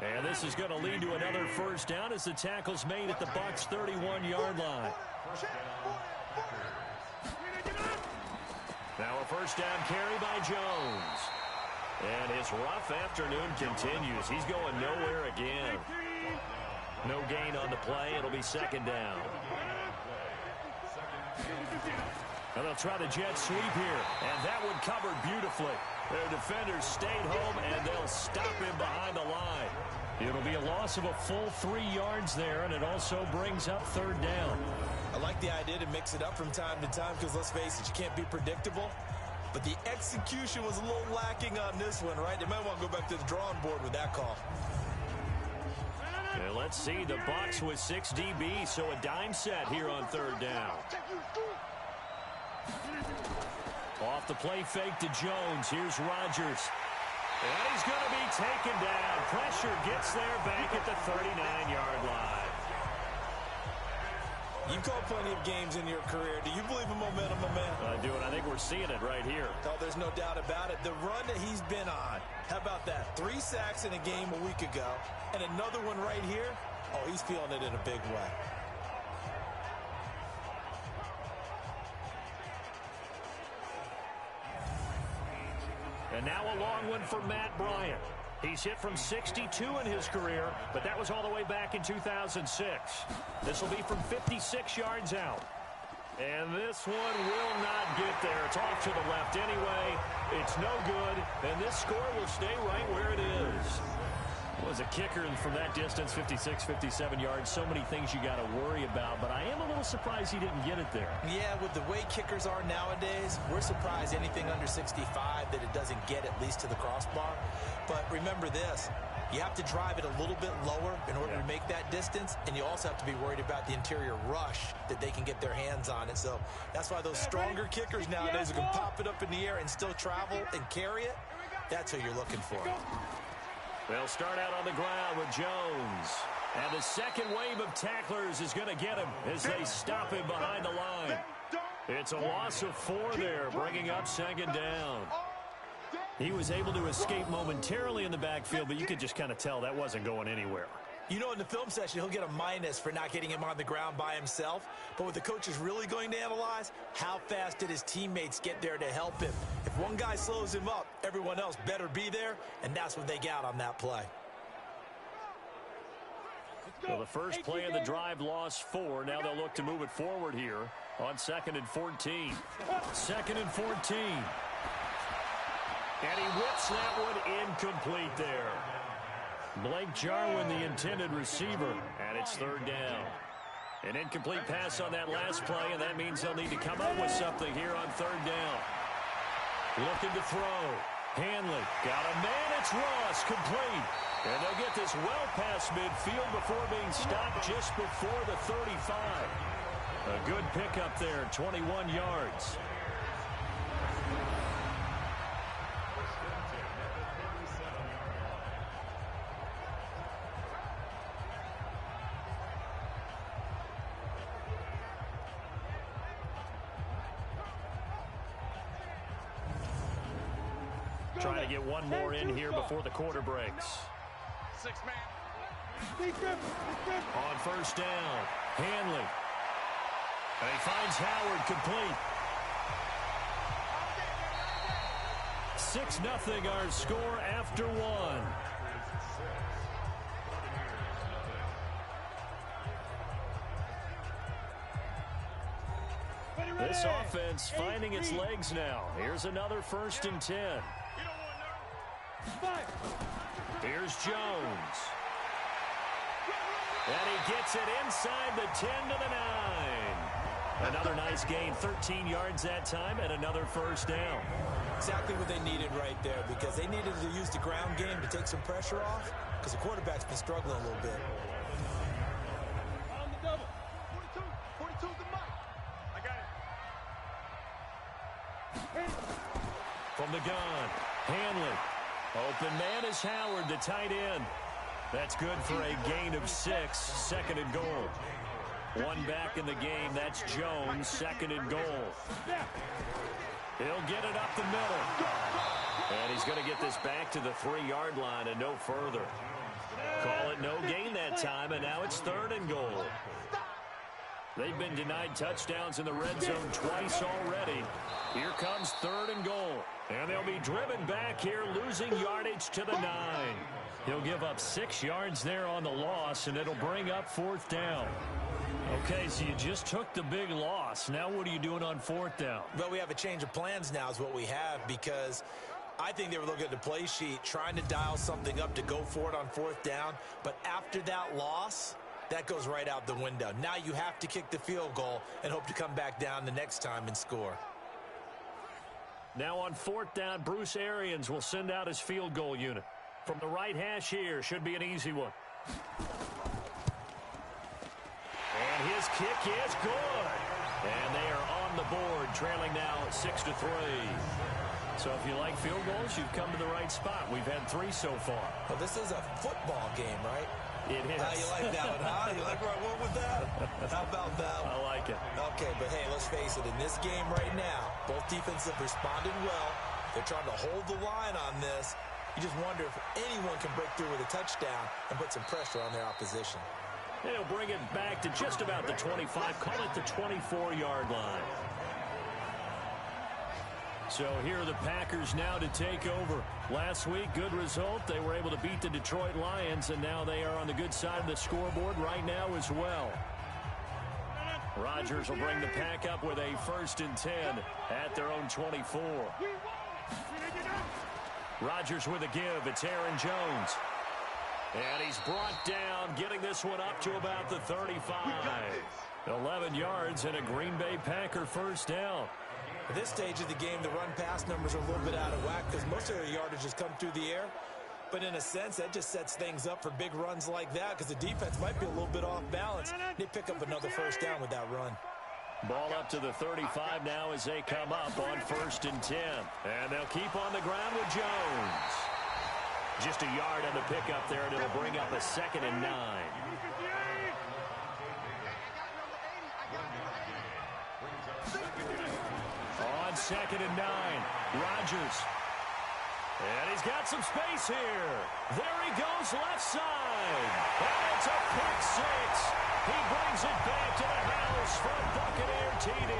B: And this is going to lead to another first down as the tackle's made at the Bucs' 31-yard line. Now a first down carry by Jones. And his rough afternoon continues. He's going nowhere again. No gain on the play. It'll be 2nd down. And they'll try the jet sweep here. And that one covered beautifully. Their defenders stayed home, and they'll stop him behind the line. It'll be a loss of a full 3 yards there, and it also brings up 3rd down.
C: I like the idea to mix it up from time to time because, let's face it, you can't be predictable. But the execution was a little lacking on this one, right? They might want to go back to the drawing board with that call.
B: And let's see, the Bucs with 6 DBs, so a dime set here on 3rd down. Off the play fake to Jones. Here's Rodgers. And he's going to be taken down. Pressure gets there back at the 39-yard line.
C: You've called plenty of games in your career. Do you believe in momentum, my man?
B: I do, and I think we're seeing it right here.
C: Oh, there's no doubt about it. The run that he's been on. How about that? 3 sacks in a game a week ago, and another one right here. Oh, he's feeling it in a big way.
B: And now a long one for Matt Bryant. He's hit from 62 in his career, but that was all the way back in 2006. This will be from 56 yards out. And this one will not get there. It's off to the left anyway. It's no good, and this score will stay right where it is. Was a kicker from that distance, 56, 57 yards. So many things you got to worry about, but I am a little surprised he didn't get it there.
C: Yeah, with the way kickers are nowadays, we're surprised anything under 65 that it doesn't get at least to the crossbar. But remember this, you have to drive it a little bit lower in order to make that distance, and you also have to be worried about the interior rush that they can get their hands on it. So that's why those stronger kickers nowadays who can pop it up in the air and still travel and carry it, that's who you're looking for.
B: They'll start out on the ground with Jones. And the second wave of tacklers is going to get him as they stop him behind the line. It's a loss of 4 there, bringing up 2nd down. He was able to escape momentarily in the backfield, but you could just kind of tell that wasn't going anywhere.
C: You know, in the film session, he'll get a minus for not getting him on the ground by himself. But what the coach is really going to analyze, how fast did his teammates get there to help him? If one guy slows him up, everyone else better be there, and that's what they got on that play.
B: Well, the first play of the drive lost 4. Now they'll look to move it forward here on 2nd and 14. 2nd and 14. And he whips that one incomplete there. Blake Jarwin, the intended receiver, and it's 3rd down. An incomplete pass on that last play, and that means they'll need to come up with something here on 3rd down. Looking to throw. Hanley got a man. It's Ross, complete. And they'll get this well past midfield before being stopped just before the 35. A good pickup there, 21 yards. Trying to get one more in here before the quarter breaks.
D: 6 man.
B: On first down, Hanley. And he finds Howard complete. 6-0 our score after one. This offense finding its legs now. Here's another 1st and 10. Here's Jones. And he gets it inside the 10 to the 9. Another nice gain, 13 yards that time, and another 1st down.
C: Exactly what they needed right there, because they needed to use the ground game to take some pressure off, because the quarterback's been struggling a little bit.
E: On the double.
D: 42 the mic. I got it.
B: From the gun, Hanley. Open man is Howard, the tight end. That's good for a gain of 6, 2nd and goal. One back in the game, that's Jones, 2nd and goal. He'll get it up the middle. And he's going to get this back to the 3-yard line and no further. Call it no gain that time, and now it's 3rd and goal. They've been denied touchdowns in the red zone twice already. Here comes 3rd and goal. And they'll be driven back here, losing yardage to the 9. He'll give up 6 yards there on the loss, and it'll bring up 4th down. Okay, so you just took the big loss. Now what are you doing on 4th down?
C: Well, we have a change of plans now is what we have, because I think they were looking at the play sheet, trying to dial something up to go for it on 4th down. But after that loss, that goes right out the window. Now you have to kick the field goal and hope to come back down the next time and score.
B: Now on 4th down, Bruce Arians will send out his field goal unit. From the right hash here, should be an easy one. And his kick is good. And they are on the board, trailing now 6-3. So if you like field goals, you've come to the right spot. We've had 3 so far.
C: Well, this is a football game, right?
B: It is.
C: You like that one, huh? You like where I went with that? How about that one?
B: I like it.
C: Okay, but hey, let's face it. In this game right now, both defenses have responded well. They're trying to hold the line on this. You just wonder if anyone can break through with a touchdown and put some pressure on their opposition.
B: And he'll bring it back to just about the 25. Call it the 24-yard line. So here are the Packers now to take over. Last week, good result. They were able to beat the Detroit Lions, and now they are on the good side of the scoreboard right now as well. Rodgers will bring the Pack up with a 1st and 10 at their own 24. Rodgers with a give. It's Aaron Jones. And he's brought down, getting this one up to about the 35. 11 yards and a Green Bay Packer 1st down.
C: At this stage of the game, the run-pass numbers are a little bit out of whack because most of their yardage has come through the air. But in a sense, that just sets things up for big runs like that because the defense might be a little bit off balance. They pick up another 1st down with that run.
B: Ball up to the 35 now as they come up on 1st and 10. And they'll keep on the ground with Jones. Just a yard on the pickup there, and it'll bring up a 2nd and 9. On 2nd and 9, Rodgers. And he's got some space here. There he goes left side. And it's a pick 6. He brings it back to the house for a Buccaneer TD.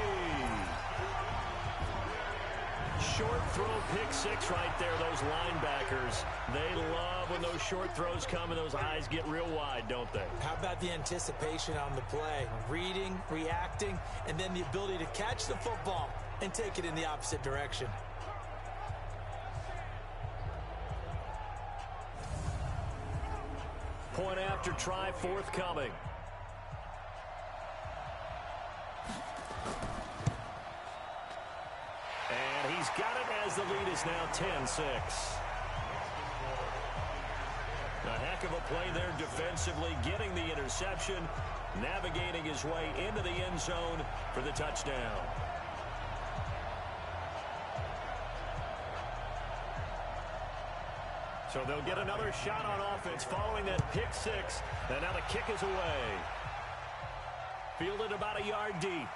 B: Short throw pick 6 right there. Those linebackers, they love when those short throws come and those eyes get real wide, don't they?
C: How about the anticipation on the play? Reading, reacting, and then the ability to catch the football and take it in the opposite direction.
B: Point after try forthcoming. And he's got it as the lead is now 10-6. A heck of a play there defensively, getting the interception, navigating his way into the end zone for the touchdown. So they'll get another shot on offense following that pick 6. And now the kick is away. Fielded about a yard deep.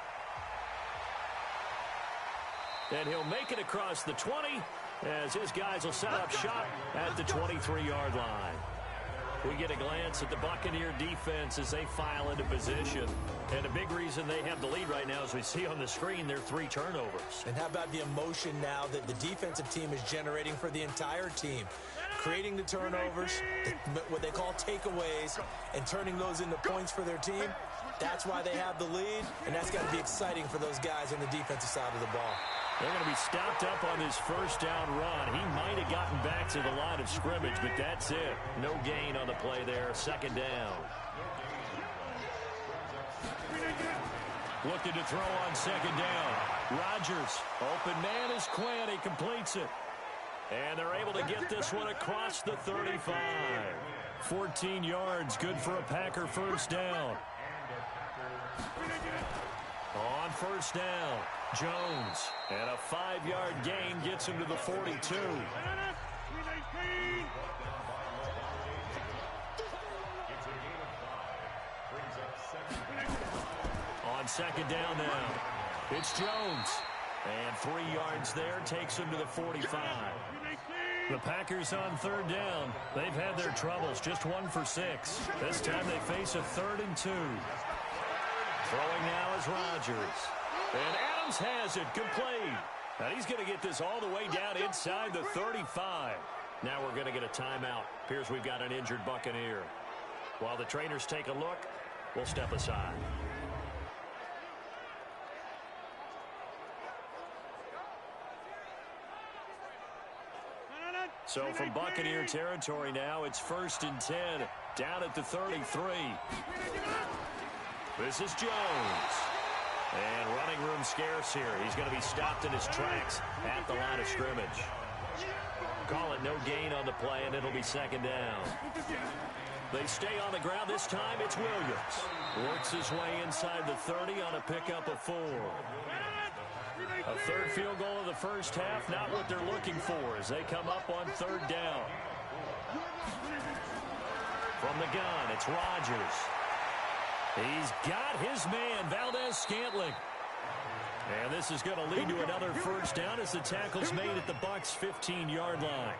B: And he'll make it across the 20 as his guys will set up shop at the 23-yard line. We get a glance at the Buccaneer defense as they file into position. And a big reason they have the lead right now, as we see on the screen, their 3 turnovers.
C: And how about the emotion now that the defensive team is generating for the entire team? Creating the turnovers, what they call takeaways, and turning those into points for their team. That's why they have the lead, and that's got to be exciting for those guys on the defensive side of the ball.
B: They're going to be stopped up on this first down run. He might have gotten back to the line of scrimmage, but that's it. No gain on the play there. Second down. Looking to throw on second down. Rodgers, open man is Quinn. He completes it. And they're able to get this one across the 35. 14 yards, good for a Packer first down. On first down, Jones. And a 5-yard gain gets him to the 42. On second down now, it's Jones. And 3 yards there takes him to the 45. The Packers on third down. They've had their troubles, just 1 for 6. This time they face a 3rd and 2. Throwing now is Rodgers. And Adams has it, complete. And he's going to get this all the way down inside the 35. Now we're going to get a timeout. Appears we've got an injured Buccaneer. While the trainers take a look, we'll step aside. So from Buccaneer territory now, it's 1st and 10, down at the 33. This is Jones. And running room scarce here. He's going to be stopped in his tracks at the line of scrimmage. Call it no gain on the play, and it'll be second down. They stay on the ground. This time it's Williams. Works his way inside the 30 on a pickup of 4. A 3rd field goal of the first half, not what they're looking for as they come up on 3rd down. From the gun, it's Rodgers. He's got his man, Valdez-Scantling. And this is going to lead to another first down as the tackle's made at the Bucs' 15-yard line.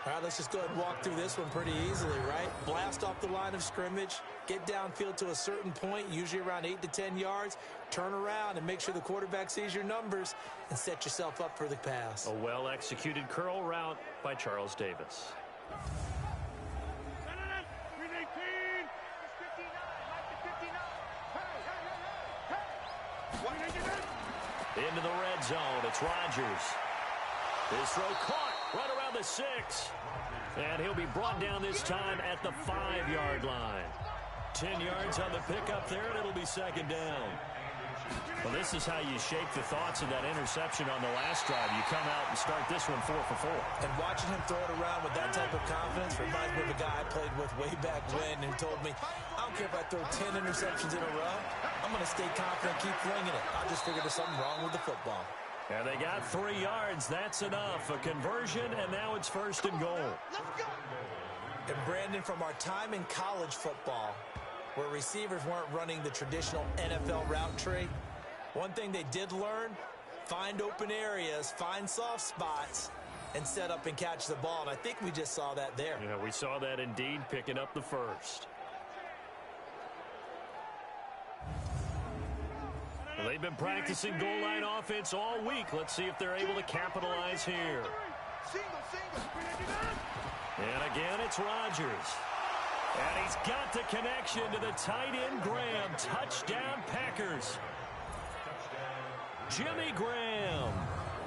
C: All right, let's just go ahead and walk through this one pretty easily, right? Blast off the line of scrimmage, get downfield to a certain point, usually around 8 to 10 yards, turn around and make sure the quarterback sees your numbers and set yourself up for the pass.
B: A well-executed curl route by Charles Davis. Into the red zone, it's Rodgers. His throw caught right around the 6. And he'll be brought down this time at the 5-yard line. 10 yards on the pickup there, and it'll be second down. Well, this is how you shake the thoughts of that interception on the last drive. You come out and start this one 4 for 4.
C: And watching him throw it around with that type of confidence reminds me of a guy I played with way back when who told me, I don't care if I throw 10 interceptions in a row. I'm going to stay confident, keep flinging it. I just figured there's something wrong with the football.
B: And they got 3 yards. That's enough. A conversion, and now it's 1st and goal.
C: And Brandon, from our time in college football, where receivers weren't running the traditional NFL route tree, one thing they did learn, find open areas, find soft spots, and set up and catch the ball. And I think we just saw that there.
B: Yeah, we saw that indeed, picking up the first. Well, they've been practicing goal line offense all week. Let's see if they're able to capitalize here. And again, it's Rodgers. And he's got the connection to the tight end, Graham. Touchdown, Packers. Jimmy Graham,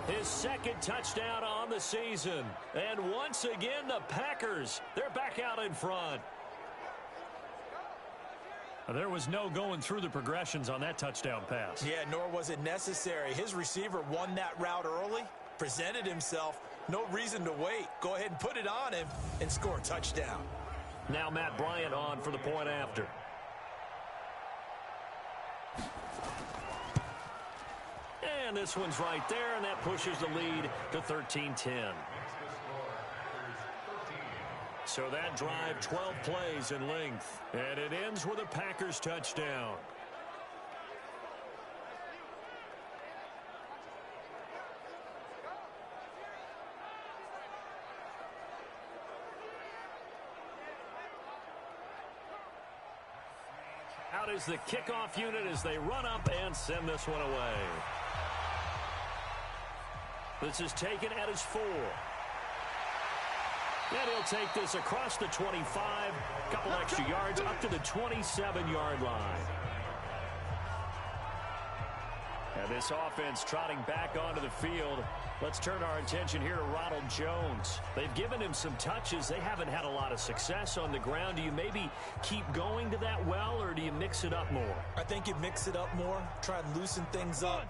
B: his 2nd touchdown on the season. And once again, the Packers, they're back out in front. There was no going through the progressions on that touchdown pass.
C: Yeah, nor was it necessary. His receiver won that route early, presented himself. No reason to wait. Go ahead and put it on him and score a touchdown.
B: Now Matt Bryant on for the point after. And this one's right there, and that pushes the lead to 13-10. So that drive, 12 plays in length. And it ends with a Packers touchdown. out is the kickoff unit as they run up and send this one away. This is taken at his 4. And he'll take this across the 25, couple extra yards up to the 27-yard line. And this offense trotting back onto the field. Let's turn our attention here to Ronald Jones. They've given him some touches. They haven't had a lot of success on the ground. Do you maybe keep going to that well, or do you mix it up more?
C: I think you mix it up more, try and loosen things up.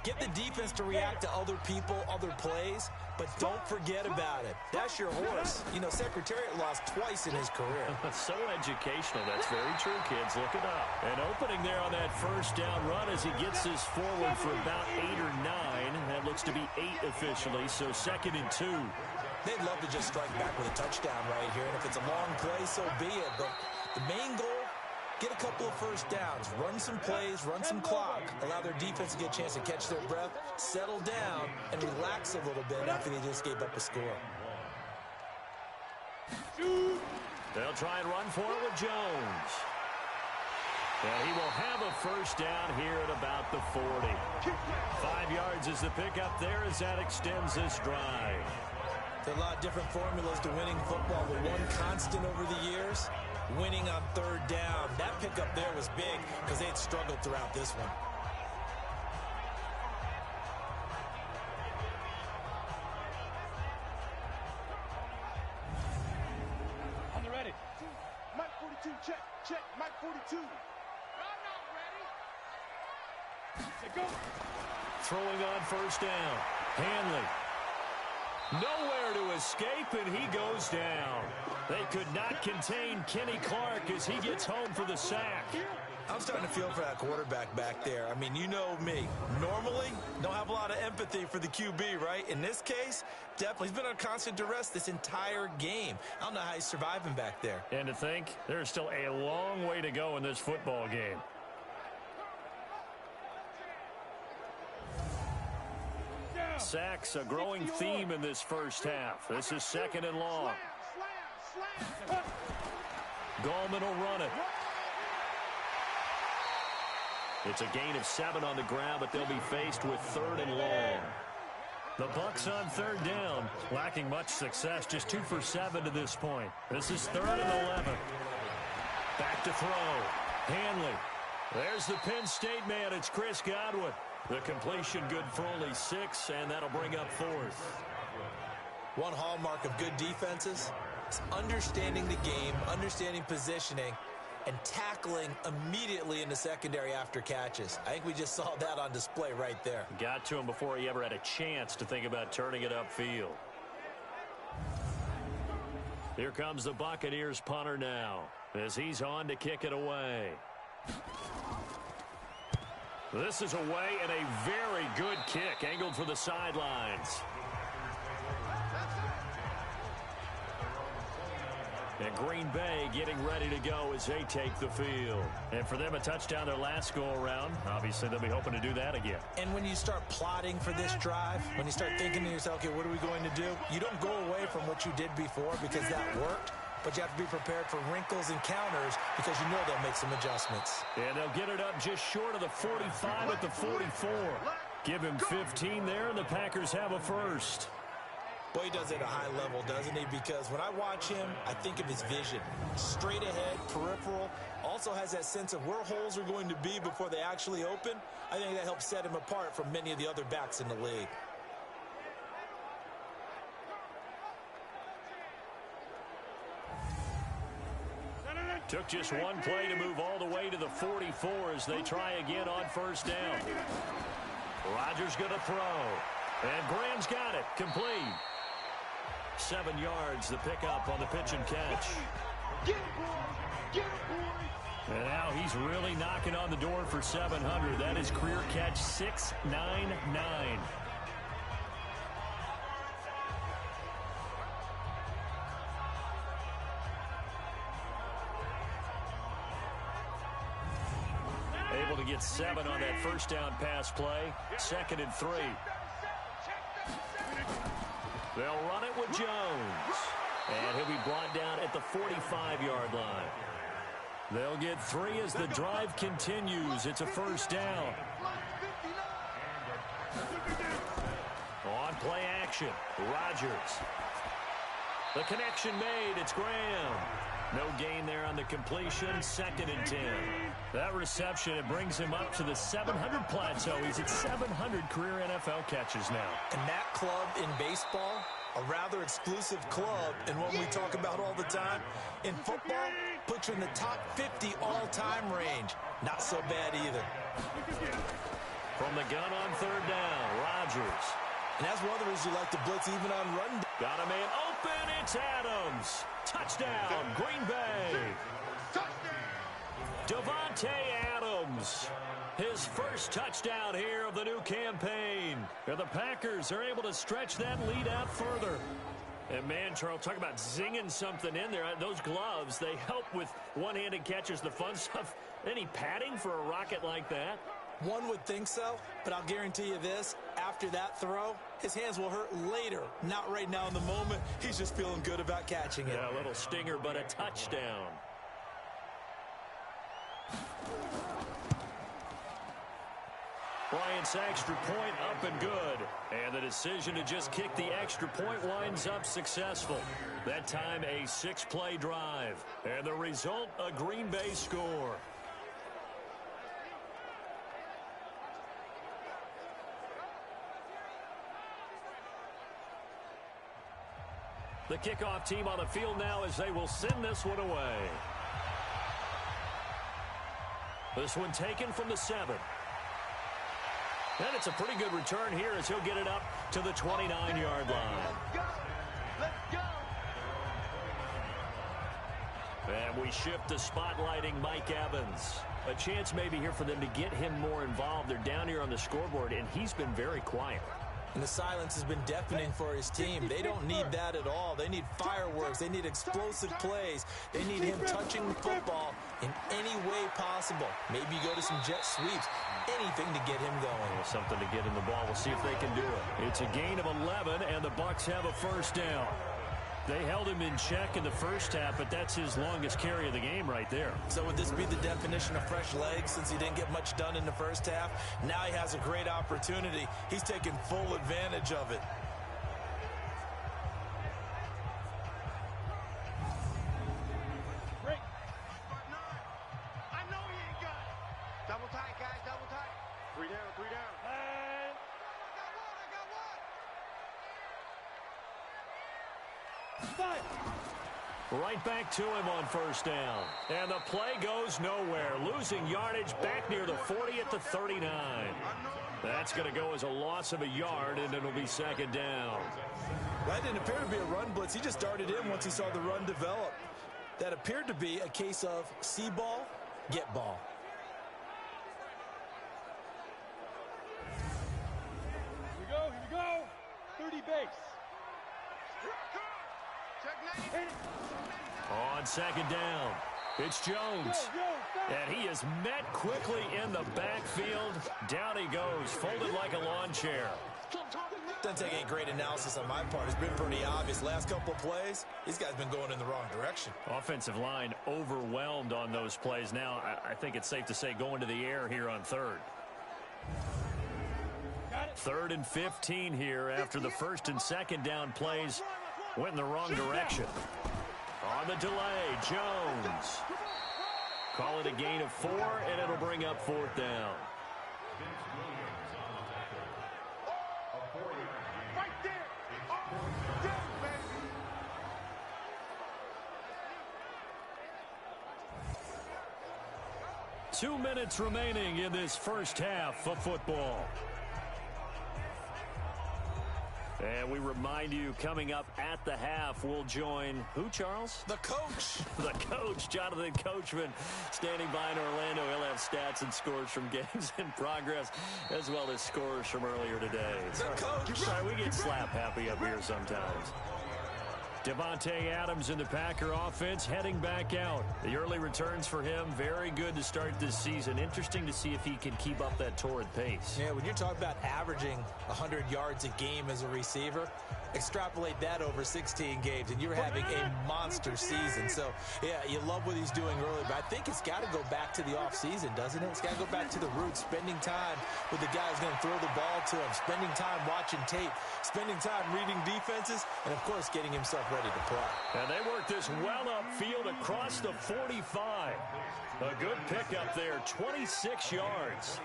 C: Get the defense to react to other people, other plays, but don't forget about it. That's your horse. You know, Secretariat lost twice in his career.
B: So educational. That's very true, kids. Look it up. An opening there on that first down run as he gets this forward for about 8 or 9. That looks to be 8 officially, so 2nd and 2.
C: They'd love to just strike back with a touchdown right here, and if it's a long play, so be it. But the main goal, get a couple of first downs, run some plays, run some clock, allow their defense to get a chance to catch their breath, settle down, and relax a little bit after they just gave up a score.
B: They'll try and run for it with Jones. And he will have a first down here at about the 40. 5 yards is the pickup there as that extends this drive.
C: There are a lot of different formulas to winning football, but one constant over the years, winning on 3rd down. That pickup there was big because they had struggled throughout this one.
E: On the ready. Mike 42, check, check, Mike 42. I'm not ready. Say go.
B: Throwing on first down. Hanley. Nowhere to escape, and he goes down. They could not contain Kenny Clark as he gets home for the sack.
C: I'm starting to feel for that quarterback back there. I mean, you know me. Normally, don't have a lot of empathy for the QB, right? In this case, definitely. He's been on constant duress this entire game. I don't know how he's surviving back there.
B: And to think, there's still a long way to go in this football game. Sacks, a growing theme in this first half. This is 2nd and long. Gallman will run it. It's a gain of 7 on the ground, but they'll be faced with 3rd and long. The Bucs on 3rd down, lacking much success, just 2 for 7 to this point. This is 3rd and 11. Back to throw. Hanley. There's the Penn State man. It's Chris Godwin. The completion good for only 6, and that'll bring up 4th.
C: One hallmark of good defenses is understanding the game, understanding positioning, and tackling immediately in the secondary after catches. I think we just saw that on display right there.
B: Got to him before he ever had a chance to think about turning it upfield. Here comes the Buccaneers punter now as he's on to kick it away. This is away, and a very good kick angled for the sidelines. And Green Bay getting ready to go as they take the field. And for them, a touchdown their last go-around. Obviously, they'll be hoping to do that again.
C: And when you start plotting for this drive, when you start thinking to yourself, okay, what are we going to do? You don't go away from what you did before because that worked. But you have to be prepared for wrinkles and counters because you know they'll make some adjustments.
B: And they'll get it up just short of the 45 at the 44. Give him 15 there, and the Packers have a first.
C: Boy, he does it at a high level, doesn't he? Because when I watch him, I think of his vision. Straight ahead, peripheral. Also has that sense of where holes are going to be before they actually open. I think that helps set him apart from many of the other backs in the league.
B: Took just one play to move all the way to the 44 as they try again on first down. Rodgers going to throw. And Graham's got it. Complete. 7 yards, the pickup on the pitch and catch.
E: Get it, boy! Get it, boy!
B: And now he's really knocking on the door for 700. That is career catch 699. Able to get 7 on that first down pass play. 2nd and 3. They'll run it with Jones. And he'll be brought down at the 45-yard line. They'll get 3 as the drive continues. It's a first down. On play action, Rodgers. The connection made. It's Graham. No gain there on the completion. 2nd and 10. That reception, it brings him up to the 700 plateau. He's at 700 career NFL catches now.
C: And that club in baseball, a rather exclusive club, and one we talk about all the time. In football, puts you in the top 50 all-time range. Not so bad either.
B: From the gun on 3rd down, Rodgers.
C: And that's one of the reasons you like to blitz even on run.
B: Got a man open. It's Adams. Touchdown, Green Bay. Davante Adams. His first touchdown here of the new campaign. And the Packers are able to stretch that lead out further. And man, Charles, talk about zinging something in there. Those gloves, they help with one-handed catches, the fun stuff. Any padding for a rocket like that?
C: One would think so, but I'll guarantee you this. After that throw, his hands will hurt later. Not right now in the moment. He's just feeling good about catching it.
B: Yeah, a little stinger, but a touchdown. Bryant's extra point up and good. And the decision to just kick the extra point winds up successful. That time a 6-play drive. And the result, a Green Bay score. The kickoff team on the field now as they will send this one away. This one taken from the 7. And it's a pretty good return here as he'll get it up to the 29-yard line.
D: Let's go.
B: And we shift to spotlighting Mike Evans. A chance maybe here for them to get him more involved. They're down here on the scoreboard, and he's been very quiet.
C: And the silence has been deafening for his team. They don't need that at all. They need fireworks. They need explosive plays. They need him touching the football in any way possible. Maybe go to some jet sweeps. Anything to get him going.
B: Well, something to get in the ball. We'll see if they can do it. It's a gain of 11, and the Bucs have a first down. They held him in check in the first half, but that's his longest carry of the game right there.
C: So would this be the definition of fresh legs since he didn't get much done in the first half? Now he has a great opportunity. He's taking full advantage of it.
D: Break. I know he ain't got it. Double tight, guys, double tight. 3 down, 3 down.
B: Right back to him on first down. And the play goes nowhere. Losing yardage back near the 40 at the 39. That's going to go as a loss of a yard, and it'll be 2nd down.
C: That didn't appear to be a run blitz. He just darted in once he saw the run develop. That appeared to be a case of see ball, get ball.
E: Here we go. 30 base.
B: On 2nd down, it's Jones. And he is met quickly in the backfield. Down he goes, folded like a lawn chair.
C: Doesn't take any great analysis on my part. It's been pretty obvious. Last couple of plays, these guys been going in the wrong direction.
B: Offensive line overwhelmed on those plays. Now, I think it's safe to say going to the air here on 3rd. 3rd and 15 here after the 1st and 2nd down plays went in the wrong direction. On the delay, Jones. Call it a gain of 4, and it'll bring up 4th down.
D: Right there. Oh, down, baby.
B: 2 minutes remaining in this first half of football. And we remind you, coming up at the half, we'll join who, Charles?
C: The coach.
B: The coach, Jonathan Coachman, standing by in Orlando. He'll have stats and scores from games in progress, as well as scores from earlier today.
C: The coach.
B: Sorry, we get slap happy up here sometimes. Davante Adams in the Packer offense heading back out. The early returns for him, very good to start this season. Interesting to see if he can keep up that torrid pace.
C: Yeah, when you're talking about averaging 100 yards a game as a receiver, Extrapolate that over 16 games, and you're having a monster season. So, yeah, you love what he's doing early, but I think it's got to go back to the offseason, doesn't it? It's got to go back to the roots, spending time with the guy who's going to throw the ball to him, spending time watching tape, spending time reading defenses, and, of course, getting himself ready to play.
B: And they work this well upfield across the 45. A good pickup there, 26 yards.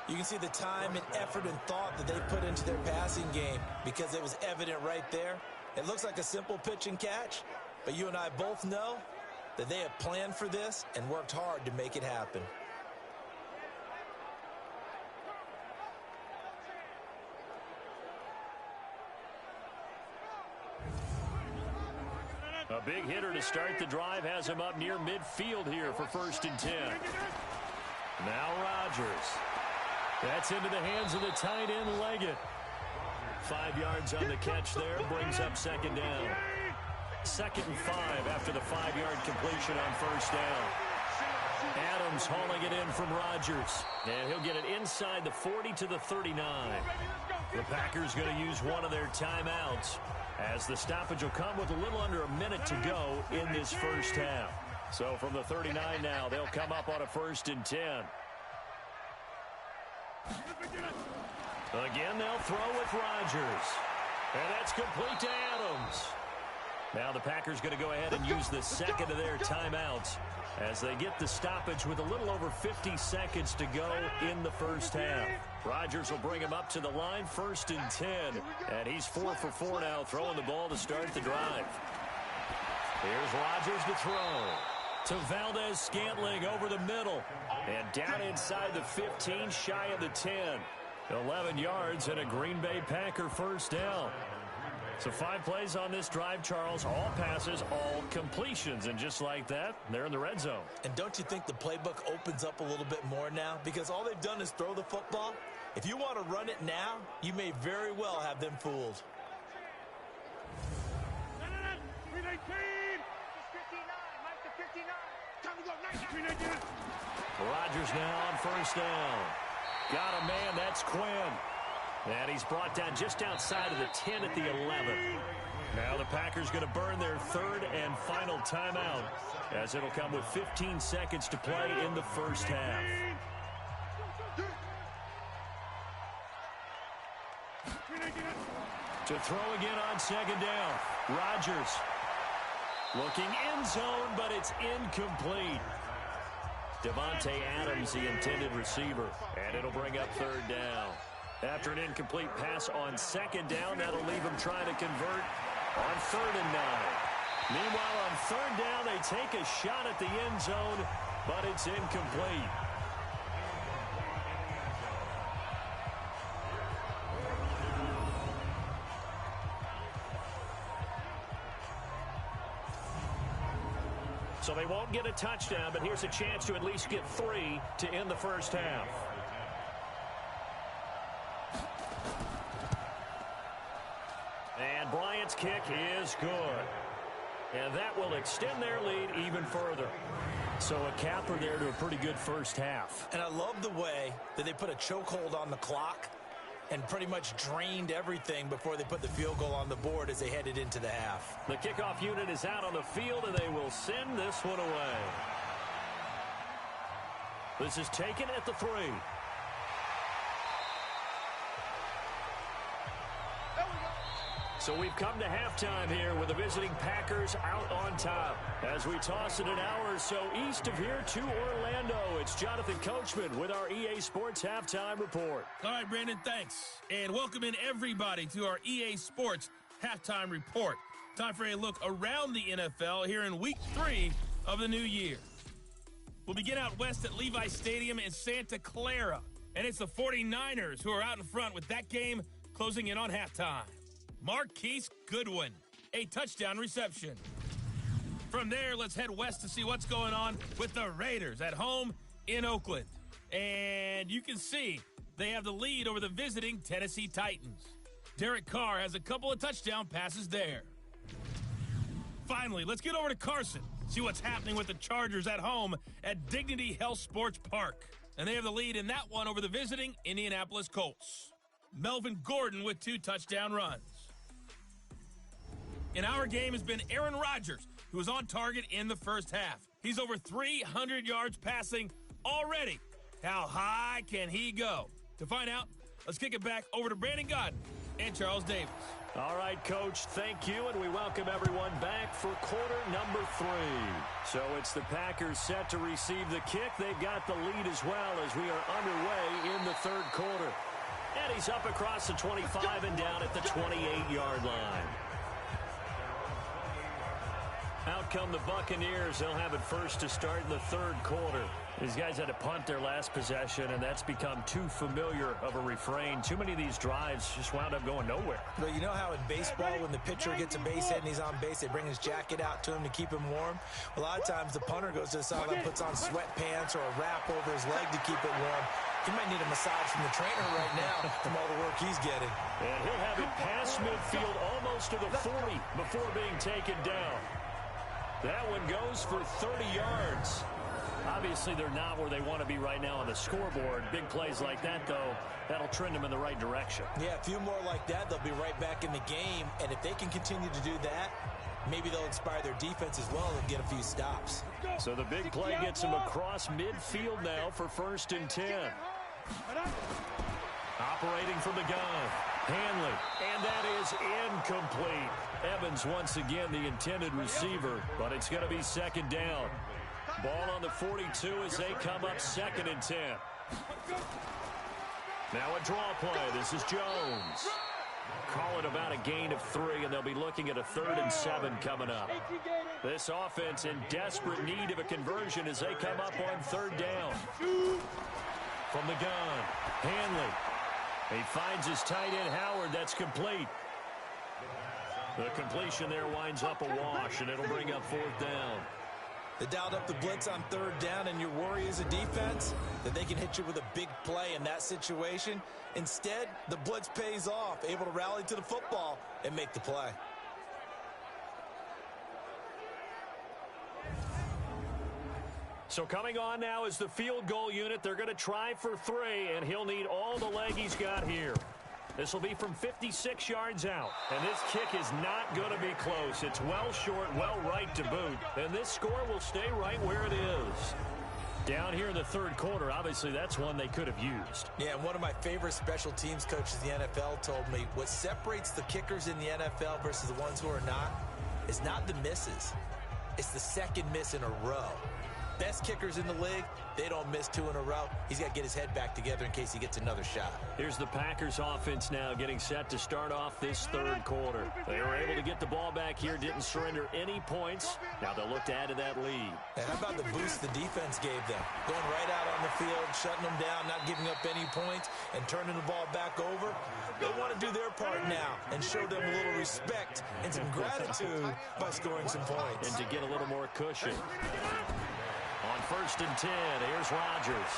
C: You can see the time and effort and thought that they put into their passing game because it was evident right there. It looks like a simple pitch and catch, but you and I both know that they have planned for this and worked hard to make it happen.
B: A big hitter to start the drive has him up near midfield here for 1st and 10. Now Rodgers. That's into the hands of the tight end, Leggett. 5 yards on the catch there, brings up 2nd down. 2nd and 5 after the 5-yard completion on 1st down. Adams hauling it in from Rodgers, and he'll get it inside the 40 to the 39. The Packers going to use one of their timeouts, as the stoppage will come with a little under a minute to go in this first half. So from the 39 now, they'll come up on a 1st and 10. Again, they'll throw with Rodgers. And that's complete to Adams. Now the Packers going to go ahead and use the second of their timeouts as they get the stoppage with a little over 50 seconds to go in the first half. Rodgers will bring him up to the line, 1st and 10. And he's 4 for 4 now, throwing the ball to start the drive. Here's Rodgers to throw. To Valdez-Scantling over the middle. And down inside the 15, shy of the 10. 11 yards and a Green Bay Packer 1st down. So 5 plays on this drive, Charles. All passes, all completions. And just like that, they're in the red zone.
C: And don't you think the playbook opens up a little bit more now? Because all they've done is throw the football. If you want to run it now, you may very well have them fooled.
B: Rodgers now on 1st down. Got a man, that's Quinn. And he's brought down just outside of the 10 at the 11. Now the Packers going to burn their 3rd and final timeout, as it'll come with 15 seconds to play in the first half. To throw again on 2nd down. Rodgers looking end zone, but it's incomplete. Devontae Adams, the intended receiver, and it'll bring up 3rd down. After an incomplete pass on 2nd down, that'll leave him trying to convert on 3rd and 9. Meanwhile, on 3rd down, they take a shot at the end zone, but it's incomplete. So they won't get a touchdown, but here's a chance to at least get 3 to end the first half. And Bryant's kick is good. And that will extend their lead even further. So a capper there to a pretty good first half.
C: And I love the way that they put a chokehold on the clock and pretty much drained everything before they put the field goal on the board as they headed into the half.
B: The kickoff unit is out on the field, and they will send this one away. This is taken at the 3. So we've come to halftime here with the visiting Packers out on top. As we toss it an hour or so east of here to Orlando, it's Jonathan Coachman with our EA Sports Halftime Report.
A: All right, Brandon, thanks. And welcome in everybody to our EA Sports Halftime Report. Time for a look around the NFL here in Week 3 of the new year. We'll begin out west at Levi Stadium in Santa Clara. And it's the 49ers who are out in front with that game closing in on halftime. Marquise Goodwin, a touchdown reception. From there, let's head west to see what's going on with the Raiders at home in Oakland. And you can see they have the lead over the visiting Tennessee Titans. Derek Carr has a couple of touchdown passes there. Finally, let's get over to Carson, see what's happening with the Chargers at home at Dignity Health Sports Park. And they have the lead in that one over the visiting Indianapolis Colts. Melvin Gordon with 2 touchdown runs. in our game has been Aaron Rodgers, who was on target in the first half. He's over 300 yards passing already. How high can he go? To find out, let's kick it back over to Brandon Godden and Charles Davis.
B: All right, Coach, thank you, and we welcome everyone back for quarter number 3. So it's the Packers set to receive the kick. They've got the lead as well as we are underway in the third quarter. And he's up across the 25 and down at the 28-yard line. Out come the Buccaneers. They'll have it first to start in the third quarter. These guys had to punt their last possession, and that's become too familiar of a refrain. Too many of these drives just wound up going nowhere.
C: But you know how in baseball, when the pitcher gets a base hit and he's on base, they bring his jacket out to him to keep him warm? A lot of times the punter goes to the sideline, puts on sweatpants or a wrap over his leg to keep it warm. He might need a massage from the trainer right now from all the work he's getting.
B: And he'll have it past midfield almost to the 40 before being taken down. That one goes for 30 yards. Obviously, they're not where they want to be right now on the scoreboard. Big plays like that, though, that'll trend them in the right direction.
C: Yeah, a few more like that, they'll be right back in the game. And if they can continue to do that, maybe they'll inspire their defense as well and get a few stops.
B: So the big play gets them across midfield now for 1st and 10. Operating from the gun, Hanley, and that is incomplete. Evans once again the intended receiver, but it's going to be 2nd down. Ball on the 42 as they come up 2nd and 10. Now a draw play. This is Jones. Call it about a gain of 3, and they'll be looking at a 3rd and 7 coming up. This offense in desperate need of a conversion as they come up on 3rd down. From the gun, Hanley. He finds his tight end, Howard. That's complete. The completion there winds up a wash, and it'll bring up 4th down.
C: They dialed up the blitz on 3rd down, and your worry as a defense that they can hit you with a big play in that situation. Instead, the blitz pays off, able to rally to the football and make the play.
B: So coming on now is the field goal unit. They're going to try for 3, and he'll need all the leg he's got here. This will be from 56 yards out, and this kick is not going to be close. It's well short, well right to boot, and this score will stay right where it is. Down here in the third quarter, obviously that's one they could have used.
C: Yeah, and one of my favorite special teams coaches in the NFL told me what separates the kickers in the NFL versus the ones who are not is not the misses. It's the second miss in a row. Best kickers in the league, they don't miss 2 in a row. He's got to get his head back together in case he gets another shot.
B: Here's the Packers offense now getting set to start off this third quarter. They were able to get the ball back here, didn't surrender any points. Now they'll look to add to that lead.
C: And how about the boost the defense gave them? Going right out on the field, shutting them down, not giving up any points, and turning the ball back over. They want to do their part now and show them a little respect and some gratitude by scoring some points.
B: And to get a little more cushion. On 1st and 10, here's Rodgers.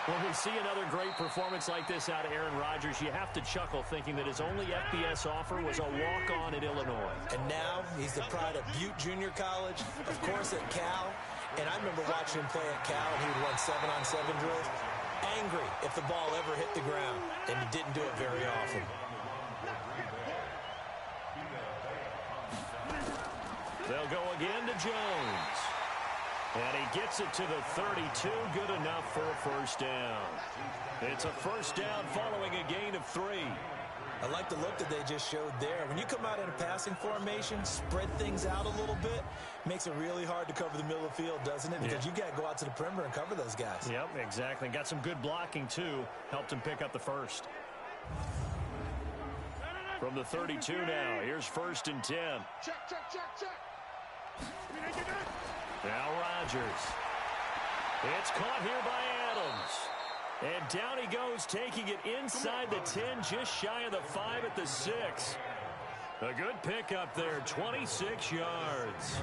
B: When we see another great performance like this out of Aaron Rodgers, you have to chuckle thinking that his only FBS offer was a walk-on at Illinois.
C: And now he's the pride of Butte Junior College, of course at Cal. And I remember watching him play at Cal, and he would run 7-on-7 drills. Angry if the ball ever hit the ground, and he didn't do it very often.
B: They'll go again to Jones. And he gets it to the 32, good enough for a 1st down. It's a 1st down following a gain of 3.
C: I like the look that they just showed there. When you come out in a passing formation, spread things out a little bit, makes it really hard to cover the middle of the field, doesn't it? Because you got to go out to the perimeter and cover those guys.
B: Yep, exactly. Got some good blocking, too. Helped him pick up the 1st. From the 32 now, here's 1st and 10.
D: Check.
B: Now Rodgers. It's caught here by Adams. And down he goes, taking it inside the 10, just shy of the 5 at the 6. A good pickup there, 26 yards.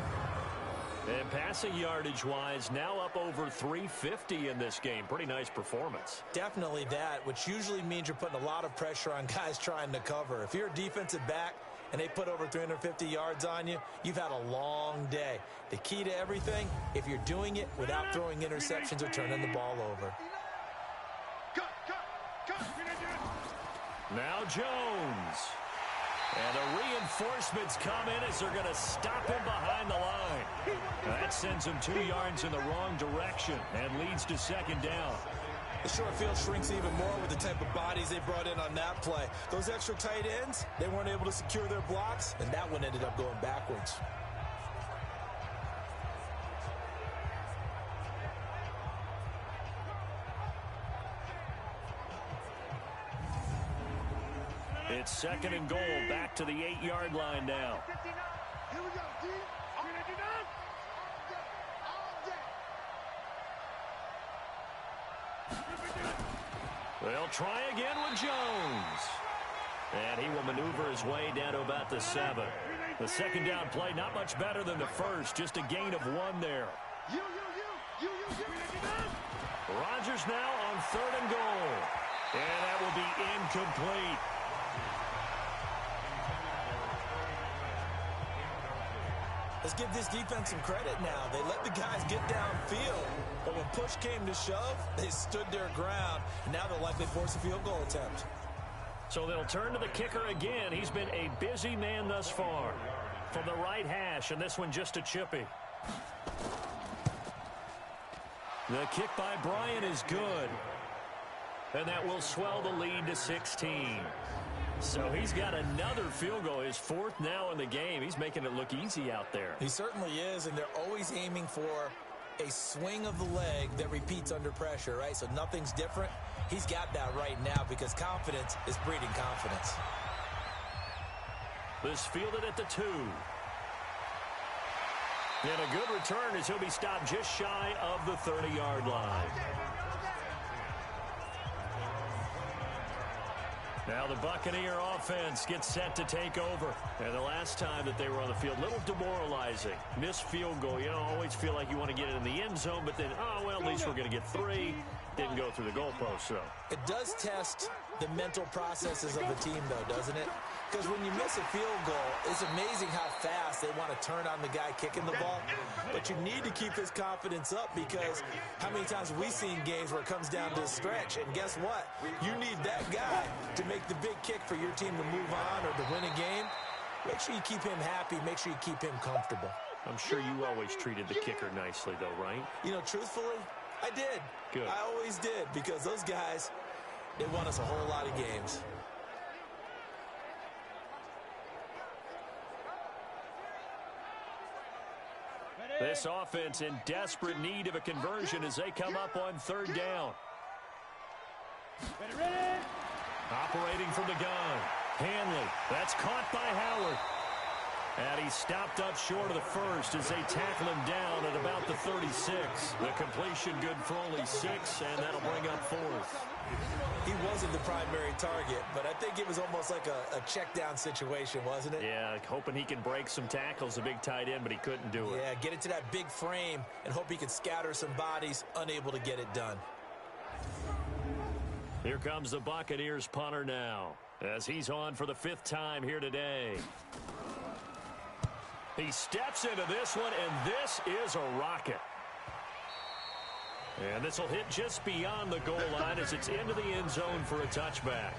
B: And passing yardage-wise, now up over 350 in this game. Pretty nice performance.
C: Definitely that, which usually means you're putting a lot of pressure on guys trying to cover. If you're a defensive back and they put over 350 yards on you, you've had a long day. The key to everything, if you're doing it without throwing interceptions or turning the ball over.
D: Cut.
B: Now Jones. And the reinforcements come in as they're going to stop him behind the line. That sends him 2 yards in the wrong direction and leads to second down.
C: The short field shrinks even more with the type of bodies they brought in on that play. Those extra tight ends, they weren't able to secure their blocks, and that one ended up going backwards.
B: It's second and goal, back to the 8-yard line now.
D: Here we go, D.
B: They'll try again with Jones. And he will maneuver his way down to about the 7. The second down play, not much better than the first, just a gain of 1 there. Rodgers now on 3rd and goal. And that will be incomplete.
C: Let's give this defense some credit now. They let the guys get downfield, but when push came to shove, they stood their ground, and now they'll likely force a field goal attempt.
B: So they'll turn to the kicker again. He's been a busy man thus far. From the right hash, and this one just a chippy. The kick by Bryant is good. And that will swell the lead to 16. So he's got another field goal, his 4th now in the game. He's making it look easy out there.
C: He certainly is, and they're always aiming for a swing of the leg that repeats under pressure, right? So nothing's different. He's got that right now because confidence is breeding confidence.
B: This fielded at the 2. And a good return as he'll be stopped just shy of the 30-yard line. Now the Buccaneer offense gets set to take over. And the last time that they were on the field, a little demoralizing. Missed field goal. You know, always feel like you want to get it in the end zone, but then, oh, well, at least we're going to get 3. Didn't go through the goalpost, so.
C: It does test the mental processes of the team, though, doesn't it? Because when you miss a field goal, it's amazing how fast they want to turn on the guy kicking the ball. But you need to keep his confidence up because how many times have we seen games where it comes down to a stretch? And guess what? You need that guy to make the big kick for your team to move on or to win a game. Make sure you keep him happy. Make sure you keep him comfortable.
B: I'm sure you always treated the kicker nicely, though, right?
C: You know, truthfully, I did.
B: Good.
C: I always did because those guys, they won us a whole lot of games.
B: This offense in desperate need of a conversion as they come up on 3rd down. Operating from the gun. Hanley. That's caught by Howard. And he's stopped up short of the first as they tackle him down at about the 36. The completion good for only 6, and that'll bring up 4th.
C: He wasn't the primary target, but I think it was almost like a check down situation, wasn't it?
B: Yeah, hoping he can break some tackles, a big tight end, but he couldn't do it.
C: Yeah, get into that big frame and hope he can scatter some bodies, unable to get it done.
B: Here comes the Buccaneers punter now as he's on for the 5th time here today. He steps into this one, and this is a rocket. And this will hit just beyond the goal line as it's into the end zone for a touchback.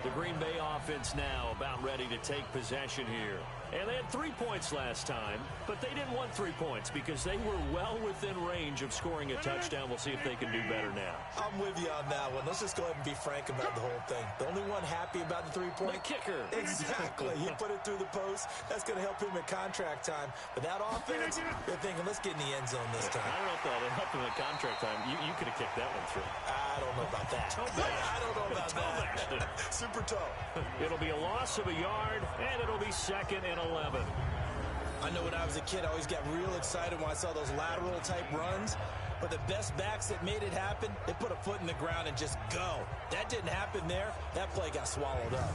B: The Green Bay offense now about ready to take possession here. And they had 3 points last time, but they didn't want 3 points because they were well within range of scoring a touchdown. We'll see if they can do better now.
C: I'm with you on that one. Let's just go ahead and be frank about the whole thing. The only one happy about the 3-point?
B: The kicker.
C: Exactly. He put it through the post. That's going to help him at contract time. But that offense, they're thinking, let's get in the end zone this time.
B: I don't know if they'll help him at contract time. You could have kicked that one through.
C: I don't know about that. I don't know about that. Super toe.
B: It'll be a loss of a yard, and it'll be 2nd and 11.
C: I know when I was a kid, I always got real excited when I saw those lateral-type runs. But the best backs that made it happen, they put a foot in the ground and just go. That didn't happen there. That play got swallowed up.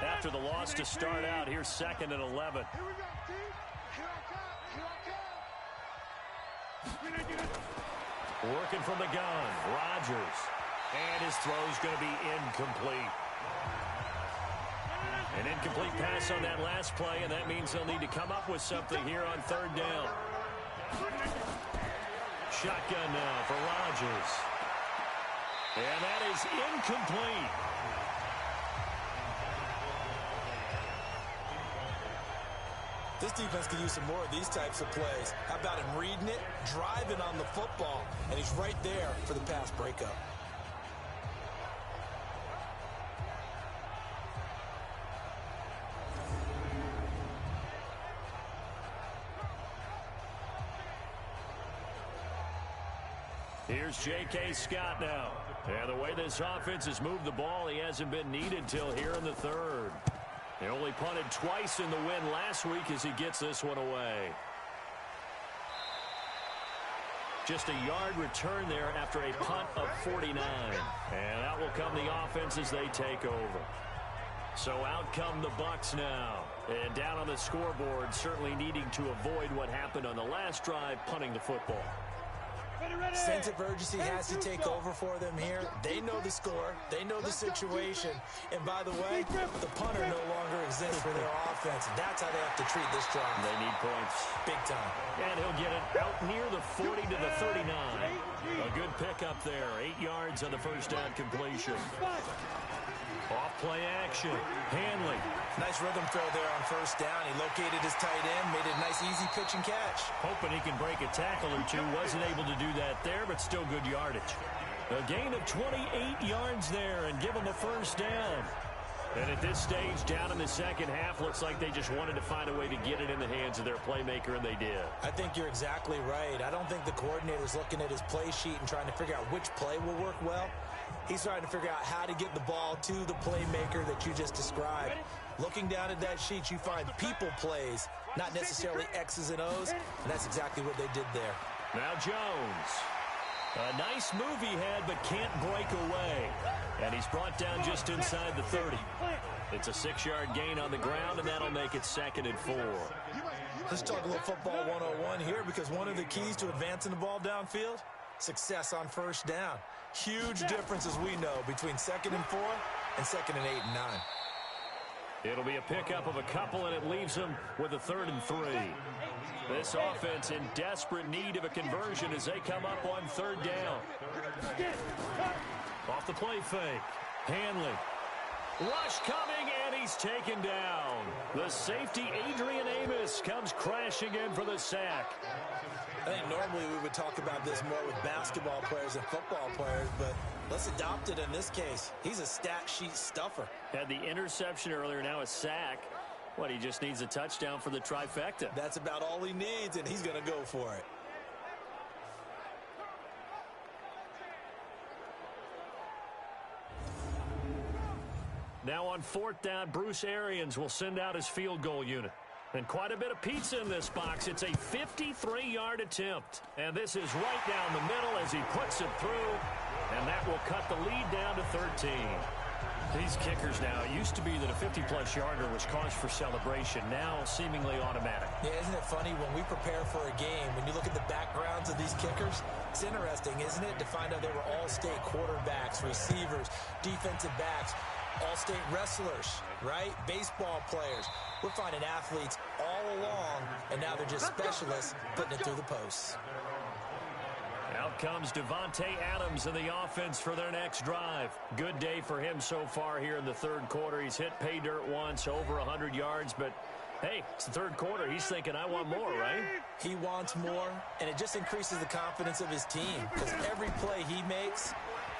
B: After the loss to start out, here's 2nd and 11.
D: Here we go, D. Here I come. Here I come.
B: Working from the gun, Rodgers. And his throw's going to be incomplete. An incomplete pass on that last play, and that means they'll need to come up with something here on 3rd down. Shotgun now for Rodgers. And that is incomplete.
C: This defense could use some more of these types of plays. How about him reading it, driving on the football, and he's right there for the pass breakup.
B: Here's J.K. Scott now. And the way this offense has moved the ball, he hasn't been needed till here in the third. He only punted twice in the win last week as he gets this one away. Just a yard return there after a punt of 49. And out will come the offense as they take over. So out come the Bucs now. And down on the scoreboard, certainly needing to avoid what happened on the last drive, punting the football.
C: Sense of urgency has to take over for them here. They know the score. They know the situation. And by the way, the punter no longer exists for their offense. That's how they have to treat this drive.
B: They need points.
C: Big time.
B: And he'll get it out near the 40 to the 39. A good pickup there. 8 yards on the first down completion. Off play action. Hanley.
C: Nice rhythm throw there on first down. He located his tight end, made a nice easy pitch and catch.
B: Hoping he can break a tackle or two. Wasn't able to do that there, but still good yardage. A gain of 28 yards there and give him a first down. And at this stage, down in the second half, looks like they just wanted to find a way to get it in the hands of their playmaker, and they did.
C: I think you're exactly right. I don't think the coordinator's looking at his play sheet and trying to figure out which play will work well. He's trying to figure out how to get the ball to the playmaker that you just described. Looking down at that sheet, you find people plays, not necessarily X's and O's, and that's exactly what they did there.
B: Now Jones. A nice move he had, but can't break away. And he's brought down just inside the 30. It's a 6-yard gain on the ground, and that'll make it 2nd and 4.
C: Let's talk a little football 101 here, because one of the keys to advancing the ball downfield, success on first down. Huge difference, as we know, between 2nd and 4 and 2nd and 8 and 9.
B: It'll be a pickup of a couple, and it leaves them with a 3rd and 3. This offense in desperate need of a conversion as they come up on 3rd down. Off the play fake. Hanley. Rush coming, and he's taken down. The safety, Adrian Amos, comes crashing in for the sack.
C: I think normally we would talk about this more with basketball players and football players, but let's adopt it in this case. He's a stat sheet stuffer.
B: Had the interception earlier, now a sack. What, he just needs a touchdown for the trifecta.
C: That's about all he needs, and he's going to go for it.
B: Now on 4th down, Bruce Arians will send out his field goal unit. And quite a bit of pizza in this box. It's a 53-yard attempt. And this is right down the middle as he puts it through. And that will cut the lead down to 13. These kickers now, it used to be that a 50-plus yarder was cause for celebration. Now seemingly automatic.
C: Yeah, isn't it funny when we prepare for a game, when you look at the backgrounds of these kickers, it's interesting, isn't it, to find out they were all-state quarterbacks, receivers, defensive backs, all-state wrestlers, right? Baseball players. We're finding athletes all along, and now they're just specialists putting it through the posts.
B: Out comes Devontae Adams in the offense for their next drive. Good day for him so far here in the 3rd quarter. He's hit pay dirt once, over 100 yards, but hey, it's the 3rd quarter. He's thinking, I want more, right?
C: He wants more, and it just increases the confidence of his team, because every play he makes,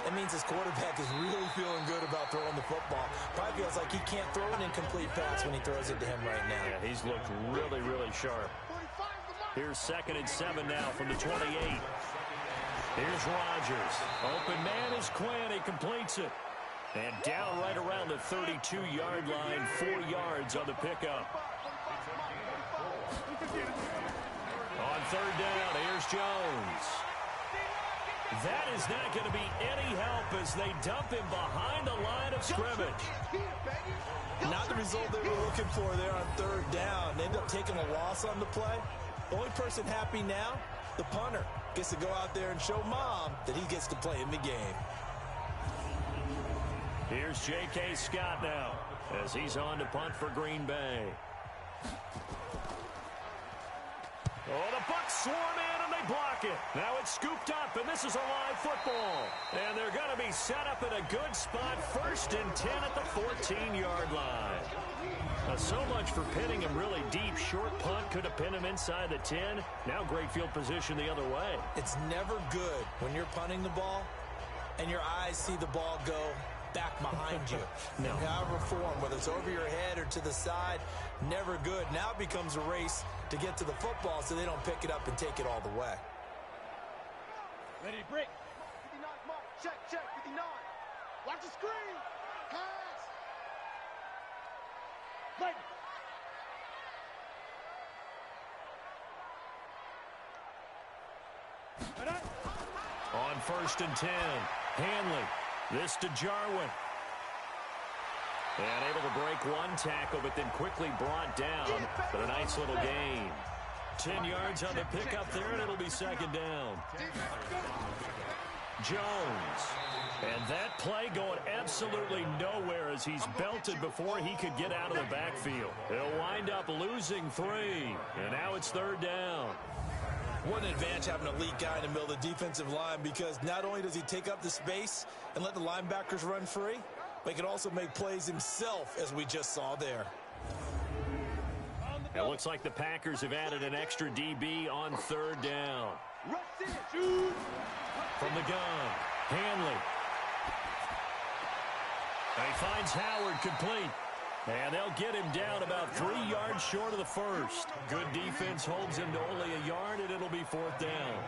C: that means his quarterback is really feeling good about throwing the football. Probably feels like he can't throw an incomplete pass when he throws it to him right now.
B: Yeah, he's looked really, really sharp. Here's 2nd and 7 now from the 28. Here's Rodgers. Open man is Quinn. He completes it. And down right around the 32-yard line, 4 yards on the pickup. On 3rd down, here's Jones. That is not going to be any help as they dump him behind the line of scrimmage.
C: Not the result they were looking for there on 3rd down. They end up taking a loss on the play. The only person happy now, the punter, gets to go out there and show mom that he gets to play in the game.
B: Here's J.K. Scott now as he's on to punt for Green Bay. Oh, the Bucs swarm in, and they block it. Now it's scooped up, and this is a live football. And they're going to be set up in a good spot, 1st and 10 at the 14-yard line. Now, so much for pinning him really deep. Short punt could have pinned him inside the 10. Now great field position the other way.
C: It's never good when you're punting the ball and your eyes see the ball go back behind you.
B: No.
C: However form, whether it's over your head or to the side, never good. Now it becomes a race to get to the football so they don't pick it up and take it all the way.
E: Ready to break. 59 mark. Check, 59. Watch the screen. Pass. Right.
B: On 1st and 10, Hanley. This to Jarwin. And able to break one tackle, but then quickly brought down. But a nice little gain. 10 yards on the pickup there, and it'll be 2nd down. Jones. And that play going absolutely nowhere as he's belted before he could get out of the backfield. He'll wind up losing 3. And now it's 3rd down.
C: What an advantage having an elite guy in the middle of the defensive line, because not only does he take up the space and let the linebackers run free, but he can also make plays himself, as we just saw there.
B: It looks like the Packers have added an extra DB on 3rd down. From the gun, Hanley. And he finds Howard complete. And they'll get him down about 3 yards short of the 1st. Good defense holds him to only a yard, and it'll be 4th down.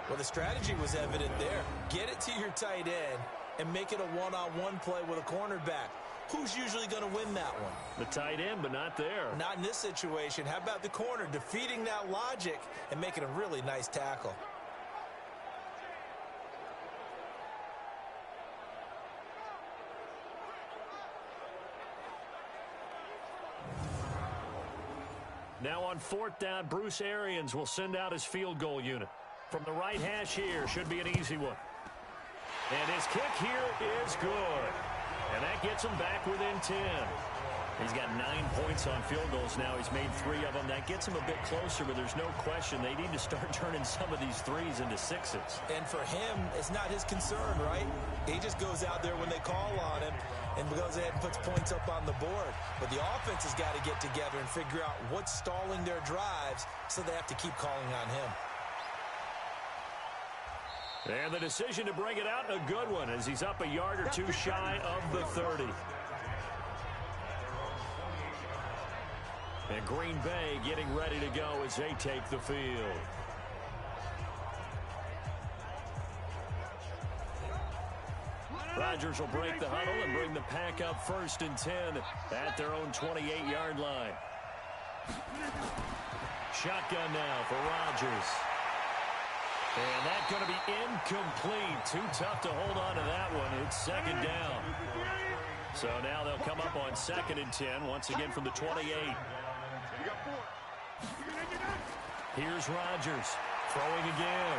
C: Well, the strategy was evident there. Get it to your tight end and make it a one-on-one play with a cornerback. Who's usually going to win that one?
B: The tight end, but not there.
C: Not in this situation. How about the corner defeating that logic and making a really nice tackle?
B: Now on 4th down, Bruce Arians will send out his field goal unit. From the right hash here, should be an easy one. And his kick here is good. And that gets him back within 10. He's got 9 points on field goals now. He's made 3 of them. That gets him a bit closer, but there's no question they need to start turning some of these 3s into 6s.
C: And for him, it's not his concern, right? He just goes out there when they call on him and goes ahead and puts points up on the board. But the offense has got to get together and figure out what's stalling their drives, so they have to keep calling on him.
B: And the decision to bring it out, a good one, as he's up a yard or 2 shy of the 30. And Green Bay getting ready to go as they take the field. Rodgers will break the huddle and bring the pack up 1st and 10 at their own 28-yard line. Shotgun now for Rodgers. And that's going to be incomplete. Too tough to hold on to that one. It's 2nd down. So now they'll come up on 2nd and 10, once again from the 28. Here's Rodgers throwing again.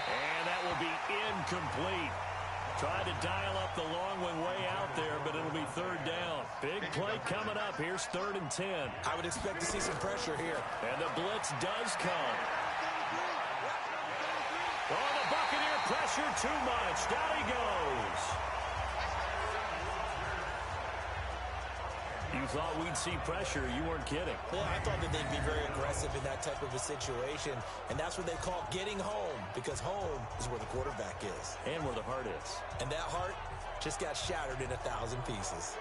B: And that will be incomplete. Tried to dial up the long one way out there, but it'll be 3rd down. Big play coming up. Here's 3rd and 10.
C: I would expect to see some pressure here.
B: And the blitz does come. Oh, the Buccaneer pressure too much. Down he goes. You thought we'd see pressure. You weren't kidding.
C: Yeah, I thought that they'd be very aggressive in that type of a situation, and that's what they call getting home, because home is where the quarterback is.
B: And where the heart is.
C: And that heart just got shattered in 1,000 pieces.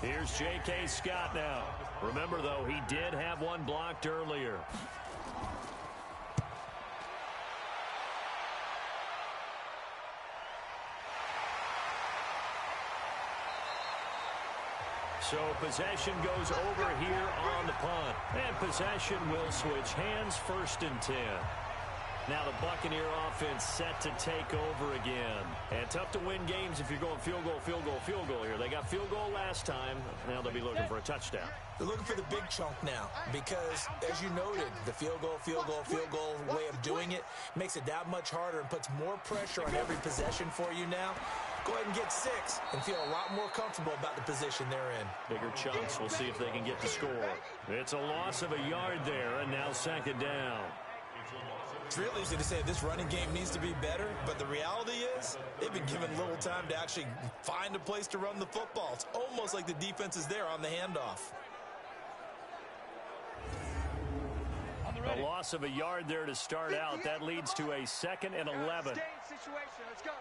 B: Here's J.K. Scott now. Remember, though, he did have one blocked earlier. So possession goes over here on the punt. And possession will switch hands, 1st and 10. Now the Buccaneer offense set to take over again. And tough to win games if you're going field goal, field goal, field goal here. They got field goal last time. Now they'll be looking for a touchdown.
C: They're looking for the big chunk now because, as you noted, the field goal way of doing it makes it that much harder and puts more pressure on every possession for you now. Go ahead and get 6 and feel a lot more comfortable about the position they're in.
B: Bigger chunks. We'll see if they can get the score. It's a loss of a yard there, and now 2nd down.
C: It's real easy to say this running game needs to be better, but the reality is they've been given little time to actually find a place to run the football. It's almost like the defense is there on the handoff.
B: A loss of a yard there to start out. That leads to a 2nd and 11.
D: Let's go.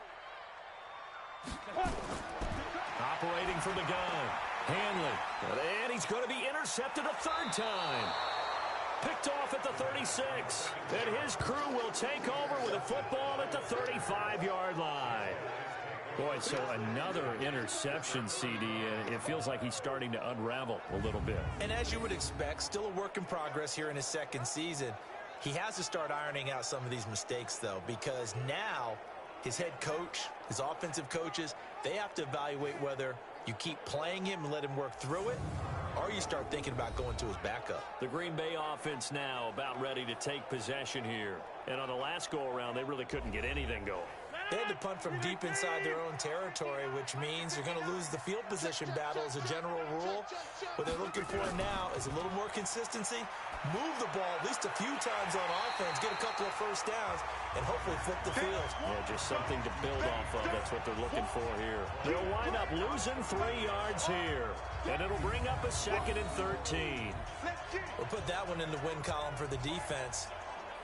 B: Operating from the gun. Hanley. And he's going to be intercepted a 3rd time. Picked off at the 36. And his crew will take over with a football at the 35-yard line. Boy, so another interception, CD. It feels like he's starting to unravel a little bit.
C: And as you would expect, still a work in progress here in his 2nd season. He has to start ironing out some of these mistakes, though, because now his head coach, his offensive coaches, they have to evaluate whether you keep playing him and let him work through it, or you start thinking about going to his backup.
B: The Green Bay offense now about ready to take possession here. And on the last go-around, they really couldn't get anything going.
C: They had to punt from deep inside their own territory, which means they're going to lose the field position battle as a general rule. What they're looking for now is a little more consistency, move the ball at least a few times on offense, get a couple of first downs, and hopefully flip the field.
B: Yeah, just something to build off of. That's what they're looking for here. They'll wind up losing 3 yards here, and it'll bring up a 2nd and 13.
C: We'll put that one in the win column for the defense.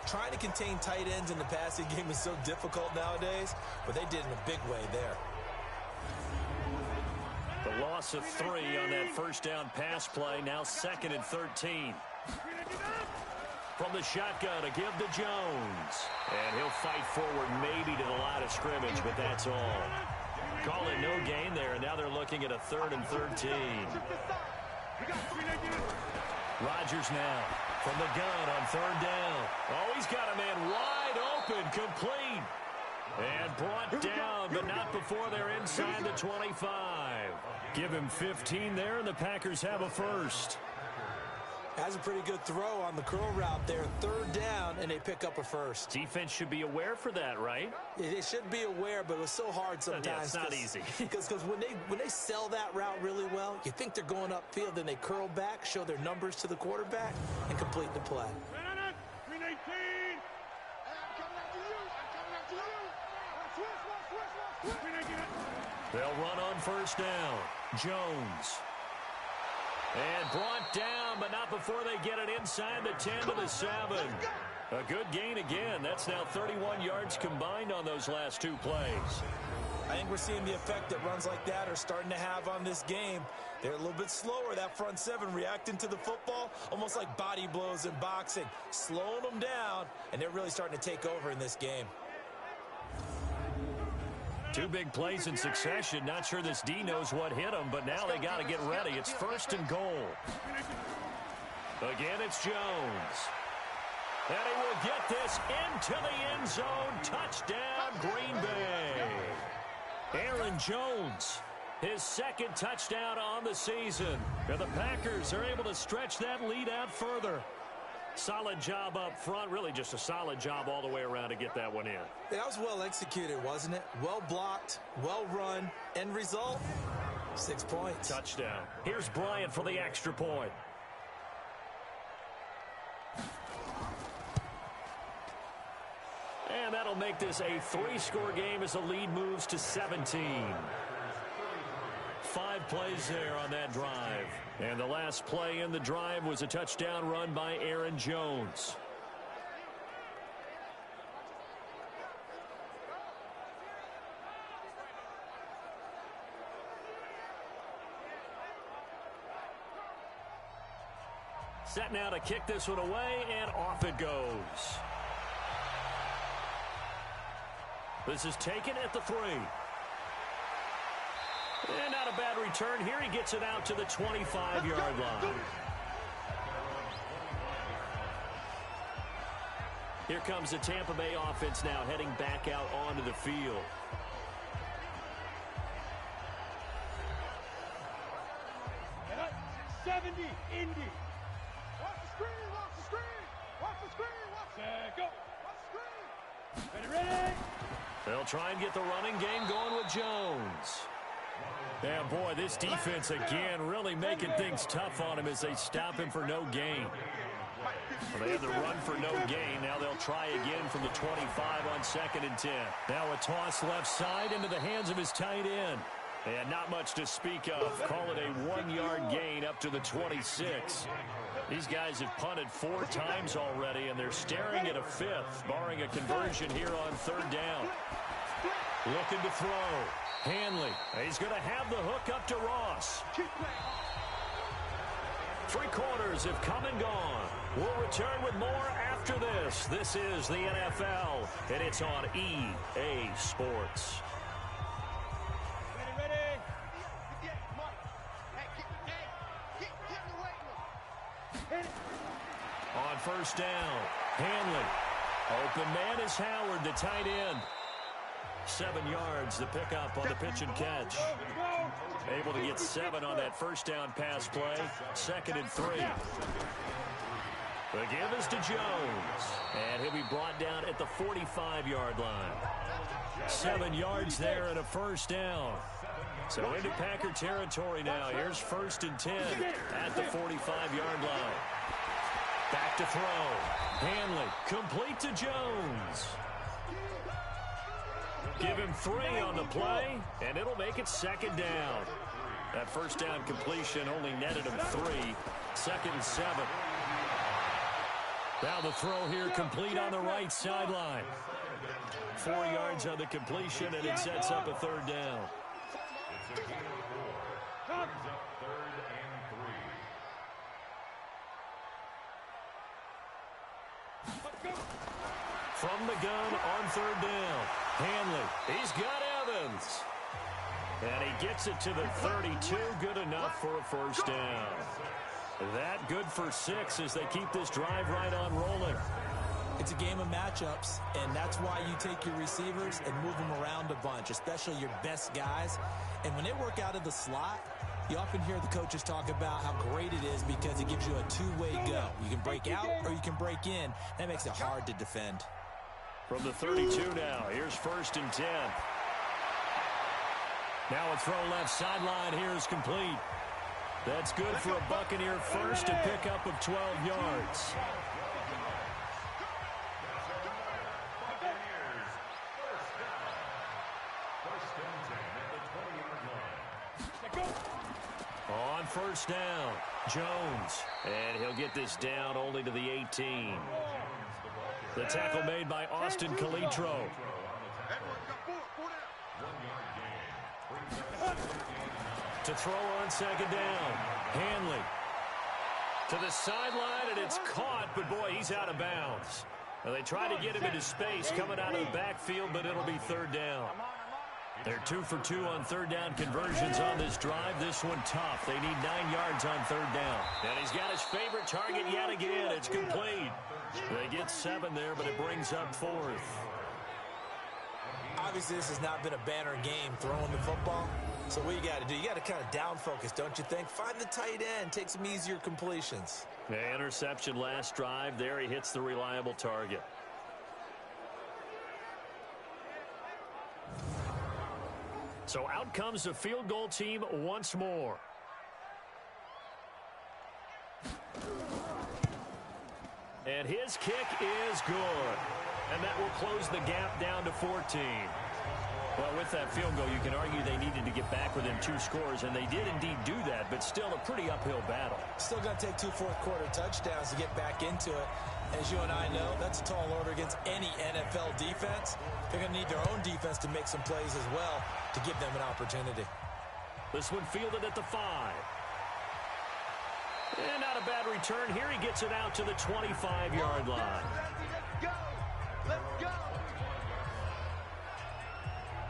C: Trying to contain tight ends in the passing game is so difficult nowadays, but they did in a big way there.
B: The loss of 3 on that 1st down pass play, now 2nd and 13. From the shotgun, a give to Jones. And he'll fight forward maybe to the line of scrimmage, but that's all. Call it no gain there, and now they're looking at a 3rd and 13. Rodgers now from the gun on 3rd down. Oh, he's got a man wide open, complete. And brought down, but not before they're inside the 25. Give him 15 there, and the Packers have a 1st.
C: Has a pretty good throw on the curl route there. 3rd down, and they pick up a 1st.
B: Defense should be aware for that, right?
C: They should be aware, but it was so hard sometimes.
B: Yeah, it's not easy.
C: Because when they sell that route really well, you think they're going upfield, then they curl back, show their numbers to the quarterback, and complete the play.
B: They'll run on 1st down. Jones. And brought down, but not before they get it inside the 10 to the 7. A good gain again. That's now 31 yards combined on those last 2 plays.
C: I think we're seeing the effect that runs like that are starting to have on this game. They're a little bit slower, that front 7, reacting to the football, almost like body blows in boxing, slowing them down, and they're really starting to take over in this game.
B: 2 big plays in succession. Not sure this D knows what hit him, but now they got to get ready. It's 1st and goal. Again, it's Jones. And he will get this into the end zone. Touchdown, Green Bay. Aaron Jones, his 2nd touchdown on the season. And the Packers are able to stretch that lead out further. Solid job up front. Really just a solid job all the way around to get that one in.
C: Yeah, that was well executed, wasn't it? Well blocked, well run. End result, 6 points.
B: Touchdown. Here's Bryant for the extra point. And that'll make this a 3-score game as the lead moves to 17. 5 plays there on that drive. And the last play in the drive was a touchdown run by Aaron Jones. Set now to kick this one away, and off it goes. This is taken at the 3. And not a bad return here. He gets it out to the 25-yard line. Here comes the Tampa Bay offense now heading back out onto the field.
E: And up, 70, Indy. Watch the screen, watch the screen. Watch the screen, watch the go. Watch the screen. Ready.
B: They'll try and get the running game going with Jones. Yeah, boy, this defense again really making things tough on him as they stop him for no gain. Well, they had the run for no gain. Now they'll try again from the 25 on 2nd and 10. Now a toss left side into the hands of his tight end. And not much to speak of. Call it a 1-yard gain up to the 26. These guys have punted 4 times already, and they're staring at a 5th, barring a conversion here on 3rd down. Looking to throw. Hanley. He's going to have the hook up to Ross. 3 quarters have come and gone. We'll return with more after this. This is the NFL, and it's on EA Sports.
E: Ready.
B: On 1st down, Hanley. Open man is Howard, the tight end. 7 yards, the pickup on the pitch and catch. Able to get 7 on that 1st down pass play. 2nd and 3. The give is to Jones. And he'll be brought down at the 45-yard line. 7 yards there and a 1st down. So into Packer territory now. Here's 1st and 10 at the 45-yard line. Back to throw. Hanley complete to Jones. Give him 3 on the play, and it'll make it 2nd down. That 1st down completion only netted him 3. 2nd and 7. Now the throw here complete on the right sideline. 4 yards on the completion, and it sets up a 3rd down. From the gun on 3rd down. Hanley, he's got Evans. And he gets it to the 32, good enough for a 1st down. That good for 6 as they keep this drive right on rolling.
C: It's a game of matchups, and that's why you take your receivers and move them around a bunch, especially your best guys. And when they work out of the slot, you often hear the coaches talk about how great it is because it gives you a 2-way go. You can break out or you can break in. That makes it hard to defend.
B: From the 32 now, here's 1st and 10. Now a throw left sideline here is complete. That's good for a Buccaneer first, a pickup of 12 yards. On 1st down, Jones. And he'll get this down only to the 18. The tackle made by Austin Calitro. To throw on 2nd down, Hanley. To the sideline, and it's caught, but boy, he's out of bounds. Well, they try to get him into space coming out of the backfield, but it'll be 3rd down. They're 2 for 2 on 3rd down conversions on this drive. This one tough. They need 9 yards on 3rd down. And he's got his favorite target yet again. It's complete. They get 7 there, but it brings up 4th.
C: Obviously, this has not been a banner game throwing the football. So what you got to do, you got to kind of down focus, don't you think? Find the tight end, take some easier completions.
B: The interception last drive. There he hits the reliable target. So out comes the field goal team once more. And his kick is good. And that will close the gap down to 14. Well, with that field goal, you can argue they needed to get back within 2 scores, and they did indeed do that, but still a pretty uphill battle.
C: Still going to take 2 fourth-quarter touchdowns to get back into it. As you and I know, that's a tall order against any NFL defense. They're going to need their own defense to make some plays as well to give them an opportunity.
B: This one fielded at the 5. And not a bad return. Here he gets it out to the 25-yard line.
D: Let's go. Let's go.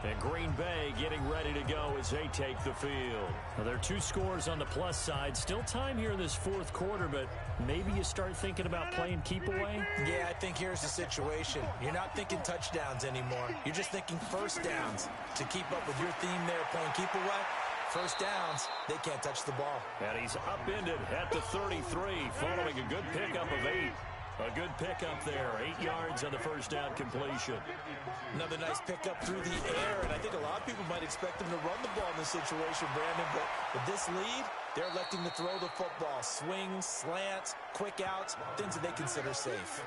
B: And Green Bay getting ready to go as they take the field.
F: Well, there are 2 scores on the plus side. Still time here in this fourth quarter, but maybe you start thinking about playing keep away?
C: Yeah, I think here's the situation. You're not thinking touchdowns anymore. You're just thinking first downs. To keep up with your theme there, playing keep away, first downs, they can't touch the ball.
B: And he's upended at the 33, following a good pickup of 8. A good pickup there, 8 yards on the first down completion.
C: Another nice pickup through the air, and I think a lot of people might expect them to run the ball in this situation, Brandon, but with this lead, they're electing to throw the football. Swings, slants, quick outs, things that they consider safe.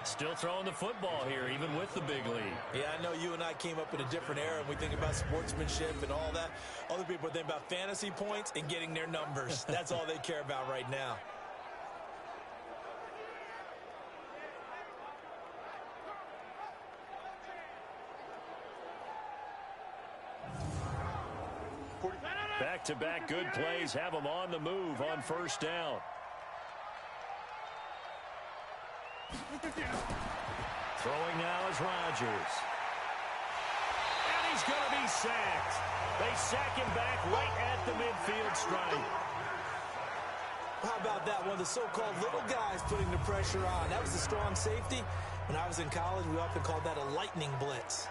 B: Still throwing the football here, even with the big lead.
C: Yeah, I know you and I came up in a different era, and we think about sportsmanship and all that. Other people think about fantasy points and getting their numbers. That's all they care about right now.
B: Back-to-back good plays have them on the move on first down. Throwing now is Rodgers. And he's going to be sacked. They sack him back right at the midfield stripe.
C: How about that? One of the so-called little guys putting the pressure on. That was a strong safety. When I was in college, we often called that a lightning blitz.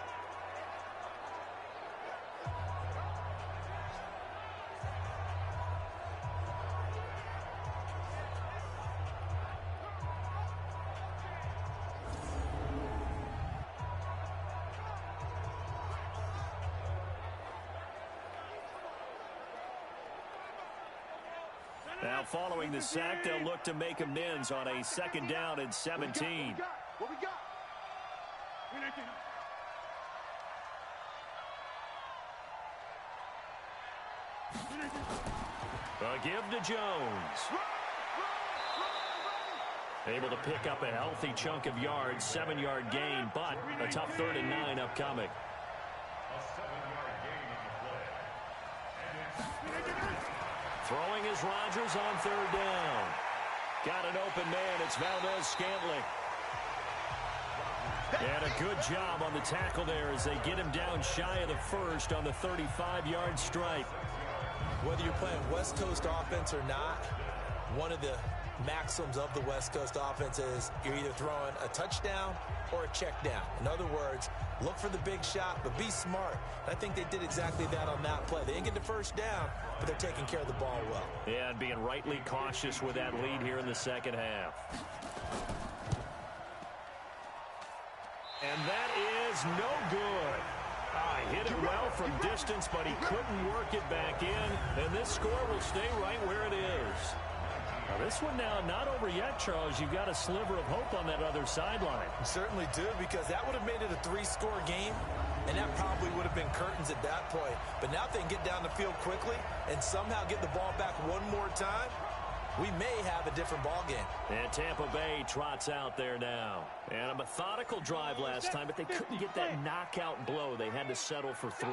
B: Now following the sack, they'll look to make amends on a second down and 17.
D: What we got?
B: A give to Jones. Able to pick up a healthy chunk of yards, 7-yard gain, but a tough 3rd and 9 upcoming. Throwing is Rodgers on 3rd down. Got an open man. It's Valdez-Scantling. And a good job on the tackle there as they get him down shy of the first on the 35-yard stripe.
C: Whether you're playing West Coast offense or not, one of the maxims of the West Coast offense is you're either throwing a touchdown or a check down. In other words, look for the big shot, but be smart. And I think they did exactly that on that play. They didn't get the first down, but they're taking care of the ball well.
B: Yeah, and being rightly cautious with that lead here in the second half. And that is no good. Hit it well from distance, but he couldn't work it back in. And this score will stay right where it is. Now this one now not over yet, Charles. You've got a sliver of hope on that other sideline.
C: You certainly do, because that would have made it a 3-score game, and that probably would have been curtains at that point. But now if they can get down the field quickly and somehow get the ball back one more time, we may have a different ball game.
B: And Tampa Bay trots out there now. And a methodical drive last time, but they couldn't get that knockout blow. They had to settle for 3.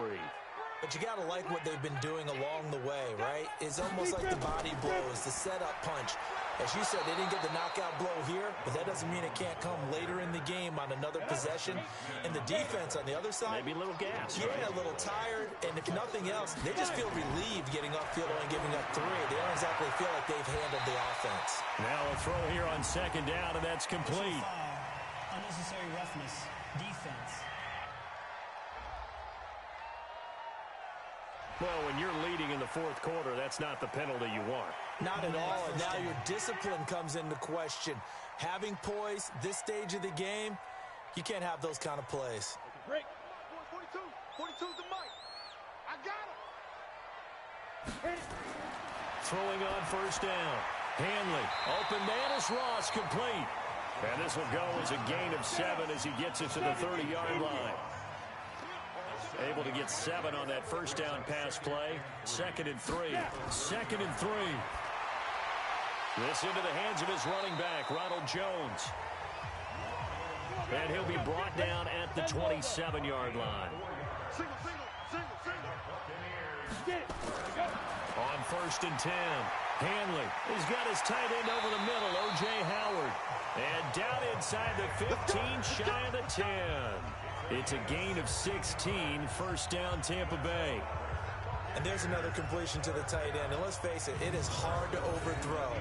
C: But you got to like what they've been doing along the way, right? It's almost like the body blows, the setup punch. As you said, they didn't get the knockout blow here, but that doesn't mean it can't come later in the game on another possession. And the defense on the other side,
B: maybe a little gas.
C: Yeah, right? A little tired. And if nothing else, they just feel relieved getting upfield and giving up 3. They don't exactly feel like they've handled the offense.
B: Now a throw here on second down, and that's complete.
G: Unnecessary roughness. Defense.
B: Well, when you're leading in the fourth quarter, that's not the penalty you want.
C: Not at all. And now your discipline comes into question. Having poise this stage of the game, you can't have those kind of plays.
D: Break. 42. 42's the mic. I got him.
B: Throwing on first down. Hanley. Open man is Ross, complete. And this will go as a gain of 7 as he gets it to the 30-yard line. Able to get 7 on that first down pass play. 2nd and 3. 2nd and 3. This into the hands of his running back, Ronald Jones. And he'll be brought down at the 27-yard line. On 1st and 10. Hanley. He's got his tight end over the middle, O.J. Howard. And down inside the 15, shy of the 10. It's a gain of 16, first down Tampa Bay.
C: And there's another completion to the tight end. And let's face it, it is hard to overthrow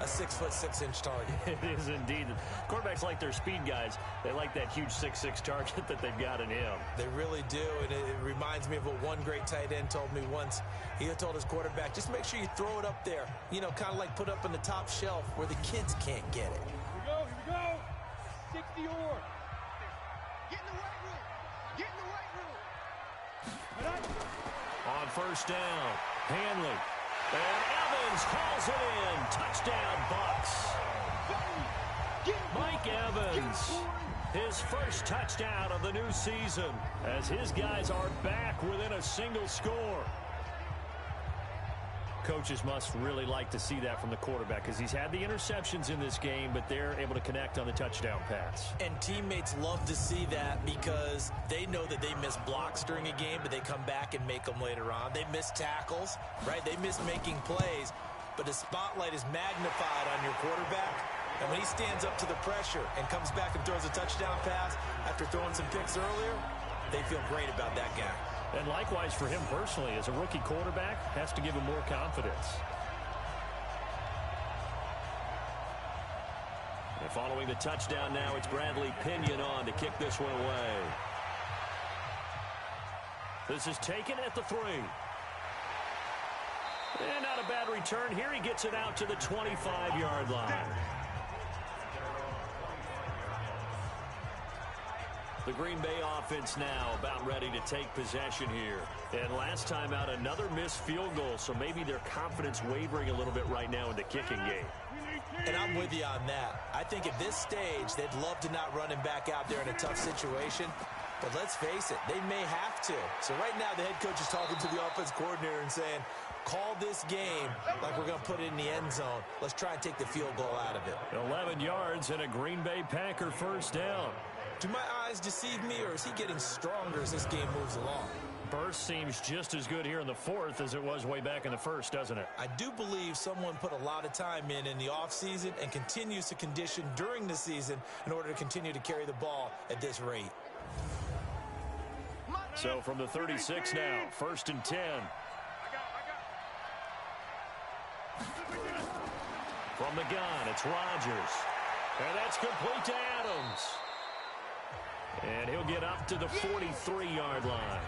C: a 6'6" target.
B: It is indeed. Quarterbacks like their speed guys. They like that huge 6'6" target that they've got in him.
C: They really do, and it reminds me of what one great tight end told me once. He told his quarterback, just make sure you throw it up there, you know, kind of like put up on the top shelf where the kids can't get it.
E: Here we go. 60 or.
D: Get in the weight room. Get in the weight room.
B: On first down, Hanley. And Evans calls it in. Touchdown, Bucks. Mike Evans, his first touchdown of the new season, as his guys are back within a single score. Coaches must really like to see that from the quarterback because he's had the interceptions in this game, but they're able to connect on the touchdown pass.
C: And teammates love to see that because they know that they miss blocks during a game, but they come back and make them later on. They miss tackles, right? They miss making plays, but the spotlight is magnified on your quarterback. And when he stands up to the pressure and comes back and throws a touchdown pass after throwing some picks earlier, they feel great about that guy.
B: And likewise for him personally, as a rookie quarterback, has to give him more confidence. And following the touchdown now, it's Bradley Pinion on to kick this one away. This is taken at the 3. And not a bad return here. He gets it out to the 25-yard line. The Green Bay offense now about ready to take possession here. And last time out, another missed field goal, so maybe their confidence wavering a little bit right now in the kicking game.
C: And I'm with you on that. I think at this stage, they'd love to not run him back out there in a tough situation. But let's face it, they may have to. So right now, the head coach is talking to the offense coordinator and saying, call this game like we're going to put it in the end zone. Let's try and take the field goal out of it.
B: 11 yards and a Green Bay Packer first down.
C: Do my eyes deceive me, or is he getting stronger as this game moves along?
B: Burst seems just as good here in the 4th as it was way back in the 1st, doesn't it?
C: I do believe someone put a lot of time in the offseason and continues to condition during the season in order to continue to carry the ball at this rate.
B: So from the 36 now, 1st and 10. From the gun, it's Rodgers. And that's complete to Adams. And he'll get up to the 43-yard line.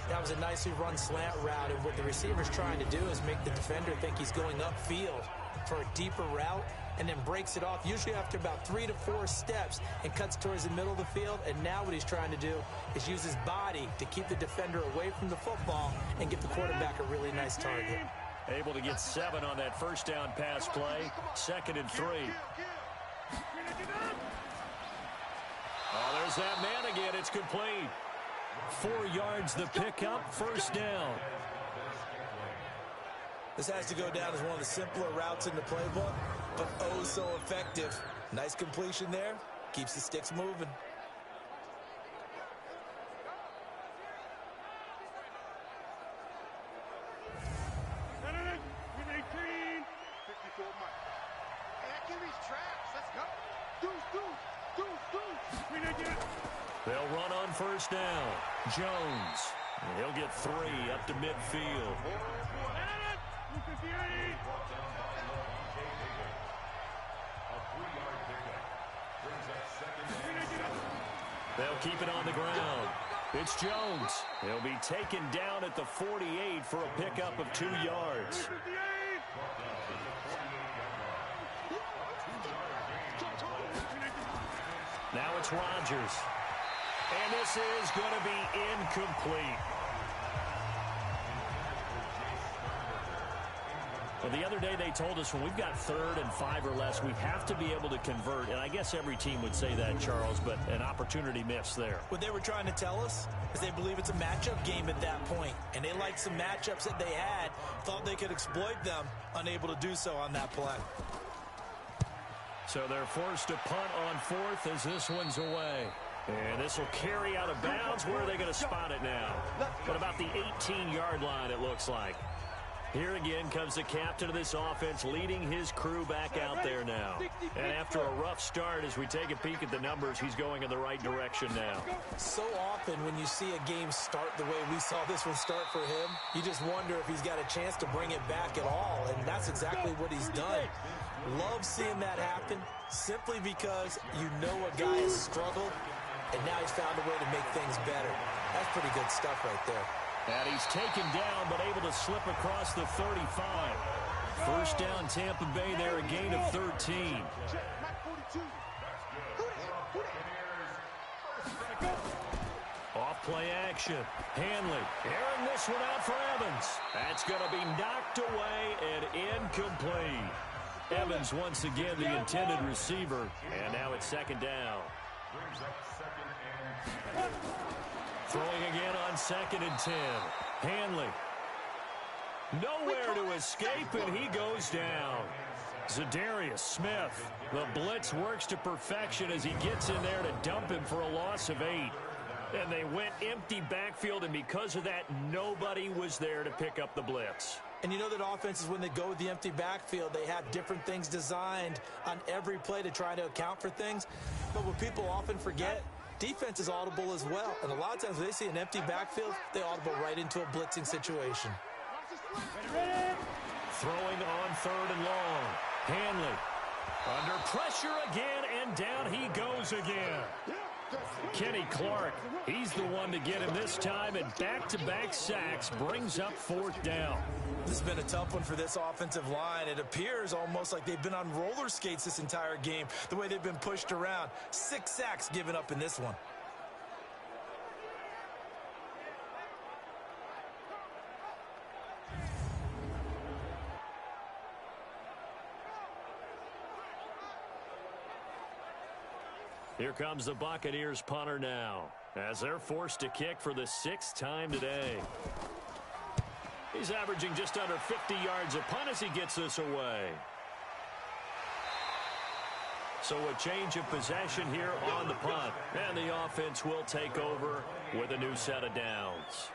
C: That was a nicely run slant route, and what the receiver's trying to do is make the defender think he's going upfield for a deeper route and then breaks it off, usually after about 3 to 4 steps, and cuts towards the middle of the field. And now what he's trying to do is use his body to keep the defender away from the football and give the quarterback a really nice target.
B: Able to get 7 on that first down pass play. 2nd and 3. Oh, there's that man again. It's complete. 4 yards the pickup, first down.
C: This has to go down as one of the simpler routes in the playbook, but oh so effective. Nice completion there. Keeps the sticks moving.
B: They'll run on first down. Jones. And he'll get 3 up to midfield. They'll keep it on the ground. It's Jones. He'll be taken down at the 48 for a pickup of 2 yards. Now it's Rodgers. And this is going to be incomplete. Well, the other day they told us when we've got 3rd and 5 or less, we have to be able to convert. And I guess every team would say that, Charles, but an opportunity missed there.
C: What they were trying to tell us is they believe it's a matchup game at that point. And they liked some matchups that they had, thought they could exploit them, unable to do so on that play.
B: So they're forced to punt on 4th as this one's away. And this will carry out of bounds. Where are they going to spot it now? But about the 18-yard line, it looks like. Here again comes the captain of this offense leading his crew back out there now. And after a rough start, as we take a peek at the numbers, he's going in the right direction now.
C: So often when you see a game start the way we saw this one start for him, you just wonder if he's got a chance to bring it back at all, and that's exactly what he's done. Love seeing that happen simply because you know a guy has struggled, and now he's found a way to make things better. That's pretty good stuff right there.
B: And he's taken down, but able to slip across the 35. First down, Tampa Bay there, a gain of 13. Off play action. Hanley airing this one out for Evans. That's going to be knocked away and incomplete. Evans once again the intended receiver, and now it's second down. Throwing again on 2nd and 10. Hanley. Nowhere to escape, and he goes down. Zadarius Smith. The blitz works to perfection as he gets in there to dump him for a loss of 8. And they went empty backfield, and because of that, nobody was there to pick up the blitz.
C: And you know that offenses, when they go with the empty backfield, they have different things designed on every play to try to account for things. But what people often forget, defense is audible as well. And a lot of times when they see an empty backfield, they audible right into a blitzing situation.
B: Throwing on 3rd and long. Hanley under pressure again, and down he goes again. Kenny Clark, he's the one to get him this time, and back-to-back sacks brings up 4th down.
C: This has been a tough one for this offensive line. It appears almost like they've been on roller skates this entire game, the way they've been pushed around. 6 sacks given up in this one.
B: Here comes the Buccaneers punter now, as they're forced to kick for the 6th time today. He's averaging just under 50 yards a punt as he gets this away. So a change of possession here on the punt. And the offense will take over with a new set of downs.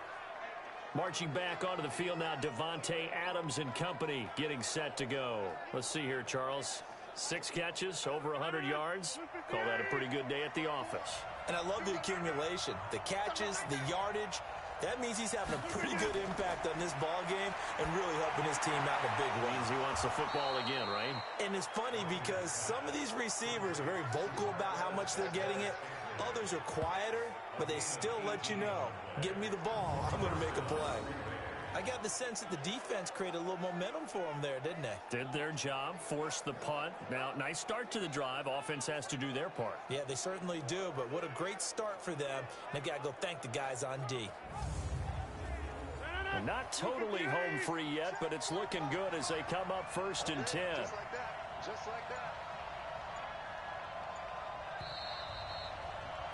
B: Marching back onto the field now, Devontae Adams and company getting set to go. Let's see here, Charles. 6 catches, over 100 yards. Call that a pretty good day at the office.
C: And I love the accumulation, the catches, the yardage. That means he's having a pretty good impact on this ball game and really helping his team out in a big way.
B: Means he wants the football again, right?
C: And it's funny because some of these receivers are very vocal about how much they're getting it. Others are quieter, but they still let you know, give me the ball, I'm going to make a play. I got the sense that the defense created a little momentum for them there, didn't they?
B: Did their job, forced the punt. Now, nice start to the drive. Offense has to do their part.
C: Yeah, they certainly do, but what a great start for them. And they got to go thank the guys on D.
B: Not totally home free yet, but it's looking good as they come up 1st and 10.
D: Just like that. Just like that.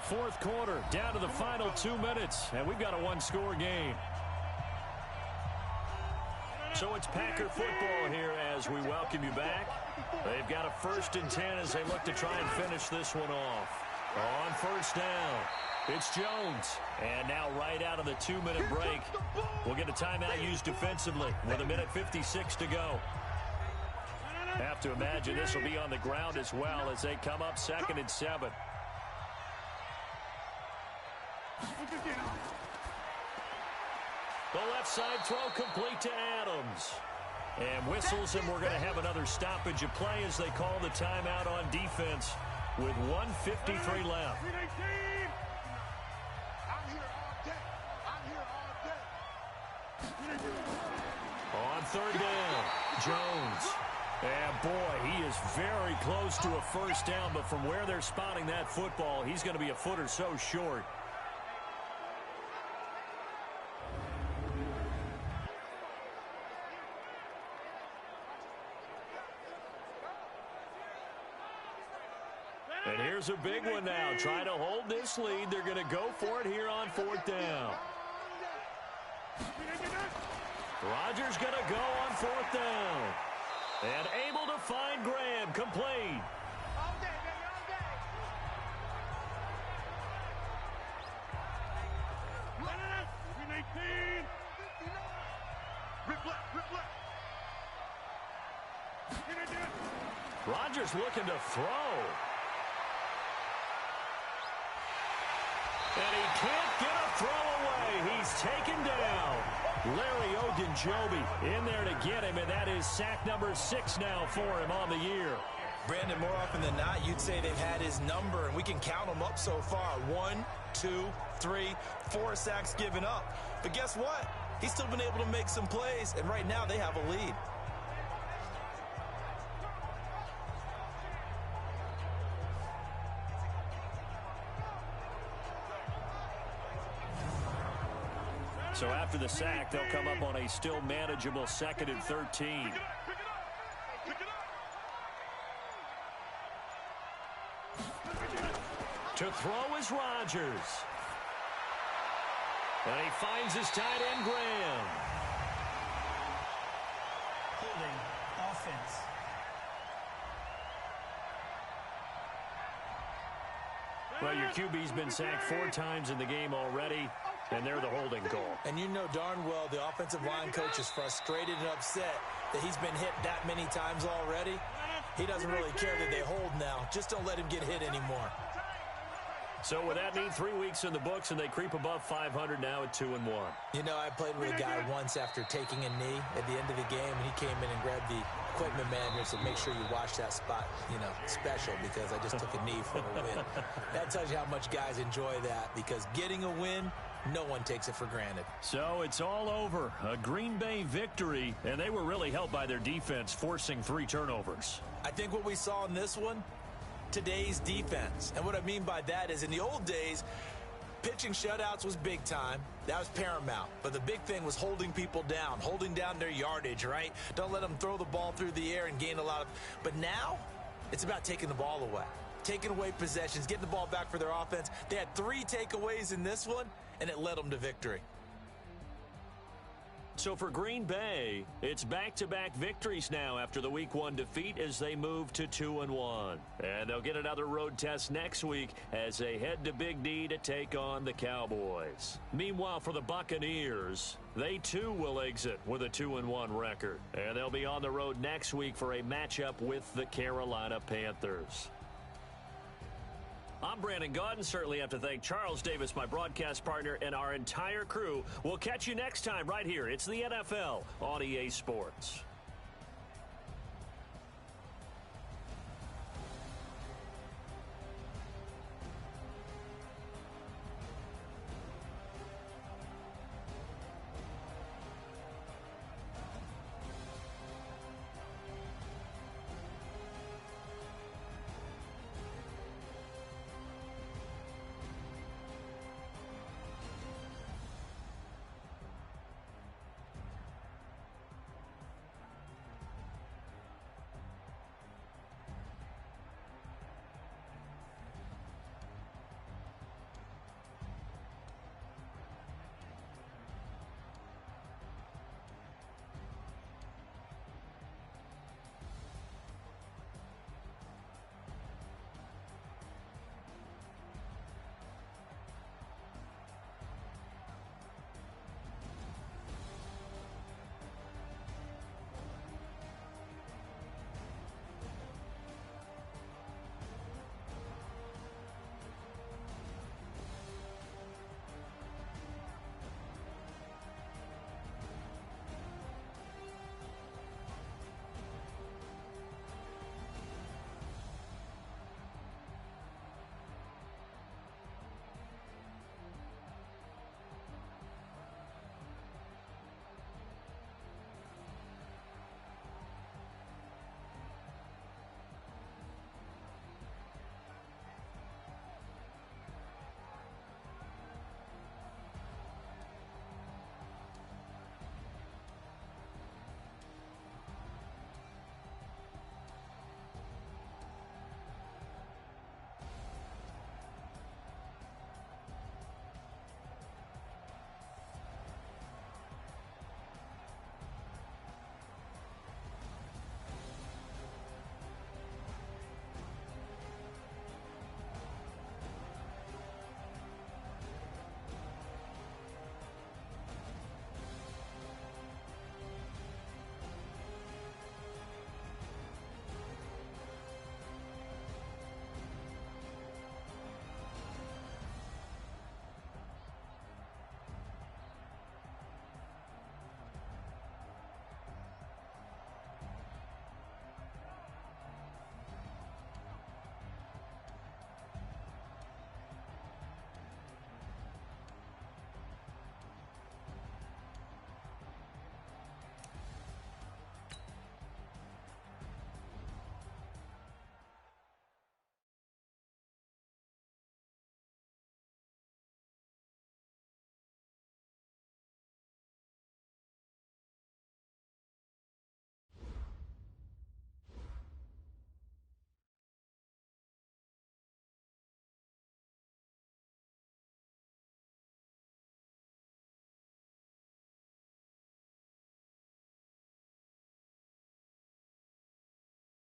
B: 4th quarter, down to the final 2 minutes, and we've got a 1-score game. So it's Packer football here as we welcome you back. They've got a 1st and 10 as they look to try and finish this one off. On 1st down, it's Jones. And now right out of the 2-minute break, we'll get a timeout used defensively with 1:56 to go. Have to imagine this will be on the ground as well as they come up 2nd and 7. The left side throw complete to Adams. And whistles, and we're going to have another stoppage of play as they call the timeout on defense with 1:53 left. On 3rd down, Jones. And boy, he is very close to a 1st down, but from where they're spotting that football, he's going to be a foot or so short. And here's a big one now. Trying to hold this lead. They're going to go for it here on 4th down. Rodgers going to go on 4th down. And able to find Graham. Complete.
E: Rip left, rip left.
B: Rodgers looking to throw. And he can't get a throw away. He's taken down. Larry Ogunjobi in there to get him, and that is sack number 6 now for him on the year.
C: Brandon, more often than not, you'd say they've had his number, and we can count them up so far. 1, 2, 3, 4 sacks given up. But guess what? He's still been able to make some plays, and right now they have a lead.
B: So after the sack, they'll come up on a still manageable 2nd and 13. To throw is Rodgers. And he finds his tight end, Graham.
G: Holding offense.
B: Well, your QB's been sacked 4 times in the game already, and they're the holding call.
C: And you know darn well the offensive line coach is frustrated and upset that he's been hit that many times already. He doesn't really care that they hold now. Just don't let him get hit anymore.
B: So with that mean 3 weeks in the books, and they creep above 500 now at 2-1.
C: You know, I played with a guy once after taking a knee at the end of the game, and he came in and grabbed the equipment manager and said, make sure you watch that spot, you know, special, because I just took a knee for a win. That tells you how much guys enjoy that, because getting a win, no one takes it for granted.
B: So it's all over. A Green Bay victory, and they were really helped by their defense, forcing 3 turnovers.
C: I think what we saw in this one, today's defense. And what I mean by that is in the old days, pitching shutouts was big time. That was paramount. But the big thing was holding people down, holding down their yardage, right? Don't let them throw the ball through the air and gain a lot of... But now, it's about taking the ball away. Taking away possessions, getting the ball back for their offense. They had 3 takeaways in this one, and it led them to victory.
B: So for Green Bay, it's back-to-back victories now after the Week 1 defeat as they move to 2-1. And they'll get another road test next week as they head to Big D to take on the Cowboys. Meanwhile, for the Buccaneers, they too will exit with a 2-1 record. And they'll be on the road next week for a matchup with the Carolina Panthers. I'm Brandon Gaudin. Certainly have to thank Charles Davis, my broadcast partner, and our entire crew. We'll catch you next time right here. It's the NFL on EA Sports.